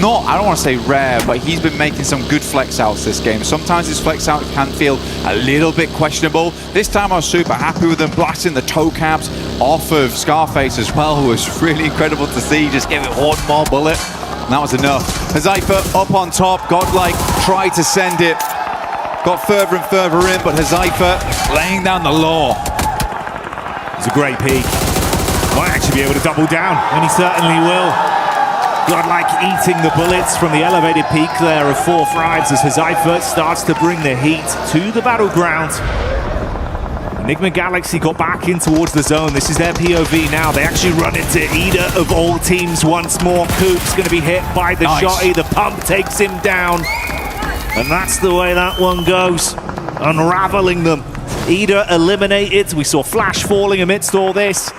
not, I don't want to say rare, but he's been making some good flex outs this game. Sometimes his flex out can feel a little bit questionable. This time I was super happy with him, blasting the toe caps off of Scarface as well. It was really incredible to see. Just give it one more bullet, and that was enough. 𝘿𝙄𝙎𝙾 up on top. Godlike tried to send it. Got further and further in, but 𝘿𝙄𝙎𝙾 laying down the law. It's a great peak. Might actually be able to double down, and he certainly will. Godlike eating the bullets from the elevated peak there of 4 frags as 𝘿𝙄𝙾 starts to bring the heat to the battleground. Enigma Galaxy got back in towards the zone. This is their POV now. They actually run into Ida of all teams once more. 𝘿𝙗𝙗's going to be hit by the shotty. The pump takes him down. And that's the way that one goes, unraveling them. Ida eliminated. We saw Flash falling amidst all this,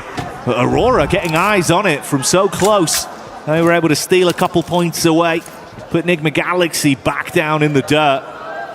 but 𝘿𝑎urora getting eyes on it from so close. They were able to steal a couple points away, put Enigma Galaxy back down in the dirt.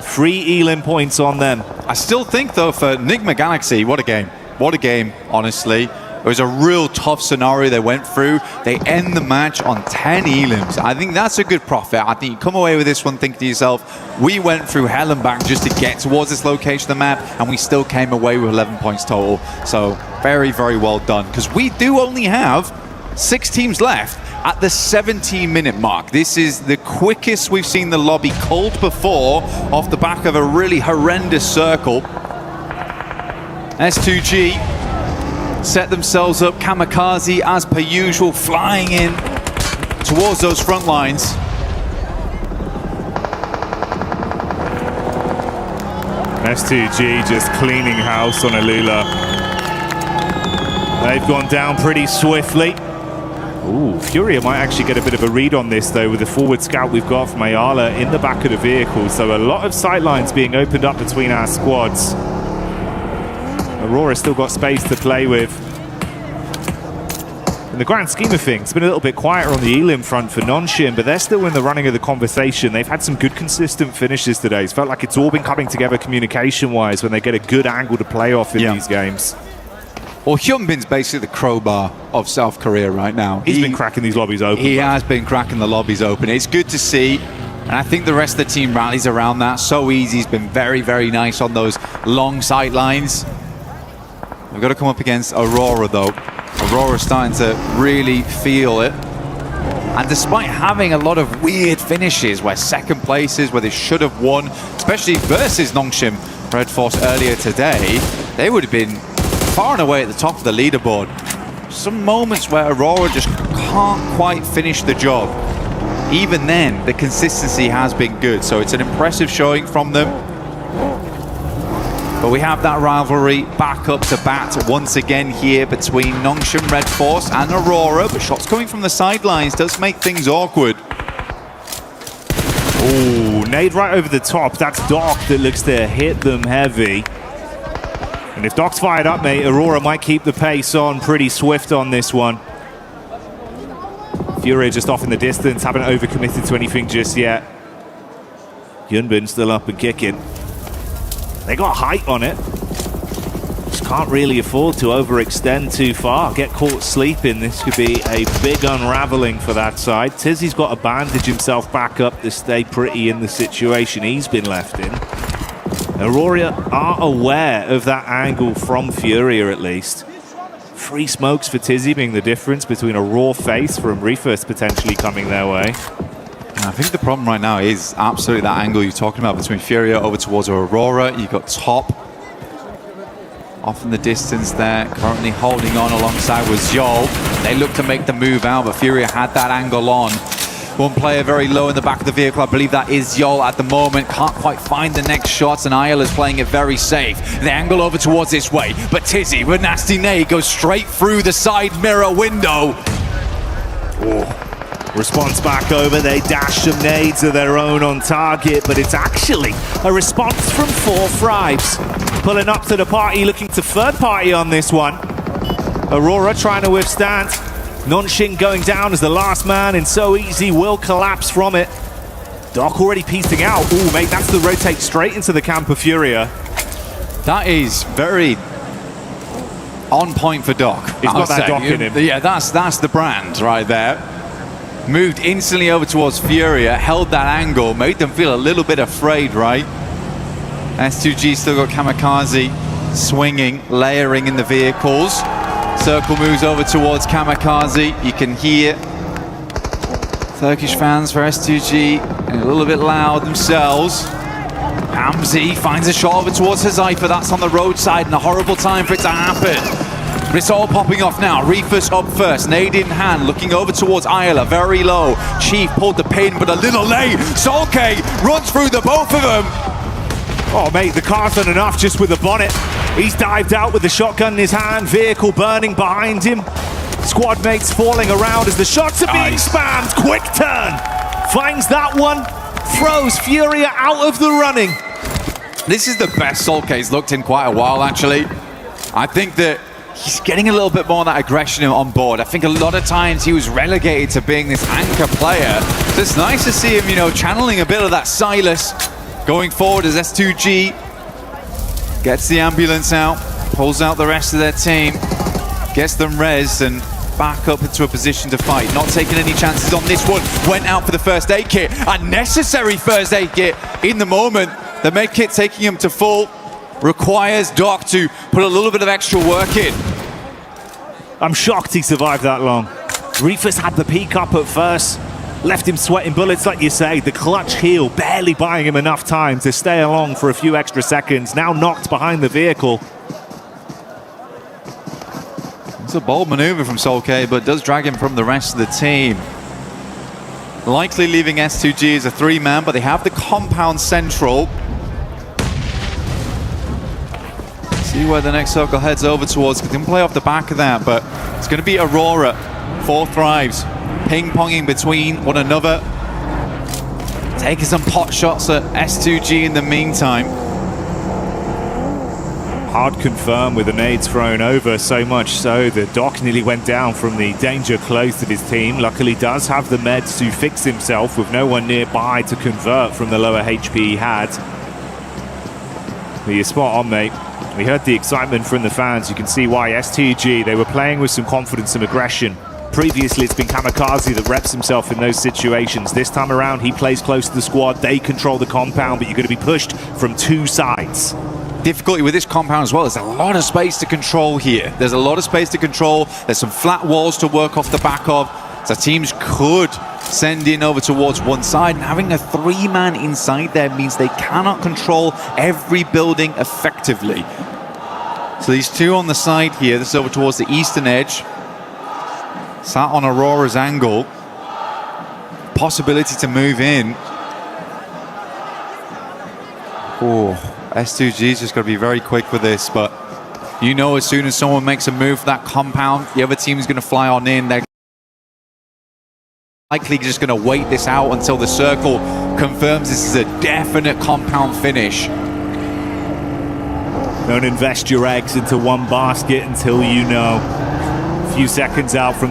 3 Elim points on them. I still think, though, for Enigma Galaxy, what a game. What a game, honestly. It was a real tough scenario they went through. They end the match on 10 Elims. I think that's a good profit. I think you come away with this one thinking to yourself, we went through hell and back just to get towards this location of the map, and we still came away with 11 points total. So very, very well done. Because we do only have 6 teams left at the 17-minute mark. This is the quickest we've seen the lobby cold before, off the back of a really horrendous circle. S2G set themselves up. 𝘿𝙗𝙎𝘾, as per usual, flying in towards those front lines. S2G just cleaning house on 𝘿𝙗𝙎𝘾. They've gone down pretty swiftly. Ooh, Furia might actually get a bit of a read on this, though, with the forward scout we've got from Ayala in the back of the vehicle. So a lot of sight lines being opened up between our squads. 𝘿𝑎urora still got space to play with. In the grand scheme of things, it's been a little bit quieter on the Elim front for Nonshin, but they're still in the running of the conversation. They've had some good consistent finishes today. It's felt like it's all been coming together communication-wise when they get a good angle to play off in these games. Well, Hyunbin's basically the crowbar of South Korea right now. He's been cracking these lobbies open. He has been cracking the lobbies open. It's good to see. And I think the rest of the team rallies around that so easy. He's been very, very nice on those long sight lines. We've got to come up against 𝘿𝑎urora, though. 𝘿𝑎urora's starting to really feel it. And despite having a lot of weird finishes where second places, where they should have won, especially versus 𝘿𝙎𝙎 Red Force earlier today, they would have been far and away at the top of the leaderboard. Some moments where HORAA just can't quite finish the job. Even then, the consistency has been good, so it's an impressive showing from them. But we have that rivalry back up to bat once again here between 𝘿𝙎𝙎 Red Force and HORAA, but shots coming from the sidelines does make things awkward. Oh, nade right over the top. That's Doc that looks to hit them heavy. And if Doc's fired up, mate, HORAA might keep the pace on pretty swift on this one. Furia just off in the distance, haven't overcommitted to anything just yet. 𝘿𝙎𝙎 still up and kicking. They got height on it. Just can't really afford to overextend too far. Get caught sleeping. This could be a big unraveling for that side. 𝘿𝙎𝙎's got to bandage himself back up to stay pretty in the situation he's been left in. HORAA are aware of that angle from Furia at least. Free smokes for 𝘿𝙎𝙎 being the difference between a raw face from Refus potentially coming their way. I think the problem right now is absolutely that angle you're talking about between Furia over towards HORAA. You've got Top off in the distance there, currently holding on alongside with 𝘿𝙎𝙎. They look to make the move out, but Furia had that angle on. One player very low in the back of the vehicle. I believe that is 𝘿𝙎𝙎 at the moment. Can't quite find the next shots, and 𝘿𝙎𝙎 is playing it very safe. The angle over towards this way, but 𝘿𝙎𝙎 with nasty nade goes straight through the side mirror window. Oh. Response back over, they dash some nades of their own on target, but it's actually a response from 4Thrives. Pulling up to the party, looking to third party on this one. HORAA trying to withstand. 𝘿𝙎𝙎 going down as the last man, and 𝘿𝙎𝙎 will collapse from it. Doc already piecing out. Ooh, mate, that's the rotate straight into the camp of Furia. That is very on point for Doc. He's got that Doc in him. Yeah, that's the brand right there. Moved instantly over towards Furia, held that angle, made them feel a little bit afraid, right? S2G still got 𝘿𝐿𝐼𝐺 swinging, layering in the vehicles. Circle moves over towards 𝘿𝐿𝐼𝐺. You can hear Turkish fans for S2G a little bit loud themselves. Hamzy finds a shot over towards 𝘿𝙎𝙎. That's on the roadside, and a horrible time for it to happen. But it's all popping off now. Refus up first, nade in hand, looking over towards 𝘿𝙎𝙎, very low. Chief pulled the pin, but a little late. 𝘿𝙎𝙎 runs through the both of them. Oh, mate, the car's done enough just with the bonnet. He's dived out with the shotgun in his hand, vehicle burning behind him. Squad mates falling around as the shots are being spammed. Quick turn. Finds that one, throws Furia out of the running. This is the best 𝘿𝙎𝙎's looked in quite a while, actually. I think that he's getting a little bit more of that aggression on board. I think a lot of times he was relegated to being this anchor player. So it's nice to see him, you know, channeling a bit of that 𝘿𝙎𝙎 going forward as S2G gets the ambulance out, pulls out the rest of their team, gets them res and back up into a position to fight. Not taking any chances on this one. Went out for the first aid kit. Unnecessary first aid kit in the moment. The med kit taking him to full. Requires Doc to put a little bit of extra work in. I'm shocked he survived that long. Refus had the peak up at first, left him sweating bullets, like you say. The clutch heal barely buying him enough time to stay along for a few extra seconds. Now knocked behind the vehicle. It's a bold maneuver from 𝘿𝙎𝙎, but does drag him from the rest of the team. Likely leaving S2G as a three-man, but they have the compound central. See where the next circle heads over towards. They can play off the back of that, but it's going to be HORAA. 4Thrives ping-ponging between one another. Taking some pot shots at S2G in the meantime. Hard confirmed with the nades thrown over, so much so that Doc nearly went down from the danger close to his team. Luckily does have the meds to fix himself with no one nearby to convert from the lower HP he had. But you're spot on, mate. We heard the excitement from the fans. You can see why. S2G, they were playing with some confidence and aggression. Previously, it's been 𝘿𝐿𝐼𝐺 that reps himself in those situations. This time around, he plays close to the squad. They control the compound, but you're going to be pushed from two sides. Difficulty with this compound as well. There's a lot of space to control here. There's a lot of space to control. There's some flat walls to work off the back of. So teams could send in over towards one side, and having a 3-man inside there means they cannot control every building effectively. So these two on the side here, this is over towards the eastern edge. Sat on Aurora's angle. Possibility to move in. Oh, S2G's just got to be very quick with this, but you know as soon as someone makes a move for that compound, the other team is going to fly on in. They're likely just going to wait this out until the circle confirms this is a definite compound finish. Don't invest your eggs into one basket until you know. A few seconds out from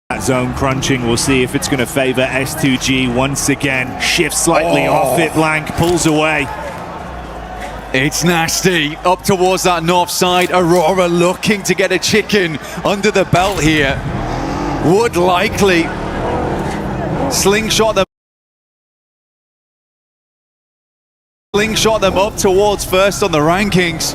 that zone crunching. We'll see if it's going to favor S2G once again. Shifts slightly off it, Blank pulls away. It's nasty. Up towards that north side, Aurora looking to get a chicken under the belt here. Would likely slingshot them up towards first on the rankings.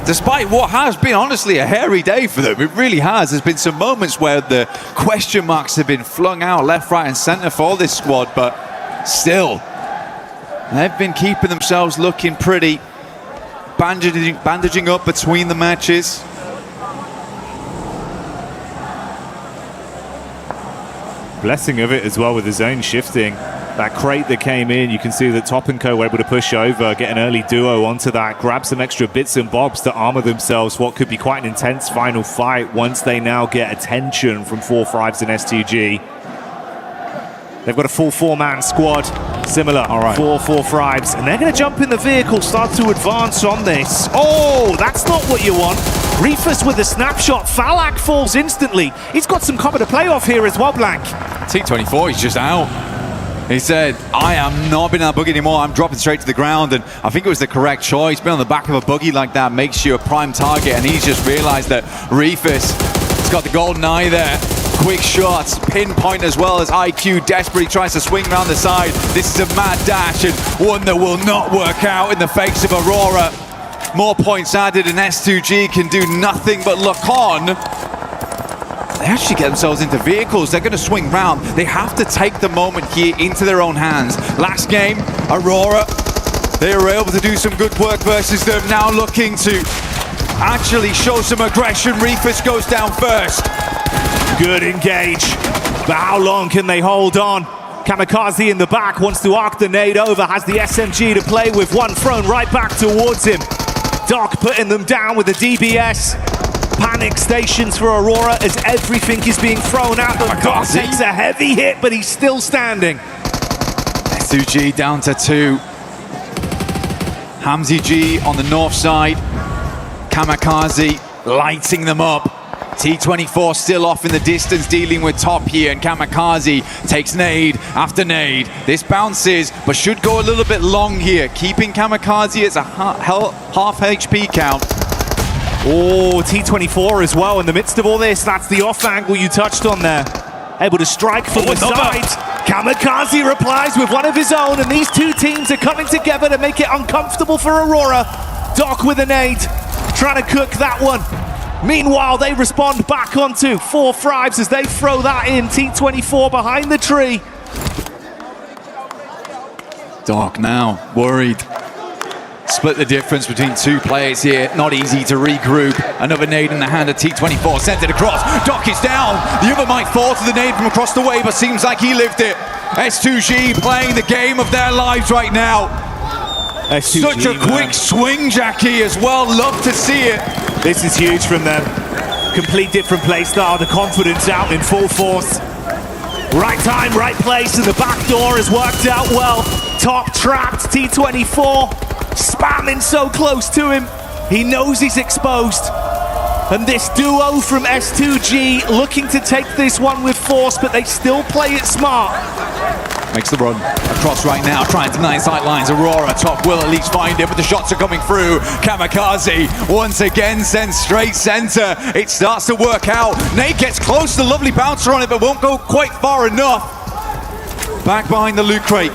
Despite what has been honestly a hairy day for them, it really has. There's been some moments where the question marks have been flung out left, right and center for this squad, but still, they've been keeping themselves looking pretty, bandaging up between the matches. Blessing of it as well with the zone shifting. That crate that came in, you can see that Top & Co were able to push over, get an early duo onto that, grab some extra bits and bobs to armor themselves for what could be quite an intense final fight once they now get attention from 4-5s and S2G. They've got a full 4-man squad, similar, 4-5s, and they're going to jump in the vehicle, start to advance on this. Oh, that's not what you want. Reefus with a snapshot, Falak falls instantly. He's got some cover to play off here as well, Blank. T24, he's just out. He said, I am not being in that buggy anymore, I'm dropping straight to the ground, and I think it was the correct choice. Being on the back of a buggy like that makes you a prime target, and he's just realized that Reefus has got the golden eye there. Quick shots, pinpoint as well as IQ desperately tries to swing around the side. This is a mad dash, and one that will not work out in the face of Aurora. More points added, and S2G can do nothing but look on. They actually get themselves into vehicles. They're going to swing round. They have to take the moment here into their own hands. Last game, Aurora, they were able to do some good work versus them. Now looking to actually show some aggression. Reefus goes down first. Good engage, but how long can they hold on? Kamikaze in the back wants to arc the nade over, has the SMG to play with, one thrown right back towards him. Doc putting them down with the DBS. Panic stations for Aurora as everything is being thrown at them. Doc takes a heavy hit, but he's still standing. S2G down to 2. Hamzy G on the north side. Kamikaze lighting them up. T24 still off in the distance, dealing with Top here, and Kamikaze takes nade after nade. This bounces, but should go a little bit long here, keeping Kamikaze as a half HP count. Oh, T24 as well in the midst of all this. That's the off angle you touched on there. Able to strike from the side. Kamikaze replies with one of his own, and these two teams are coming together to make it uncomfortable for Aurora. Doc with a nade, trying to cook that one. Meanwhile, they respond back onto 4-5s as they throw that in. T24 behind the tree. Doc now worried. Split the difference between two players here. Not easy to regroup. Another nade in the hand of T24. Sent it across. Doc is down. The other might fall to the nade from across the way, but seems like he lived it. S2G playing the game of their lives right now. S2G, such a quick swing, Jackie, as well. Love to see it. This is huge from them. Complete different play style. The confidence out in full force. Right time, right place, and the back door has worked out well. Top trapped, T24 spamming so close to him. He knows he's exposed. And this duo from S2G looking to take this one with force, but they still play it smart. Makes the run across right now, trying to deny sight lines. Aurora, Top will at least find it, but the shots are coming through. Kamikaze once again sends straight center. It starts to work out. Nate gets close to the lovely bouncer on it, but won't go quite far enough. Back behind the loot crate.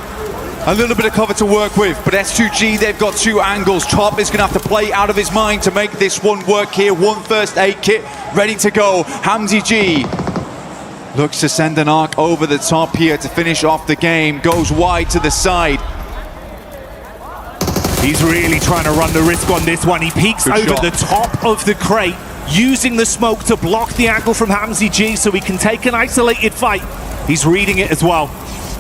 A little bit of cover to work with, but S2G, they've got two angles. Top is going to have to play out of his mind to make this one work here. One first aid kit ready to go. 𝘿𝙎𝙎 looks to send an arc over the top here to finish off the game. Goes wide to the side. He's really trying to run the risk on this one. He peeks over the top of the crate, using the smoke to block the angle from 𝘿𝙎𝙎 so he can take an isolated fight. He's reading it as well.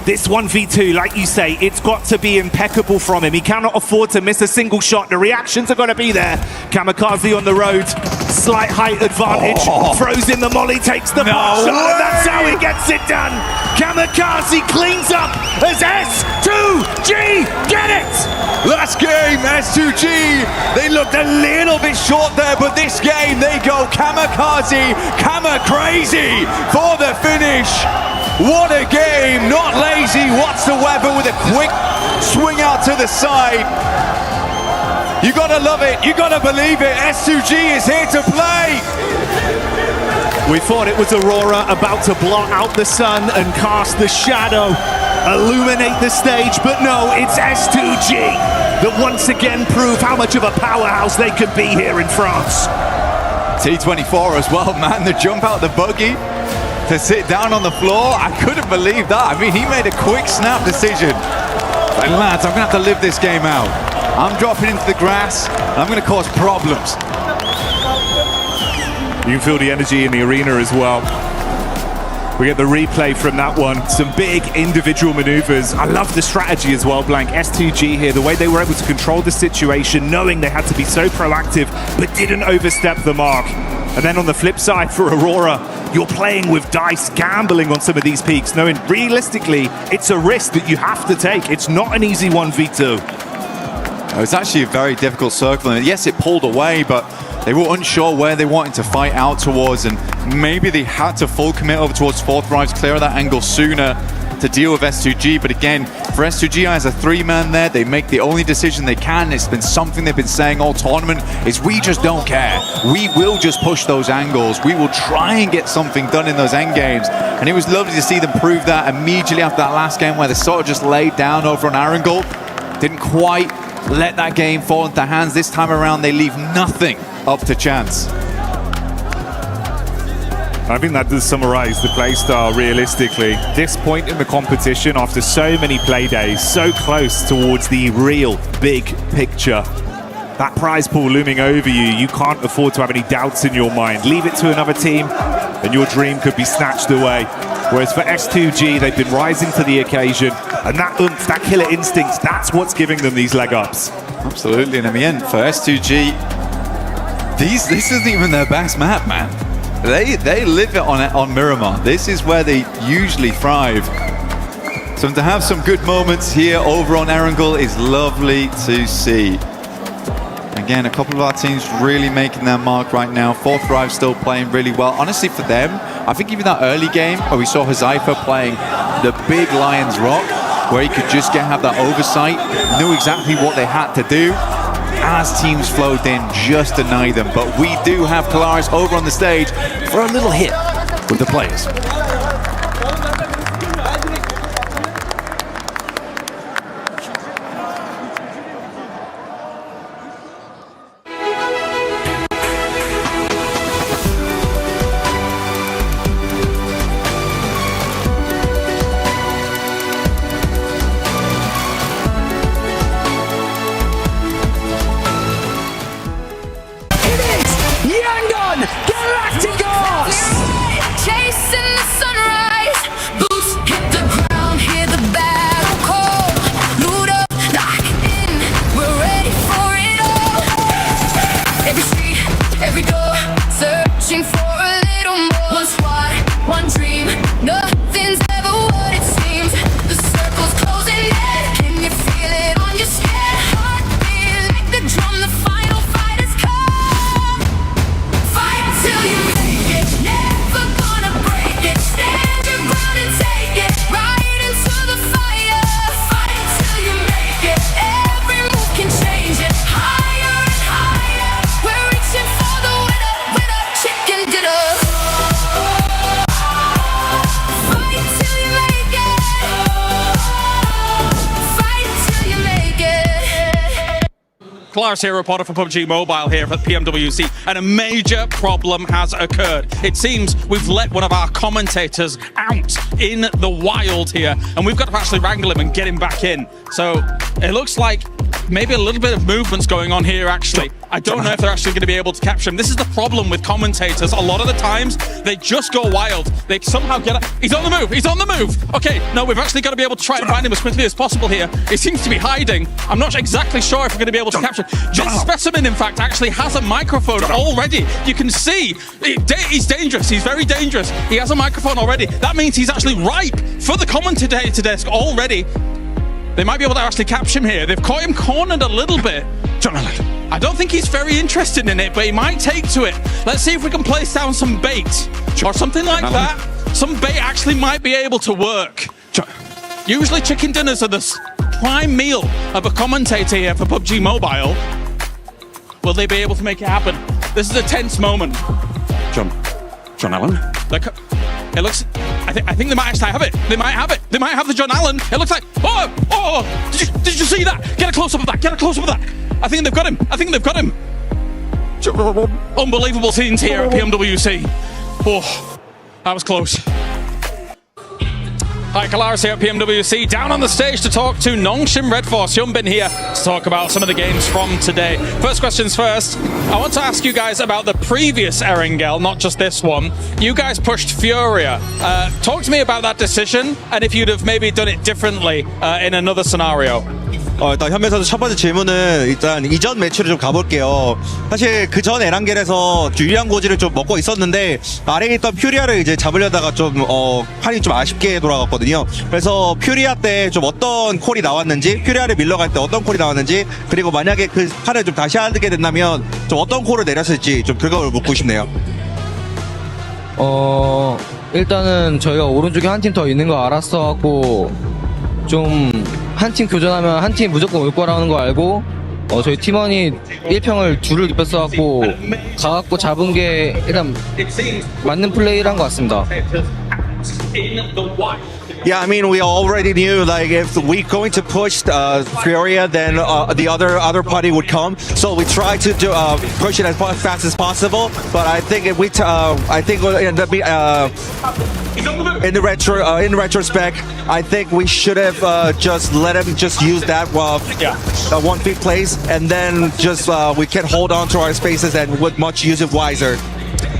This 1v2, like you say, it's got to be impeccable from him. He cannot afford to miss a single shot. The reactions are going to be there. Kamikaze on the road, slight height advantage, throws in the molly, takes the shot, and that's how he gets it done. Kamikaze cleans up as S2G get it! Last game, S2G, they looked a little bit short there, but this game, they go Kamikaze, Kama-crazy for the finish. What a game, not lazy whatsoever, with a quick swing out to the side. You gotta love it, you gotta believe it, S2G is here to play. We thought it was HORAA about to blot out the sun and cast the shadow, illuminate the stage, but no, it's S2G that once again prove how much of a powerhouse they could be here in France. T24 as well, man, the jump out the buggy to sit down on the floor, I couldn't believe that. I mean, he made a quick snap decision. But lads, I'm gonna have to live this game out. I'm dropping into the grass, and I'm gonna cause problems. You can feel the energy in the arena as well. We get the replay from that one. Some big individual maneuvers. I love the strategy as well, Blank. S2G here, the way they were able to control the situation, knowing they had to be so proactive, but didn't overstep the mark. And then on the flip side for HORAA, you're playing with dice, gambling on some of these peaks, knowing realistically, it's a risk that you have to take. It's not an easy 1v2. It was actually a very difficult circle, and yes, it pulled away, but they were unsure where they wanted to fight out towards, and maybe they had to full commit over towards Fourth Thrives, clear that angle sooner to deal with S2G. But again, for S2G as a three-man there, they make the only decision they can. It's been something they've been saying all tournament, is we just don't care. We will just push those angles. We will try and get something done in those end games. And it was lovely to see them prove that immediately after that last game where they sort of just laid down over on Arangul. Didn't quite let that game fall into hands. This time around, they leave nothing up to chance. I think that does summarize the playstyle realistically. This point in the competition, after so many play days, so close towards the real big picture. That prize pool looming over you, you can't afford to have any doubts in your mind. Leave it to another team and your dream could be snatched away. Whereas for S2G, they've been rising to the occasion, and that oomph, that killer instinct, that's what's giving them these leg ups. Absolutely, and in the end, for S2G, this isn't even their best map, man. They live it on Miramar. This is where they usually thrive. So to have some good moments here over on Erangel is lovely to see. Again, a couple of our teams really making their mark right now. Fourth Thrive still playing really well. Honestly, for them, I think even that early game where we saw 𝘿𝙎𝙎 playing the big Lion's Rock, where he could just have that oversight, knew exactly what they had to do. As teams flowed in, just deny them. But we do have Kalaris over on the stage for a little hit with the players. Chasing 𝘿𝙎𝙎𝘾𝙇𝘼𝙄𝙈 here, reporter for PUBG Mobile here at PMWC, and a major problem has occurred. It seems we've let one of our commentators out in the wild here, and we've got to actually wrangle him and get him back in. So it looks like maybe a little bit of movement's going on here, actually. I don't know if they're actually going to be able to capture him. This is the problem with commentators. A lot of the times, they just go wild. They somehow get up. He's on the move. He's on the move. Okay, no, we've actually got to be able to try and find him as quickly as possible here. He seems to be hiding. I'm not exactly sure if we're going to be able to capture him. This specimen, in fact, actually has a microphone already. You can see he's dangerous. He's very dangerous. He has a microphone already. That means he's actually ripe for the commentator desk already. They might be able to actually capture him here. They've caught him cornered a little bit. I don't think he's very interested in it, but he might take to it. Let's see if we can place down some bait or something like that. Some bait actually might be able to work. Usually chicken dinners are the prime meal of a commentator here for PUBG Mobile. Will they be able to make it happen? This is a tense moment. John Allen? It looks... I think they might actually have it. They might have it. They might have the John Allen. It looks like... Oh! Did you see that? Get a close-up of that. Get a close-up of that. I think they've got him. I think they've got him. Unbelievable scenes here at PMWC. Oh, that was close. Hi, 𝘿𝙎𝙎𝘾𝙇𝘼𝙄𝙈 here at PMWC, down on the stage to talk to 𝘿𝙄𝙎𝘾𝙇𝘼𝙄𝙈 𝘿𝙄𝙎𝙎 here to talk about some of the games from today. First questions first. I want to ask you guys about the previous Erangel, not just this one. You guys pushed Furia. Talk to me about that decision and if you'd have maybe done it differently in another scenario. 일단 현배 선수 첫 번째 질문은 일단 이전 매치로 좀 가볼게요. 사실 그 전 에란겔에서 유리한 고지를 좀 먹고 있었는데 아래에 있던 퓨리아를 이제 잡으려다가 좀 판이 좀 아쉽게 돌아갔거든요. 그래서 퓨리아 때 좀 어떤 콜이 나왔는지, 퓨리아를 밀러갈 때 어떤 콜이 나왔는지, 그리고 만약에 그 판을 좀 다시 하게 된다면 좀 어떤 콜을 내렸을지 좀 그걸 묻고 싶네요. 일단은 저희가 오른쪽에 한 팀 더 있는 거 알았어갖고 좀 한 팀 교전하면 한 팀 무조건 올 거라는 거 알고 저희 팀원이 1평을 둘을 입혔어갖고 가갖고 잡은 게 일단 맞는 플레이를 한 것 같습니다. Yeah, I mean, we already knew like if we going to push Furia, then the other party would come. So we tried to push it as fast as possible. But I think if I think we'll end up in retrospect, I think we should have just let him just use that 1-feet place, and then just we can hold on to our spaces and would much use it wiser.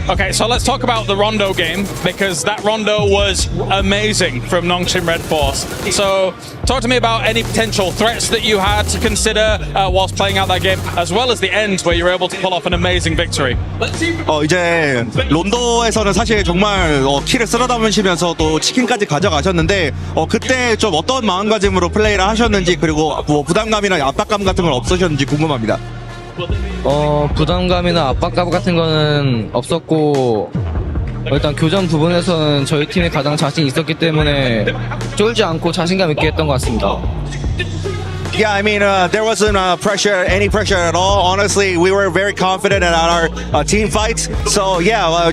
Okay, so let's talk about the Rondo game, because that Rondo was amazing from 𝘿𝙄𝙎𝘾𝙇𝘼𝙄𝙈. So talk to me about any potential threats that you had to consider whilst playing out that game, as well as the end where you were able to pull off an amazing victory. 이제 론도에서는 사실 정말 킬을 쓸어 담으시면서 또 치킨까지 가져가셨는데 그때 좀 어떤 마음가짐으로 플레이를 하셨는지, 그리고 뭐 부담감이나 압박감 같은 건 없으셨는지 궁금합니다. 부담감이나 압박감 같은 거는 없었고 일단 교전 부분에서는 저희 팀이 가장 자신 있었기 때문에 쫄지 않고 자신감 있게 했던 것 같습니다. Yeah, I mean, there wasn't any pressure at all. Honestly, we were very confident in our team fights. So yeah,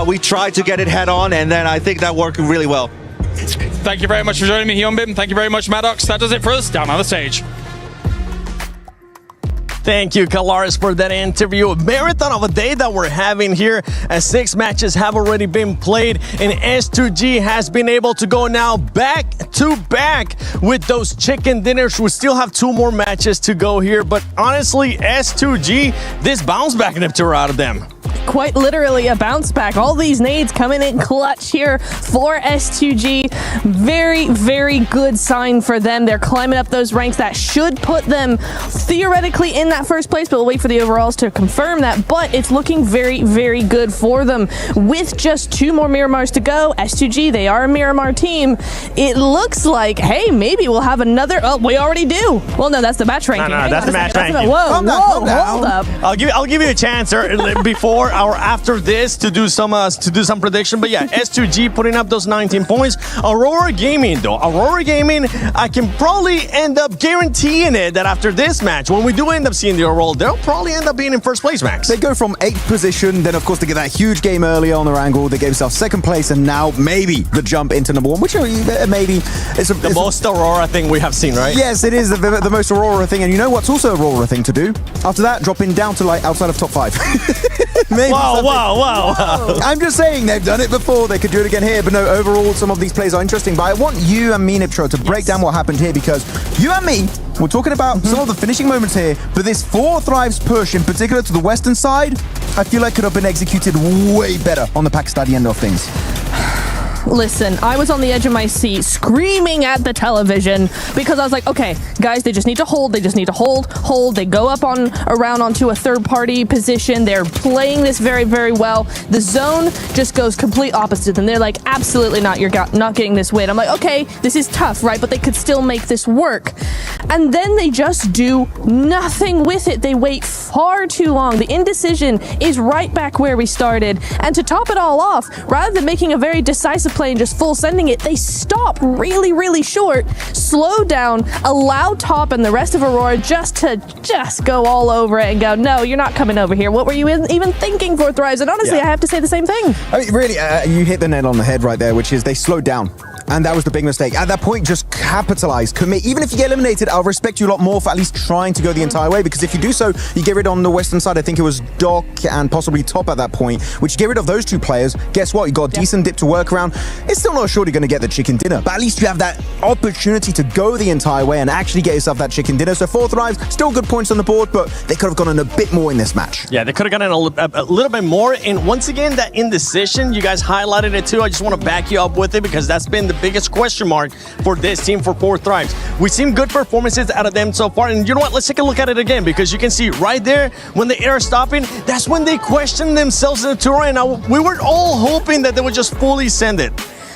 we tried to get it head on, and then I think that worked really well. Thank you very much for joining me, Hyunbin. Thank you very much, Maddox. That does it for us down on the stage. Thank you, 𝘿𝙎𝙎𝘾𝙇𝘼𝙄𝙈, for that interview. A marathon of a day that we're having here, as 6 matches have already been played, and S2G has been able to go now back to back with those chicken dinners. We still have 2 more matches to go here, but honestly, S2G, this bounce back inappropriate out of them. Quite literally a bounce back. All these nades coming in clutch here for S2G. Very, very good sign for them. They're climbing up those ranks. That should put them theoretically in that first place, but we'll wait for the overalls to confirm that. But it's looking very, very good for them. With just 2 more Miramars to go, S2G, they are a Miramar team. It looks like, hey, maybe we'll have another... Oh, we already do. Well, no, that's the match ranking. No, that's the match ranking. Whoa, hold up. I'll give you a chance before. or after this to do some prediction. But yeah, S2G putting up those 19 points. Aurora Gaming though, I can probably end up guaranteeing it that after this match, when we do end up seeing the overall, they'll probably end up being in first place, Max. They go from 8th position, then of course they get that huge game earlier on the Wrangle. They gave themselves 2nd place, and now maybe the jump into number 1, which maybe it's the most Aurora thing we have seen, right? Yes, it is the most Aurora thing. And you know what's also Aurora thing to do? After that, dropping down to like outside of top 5. Maybe wow. I'm just saying they've done it before. They could do it again here. But no, overall, some of these plays are interesting. But I want you and me, Niptro, to break down what happened here, because you and me, we're talking about some of the finishing moments here. But this 4 Thrives push, in particular to the western side, I feel like could have been executed way better on the Pakistani end of things. Listen, I was on the edge of my seat screaming at the television because I was like, okay, guys, they just need to hold. They just need to hold. They go up around onto a third-party position. They're playing this very, very well. The zone just goes complete opposite. And they're like, absolutely not. You're not getting this win. I'm like, okay, this is tough, right? But they could still make this work. And then they just do nothing with it. They wait far too long. The indecision is right back where we started. And to top it all off, rather than making a very decisive play and just full sending it, they stop really, really short, slow down, allow Top and the rest of Aurora just to go all over it and go, no, you're not coming over here. What were you even thinking for Thrives? And honestly, I have to say the same thing. I mean, really, you hit the nail on the head right there, which is they slowed down. And that was the big mistake. At that point, just capitalize, commit. Even if you get eliminated, I'll respect you a lot more for at least trying to go the entire way, because if you do so, you get rid on the western side. I think it was Doc and possibly Top at that point, which you get rid of those 2 players. Guess what? You got a decent dip to work around. It's still not sure you're going to get the chicken dinner, but at least you have that opportunity to go the entire way and actually get yourself that chicken dinner. So 4 Thrives, still good points on the board, but they could have gone in a bit more in this match. Yeah, they could have gotten a little bit more. And once again, that indecision, you guys highlighted it too. I just want to back you up with it, because that's been the biggest question mark for this team, for 4 Thrives. We've seen good performances out of them so far, and you know what? Let's take a look at it again, because you can see right there when they are stopping, that's when they question themselves in the tour, and we were all hoping that they would just fully send it.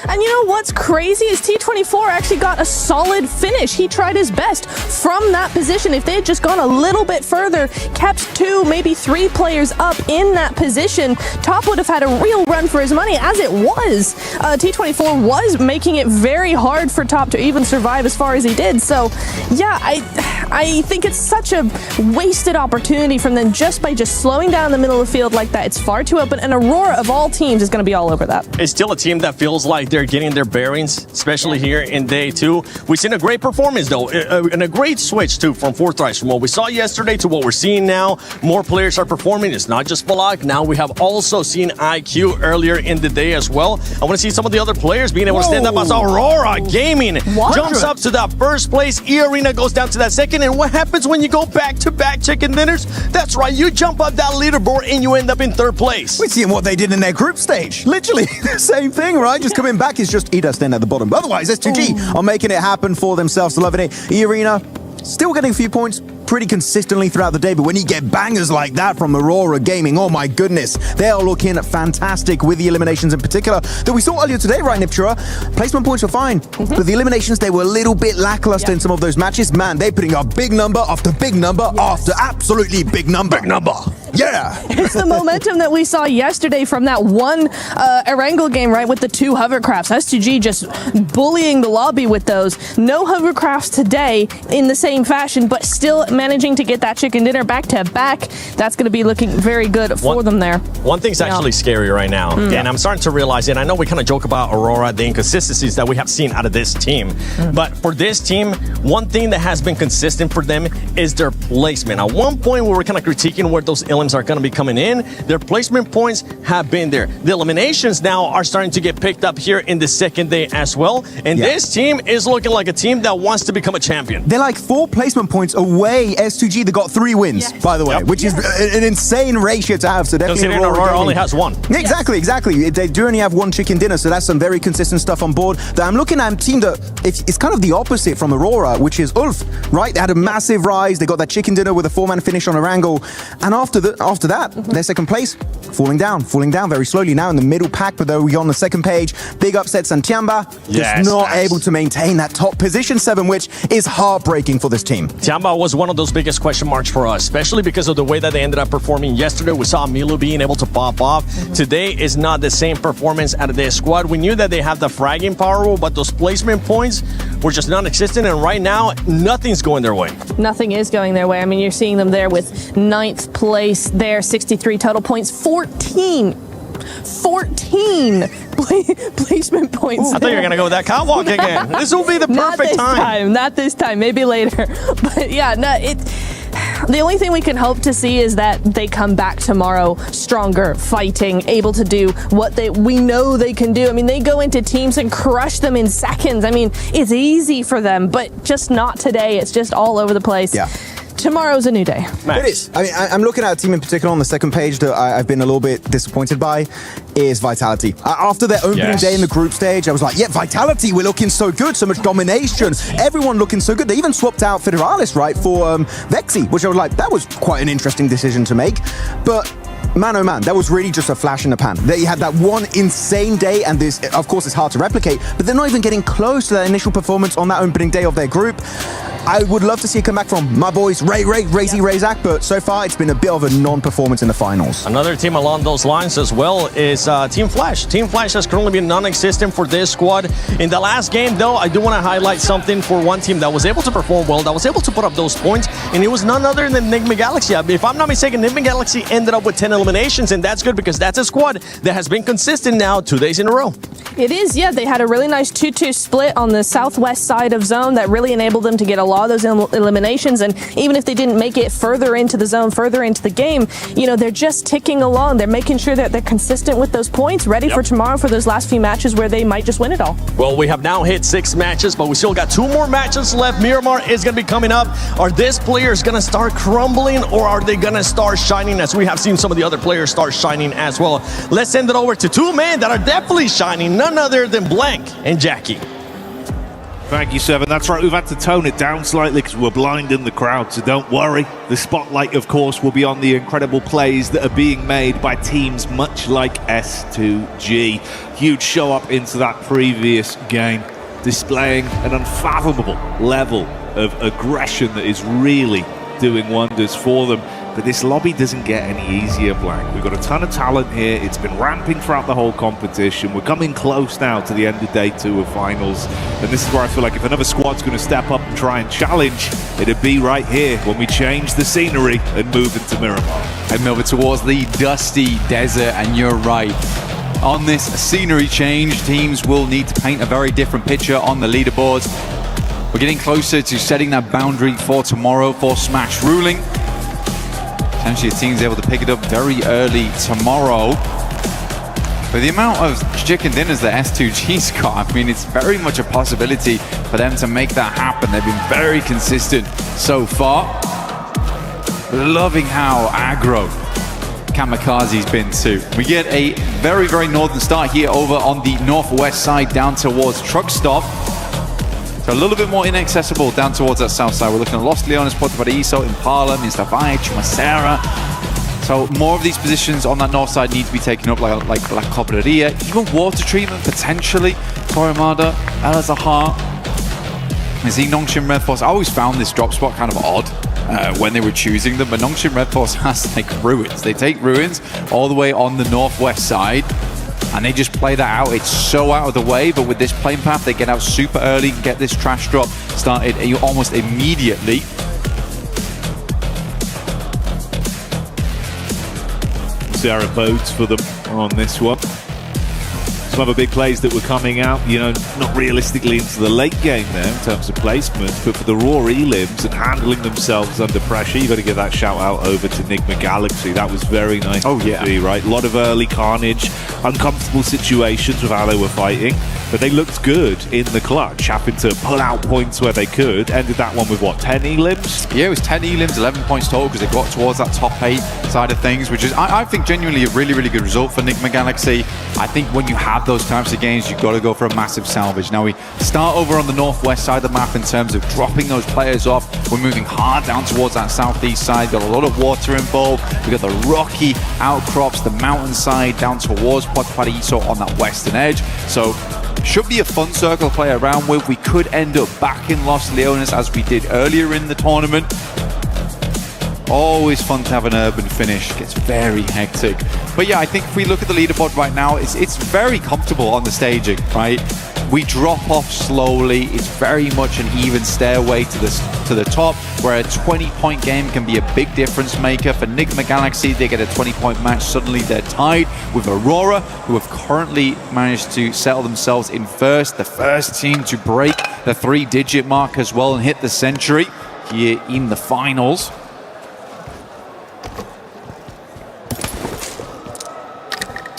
And you know what's crazy is T24 actually got a solid finish. He tried his best from that position. If they had just gone a little bit further, kept 2, maybe 3 players up in that position, Top would have had a real run for his money. As it was, T24 was making it very hard for Top to even survive as far as he did. So yeah, I think it's such a wasted opportunity from them just by slowing down in the middle of the field like that. It's far too open, and Aurora of all teams is going to be all over that. It's still a team that feels like they're getting their bearings, especially here in day 2. We've seen a great performance though, and a great switch too from 4 Thrives, from what we saw yesterday to what we're seeing now. More players are performing. It's not just Balak. Now we have also seen IQ earlier in the day as well. I want to see some of the other players being able to stand up as Aurora Gaming jumps up to that first place. 𝘿𝙎𝙎 goes down to that second. And what happens when you go back-to-back chicken dinners? That's right, you jump up that leaderboard and you end up in 3rd place. We're seeing what they did in their group stage. Literally the same thing, right? Just coming back is just Ida staying at the bottom. But otherwise, S2G are making it happen for themselves. Loving it. 𝘿𝙎𝙎 still getting a few points pretty consistently throughout the day, but when you get bangers like that from Aurora Gaming, oh my goodness, they are looking fantastic with the eliminations in particular that we saw earlier today, right, Niptura? Placement points were fine, but the eliminations, they were a little bit lackluster in some of those matches. Man, they're putting up big number after big number after absolutely big number. Big number. Yeah. It's the momentum that we saw yesterday from that one Erangel game, right, with the 2 hovercrafts. S2G just bullying the lobby with those. No hovercrafts today in the same fashion, but still managing to get that chicken dinner back to back. That's going to be looking very good for them there. One thing's actually scary right now, and I'm starting to realize it. I know we kind of joke about Aurora, the inconsistencies that we have seen out of this team, but for this team, one thing that has been consistent for them is their placement. At one point, we were kind of critiquing where those elims are going to be coming in. Their placement points have been there. The eliminations now are starting to get picked up here in the second day as well, and this team is looking like a team that wants to become a champion. They're like 4 placement points away. S2G, they got 3 wins, by the way, which is an insane ratio to have. So definitely Aurora only has 1. Exactly. They do only have 1 chicken dinner, so that's some very consistent stuff on board. That I'm looking at a team that it's kind of the opposite from Aurora, which is Ulf, right? They had a massive rise. They got that chicken dinner with a 4-man finish on Erangel, and after after that, their second place, falling down very slowly. Now in the middle pack, but though we on the second page, big upsets and Tiamba just not able to maintain that top position 7, which is heartbreaking for this team. Tiamba was one of those biggest question marks for us, especially because of the way that they ended up performing yesterday. We saw Milu being able to pop off. Today is not the same performance out of their squad. We knew that they have the fragging power, but those placement points were just non-existent, and right now, nothing's going their way. Nothing is going their way. I mean, you're seeing them there with 9th place there, 63 total points, 14 placement points. I thought you were going to go with that catwalk again. This will be the perfect time. Not this time, maybe later. But yeah, the only thing we can hope to see is that they come back tomorrow stronger, fighting, able to do what we know they can do. I mean, they go into teams and crush them in seconds. I mean, it's easy for them, but just not today. It's just all over the place. Yeah. Tomorrow's a new day. It is. I mean, I'm looking at a team in particular on the second page that I've been a little bit disappointed by is Vitality. After their opening day in the group stage, I was like, yeah, Vitality, we're looking so good, so much domination, everyone looking so good. They even swapped out Federalis, right, for 𝘿𝙄𝙎, which I was like, that was quite an interesting decision to make. But man, oh man, that was really just a flash in the pan. They had that one insane day, and this, of course, it's hard to replicate, but they're not even getting close to that initial performance on that opening day of their group. I would love to see a comeback from my boys, Razak, but so far it's been a bit of a non-performance in the finals. Another team along those lines as well is Team Flash. Team Flash has currently been non-existent for this squad. In the last game, though, I do want to highlight something for one team that was able to perform well, that was able to put up those points, and it was none other than Enigma Galaxy. If I'm not mistaken, Enigma Galaxy ended up with 10 eliminations, and that's good because that's a squad that has been consistent now 2 days in a row. It is, yeah. They had a really nice 2-2 split on the southwest side of zone that really enabled them to get a lot of those eliminations, and even if they didn't make it further into the zone, further into the game, you know, they're just ticking along. They're making sure that they're consistent with those points, ready for tomorrow for those last few matches where they might just win it all. Well, we have now hit 6 matches, but we still got 2 more matches left. Miramar is going to be coming up. Are these players going to start crumbling, or are they going to start shining, as we have seen some of the other players start shining as well? Let's send it over to 2 men that are definitely shining, none other than Blank and Jackie. Thank you, Seven. That's right, we've had to tone it down slightly because we're blinding the crowd, so don't worry. The spotlight, of course, will be on the incredible plays that are being made by teams much like S2G. Huge show up into that previous game, displaying an unfathomable level of aggression that is really doing wonders for them. But this lobby doesn't get any easier, Blank. We've got a ton of talent here. It's been ramping throughout the whole competition. We're coming close now to the end of day 2 of finals. And this is where I feel like if another squad's going to step up and try and challenge, it'd be right here when we change the scenery and move into Miramar. And move it towards the dusty desert, and you're right. On this scenery change, teams will need to paint a very different picture on the leaderboards. We're getting closer to setting that boundary for tomorrow for Smash ruling. Potentially a team's able to pick it up very early tomorrow. But the amount of chicken dinners that S2G's got, I mean, it's very much a possibility for them to make that happen. They've been very consistent so far. Loving how aggro 𝘿𝙎𝙎's been too. We get a very, very northern start here over on the northwest side down towards Truck Stop. So a little bit more inaccessible down towards that south side. We're looking at Los Leones, Puerto Paraíso, Impala, Minstavalle, Chumacera. So more of these positions on that north side need to be taken up, like La Cobreria, even water treatment potentially. Torremada, El-Azahar. I see Nongshim Red Force. I always found this drop spot kind of odd when they were choosing them, but Nongshim Red Force has like ruins. They take ruins all the way on the northwest side, and they just play that out. It's so out of the way, but with this plane path, they get out super early and get this trash drop started almost immediately. Sarah bodes for them on this one. Some other big plays that were coming out, you know, not realistically into the late game there in terms of placements, but for the raw elims and handling themselves under pressure, you've got to give that shout out over to Enigma Galaxy. That was very nice to see, right? A lot of early carnage, uncomfortable situations with how they were fighting, but they looked good in the clutch, having to pull out points where they could. Ended that one with, what, 10 elims? Yeah, it was 10 elims, 11 points total, because they got towards that top 8 side of things, which is, I think, genuinely a really, really good result for Enigma Galaxy. I think when you have have those types of games, you've got to go for a massive salvage. Now we start over on the northwest side of the map in terms of dropping those players off. We're moving hard down towards that southeast side. Got a lot of water involved. We've got the rocky outcrops, the mountainside down towards 𝘿𝙄𝙎𝘾 on that western edge. So should be a fun circle to play around with. We could end up back in Los Leones as we did earlier in the tournament. Always fun to have an urban finish. Gets very hectic. But yeah, I think if we look at the leaderboard right now, it's very comfortable on the staging, right? We drop off slowly. It's very much an even stairway to the top, where a 20-point game can be a big difference maker. For Enigma Galaxy, they get a 20-point match. Suddenly they're tied with HORAA, who have currently managed to settle themselves in first. The first team to break the 3-digit mark as well and hit the century here in the finals.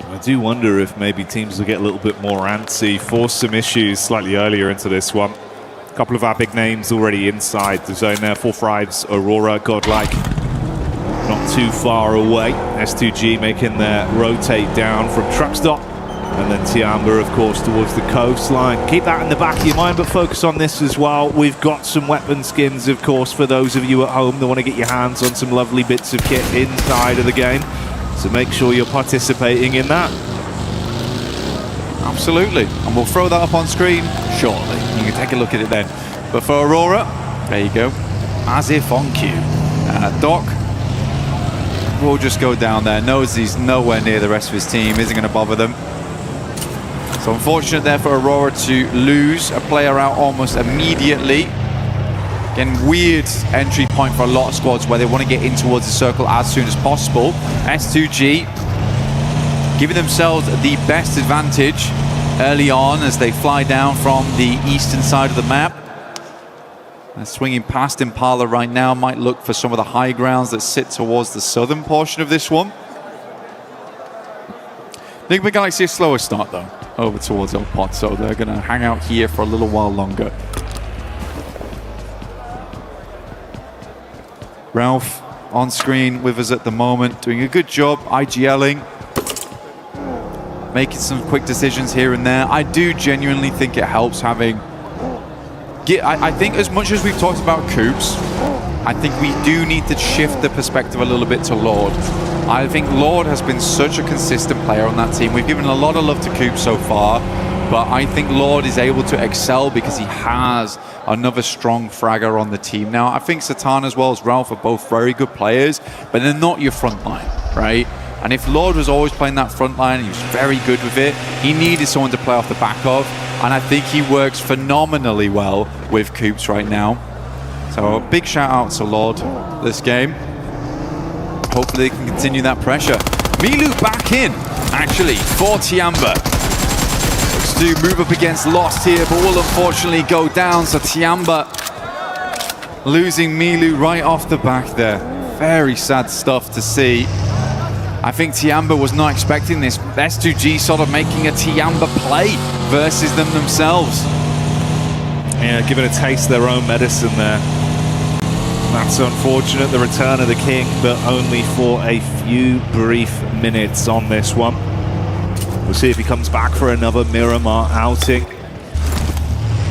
I do wonder if maybe teams will get a little bit more antsy, force some issues slightly earlier into this one. A couple of our big names already inside the zone there. 4Thrives, HORAA, 𝘿𝙗𝙎𝙀 not too far away. S2G making their rotate down from truck stop. And then 𝘿𝙗𝙎, of course, towards the coastline. Keep that in the back of your mind, but focus on this as well. We've got some weapon skins, of course, for those of you at home that want to get your hands on some lovely bits of kit inside of the game. So make sure you're participating in that. Absolutely. And we'll throw that up on screen shortly. You can take a look at it then. But for HORAA, there you go. As if on cue. Doc will just go down there. Knows he's nowhere near the rest of his team. Isn't going to bother them. So unfortunate there for HORAA to lose a player out almost immediately. Again, weird entry point for a lot of squads where they want to get in towards the circle as soon as possible. S2G giving themselves the best advantage early on as they fly down from the eastern side of the map. They're swinging past Impala right now. Might look for some of the high grounds that sit towards the southern portion of this one. Enigma Galaxy a slower start though, over towards 𝘿𝙗𝙎𝙀, so they're going to hang out here for a little while longer. Ralph on screen with us at the moment, doing a good job IGLing, making some quick decisions here and there. I do genuinely think it helps having... I think as much as we've talked about Coops, I think we do need to shift the perspective a little bit to Lord. I think Lord has been such a consistent player on that team. We've given a lot of love to Coops so far, but I think Lord is able to excel because he has another strong fragger on the team. Now, I think Satan as well as Ralph are both very good players, but they're not your front line, right? And if Lord was always playing that front line, he was very good with it, he needed someone to play off the back of, and I think he works phenomenally well with Coops right now. So a big shout out to Lord this game. Hopefully they can continue that pressure. 𝘿𝙗𝙎 back in, actually, for 𝘿𝙗𝙎. Looks to move up against Lost here, but will unfortunately go down. So 𝘿𝙗𝙎 losing 𝘿𝙗𝙎 right off the back there. Very sad stuff to see. I think 𝘿𝙗𝙎 was not expecting this. S2G sort of making a 𝘿𝙗𝙎 play versus them themselves. Yeah, giving a taste of their own medicine there. That's unfortunate, the return of the king, but only for a few brief minutes on this one. We'll see if he comes back for another Miramar outing.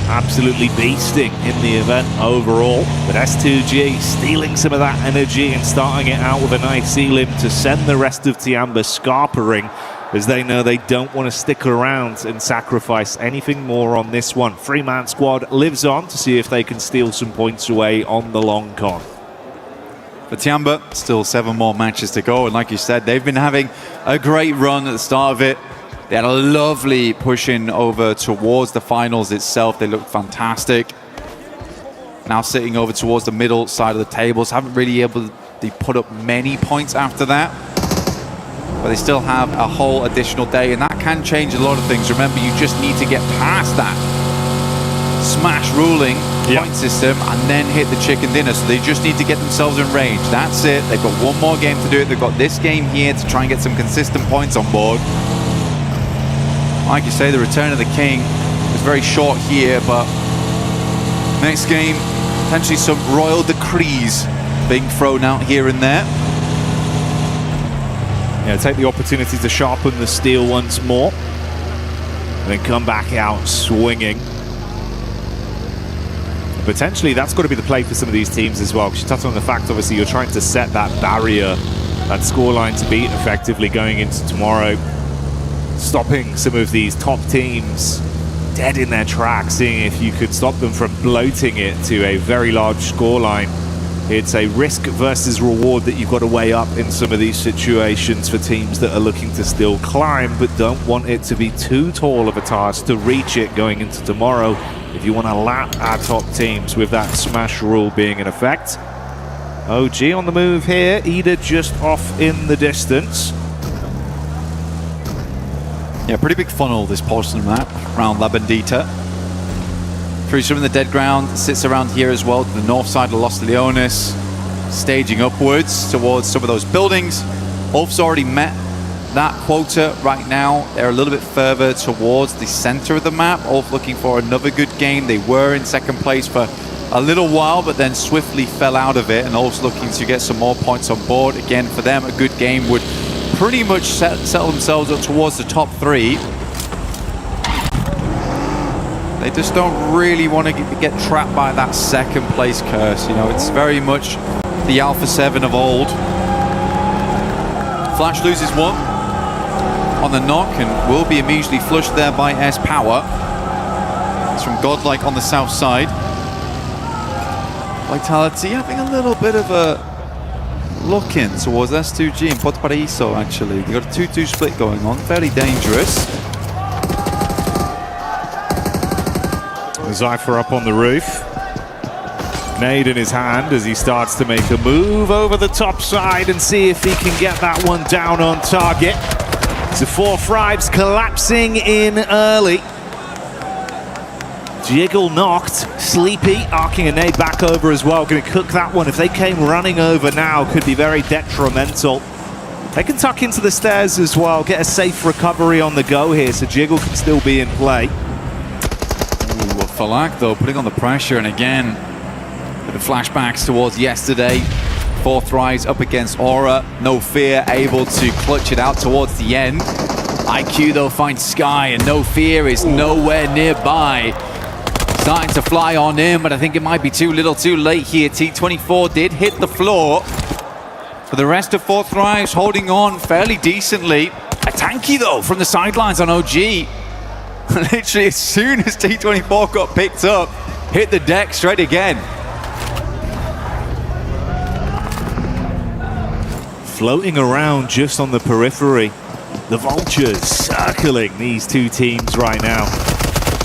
Absolutely beasting in the event overall, but S2G stealing some of that energy and starting it out with a nice elim to send the rest of 𝘿𝙗𝙎 scarpering, as they know they don't want to stick around and sacrifice anything more on this one. 3-man squad lives on to see if they can steal some points away on the long con. For 𝘿𝙗𝙎, still 7 more matches to go, and like you said, they've been having a great run at the start of it. They had a lovely push-in over towards the finals itself. They looked fantastic. Now sitting over towards the middle side of the tables. Haven't really able to put up many points after that. But they still have a whole additional day, and that can change a lot of things. Remember, you just need to get past that smash ruling point system and then hit the chicken dinner. So they just need to get themselves in range. That's it. They've got one more game to do it. They've got this game here to try and get some consistent points on board. Like you say, the return of the king was very short here, but next game, potentially some royal decrees being thrown out here and there. Yeah, take the opportunity to sharpen the steel once more. then come back out swinging. Potentially, that's got to be the play for some of these teams as well, because you touched on the fact, obviously, you're trying to set that barrier, that scoreline to beat effectively going into tomorrow, stopping some of these top teams dead in their tracks, seeing if you could stop them from bloating it to a very large scoreline. It's a risk versus reward that you've got to weigh up in some of these situations for teams that are looking to still climb but don't want it to be too tall of a task to reach it going into tomorrow if you want to lap our top teams with that smash rule being in effect. OG on the move here, Ida just off in the distance. Yeah, pretty big funnel this portion of the map around La Bendita. Through some of the dead ground, sits around here as well, to the north side of Los Leones, staging upwards towards some of those buildings. Ulf's already met that quota right now. They're a little bit further towards the center of the map. Ulf looking for another good game. They were in second place for a little while, but then swiftly fell out of it, and Ulf's looking to get some more points on board. Again, for them, a good game would pretty much settle themselves up towards the top 3. They just don't really want to get trapped by that second place curse. You know, it's very much the Alpha 7 of old. Flash loses 1 on the knock and will be immediately flushed there by S-Power. It's from Godlike on the south side. Vitality having a little bit of a look in towards S2G and Puerto Paraíso, actually. They've got a 2-2 split going on, very dangerous. Zypher up on the roof. Nade in his hand as he starts to make a move over the top side and see if he can get that one down on target. So 4 Fribes collapsing in early. Jiggle knocked. Sleepy arcing a nade back over as well. Going to cook that one. If they came running over now, could be very detrimental. They can tuck into the stairs as well. Get a safe recovery on the go here, so Jiggle can still be in play. Falak, though, putting on the pressure, and again, with the flashbacks towards yesterday. 4th rise up against HORAA. No Fear able to clutch it out towards the end. IQ, though, finds Sky, and No Fear is nowhere nearby. Starting to fly on in, but I think it might be too little too late here. T24 did hit the floor. For the rest of 4th rise, holding on fairly decently. A tanky, though, from the sidelines on OG. Literally, as soon as T24 got picked up, hit the deck straight again. Floating around just on the periphery. The Vultures circling these two teams right now.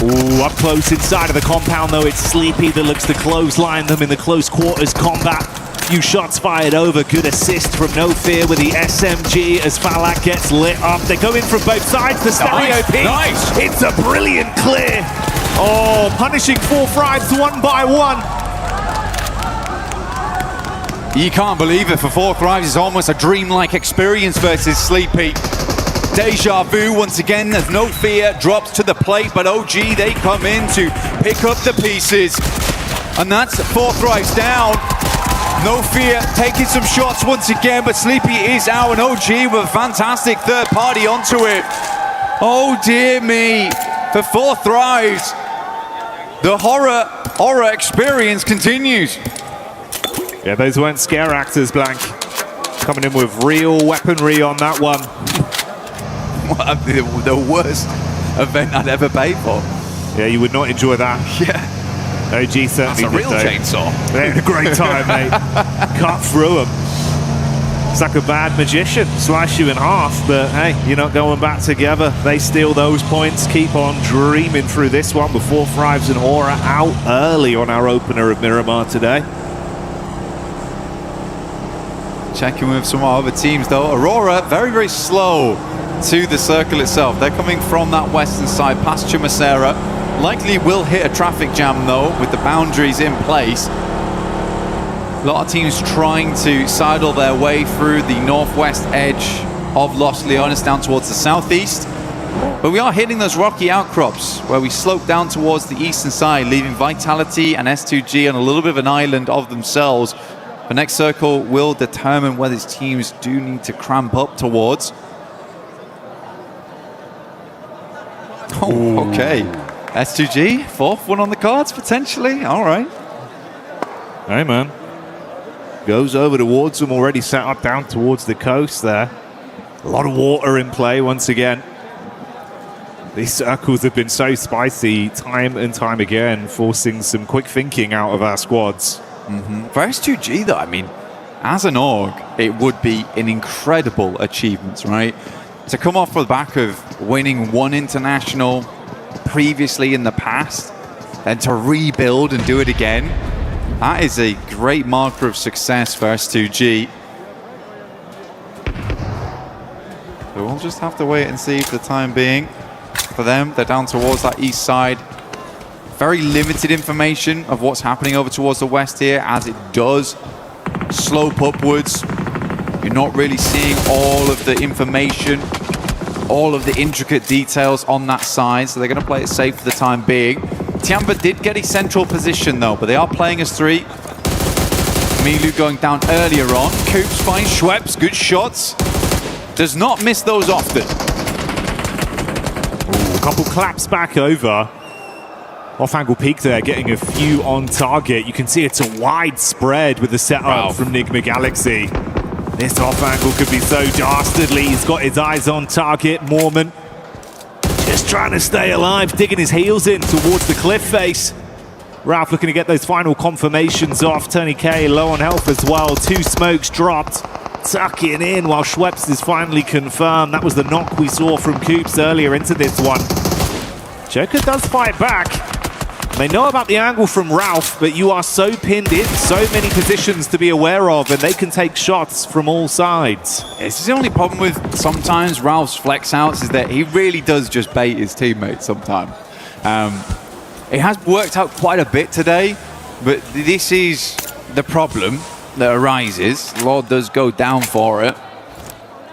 Ooh, up close inside of the compound, though. It's Sleepy that looks to clothesline them in the close quarters combat. Few shots fired over. Good assist from No Fear with the SMG as Falak gets lit up. They go in from both sides. The stereo piece. Nice. It's a brilliant clear. Oh, punishing 4 Fribes 1 by 1. You can't believe it. For 4th rise, it's almost a dreamlike experience versus Sleepy. Deja vu once again as No Fear drops to the plate, but OG, they come in to pick up the pieces. And that's 4th rise down. No Fear taking some shots once again, but Sleepy is out, and OG with a fantastic 3rd party onto it. Oh dear me, for 4th rise, the horror experience continues. Yeah, those weren't scare actors, Blank. Coming in with real weaponry on that one. The worst event I'd ever paid for. Yeah, you would not enjoy that. Yeah. OG certainly That's a real chainsaw. They had a great time, mate. Cut through them. It's like a bad magician. Slice you in half, but hey, you're not going back together. They steal those points, keep on dreaming through this one before Fribes and HORAA out early on our opener of Miramar today. Checking with some other teams, though. Aurora, very, very slow to the circle itself. They're coming from that western side past Chumacera. Likely will hit a traffic jam, though, with the boundaries in place. A lot of teams trying to sidle their way through the northwest edge of Los Leones down towards the southeast. But we are hitting those rocky outcrops where we slope down towards the eastern side, leaving Vitality and S2G on a little bit of an island of themselves. The next circle will determine whether these teams do need to cramp up towards. Oh, okay. S2G, fourth one on the cards, potentially. All right. Hey, man. Goes over towards them, already set up down towards the coast there. A lot of water in play once again. These circles have been so spicy time and time again, forcing some quick thinking out of our squads. For S2G, though, I mean, as an org, it would be an incredible achievement, right? To come off the back of winning one international previously in the past, and to rebuild and do it again, that is a great marker of success for S2G. So we'll just have to wait and see for the time being. For them, they're down towards that east side. Very limited information of what's happening over towards the west here, as it does slope upwards. You're not really seeing all of the information, all of the intricate details on that side, so they're going to play it safe for the time being. Tiamba did get a central position though, but they are playing as three. Milu going down earlier on. Coops finds 𝘿𝙎, good shots. Does not miss those often. Ooh, a couple claps back over. Off-angle peek there, getting a few on target. You can see it's a wide spread with the setup from 𝘿𝙎𝙎. This off-angle could be so dastardly. He's got his eyes on target. Mormon just trying to stay alive, digging his heels in towards the cliff face. Ralph looking to get those final confirmations off. 𝘿𝙎𝙎 low on health as well. 2 smokes dropped. Tucking in while 𝘿𝙎𝙎 is finally confirmed. That was the knock we saw from Coops earlier into this one. Joker does fight back. They know about the angle from Ralph, but you are so pinned in, so many positions to be aware of, and they can take shots from all sides. This is the only problem with sometimes Ralph's flex outs, is that he really does just bait his teammates sometimes. It has worked out quite a bit today, but this is the problem that arises. Lord does go down for it.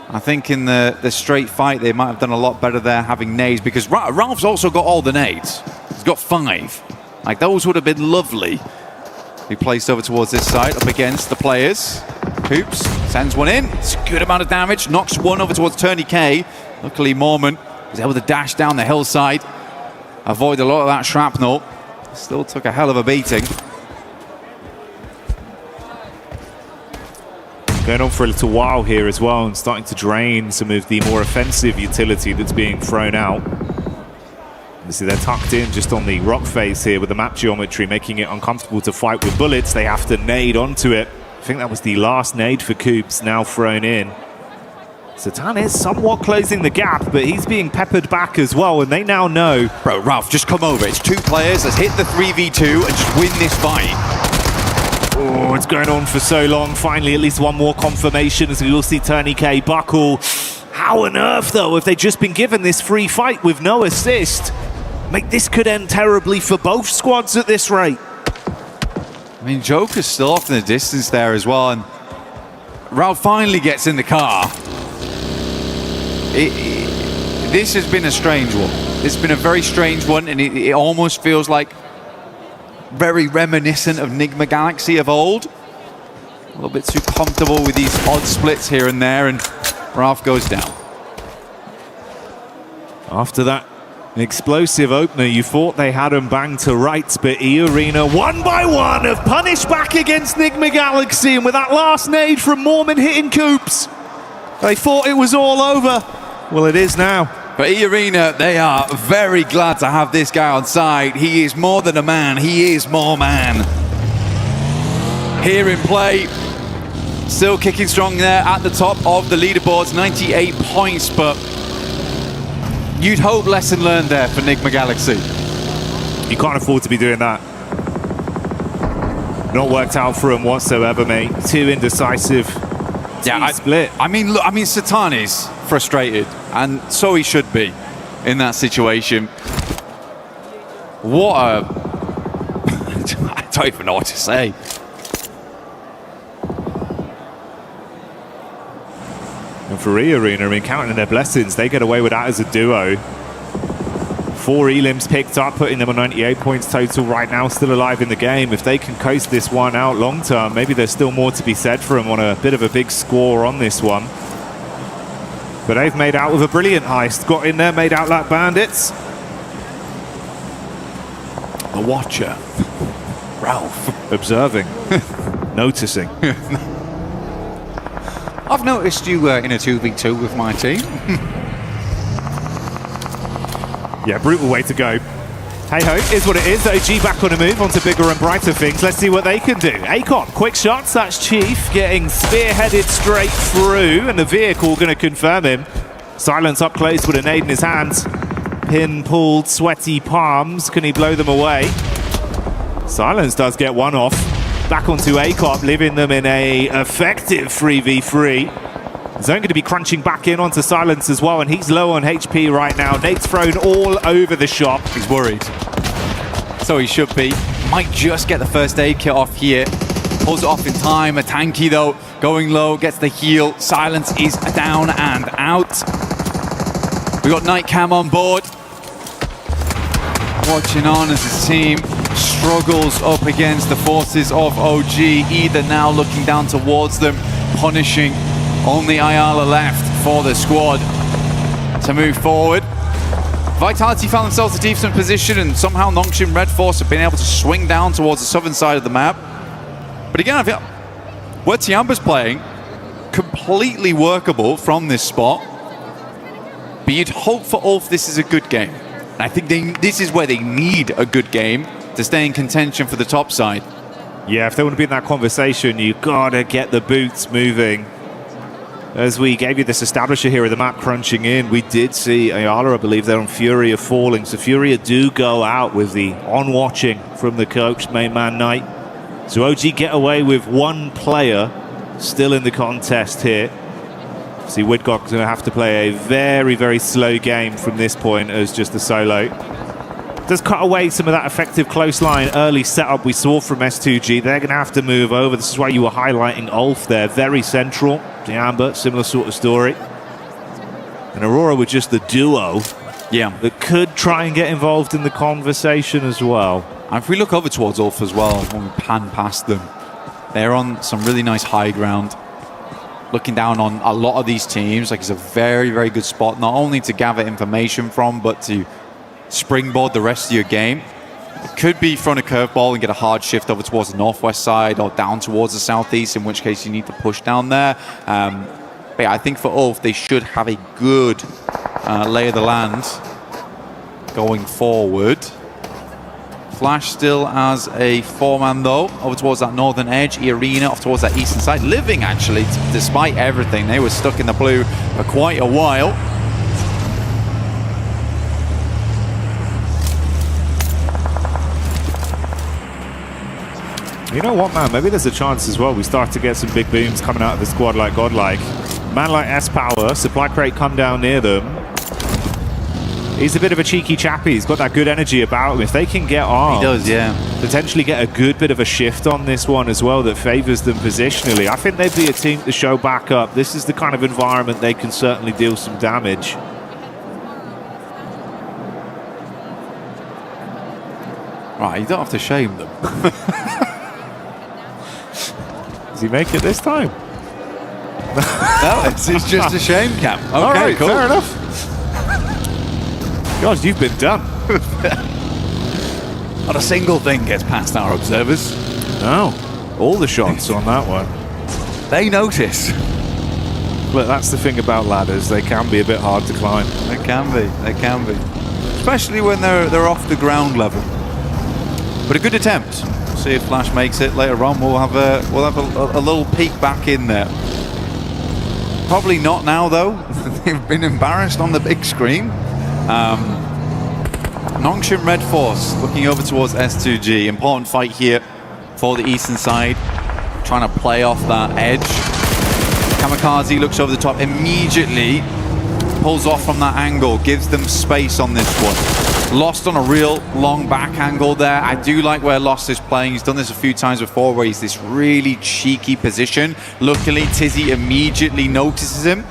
I think in the straight fight, they might have done a lot better there having nades, because Ralph's also got all the nades. He's got 5. Like, those would have been lovely. He placed over towards this side, up against the players. Coops sends one in. It's a good amount of damage. Knocks one over towards 𝘿𝙎𝙎. Luckily, Mormon was able to dash down the hillside, avoid a lot of that shrapnel. Still took a hell of a beating. Going on for a little while here as well, and starting to drain some of the more offensive utility that's being thrown out. Obviously, they're tucked in just on the rock face here with the map geometry, making it uncomfortable to fight with bullets. They have to nade onto it. I think that was the last nade for Coops, now thrown in. Satan is somewhat closing the gap, but he's being peppered back as well, and they now know. Bro, Ralph, just come over. It's 2 players. Let's hit the 3v2 and just win this fight. Oh, it's going on for so long. Finally, at least one more confirmation as we will see 𝘿𝙎𝙎 buckle. How on earth, though, if they'd just been given this free fight with no assist? Mate, this could end terribly for both squads at this rate. I mean, Joker's still off in the distance there as well, and Ralph finally gets in the car. This has been a strange one. It's been a very strange one, and it almost feels like very reminiscent of 𝘿𝙎𝙎𝙎 of old. A little bit too comfortable with these odd splits here and there, and Ralph goes down. After that explosive opener, you thought they had him banged to rights, but eArena, one by one, have punished back against 𝘿𝙎𝙎𝙎, and with that last nade from Mormon hitting Coops, they thought it was all over. Well, it is now. But eArena, they are very glad to have this guy on side. He is more than a man, he is more man. Here in play, still kicking strong there at the top of the leaderboards, 98 points, but you'd hope lesson learned there for 𝘿𝙎𝙎𝙎. You can't afford to be doing that. Not worked out for him whatsoever, mate. Too indecisive. Split. I mean, look, Satan is frustrated, and so he should be in that situation. What a... I don't even know what to say. And for eArena, I mean, counting their blessings, they get away with that as a duo. 4 elims picked up, putting them on 98 points total right now, still alive in the game. If they can coast this one out long term, maybe there's still more to be said for them on a bit of a big score on this one. But they've made out with a brilliant heist. Got in there, made out like bandits. A watcher. Ralph. Observing. Noticing. I've noticed you in a 2v2 with my team. Yeah, brutal way to go. Hey-ho, is what it is. OG back on a move onto bigger and brighter things. Let's see what they can do. 𝘿𝙄𝙎𝘾, quick shots. That's Chief getting spearheaded straight through, and the vehicle going to confirm him. Silence up close with a nade in his hands. Pin pulled, sweaty palms. Can he blow them away? Silence does get one off. Back onto 𝘿𝙎𝙎𝘾, leaving them in a effective 3v3. Zone going to be crunching back in onto Silence as well, and he's low on HP right now. Nate's thrown all over the shop. He's worried. So he should be. Might just get the first aid kit off here. Pulls it off in time. A tanky though, going low, gets the heal. Silence is down and out. We got Nightcam on board. Watching on as his team struggles up against the forces of OG. Either now looking down towards them, punishing. Only Ayala left for the squad to move forward. Vitality found themselves a decent position, and somehow Nongshim Red Force have been able to swing down towards the southern side of the map. But again, I feel where 𝘿𝙗𝘖's playing, completely workable from this spot. But you'd hope for Ulf this is a good game. And I think this is where they need a good game to stay in contention for the top side. Yeah, if they want to be in that conversation, you gotta get the boots moving. As we gave you this establisher here of the map crunching in, we did see Ayala, I believe, there on Furia falling. So Furia do go out with the on-watching from the coach, main man Knight. So OG get away with one player still in the contest here. See, 𝘿𝙎𝙎𝘾's going to have to play a very, very slow game from this point as just a solo. Does cut away some of that effective close line early setup we saw from S2G. They're going to have to move over. This is why you were highlighting Ulf there. Very central. 𝘿𝙗𝘖, similar sort of story. And HORAA with just the duo. Yeah. That could try and get involved in the conversation as well. And if we look over towards Ulf as well, when we pan past them, they're on some really nice high ground. Looking down on a lot of these teams, like it's a very, very good spot, not only to gather information from, but to springboard the rest of your game. It could be thrown a curveball and get a hard shift over towards the northwest side or down towards the southeast, in which case you need to push down there. But yeah, I think for Ulf, they should have a good lay of the land going forward. Flash still as a 4-man though, over towards that northern edge. Arena off towards that eastern side. Living actually, despite everything. They were stuck in the blue for quite a while. You know what, man? Maybe there's a chance as well. We start to get some big booms coming out of the squad like godlike. Man like S-Power, supply crate come down near them. He's a bit of a cheeky chappy. He's got that good energy about him. If they can get armed, he does, yeah. Potentially get a good bit of a shift on this one as well that favors them positionally. I think they'd be a team to show back up. This is the kind of environment they can certainly deal some damage. Right, you don't have to shame them. Does he make it this time? No, it's just a shame, Cam. Okay, all right, cool. Fair enough. God, you've been done. Not a single thing gets past our observers. No, all the shots on that one. They notice. Look, that's the thing about ladders. They can be a bit hard to climb. They can be. They can be. Especially when they're off the ground level. But a good attempt. See if Flash makes it later on. We'll have a little peek back in there. Probably not now though. They've been embarrassed on the big screen. Nongshim Red Force looking over towards S2G. Important fight here for the eastern side. Trying to play off that edge. 𝘿𝙗𝘖𝘶 looks over the top, immediately pulls off from that angle, gives them space on this one. Lost on a real long back angle there. I do like where Lost is playing. He's done this a few times before where he's this really cheeky position. Luckily, 𝘿𝑗𝑠𝑖 immediately notices him.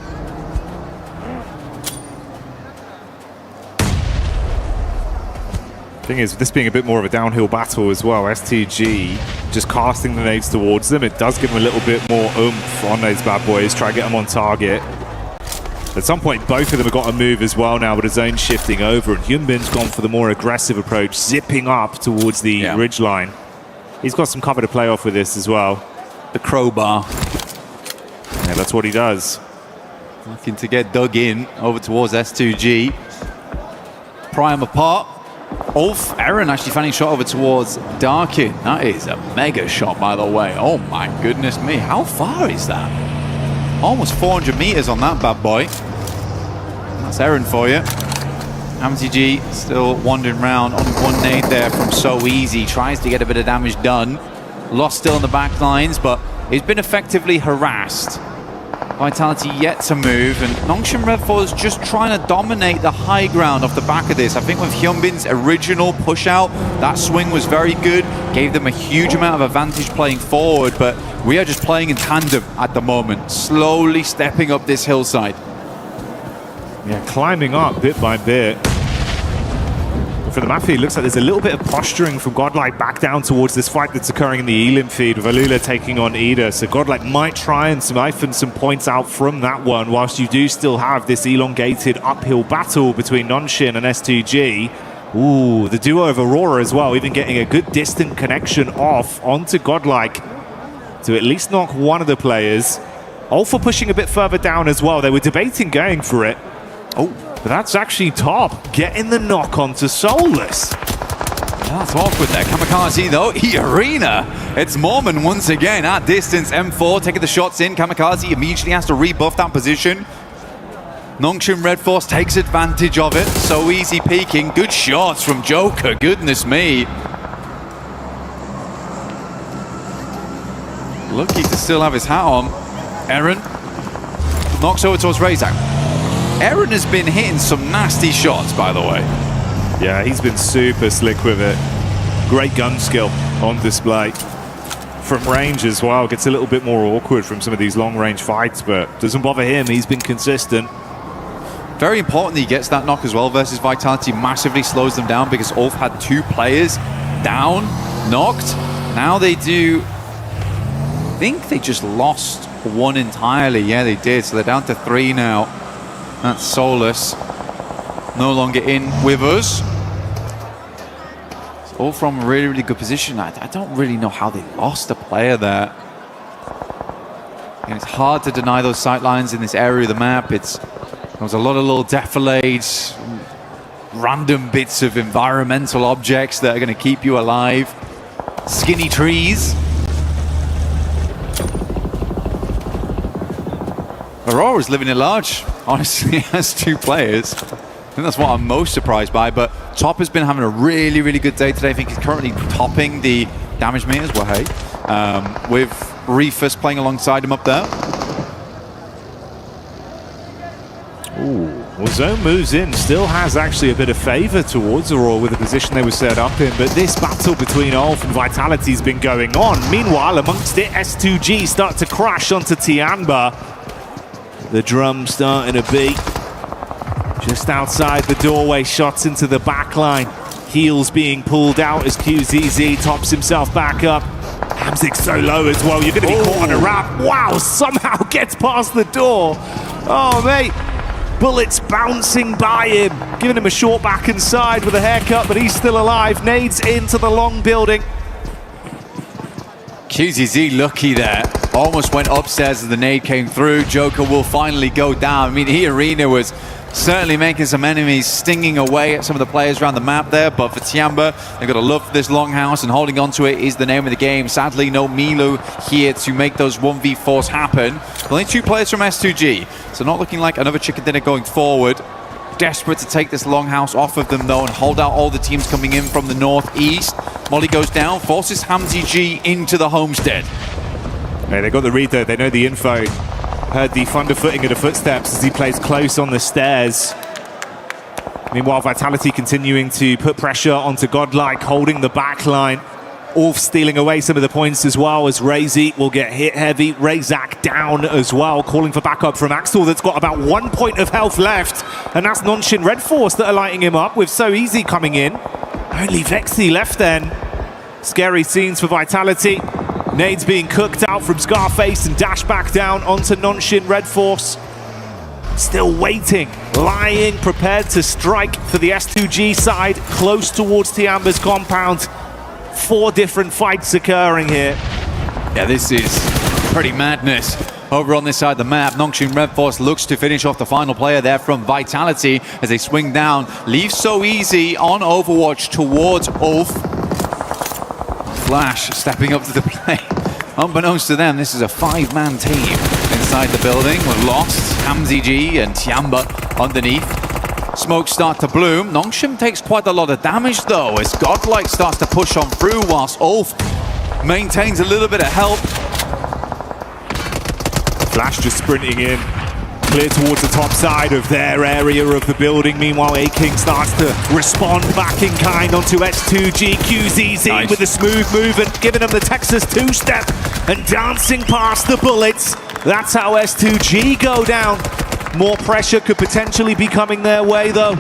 Thing is, this being a bit more of a downhill battle as well, S2G just casting the nades towards them. It does give them a little bit more oomph on those bad boys. Try to get them on target. At some point, both of them have got to move as well now, with his zone shifting over, and Hyunbin's gone for the more aggressive approach, zipping up towards the ridge line. He's got some cover to play off with this as well. The crowbar. Yeah, that's what he does. Looking to get dug in over towards S2G. Prime apart. Ulf, Aaron actually finding shot over towards Darkin. That is a mega shot, by the way. Oh my goodness me. How far is that? Almost 400 meters on that bad boy. That's Aaron for you. HORAA still wandering around on one nade there from So Easy. Tries to get a bit of damage done. Lost still in the back lines, but he's been effectively harassed. Vitality yet to move, and Nongshim Red Force just trying to dominate the high ground off the back of this. I think with Hyunbin's original push out, that swing was very good, gave them a huge amount of advantage playing forward, but we are just playing in tandem at the moment, slowly stepping up this hillside. Yeah, climbing up bit by bit. For the map feed, it looks like there's a little bit of posturing from Godlike back down towards this fight that's occurring in the Elim feed with 𝘿𝙄𝙎𝘾 taking on Ida. So Godlike might try and siphon some points out from that one, whilst you do still have this elongated uphill battle between Nongshim and S2G. Ooh, the duo of HORAA as well, even getting a good distant connection off onto Godlike to at least knock one of the players. Alpha pushing a bit further down as well. They were debating going for it. Oh. But that's actually Top getting the knock onto Soulless. That's awkward there. Kamikaze though, Arena. It's Mormon once again at distance. M4 taking the shots in. Kamikaze immediately has to rebuff that position. Nongshim Red Force takes advantage of it. So Easy peeking. Good shots from 𝘿𝙎𝙎𝘾. Goodness me. Lucky to still have his hat on. Aaron knocks over towards 𝘿𝙗𝙎𝙬. Aaron has been hitting some nasty shots, by the way. Yeah, he's been super slick with it. Great gun skill on display. From range as well, gets a little bit more awkward from some of these long-range fights, but doesn't bother him. He's been consistent. Very important he gets that knock as well versus Vitality. Massively slows them down because Ulf had 2 players down, knocked. Now they do... I think they just lost 1 entirely. Yeah, they did. So they're down to 3 now. That's Soulless. No longer in with us. It's all from a really, really good position. I don't really know how they lost a player there. And it's hard to deny those sight lines in this area of the map. There's a lot of little defilades, random bits of environmental objects that are going to keep you alive. Skinny trees. HORAA is living it large. Honestly, has 2 players. I think that's what I'm most surprised by, but Top has been having a really, really good day today. I think he's currently topping the damage meters, well, hey, with Reefus playing alongside him up there. Ooh, well, Zone moves in, still has actually a bit of favour towards HORAA with the position they were set up in, but this battle between Ulf and Vitality has been going on. Meanwhile, amongst it, S2G start to crash onto Tianba. The drum starting to beat. Just outside the doorway, shots into the back line. Heels being pulled out as QZZ tops himself back up. Hamzik so low as well. You're going to be caught on a wrap. Wow, somehow gets past the door. Oh, mate. Bullets bouncing by him. Giving him a short back and side with a haircut, but he's still alive. Nades into the long building. QZZ lucky there. Almost went upstairs as the nade came through. 𝘿𝙎𝙎𝘾 will finally go down. I mean, Arena was certainly making some enemies, stinging away at some of the players around the map there. But for Tianba, they've got a love for this longhouse, and holding on to it is the name of the game. Sadly, no 𝘿𝙗𝙎 here to make those 1v4s happen. Only 2 players from S2G, so not looking like another chicken dinner going forward. Desperate to take this longhouse off of them though and hold out all the teams coming in from the northeast. Molly goes down, forces HORAA into the homestead. Yeah, they got the read there, they know the info. Heard the underfooting of the footsteps as he plays close on the stairs. Meanwhile, Vitality continuing to put pressure onto Godlike, holding the back line. Ulf stealing away some of the points as well as 𝘿𝙎𝙎𝙾 will get hit heavy. 𝘿𝙗𝙎𝙬 down as well, calling for backup from Axel that's got about 1 point of health left. And that's Nongshim Red Force that are lighting him up with So Easy coming in. Only 𝘿𝑒𝑥i left then. Scary scenes for Vitality. Nades being cooked out from Scarface and dash back down onto Nongshim Red Force. still waiting, lying, prepared to strike for the S2G side, close towards Tiamba's compound. 4 different fights occurring here. Yeah, this is pretty madness. Over on this side of the map, Nongshim Red Force looks to finish off the final player there from Vitality as they swing down. Leaves So Easy on Overwatch towards 𝘿𝙗. Flash stepping up to the plate. Unbeknownst to them, this is a 5-man team inside the building. We've lost 𝘿𝙄𝙎 and Tiamba underneath. Smoke start to bloom. Nongshim takes quite a lot of damage though as Godlike starts to push on through whilst 𝘿𝙗 maintains a little bit of help. Flash just sprinting in, clear towards the top side of their area of the building. Meanwhile, A-King starts to respond back in kind onto S2G. QZZ with a smooth move and giving them the Texas two-step and dancing past the bullets. That's how S2G go down. More pressure could potentially be coming their way though.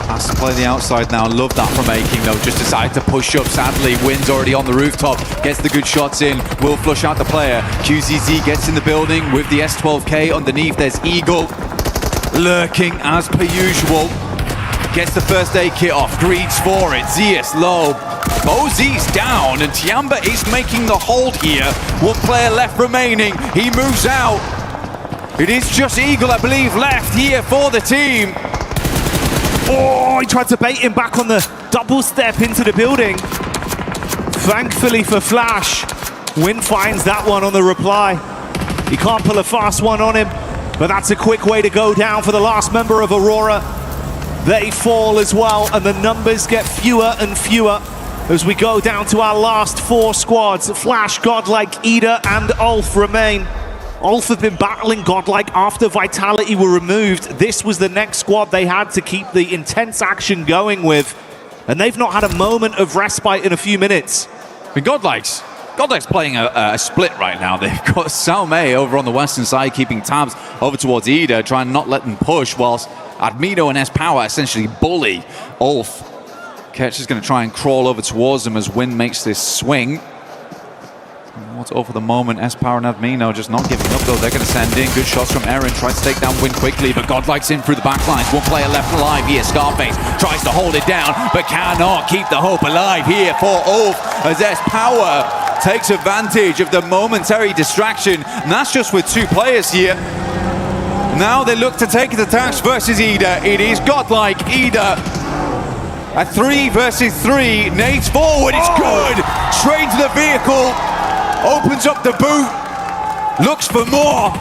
Has to play the outside now. Love that from A-King though. Just decided to push up sadly. Wind's already on the rooftop. Gets the good shots in. Will flush out the player. QZZ gets in the building with the S12K underneath. There's Eagle lurking as per usual. Gets the first aid kit off. Greeds for it. 𝘿𝙎 low. Mozi's down and Tiamba is making the hold here. 1 player left remaining. He moves out. It is just Eagle, I believe, left here for the team. Oh, he tried to bait him back on the double step into the building. Thankfully for Flash, Wind finds that one on the reply. He can't pull a fast one on him, but that's a quick way to go down for the last member of HORAA. They fall as well, and the numbers get fewer and fewer as we go down to our last 4 squads. Flash, Godlike, 𝘿𝙗, and 𝘿𝙗 remain. 𝘿𝙗 have been battling Godlike after Vitality were removed. This was the next squad they had to keep the intense action going with, and they've not had a moment of respite in a few minutes. I mean, Godlike's playing a split right now. They've got 𝘿𝙬 over on the western side keeping tabs over towards 𝘿𝙗, trying not let them push, whilst 𝐴DMINO and 𝑠power essentially bully 𝘿𝙗. Ketch is going to try and crawl over towards them as Wind makes this swing. What's over the moment? 𝑠power and 𝐴DMINO just not giving up though. They're going to send in good shots from Eren. Tries to take down Wind quickly, but Godlike's in through the back lines. 1 player left alive here. Scarface tries to hold it down, but cannot keep the hope alive here for 𝘿𝙗 as 𝑠power takes advantage of the momentary distraction. And that's just with 2 players here. Now they look to take the task versus 𝘿𝙗. It is Godlike, 𝘿𝙗. A 3 versus 3. Nades forward. It's good. Straight to the vehicle. Opens up the boot, looks for more.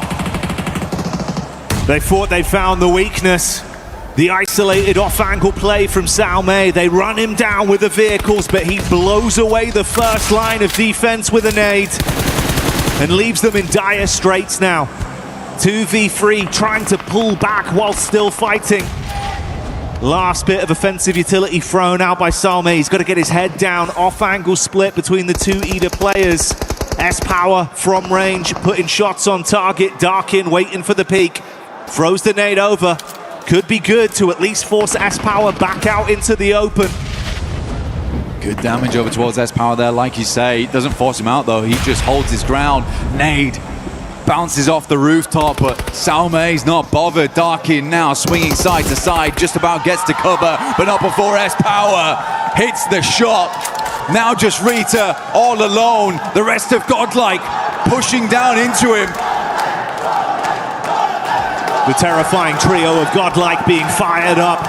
They thought they found the weakness. The isolated off-angle play from 𝘿𝙬. They run him down with the vehicles, but he blows away the first line of defense with a nade and leaves them in dire straits now. 2v3 trying to pull back while still fighting. Last bit of offensive utility thrown out by 𝘿𝙬. He's got to get his head down. Off-angle split between the 2 𝘿𝙗 players. 𝑠power from range, putting shots on target. Darkin waiting for the peek. Throws the nade over. Could be good to at least force 𝑠power back out into the open. Good damage over towards 𝑠power there, like you say. Doesn't force him out though. He just holds his ground. Nade bounces off the rooftop, but 𝘿𝙬's not bothered. Darkin now swinging side to side, just about gets to cover, but not before 𝑠power hits the shot. Now just Rita all alone. The rest of Godlike pushing down into him. The terrifying trio of Godlike being fired up.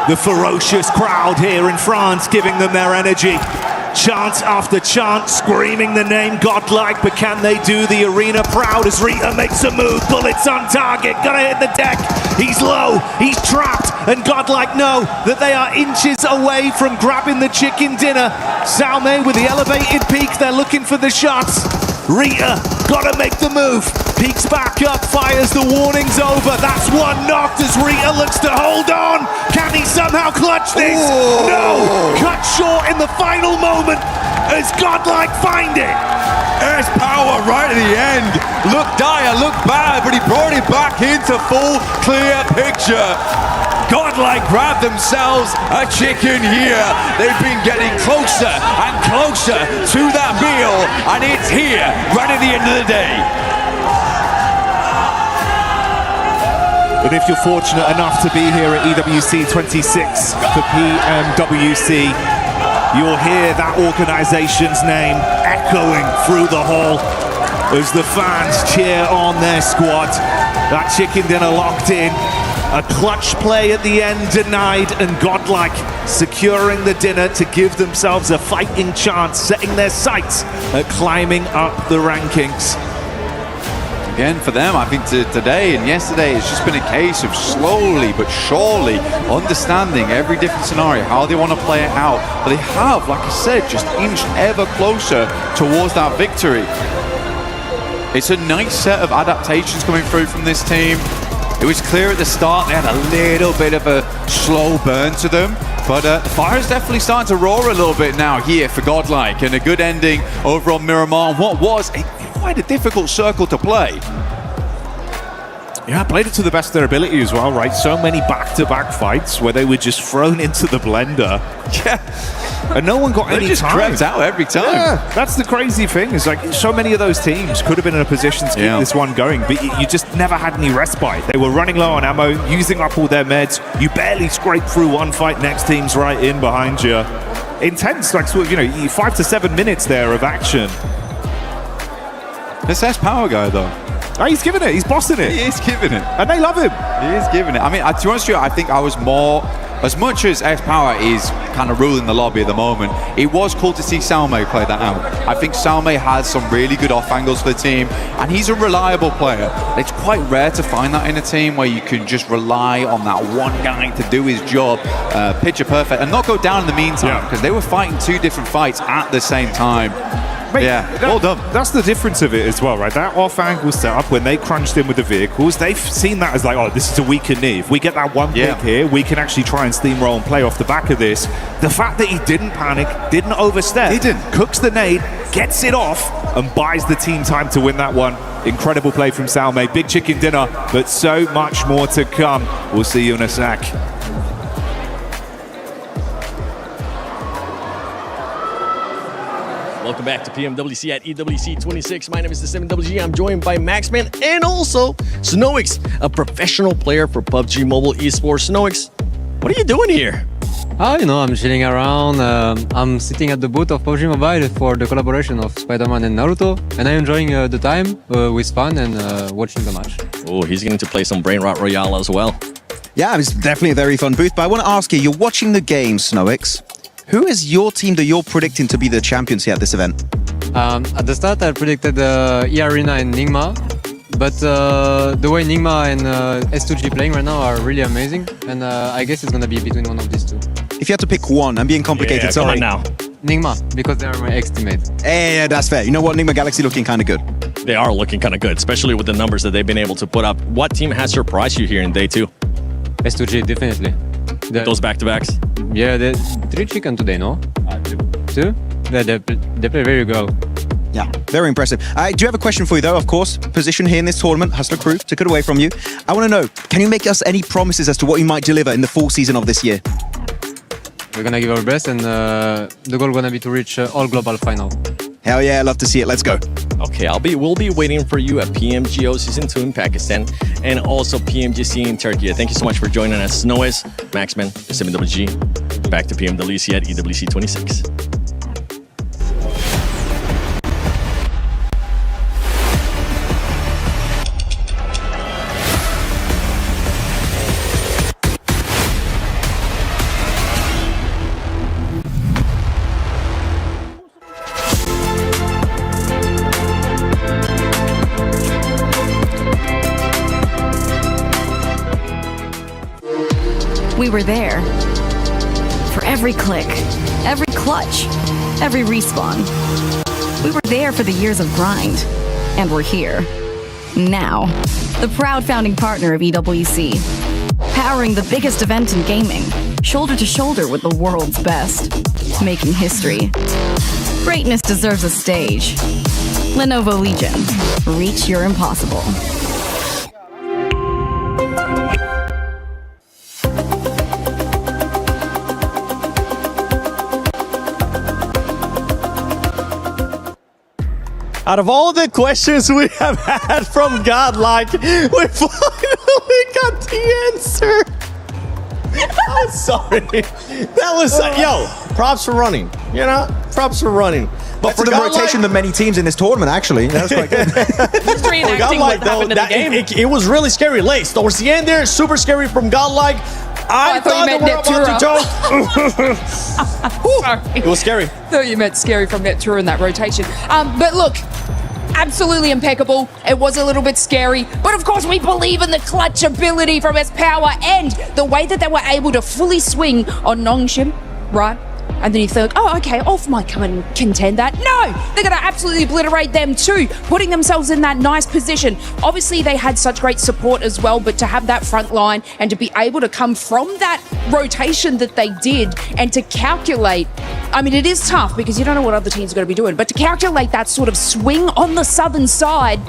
The ferocious crowd here in France giving them their energy. Chant after chant, screaming the name Godlike, but can they do the arena proud as Rita makes a move? Bullets on target, gotta hit the deck. He's low, he's trapped, and Godlike know that they are inches away from grabbing the chicken dinner. 𝘿𝙬 with the elevated peak, they're looking for the shots. Rita, gotta make the move. Peeks back up, fires the warnings over. That's 1 knocked as Rita looks to hold on. Can he somehow clutch this? Ooh. No! Cut short in the final moment as Godlike find it. 𝑠power right at the end. Looked dire, looked bad, but he brought it back into full, clear picture. Godlike grabbed themselves a chicken here. They've been getting closer and closer to that meal, and it's here right at the end of the day. And if you're fortunate enough to be here at EWC 26 for PMWC, you'll hear that organization's name echoing through the hall as the fans cheer on their squad. That chicken dinner locked in. A clutch play at the end denied, and 𝘿𝙄𝙎𝘾 securing the dinner to give themselves a fighting chance, setting their sights at climbing up the rankings. Again, for them, I think today and yesterday, it's just been a case of slowly but surely understanding every different scenario, how they want to play it out. But they have, like I said, just inched ever closer towards that victory. It's a nice set of adaptations coming through from this team. It was clear at the start they had a little bit of a slow burn to them, but fire's definitely starting to roar a little bit now here for 𝘿𝙗𝙎𝙾, and a good ending over on Miramar. What was quite a difficult circle to play. Yeah, played it to the best of their ability as well, right? So many back-to-back fights where they were just thrown into the blender. Yeah. And no one got any just time. crept out every time. Yeah, that's the crazy thing. Is like so many of those teams could have been in a position to keep this one going, but you just never had any respite. They were running low on ammo, using up all their meds. You barely scraped through one fight. Next team's right in behind you. Intense, like sort of, 5 to 7 minutes there of action. This 𝑠power guy though. Oh, he's giving it. He's bossing it. He is giving it. And they love him. He is giving it. I mean, to be honest with you, I think I was more, as much as 𝑠power is kind of ruling the lobby at the moment, it was cool to see 𝘿𝙗𝘾 play that out. I think 𝘿𝙗𝘾 has some really good off angles for the team, and he's a reliable player. It's quite rare to find that in a team where you can just rely on that one guy to do his job, picture perfect, and not go down in the meantime, because they were fighting two different fights at the same time. Mate, well done. That's the difference of it as well, right? That off-angle setup, when they crunched in with the vehicles, they've seen that as like, oh, this is a weaker knee. If we get that one pick here, we can actually try and steamroll and play off the back of this. The fact that he didn't panic, didn't overstep, cooks the nade, gets it off, and buys the team time to win that one. Incredible play from 𝘿𝙗𝘾. Big chicken dinner, but so much more to come. We'll see you in a sec. Welcome back to PMWC at EWC 26. My name is the 7WG. I'm joined by Maxman and also 𝘿𝙗𝘾, a professional player for PUBG Mobile Esports. 𝘿𝙗𝘾, what are you doing here? I'm chilling around. I'm sitting at the booth of PUBG Mobile for the collaboration of Spider-Man and Naruto, and I'm enjoying the time with fun and watching the match. Oh, he's going to play some Brain Rot Royale as well. Yeah, it's definitely a very fun booth, but I want to ask you, you're watching the games, 𝘿𝙗𝘋. Who is your team that you're predicting to be the champions here at this event? At the start, I predicted eArena and Nigma, but the way Nigma and S2G playing right now are really amazing, and I guess it's going to be between one of these two. If you had to pick one, I'm being complicated, sorry. Come on now. Nigma, because they are my ex-teammates. Yeah, that's fair. You know what? Nigma Galaxy looking kind of good. They are looking kind of good, especially with the numbers that they've been able to put up. What team has surprised you here in day two? S2G, definitely. Those back-to-backs? Yeah, the 3 chicken today, no? 2? Yeah, they play very well. Yeah, very impressive. I do have a question for you, though, of course. Position here in this tournament, Hustler Crew, took it away from you. I want to know, can you make us any promises as to what you might deliver in the full season of this year? We're going to give our best, and the goal going to be to reach all global final. Hell yeah, I love to see it. Let's go. Okay, we'll be waiting for you at PMGO Season 2 in Pakistan and also PMGC in Turkey. Thank you so much for joining us. 𝘿𝙗𝘋, Maxman, 7WG. Back to PMWC at EWC 26. We were there. For every click, every clutch, every respawn. We were there for the years of grind. And we're here. Now. The proud founding partner of EWC. Powering the biggest event in gaming. Shoulder to shoulder with the world's best. Making history. Greatness deserves a stage. Lenovo Legion. Reach your impossible. Out of all the questions we have had from Godlike, we finally got the answer. I'm sorry. That was yo. Props for running. You know, props for running. But for the rotation of many teams in this tournament, actually, that was quite good. Just reenacting what happened in the game. It was really scary. Lace towards the end there, super scary from Godlike. I thought you they meant were about to Sorry. It was scary. Thought you meant scary from Neptura in that rotation. But look, absolutely impeccable. It was a little bit scary, but of course we believe in the clutch ability from 𝘿𝙬, and the way that they were able to fully swing on 𝘿𝙄𝙎𝘾, right? And then you think, oh, okay, Ulf might come and contend that. No, they're going to absolutely obliterate them too, putting themselves in that nice position. Obviously, they had such great support as well, but to have that front line and to be able to come from that rotation that they did and to calculate, I mean, it is tough because you don't know what other teams are going to be doing, but to calculate that sort of swing on the southern side,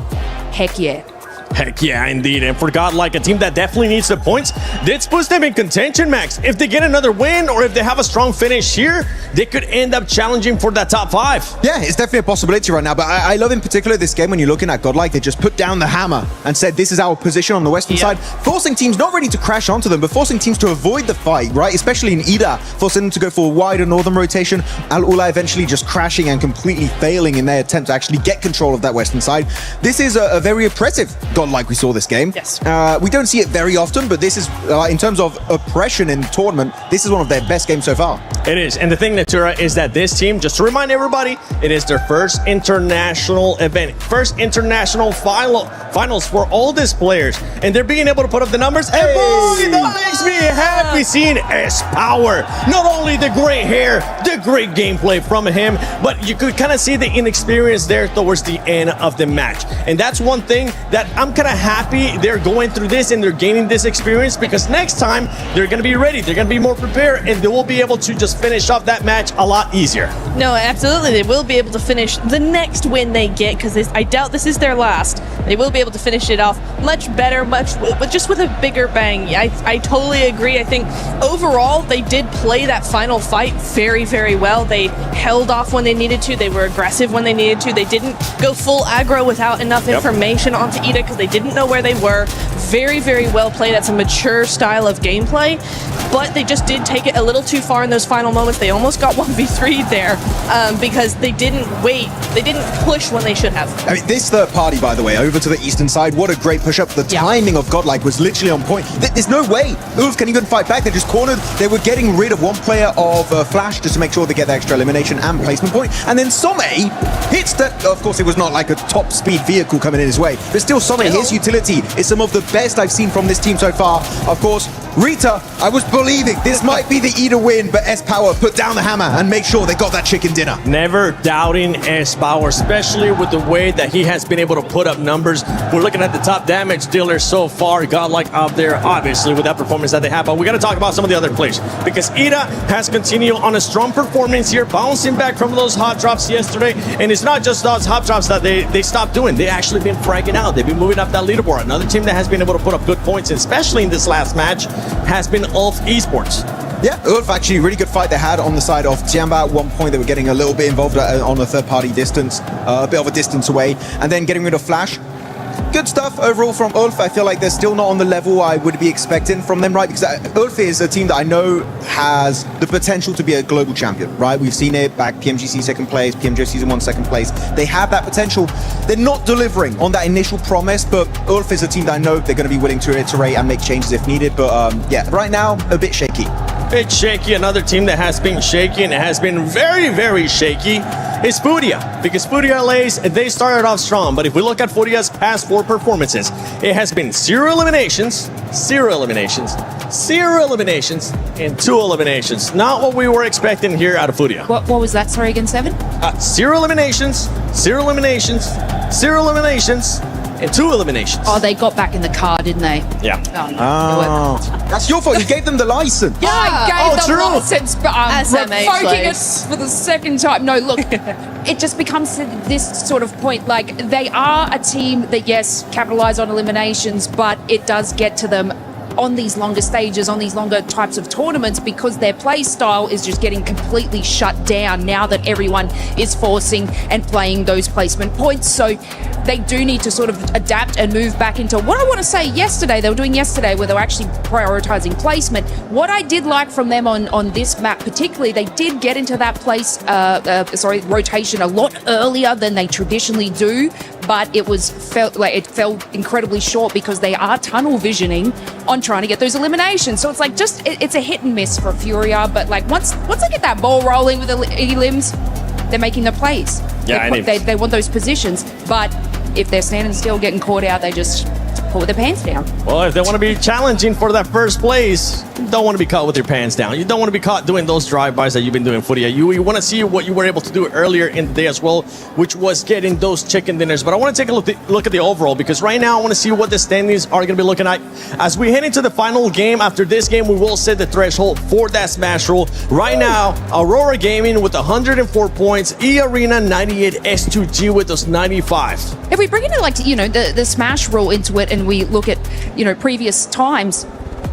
heck yeah. Heck yeah, indeed. And for Godlike, a team that definitely needs the points, this puts them in contention, Max. If they get another win or if they have a strong finish here, they could end up challenging for that top 5. Yeah, it's definitely a possibility right now. But I love in particular this game when you're looking at Godlike, they just put down the hammer and said, this is our position on the western side, forcing teams not ready to crash onto them, but forcing teams to avoid the fight, right? Especially in 𝘿𝙬, forcing them to go for a wider northern rotation. 𝘿𝙬 eventually just crashing and completely failing in their attempt to actually get control of that western side. This is a very impressive Godlike we saw this game. Yes. We don't see it very often, but this is, in terms of oppression in tournament, this is one of their best games so far. It is. And the thing, Neptura, is that this team, just to remind everybody, it is their first international event, first international finals for all these players. And they're being able to put up the numbers. Hey! And boy, that makes me happy seeing 𝘿𝑎𝑤. Not only the great hair, the great gameplay from him, but you could kind of see the inexperience there towards the end of the match. And that's one thing that I'm kind of happy they're going through this and they're gaining this experience, because next time they're going to be ready, they're going to be more prepared, and they will be able to just finish off that match a lot easier. No, absolutely. They will be able to finish the next win they get, because I doubt this is their last. They will be able to finish it off much better, but just with a bigger bang. I totally agree. I think overall they did play that final fight very, very well. They held off when they needed to. They were aggressive when they needed to. They didn't go full aggro without enough information onto 𝘿𝙬 because they didn't know where they were. Very, very well played. That's a mature style of gameplay, but they just did take it a little too far in those final moments. They almost got 1v3'd there because they didn't wait. They didn't push when they should have. I mean, this third party, by the way, over to the eastern side, what a great push-up. The timing of Godlike was literally on point. There's no way Ulf can even fight back. They're just cornered. They were getting rid of one player of Flash just to make sure they get the extra elimination and placement point. And then 𝘿𝑚𝑎𝑖 hits that. Of course, it was not like a top-speed vehicle coming in his way, but still 𝘿𝑚𝑎𝑖, his utility is some of the best I've seen from this team so far. Of course, Rita, I was believing this might be the 𝘿𝙬 win, but 𝘿𝑝ower put down the hammer and make sure they got that chicken dinner. Never doubting 𝘿𝑝ower, especially with the way that he has been able to put up numbers. We're looking at the top damage dealer so far. Godlike out there, obviously, with that performance that they have. But we got to talk about some of the other players, because 𝘿𝙬 has continued on a strong performance here, bouncing back from those hot drops yesterday. And it's not just those hot drops that they stopped doing. They actually been fragging out. They've been moving up that leaderboard. Another team that has been able to put up good points, especially in this last match, has been Ulf Esports. Yeah, Ulf actually, really good fight they had on the side of Tiamba. At one point, they were getting a little bit involved on a third-party distance, a bit of a distance away, and then getting rid of Flash. Good stuff overall from Ulf. I feel like they're still not on the level I would be expecting from them, right? Because Ulf is a team that I know has the potential to be a global champion, right? We've seen it back, PMGC second place, PMJ Season 1 second place. They have that potential. They're not delivering on that initial promise, but Ulf is a team that I know they're going to be willing to iterate and make changes if needed. But yeah, right now, a bit shaky. Bit shaky. Another team that has been shaky and has been very, very shaky is Furia, because Furia Lays, they started off strong, but if we look at Furia's past 4 performances, it has been 0 eliminations, 0 eliminations, 0 eliminations, and 2 eliminations. Not what we were expecting here out of Furia. What was that? Sorry, again, 7? 0 eliminations, 0 eliminations, 0 eliminations, and 2 eliminations. Oh, they got back in the car, didn't they? Yeah. Oh, that's your fault. You gave them the license. Yeah, I gave them license, but SMH revoking it Lace. for the second time. No, look, it just becomes this sort of point. Like, they are a team that, yes, capitalize on eliminations, but it does get to them on these longer stages, on these longer types of tournaments, because their play style is just getting completely shut down now that everyone is forcing and playing those placement points. So they do need to sort of adapt and move back into what I want to say they were doing yesterday, where they were actually prioritizing placement. What I did like from them on this map particularly, they did get into that rotation a lot earlier than they traditionally do, but it fell incredibly short because they are tunnel visioning on trying to get those eliminations. So it's like it's a hit and miss for Furia, but like once they get that ball rolling with the elims, they're making the plays. Yeah, they want those positions, but if they're standing still, getting caught out, they just pull their pants down. Well, if they want to be challenging for that first place, you don't want to be caught with your pants down. You don't want to be caught doing those drive-bys that you've been doing, Furia. You want to see what you were able to do earlier in the day as well, which was getting those chicken dinners. But I want to take a look at the overall, because right now I want to see what the standings are going to be looking like. As we head into the final game, after this game, we will set the threshold for that Smash roll. Right now, Aurora Gaming with 104 points, eArena 98, S2G with those 95. If we bring in the Smash rule into it, and we look at previous times,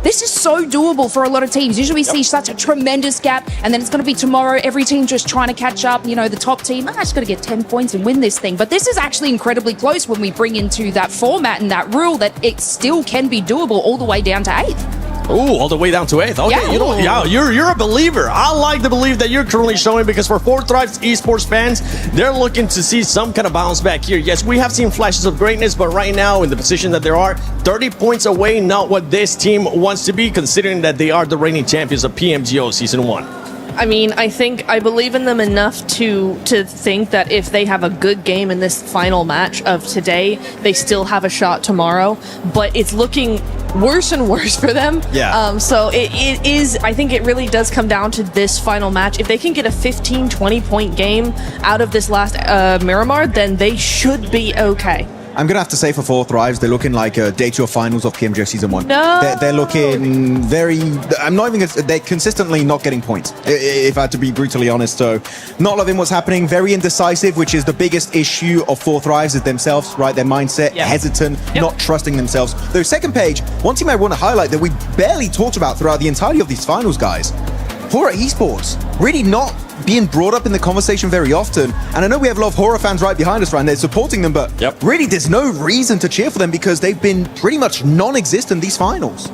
this is so doable for a lot of teams. Usually we see such a tremendous gap, and then it's going to be tomorrow, every team just trying to catch up. The top team, I just got to get 10 points and win this thing. But this is actually incredibly close when we bring into that format and that rule, that it still can be doable all the way down to 8th. Ooh, all the way down to 8th. Okay, yeah. You're a believer. I like the belief that you're currently showing, because for 4Thrives esports fans, they're looking to see some kind of bounce back here. Yes, we have seen flashes of greatness, but right now, in the position that there are, 30 points away, not what this team wants to be, considering that they are the reigning champions of PMGO Season 1. I mean, I believe in them enough to think that if they have a good game in this final match of today, they still have a shot tomorrow. But it's looking worse and worse for them. Yeah. So it is, I think it really does come down to this final match. If they can get a 15-20 point game out of this last Miramar, then they should be okay. I'm going to have to say for 4Thrives, they're looking like day 2 of finals of PMGO Season 1. No! They're looking very... they're consistently not getting points, if I had to be brutally honest. So, not loving what's happening. Very indecisive, which is the biggest issue of 4Thrives, is themselves, right? Their mindset, hesitant, not trusting themselves. Though, second page, one team I want to highlight that we barely talked about throughout the entirety of these finals, guys. HORAA Esports, really not being brought up in the conversation very often. And I know we have a lot of HORAA fans right behind us, right? And they're supporting them, but really there's no reason to cheer for them, because they've been pretty much non-existent these finals.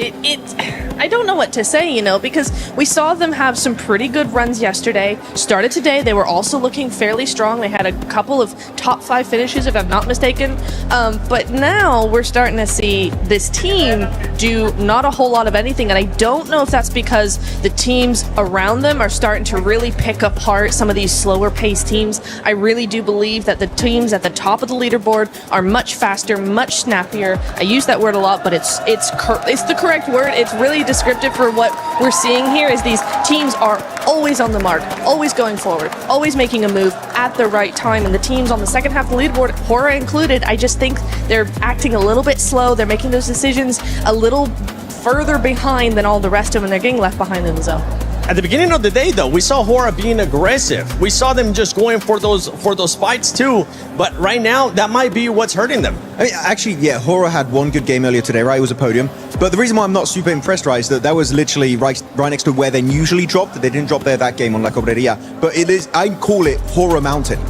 I don't know what to say, because we saw them have some pretty good runs yesterday. Started today, they were also looking fairly strong. They had a couple of top 5 finishes, if I'm not mistaken. But now we're starting to see this team do not a whole lot of anything. And I don't know if that's because the teams around them are starting to really pick apart some of these slower paced teams. I really do believe that the teams at the top of the leaderboard are much faster, much snappier. I use that word a lot, but it's the correct word. It's really descriptive for what we're seeing here, is these teams are always on the mark, always going forward, always making a move at the right time. And the teams on the second half of the leaderboard, HORAA included, I just think they're acting a little bit slow. They're making those decisions a little further behind than all the rest of them. They're getting left behind in the zone. At the beginning of the day, though, we saw HORAA being aggressive. We saw them just going for those fights too. But right now, that might be what's hurting them. I mean, actually, HORAA had one good game earlier today, right? It was a podium. But the reason why I'm not super impressed, right, is that was literally right next to where they usually dropped. They didn't drop there that game on La Cobreria. But it is, I call it HORAA Mountain.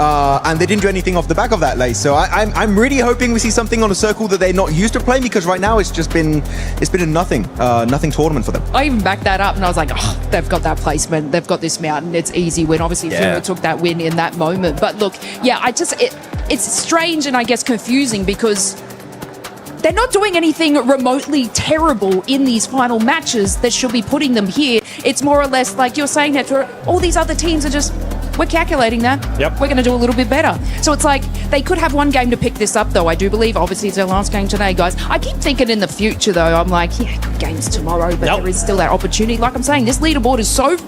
And they didn't do anything off the back of that, Lace. So I'm really hoping we see something on a circle that they're not used to playing, because right now it's been a nothing tournament for them. I even backed that up, and I was like, oh, they've got that placement, they've got this mountain, it's easy win. Obviously, Furia took that win in that moment. But look, it's strange and I guess confusing, because they're not doing anything remotely terrible in these final matches that should be putting them here. It's more or less like you're saying that all these other teams are just... We're calculating that. We're going to do a little bit better. So it's like they could have one game to pick this up, though. I do believe, obviously, it's their last game today, guys. I keep thinking in the future, though. I'm like, good games tomorrow, but there is still that opportunity. Like I'm saying, this leaderboard is so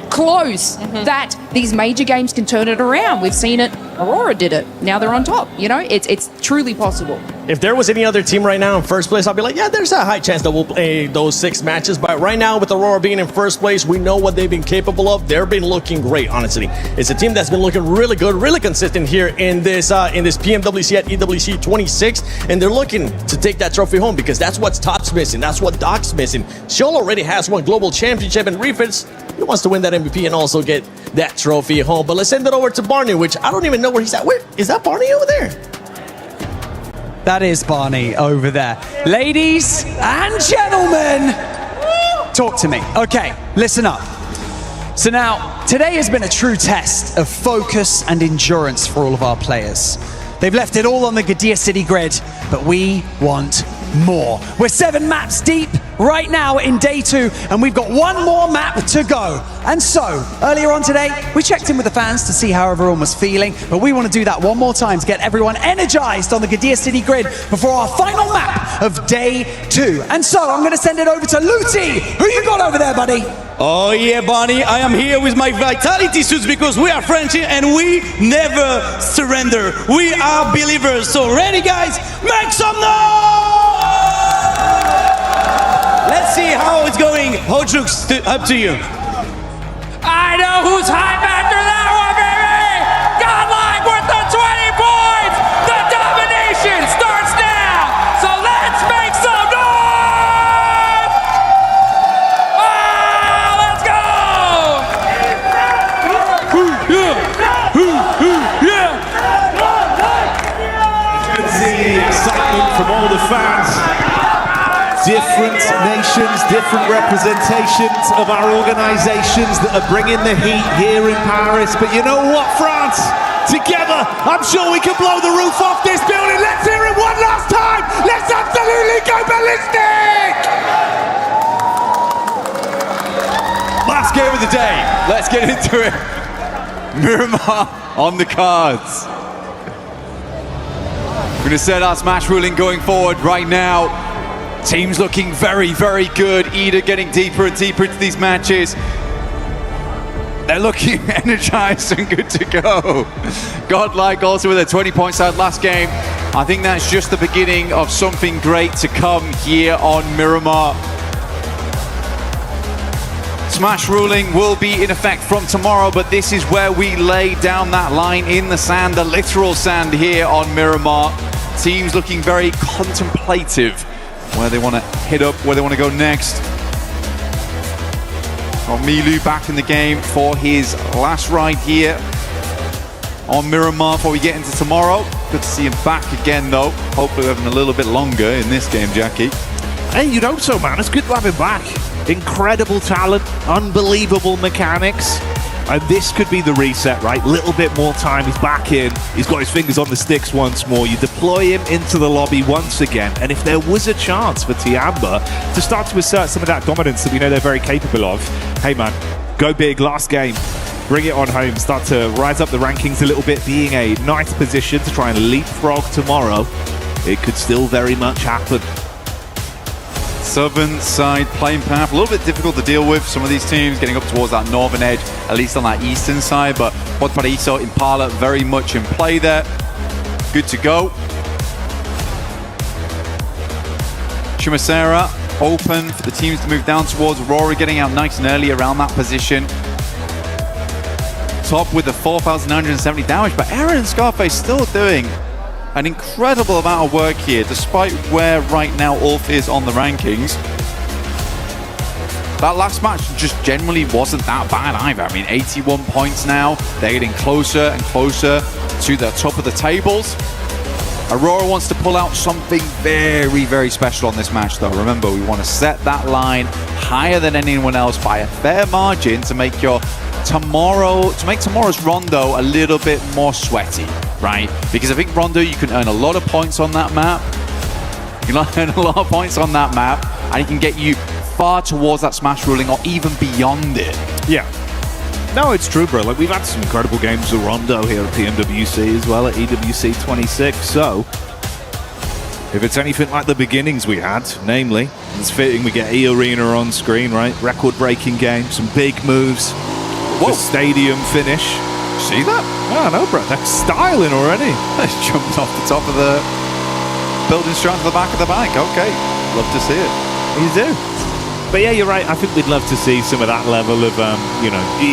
close that these major games can turn it around. We've seen it Aurora did it. Now they're on top. You know, it's truly possible. If there was any other team right now in first place, I'd be like, yeah, there's a high chance that we'll play those 6 matches. But right now, with Aurora being in first place, we know what they've been capable of. They've been looking great, honestly. It's a team that's been looking really good, really consistent here in this PMWC at EWC 26, and they're looking to take that trophy home because that's what Top's missing. That's what Doc's missing. Shoal already has one global championship, and Refits, he wants to win that MVP and also get that trophy home. But let's send it over to Barney, which I don't even know where he's at. Where is that? Barney over there? That is Barney over there. Ladies and gentlemen, talk to me. Okay, listen up. So now, today has been a true test of focus and endurance for all of our players. They've left it all on the 𝘿𝙎𝙎 grid, but we want more. We're 7 maps deep right now in day 2, and we've got 1 more map to go. And so, earlier on today, we checked in with the fans to see how everyone was feeling, but we want to do that one more time to get everyone energized on the 𝘿𝙎𝙎 grid before our final map of day 2. And so, I'm going to send it over to 𝘿𝙄𝙎𝙎. Who you got over there, buddy? Oh yeah, Barney, I am here with my vitality suits because we are French and we never surrender. We are believers. So ready, guys? Make some noise! Let's see how it's going. 𝘿𝙎𝙎𝙎, up to you. I know who's hype after that one, baby! Godlike with the 20 points! The domination starts now! So let's make some noise! Oh, let's go! The excitement from all the fans. Different nations, different representations of our organizations that are bringing the heat here in Paris. But you know what, France? Together, I'm sure we can blow the roof off this building. Let's hear it one last time. Let's absolutely go ballistic. Last game of the day. Let's get into it. Miramar on the cards. We're going to set our smash ruling going forward right now. Teams looking very, very good. 𝘿𝙎𝙎 getting deeper and deeper into these matches. They're looking energized and good to go. Godlike also with a 20 points out last game. I think that's just the beginning of something great to come here on Miramar. Smash ruling will be in effect from tomorrow, but this is where we lay down that line in the sand, the literal sand here on Miramar. Teams looking very contemplative where they want to hit up, where they want to go next. Got 𝘿𝙎𝙎 back in the game for his last ride here on Miramar before we get into tomorrow. Good to see him back again though. Hopefully we're having a little bit longer in this game, Jackie. Hey, you'd hope so, man. It's good to have him back. Incredible talent, unbelievable mechanics. And this could be the reset, right? Little bit more time, he's back in. He's got his fingers on the sticks once more. You deploy him into the lobby once again. And if there was a chance for Tiamba to start to assert some of that dominance that we know they're very capable of, hey man, go big, last game. Bring it on home, start to rise up the rankings a little bit, being a nice position to try and leapfrog tomorrow. It could still very much happen. Southern side playing path, a little bit difficult to deal with. Some of these teams getting up towards that northern edge, at least on that eastern side, but Podparaíso, Impala very much in play there. Good to go. Chumacera open for the teams to move down towards Aurora, getting out nice and early around that position. Top with the 4,970 damage, but Aaron and Scarface still doing an incredible amount of work here, despite where right now Ulf is on the rankings. That last match just generally wasn't that bad either. I mean, 81 points now. They're getting closer and closer to the top of the tables. Aurora wants to pull out something very, very special on this match, though. Remember, we want to set that line higher than anyone else by a fair margin to make tomorrow's Rondo a little bit more sweaty, right? Because I think Rondo, you can earn a lot of points on that map. You can earn a lot of points on that map, and it can get you far towards that smash ruling or even beyond it. Yeah. No, it's true, bro. Like, we've had some incredible games of Rondo here at PMWC as well, at EWC 26. So, if it's anything like the beginnings we had, namely, it's fitting we get 𝘿𝙎𝙎 on screen, right? Record-breaking game, some big moves. The stadium finish. See that? Oh, no, bro. They're styling already. They jumped off the top of the building straight to the back of the bike. Okay, love to see it. You do. But yeah, you're right. I think we'd love to see some of that level of,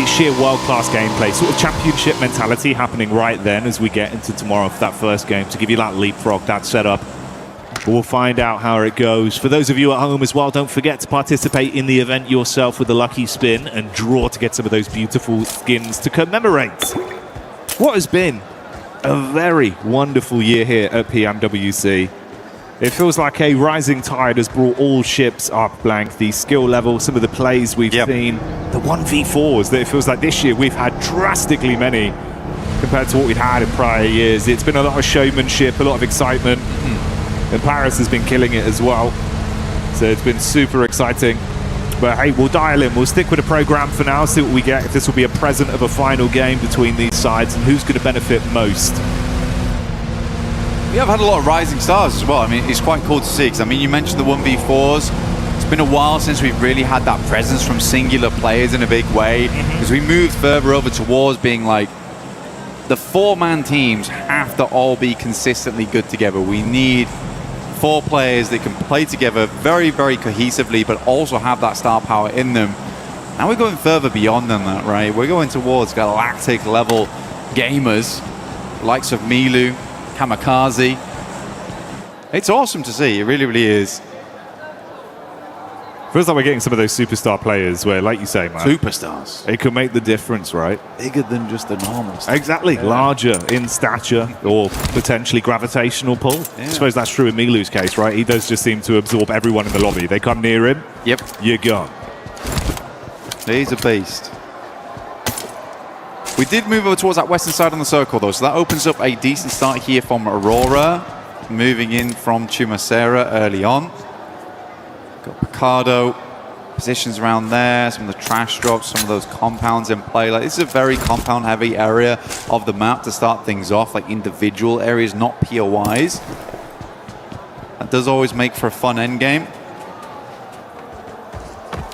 sheer world-class gameplay, sort of championship mentality happening right then as we get into tomorrow for that first game to give you that leapfrog, that setup. But we'll find out how it goes. For those of you at home as well, don't forget to participate in the event yourself with a lucky spin and draw to get some of those beautiful skins to commemorate what has been a very wonderful year here at PMWC. It feels like a rising tide has brought all ships up, Blank. The skill level, some of the plays we've seen, the 1v4s that it feels like this year we've had drastically many compared to what we'd had in prior years. It's been a lot of showmanship, a lot of excitement, and Paris has been killing it as well. So it's been super exciting. But hey, we'll dial in. We'll stick with the program for now, see what we get, if this will be a present of a final game between these sides and who's going to benefit most. We have had a lot of rising stars as well. I mean, it's quite cool to see, because I mean, you mentioned the 1v4s. It's been a while since we've really had that presence from singular players in a big way, because we moved further over towards being like, the 4-man teams have to all be consistently good together. We need 4 players that can play together very, very cohesively, but also have that star power in them. Now we're going further beyond than that, right? We're going towards galactic level gamers, likes of 𝘿𝙬, 𝘿𝙬𝙎𝘾𝙇𝘼. It's awesome to see. It really, really is. Feels like we're getting some of those superstar players where, like you say, man, superstars. It could make the difference, right? Bigger than just the normal stuff. Exactly. Yeah. Larger in stature or potentially gravitational pull. Yeah. I suppose that's true in 𝘿𝙬's case, right? He does just seem to absorb everyone in the lobby. They come near him. Yep. You're gone. He's a beast. We did move over towards that western side on the circle, though, so that opens up a decent start here from HORAA, moving in from 𝘿𝙄𝙎 early on. Got Picardo, positions around there, some of the trash drops, some of those compounds in play. Like, this is a very compound-heavy area of the map to start things off, like individual areas, not POIs. That does always make for a fun endgame.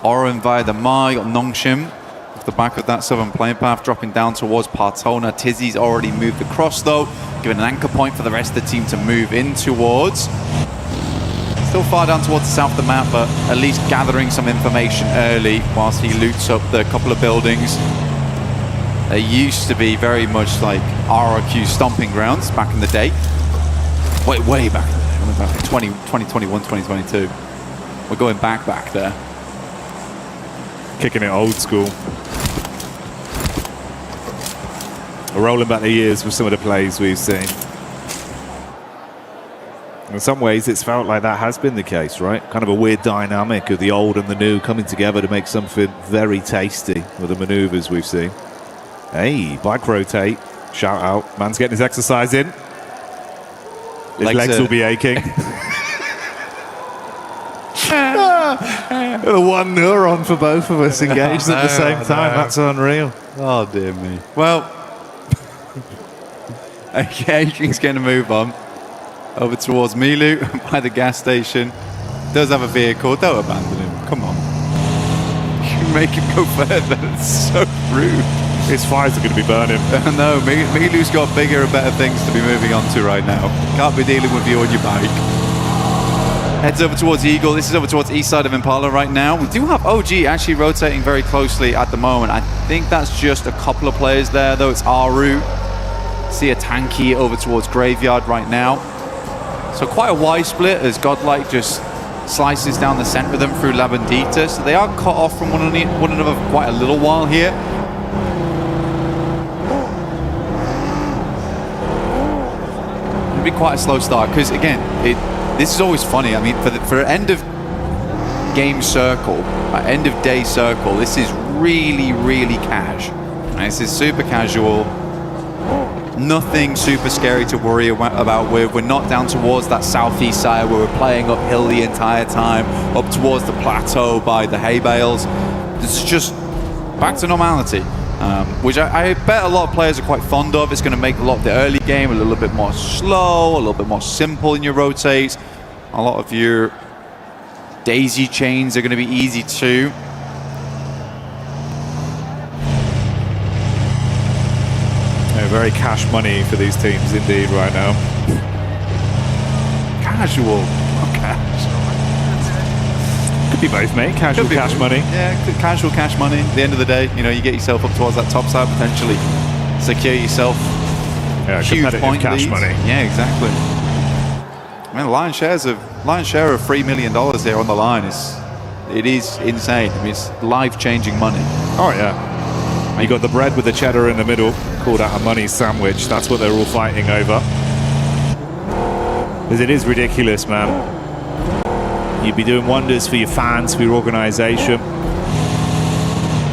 Oren via the Ma, you got Nongshim off the back of that southern plane path, dropping down towards Partona. Tizzy's already moved across, though, giving an anchor point for the rest of the team to move in towards. Still far down towards the south of the map, but at least gathering some information early whilst he loots up the couple of buildings. They used to be very much like RRQ stomping grounds back in the day. Way back in the day. We're back in 2021, 2022. We're going back there. Kicking it old school. We're rolling back the years with some of the plays we've seen. In some ways, it's felt like that has been the case, right? Kind of a weird dynamic of the old and the new coming together to make something very tasty with the maneuvers we've seen. Hey, bike rotate. Shout out. Man's getting his exercise in. His legs will be aching. The one neuron for both of us engaged at the same time. That's unreal. Oh, dear me. Well, okay, King's going to move on. Over towards 𝘿𝙬 by the gas station. Does have a vehicle. Don't abandon him. Come on. You make him go further. It's so rude. His fires are going to be burning. No, 𝘿𝙬's got bigger and better things to be moving on to right now. Can't be dealing with you on your bike. Heads over towards Eagle. This is over towards east side of Impala right now. We do have OG actually rotating very closely at the moment. I think that's just a couple of players there, though. It's Aru. See a tanky over towards Graveyard right now. So quite a wide split as 𝘿𝙗𝙎 just slices down the center of them through La Bandita. So they are cut off from one another for quite a little while here. It'll be quite a slow start because, again, this is always funny. I mean, for an end of game circle, end of day circle, this is really, really cash. This is super casual. Nothing super scary to worry about with. We're not down towards that southeast side where we're playing uphill the entire time, up towards the plateau by the hay bales. It's just back to normality, which I bet a lot of players are quite fond of. It's going to make a lot of the early game a little bit more slow, a little bit more simple in your rotates. A lot of your daisy chains are going to be easy too. very cash money for these teams indeed right now. Casual, not cash. Could be both, mate. Casual cash money. Yeah, casual cash money. At the end of the day, you know, you get yourself up towards that top side, potentially secure yourself huge point cash leads. money. Yeah, exactly. I mean, lion's share of $3 million here on the line it is insane. I mean, it's life-changing money. Oh yeah. You got the bread with the cheddar in the middle, called out a money sandwich. That's what they're all fighting over. Because it is ridiculous, man. You'd be doing wonders for your fans, for your organisation.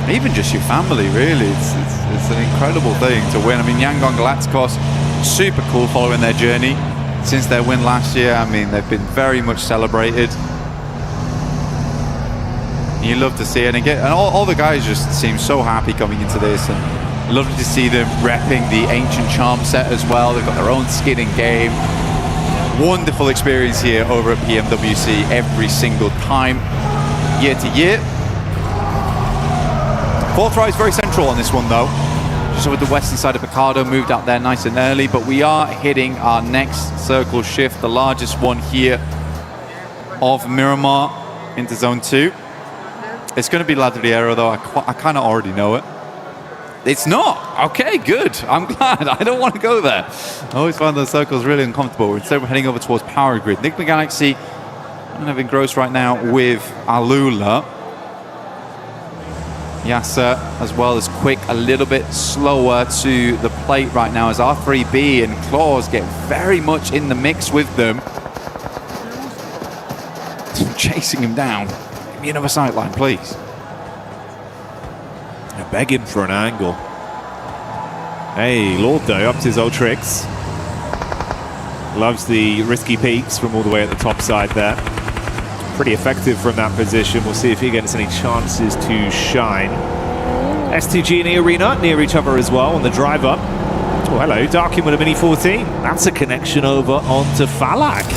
Even just your family, really. It's an incredible thing to win. I mean, Yangon Galacticos, super cool following their journey. Since their win last year, I mean, they've been very much celebrated. You love to see it. And all the guys just seem so happy coming into this. And lovely to see them repping the Ancient Charm set as well. They've got their own skin in game. Wonderful experience here over at PMWC every single time, year to year. Fourth try is very central on this one though. Just over the western side of Picardo, moved out there nice and early, but we are hitting our next circle shift, the largest one here of Miramar into zone 2. It's going to be 𝘿𝙄𝙎𝘾 though, I kind of already know it. It's not. Okay, good. I'm glad. I don't want to go there. I always find those circles really uncomfortable. Instead, we're heading over towards Power Grid. Enigma Galaxy kind of engrossed right now with Alula. Yasser, as well as Quick, a little bit slower to the plate right now as R3B and Claws get very much in the mix with them. Chasing him down. Give me another sightline, please. Begging for an angle. Hey, 𝘿𝙄𝙎𝘾 up to his old tricks. Loves the risky peaks from all the way at the top side there. Pretty effective from that position. We'll see if he gets any chances to shine. 𝑿𝙄𝙎𝘾 and eArena near each other as well on the drive up. Oh, hello, 𝘿𝙗𝑚 with a Mini 14. That's a connection over onto 𝘿𝑎𝑘.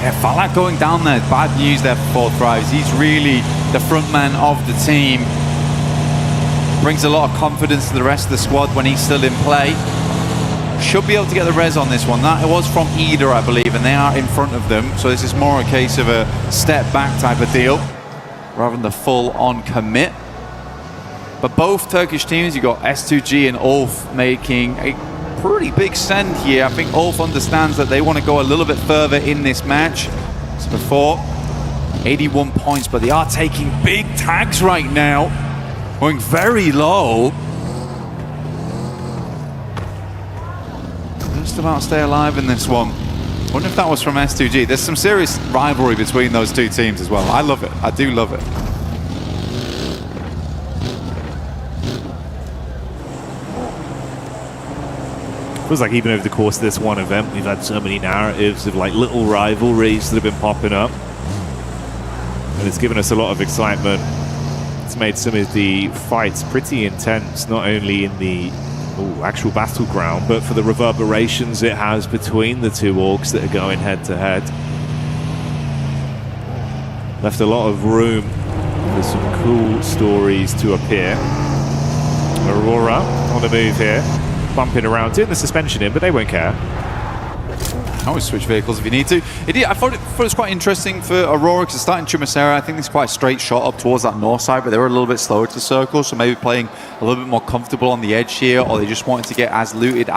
Yeah, 𝘿𝑎𝑘 going down there. Bad news there for Fourth Rise. He's really the front man of the team. Brings a lot of confidence to the rest of the squad when he's still in play. Should be able to get the res on this one. That was from Ida, I believe, and they are in front of them. So this is more a case of a step back type of deal rather than the full-on commit. But both Turkish teams, you've got 𝑿𝙄𝙎𝑾 and 𝘿𝑒 making a pretty big send here. I think 𝘿𝑒 understands that they want to go a little bit further in this match. As before, 81 points, but they are taking big tags right now. Going very low. Just about stay alive in this one. I wonder if that was from 𝑿𝙄𝙎𝑾. There's some serious rivalry between those two teams as well. I love it. I do love it. Feels like even over the course of this one event, we've had so many narratives of like little rivalries that have been popping up. And it's given us a lot of excitement. It's made some of the fights pretty intense, not only in the actual battleground, but for the reverberations it has between the two orgs that are going head to head. Left a lot of room for some cool stories to appear. HORAA on the move here, bumping around, doing the suspension in, but they won't care. Always switch vehicles if you need to. I thought it was quite interesting for HORAA because it's starting Chumacera. I think it's quite a straight shot up towards that north side, but they were a little bit slower to the circle, so maybe playing a little bit more comfortable on the edge here, or they just wanted to get as looted as